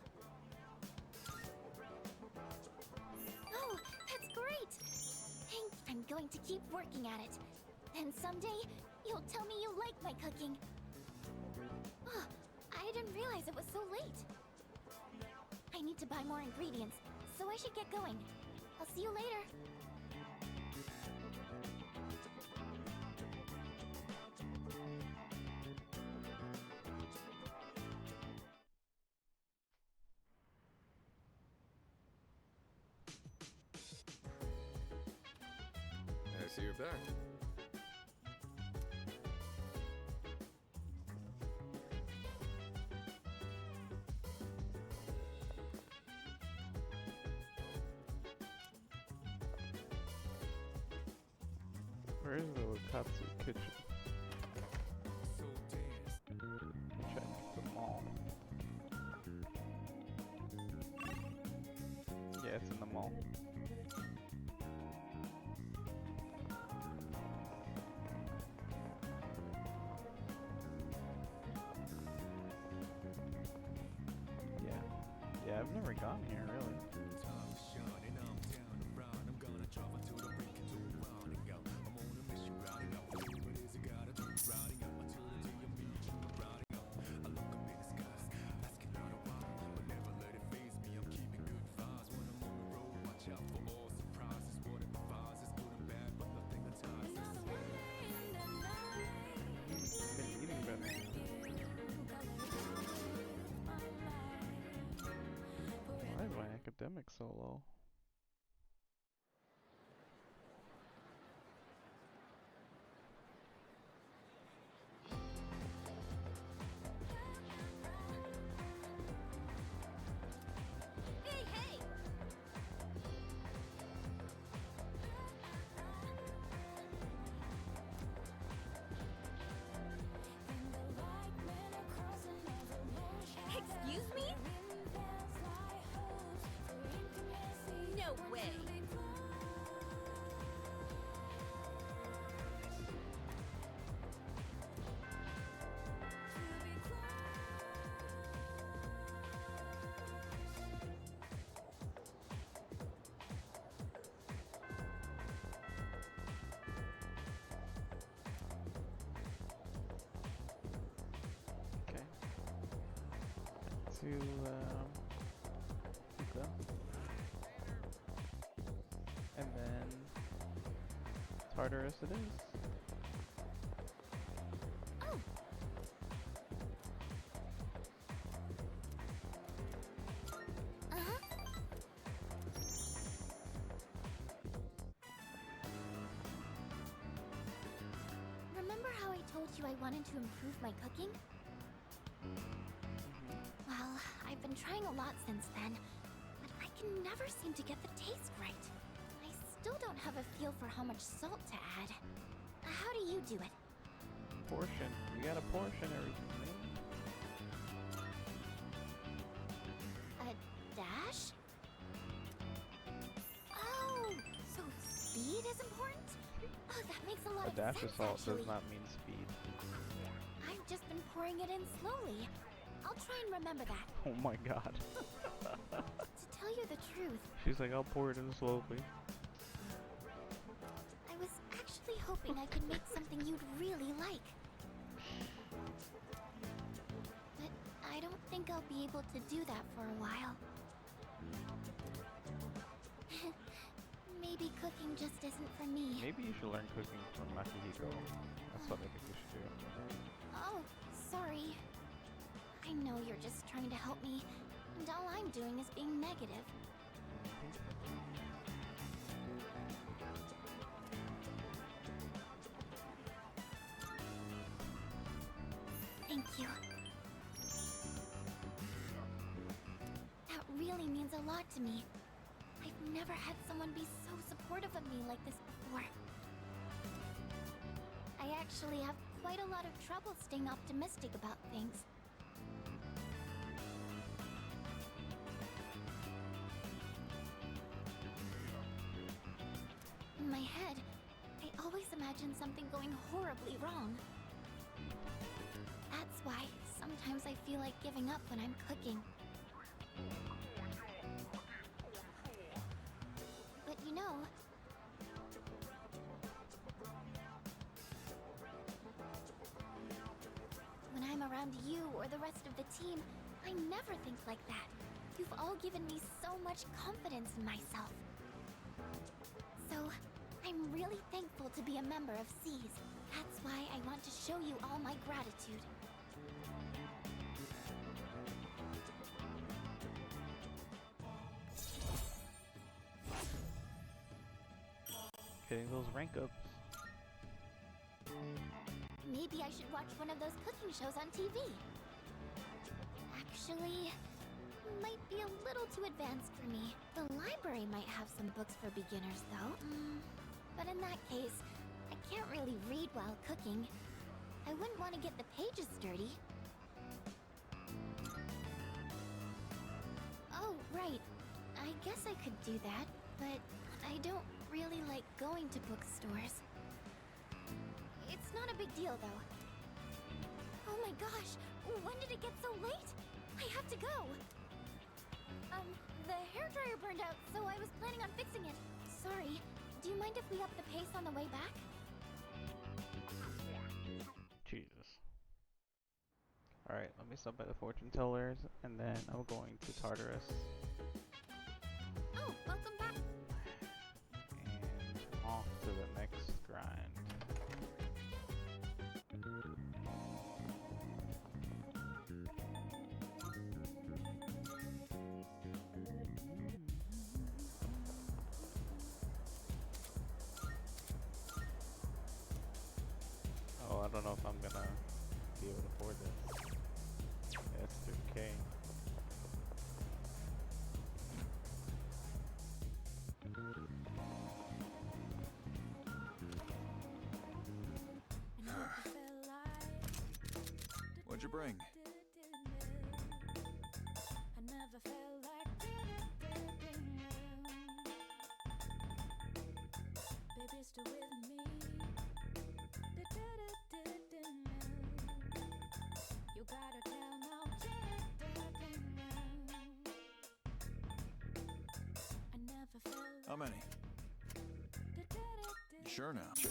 S22: Oh, that's great! Thanks. I'm going to keep working at it. And someday, you'll tell me you like my cooking. Oh, I didn't realize it was so late. I need to buy more ingredients, so I should get going. I'll see you later.
S8: I see you're back.
S1: Where is the Wakatsu kitchen? Check the mall. Yeah, it's in the mall. Yeah, I've never gone here really. Why is my academic so low?
S22: Hey, hey! Excuse me?
S1: to Pizza. And then Tartarus it is.
S22: Oh. Uh-huh. Remember how I told you I wanted to improve my cooking? Well, I've been trying a lot since then, but I can never seem to get the taste right. I still don't have a feel for how much salt to add. How do you do it?
S1: Portion. You gotta portion everything, man.
S22: A dash? Oh, so speed is important? Oh, that makes a lot
S1: A
S22: of
S1: dash
S22: sense,
S1: of salt
S22: actually.
S1: does not mean speed.
S22: I've just been pouring it in slowly. I'll try and remember that.
S1: Oh my god.
S22: To tell you the truth,
S1: She's like, I'll pour it in slowly.
S22: I was actually hoping I could make something you'd really like. But I don't think I'll be able to do that for a while. Maybe cooking just isn't for me.
S1: Maybe you should learn cooking from Makihiko. That's what I think you should do.
S22: Oh, sorry. I know you're just trying to help me, and all I'm doing is being negative. Thank you. That really means a lot to me. I've never had someone be so supportive of me like this before. I actually have quite a lot of trouble staying optimistic about things. In my head, I always imagine something going horribly wrong. That's why sometimes I feel like giving up when I'm cooking. But you know, when I'm around you or the rest of the team, I never think like that. You've all given me so much confidence in myself. So, I'm really thankful to be a member of C's. That's why I want to show you all my gratitude.
S1: Getting those rank ups.
S22: Maybe I should watch one of those cooking shows on TV. Actually, might be a little too advanced for me. The library might have some books for beginners, though. But in that case, I can't really read while cooking. I wouldn't want to get the pages dirty. Oh, right. I guess I could do that, but I don't really like going to bookstores. It's not a big deal, though. Oh my gosh! When did it get so late? I have to go! The hairdryer burned out, so I was planning on fixing it. Sorry. Do you mind if we up the pace on the way back?
S1: Jesus. Alright, let me stop by the fortune tellers, and then I'm going to Tartarus.
S22: Oh, welcome back!
S1: And off to the next grind. Oh, I don't know if I'm gonna be able to afford this. That's 3K.
S18: What'd you bring?
S20: I never felt like baby, still with me. You gotta tell now. I never felt.
S18: How many? You sure now? Sure.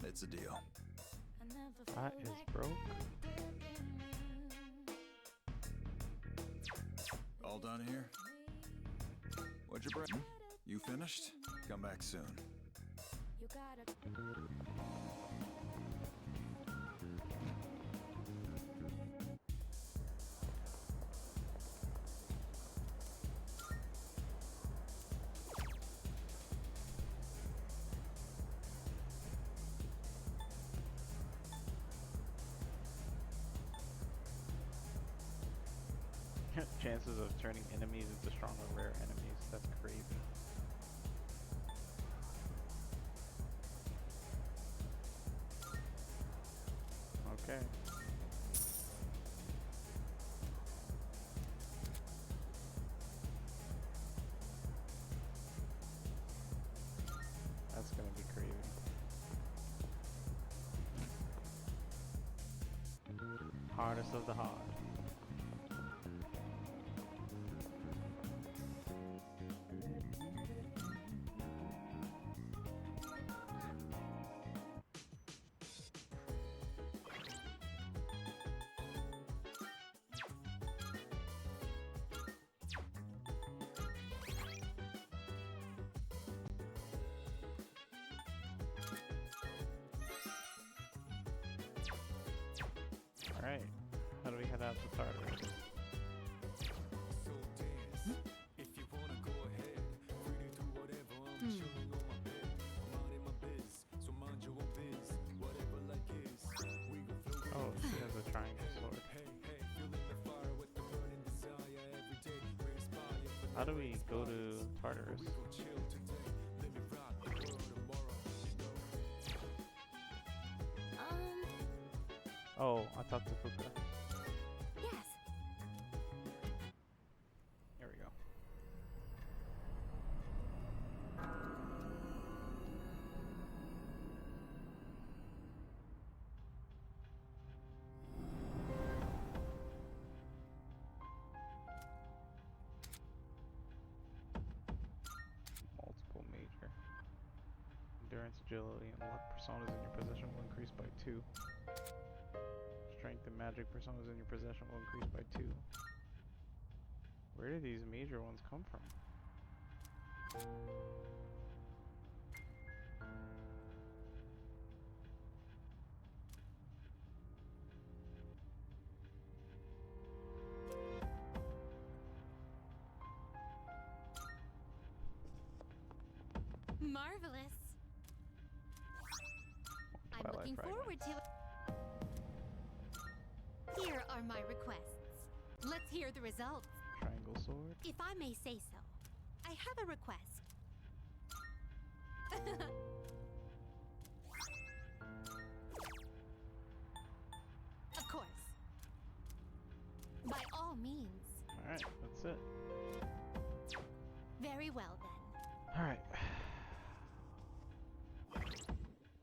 S18: It's a deal.
S1: That is broke.
S18: All done here? What'd you bring? You finished? Come back soon.
S20: You gotta.
S1: Chances of turning enemies into stronger rare enemies. That's crazy. Okay. That's gonna be crazy. Hardest of the hard. Alright, how do we head out to Tartarus?
S4: So dance. If you wanna go ahead, free to do whatever. I'm chilling on my bed. I'm out in my biz, so mind your own biz. Whatever like is, we gon' flow.
S1: Oh, she has a triangle sword.
S4: Hey, hey, feeling the fire with the burning desire every day. We inspire for
S1: How do we go to Tartarus?
S4: we gon' chill today. Let me rock the world tomorrow, you know.
S1: Oh, I talked to Fuka.
S11: Yes.
S1: There we go. Multiple major. Endurance, agility, and luck personas in your possession will increase by 2. Strength and magic personas in your possession will increase by 2. Where do these major ones come from?
S2: Marvelous. I'm
S1: Twilight
S2: looking
S1: fragments.
S2: forward to it. Here are my requests. Let's hear the results.
S1: Triangle sword.
S2: If I may say so, I have a request. Of course. By all means.
S1: Alright, that's it.
S2: Very well then.
S1: Alright.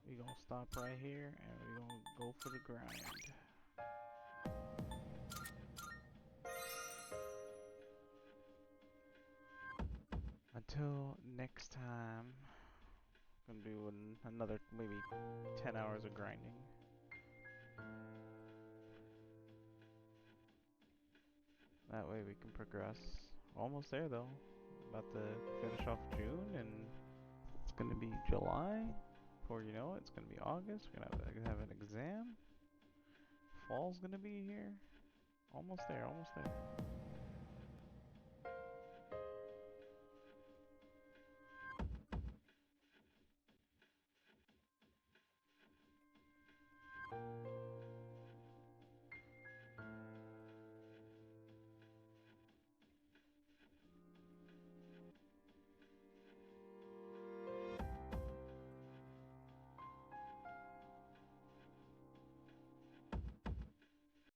S1: We gonna stop right here and we gonna go for the grind. Until next time, gonna do another maybe 10 hours of grinding. That way we can progress. Almost there though. About to finish off June and it's gonna be July. Before you know it, it's gonna be August. We're gonna have an exam. Fall's gonna be here. Almost there, almost there.